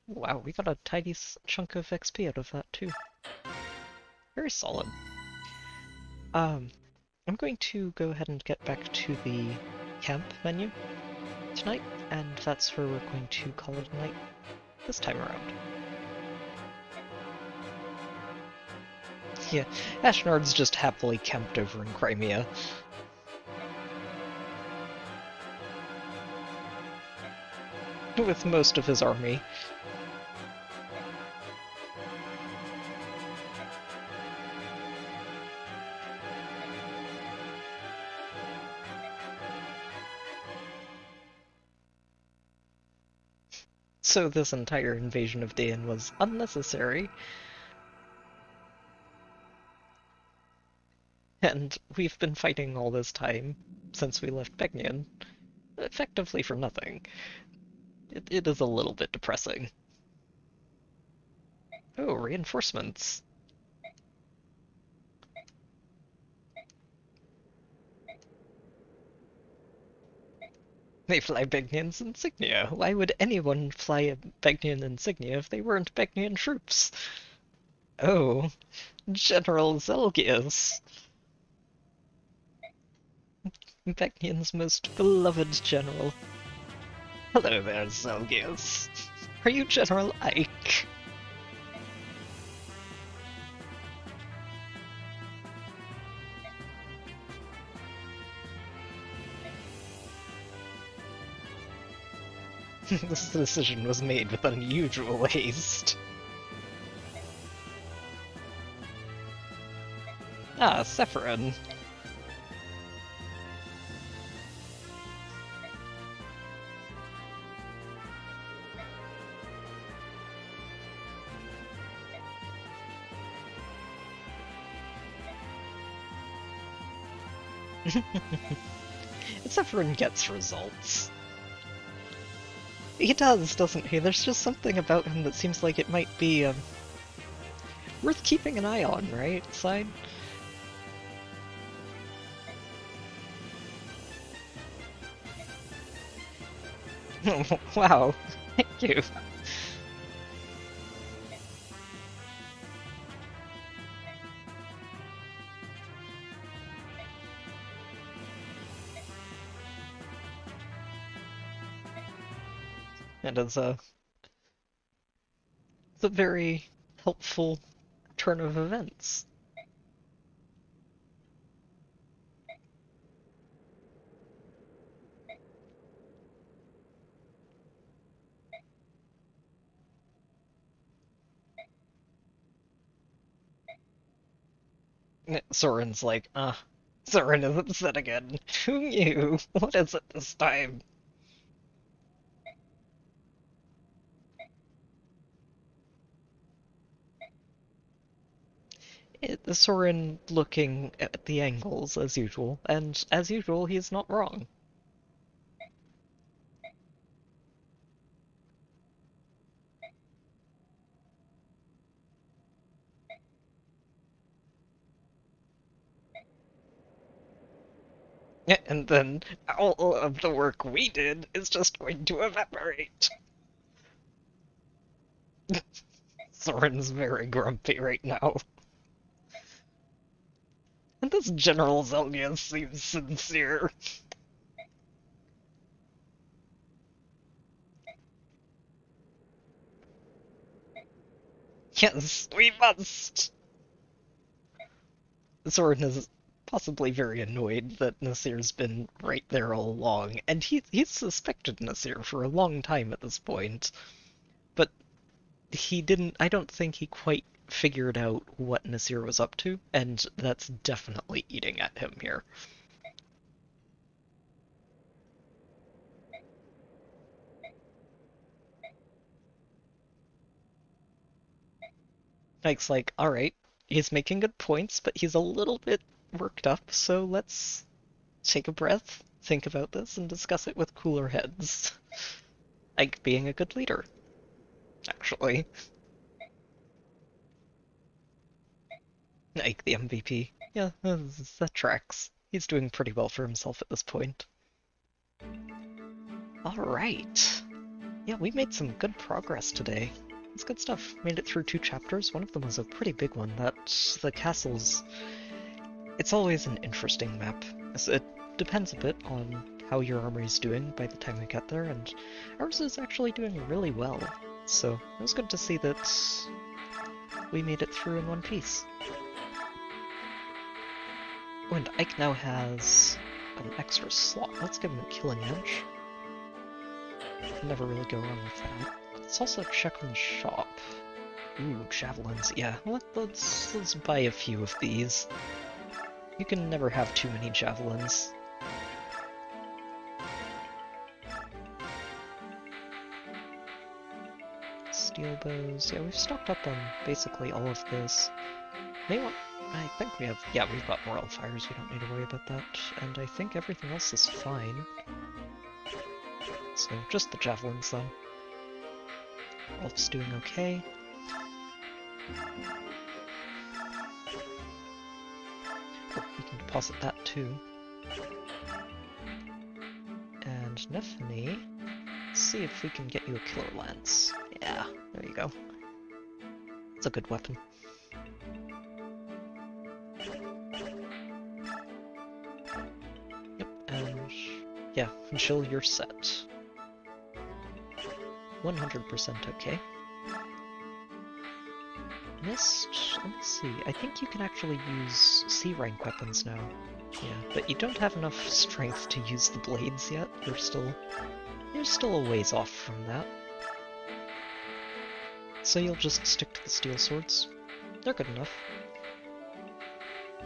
Wow, we got a tiny chunk of XP out of that too. Very solid. I'm going to go ahead and get back to the camp menu tonight, and that's where we're going to call it a night this time around. Yeah, Ashnard's just happily camped over in Crimea. With most of his army. So this entire invasion of Daein was unnecessary. And we've been fighting all this time, since we left Begnion, effectively for nothing. It is a little bit depressing. Oh, reinforcements. They fly Begnion's insignia. Why would anyone fly a Begnion insignia if they weren't Begnion troops? Oh, General Zelgius. Begnion's most beloved general. Hello there, Zelgius. Are you General Ike? This decision was made with unusual haste. Ah, Sephiroth. Severin gets results. He does, doesn't he? There's just something about him that seems like it might be worth keeping an eye on, right, Side? Wow, thank you. It is it's a very helpful turn of events. Soren's like, Soren is upset again. Who knew? What is it this time? Soren looking at the angles as usual, and as usual, he's not wrong. And then all of the work we did is just going to evaporate. Soren's very grumpy right now. And this General Zelgia seems sincere. Yes, we must! Soren is possibly very annoyed that Nasir's been right there all along, and he's suspected Nasir for a long time at this point. But he didn't, I don't think he quite figured out what Nasir was up to, and that's definitely eating at him here. Ike's like, alright, he's making good points, but he's a little bit worked up, so let's take a breath, think about this, and discuss it with cooler heads. Ike being a good leader, actually. Ike the MVP. Yeah, that tracks. He's doing pretty well for himself at this point. Alright. Yeah, we made some good progress today. It's good stuff. Made it through 2 chapters. One of them was a pretty big one. That's the castles. It's always an interesting map. It depends a bit on how your armory's doing by the time we get there, and ours is actually doing really well. So it was good to see that we made it through in one piece. Oh, and Ike now has an extra slot. Let's give him a killing edge. Never really go wrong with that. Let's also check on the shop. Ooh, javelins. Yeah, let's buy a few of these. You can never have too many javelins. Steel bows. Yeah, we've stocked up on basically all of this. I think we have... Yeah, we've got more fires. We don't need to worry about that. And I think everything else is fine. So, just the javelins, though. Wolf's doing okay. Oh, we can deposit that, too. And Nephany, let's see if we can get you a killer lance. Yeah, there you go. It's a good weapon. Yep, and yeah, Jill, you're set. 100% okay. Mist, let me see. I think you can actually use C rank weapons now. Yeah, but you don't have enough strength to use the blades yet. You're still a ways off from that. So you'll just stick to the steel swords. They're good enough.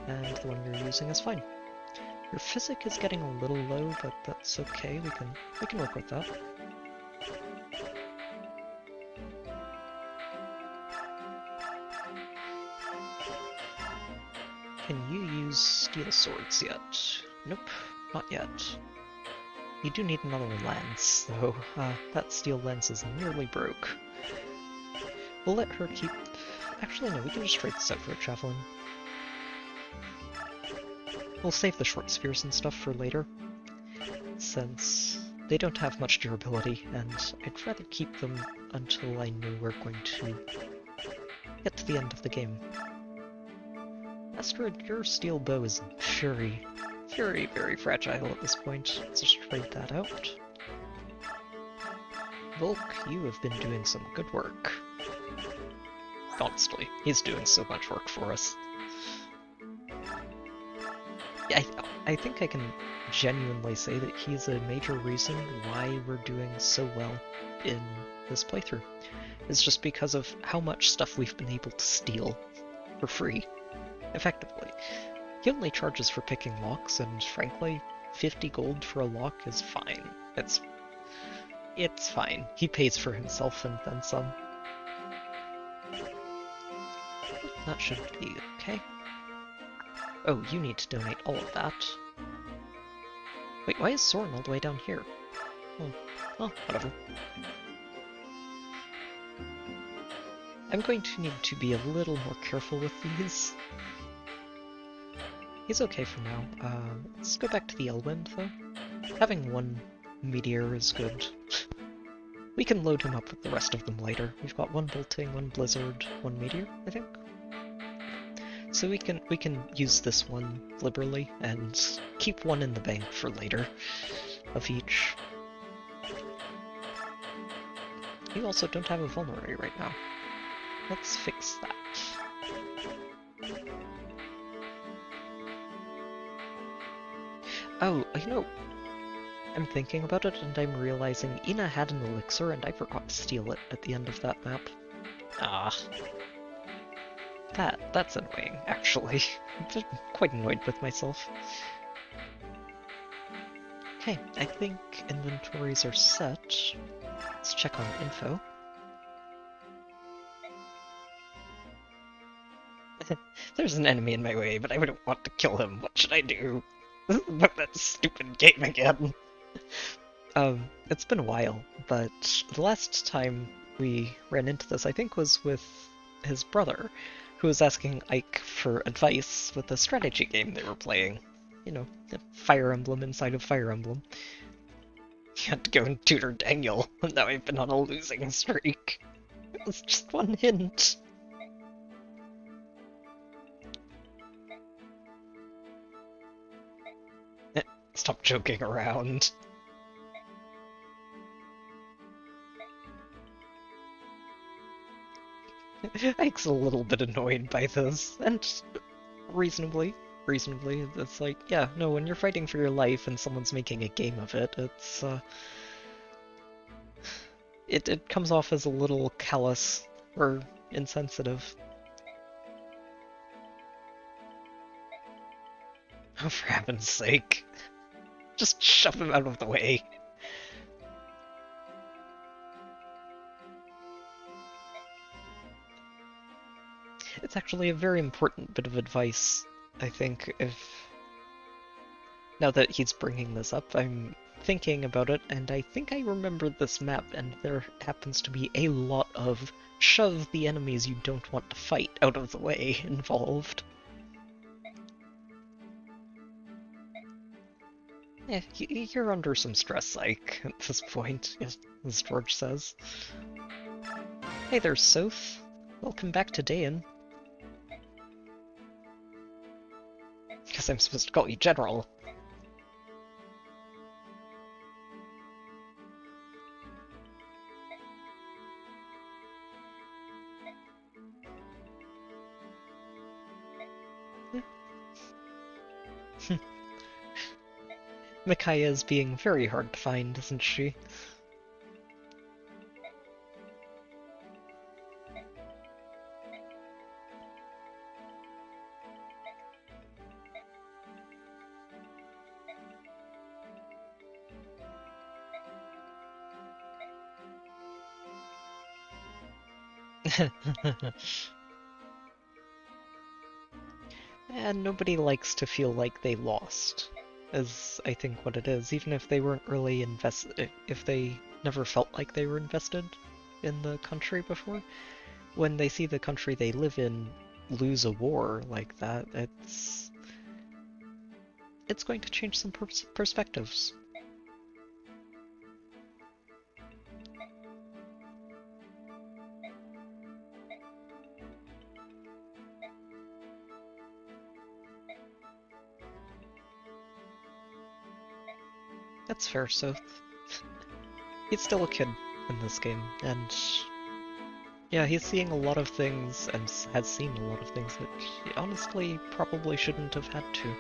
And the one you're using is fine. Your physic is getting a little low, but that's okay. We can work with that. Can you use steel swords yet? Nope, not yet. You do need another lance, though. That steel lance is nearly broke. We'll let her keep... Actually, no, we can just trade this out for a javelin. We'll save the short spears and stuff for later, since they don't have much durability, and I'd rather keep them until I know we're going to get to the end of the game. Astrid, your steel bow is very, very fragile at this point. Let's just trade that out. Volk, you have been doing some good work. Honestly, he's doing so much work for us. Yeah, I think I can genuinely say that he's a major reason why we're doing so well in this playthrough. It's just because of how much stuff we've been able to steal for free, effectively. He only charges for picking locks, and frankly, 50 gold for a lock is fine. It's fine. He pays for himself and then some. That should be okay. Oh, you need to donate all of that. Wait, why is Soren all the way down here? Oh, whatever. I'm going to need to be a little more careful with these. He's okay for now. Let's go back to the Elwind, though. Having one meteor is good. We can load him up with the rest of them later. We've got one bolting, one blizzard, one meteor, I think. So we can use this one liberally and keep one in the bank for later of each. You also don't have a vulnerary right now. Let's fix that. Oh, you know, I'm thinking about it and I'm realizing Ina had an elixir and I forgot to steal it at the end of that map. Ah. That's annoying, actually. I'm quite annoyed with myself. Okay, I think inventories are set. Let's check on info. There's an enemy in my way, but I wouldn't want to kill him. What should I do? That stupid game again. It's been a while, but the last time we ran into this, I think, was with his brother, who was asking Ike for advice with the strategy game they were playing. You know, Fire Emblem inside of Fire Emblem. You had to go and tutor Daniel, and now I've been on a losing streak. It was just one hint. Stop joking around. Ike's a little bit annoyed by this, and reasonably, it's like, yeah, no, when you're fighting for your life and someone's making a game of it, it's, it comes off as a little callous or insensitive. Oh, for heaven's sake. Just shove him out of the way. It's actually a very important bit of advice, I think, now that he's bringing this up, I'm thinking about it, and I think I remember this map, and there happens to be a lot of shove the enemies you don't want to fight out of the way involved. Yeah, you're under some stress, Ike, at this point, as George says. Hey there, Soph. Welcome back to Daein. Because I'm supposed to call you General. Micaiah is being very hard to find, isn't she? And nobody likes to feel like they lost. is I think what it is. Even if they weren't really invested, if they never felt like they were invested in the country before, when they see the country they live in lose a war like that, it's going to change some perspectives. That's fair, so he's still a kid in this game, and yeah, he's seeing a lot of things and has seen a lot of things that he honestly probably shouldn't have had to.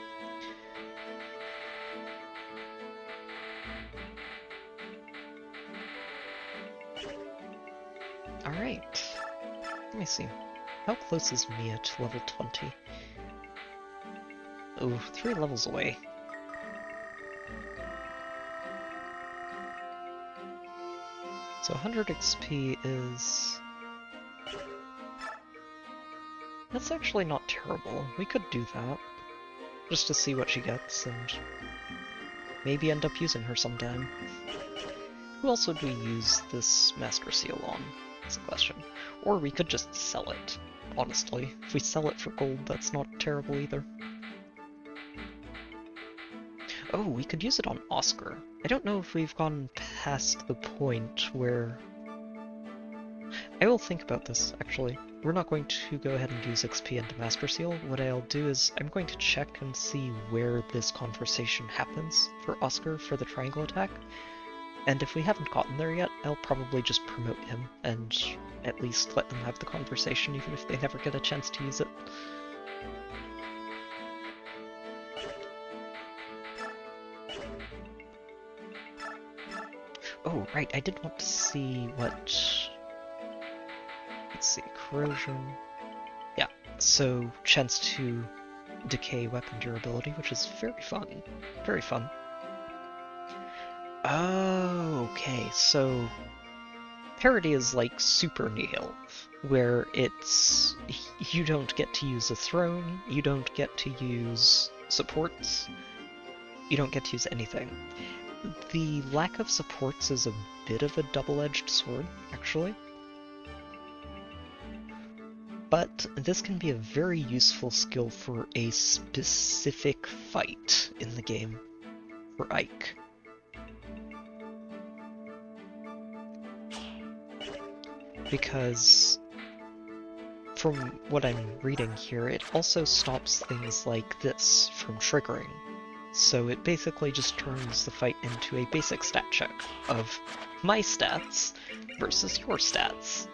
Alright, let me see. How close is Mia to level 20? Oh, 3 levels away. So 100 XP is... That's actually not terrible. We could do that. Just to see what she gets, and maybe end up using her sometime. Who else would we use this Master Seal on? That's a question. Or we could just sell it, honestly. If we sell it for gold, that's not terrible either. Oh, we could use it on Oscar. I don't know if we've gone past the point where... I will think about this, actually. We're not going to go ahead and use XP into Master Seal. What I'll do is I'm going to check and see where this conversation happens for Oscar for the triangle attack. And if we haven't gotten there yet, I'll probably just promote him and at least let them have the conversation even if they never get a chance to use it. Oh, right, I did want to see what... Let's see, corrosion... Yeah, so chance to decay weapon durability, which is very fun. Very fun. Oh, okay, so... Parity is like Super Nihil, where it's... You don't get to use a throne, you don't get to use supports, you don't get to use anything. The lack of supports is a bit of a double-edged sword, actually. But this can be a very useful skill for a specific fight in the game for Ike. Because from what I'm reading here, it also stops things like this from triggering. So it basically just turns the fight into a basic stat check of my stats versus your stats.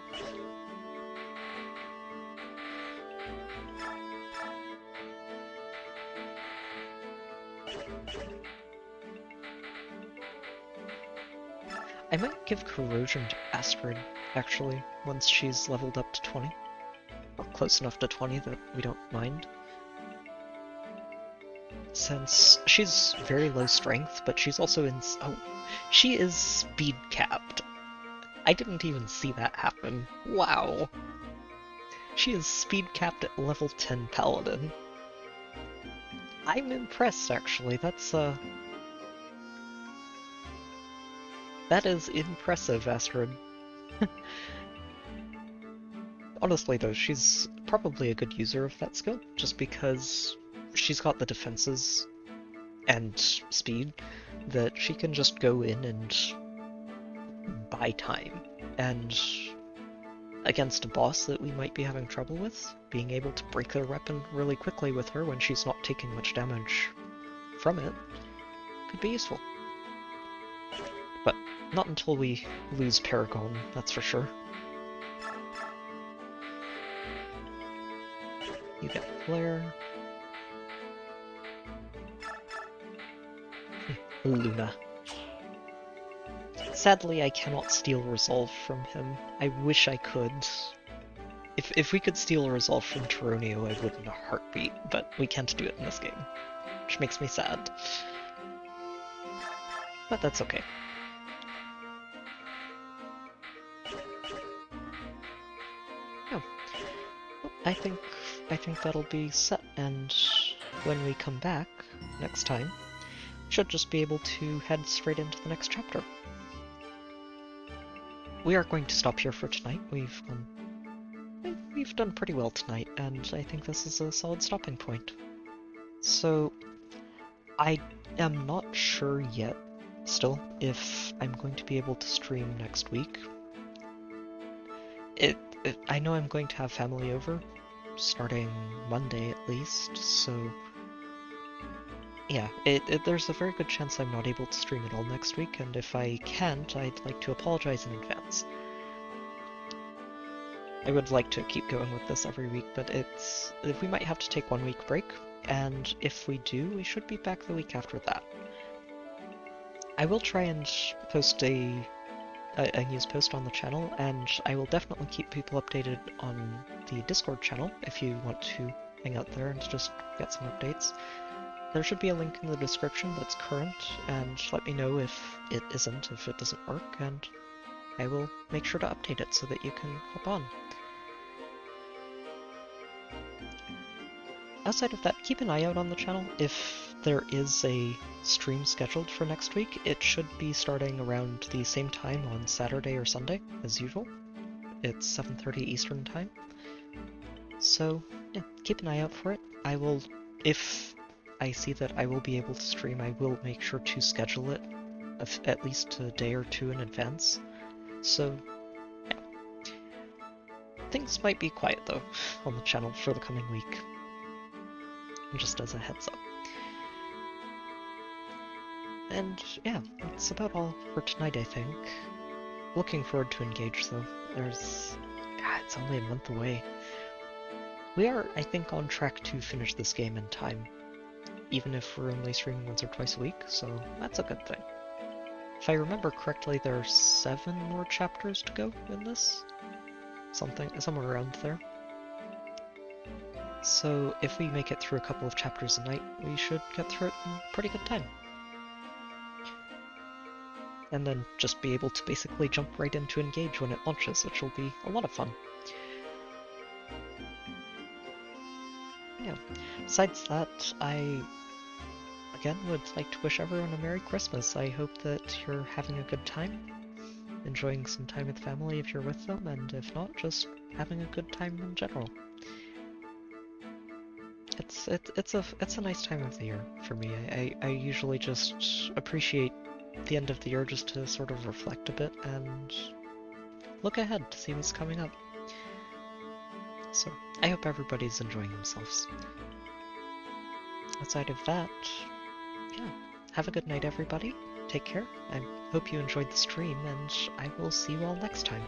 I might give Corrosion to Astrid, actually, once she's leveled up to 20. Or close enough to 20 that we don't mind. Since she's very low strength, but she's also in... Oh, she is speed capped. I didn't even see that happen. Wow. She is speed capped at level 10 Paladin. I'm impressed, actually. That is impressive, Astrid. Honestly, though, she's probably a good user of that skill, just because she's got the defenses and speed that she can just go in and buy time. And against a boss that we might be having trouble with, being able to break their weapon really quickly with her when she's not taking much damage from it could be useful. But not until we lose Paragon, that's for sure. You get Flare. Luna. Sadly, I cannot steal Resolve from him. I wish I could. If we could steal Resolve from Taronio, I would in a heartbeat, but we can't do it in this game, which makes me sad. But that's okay. Oh. I think that'll be set, and when we come back next time, should just be able to head straight into the next chapter. We are going to stop here for tonight. We've done pretty well tonight, and I think this is a solid stopping point. So, I am not sure yet, still, if I'm going to be able to stream next week. I know I'm going to have family over, starting Monday at least, so yeah, there's a very good chance I'm not able to stream at all next week, and if I can't, I'd like to apologize in advance. I would like to keep going with this every week, but we might have to take 1 week break, and if we do, we should be back the week after that. I will try and post a news post on the channel, and I will definitely keep people updated on the Discord channel if you want to hang out there and just get some updates. There should be a link in the description that's current, and let me know if it isn't, if it doesn't work, and I will make sure to update it so that you can hop on. Outside of that, keep an eye out on the channel. If there is a stream scheduled for next week, it should be starting around the same time on Saturday or Sunday, as usual. It's 7:30 Eastern Time. So, yeah, keep an eye out for it. If I see that I will be able to stream, I will make sure to schedule it at least a day or two in advance. So, yeah. Things might be quiet, though, on the channel for the coming week. Just as a heads up. And yeah, that's about all for tonight, I think. Looking forward to Engage, though. It's only a month away. We are, I think, on track to finish this game in time, even if we're only streaming once or twice a week, so that's a good thing. If I remember correctly, there are 7 more chapters to go in this? Somewhere around there. So if we make it through a couple of chapters a night, we should get through it in pretty good time. And then just be able to basically jump right into Engage when it launches, which will be a lot of fun. Yeah. Besides that, I again would like to wish everyone a Merry Christmas. I hope that you're having a good time, enjoying some time with family if you're with them, and if not, just having a good time in general. It's a nice time of the year for me. I usually just appreciate the end of the year just to sort of reflect a bit and look ahead to see what's coming up. So I hope everybody's enjoying themselves. Outside of that, yeah, have a good night, everybody. Take care. I hope you enjoyed the stream, and I will see you all next time.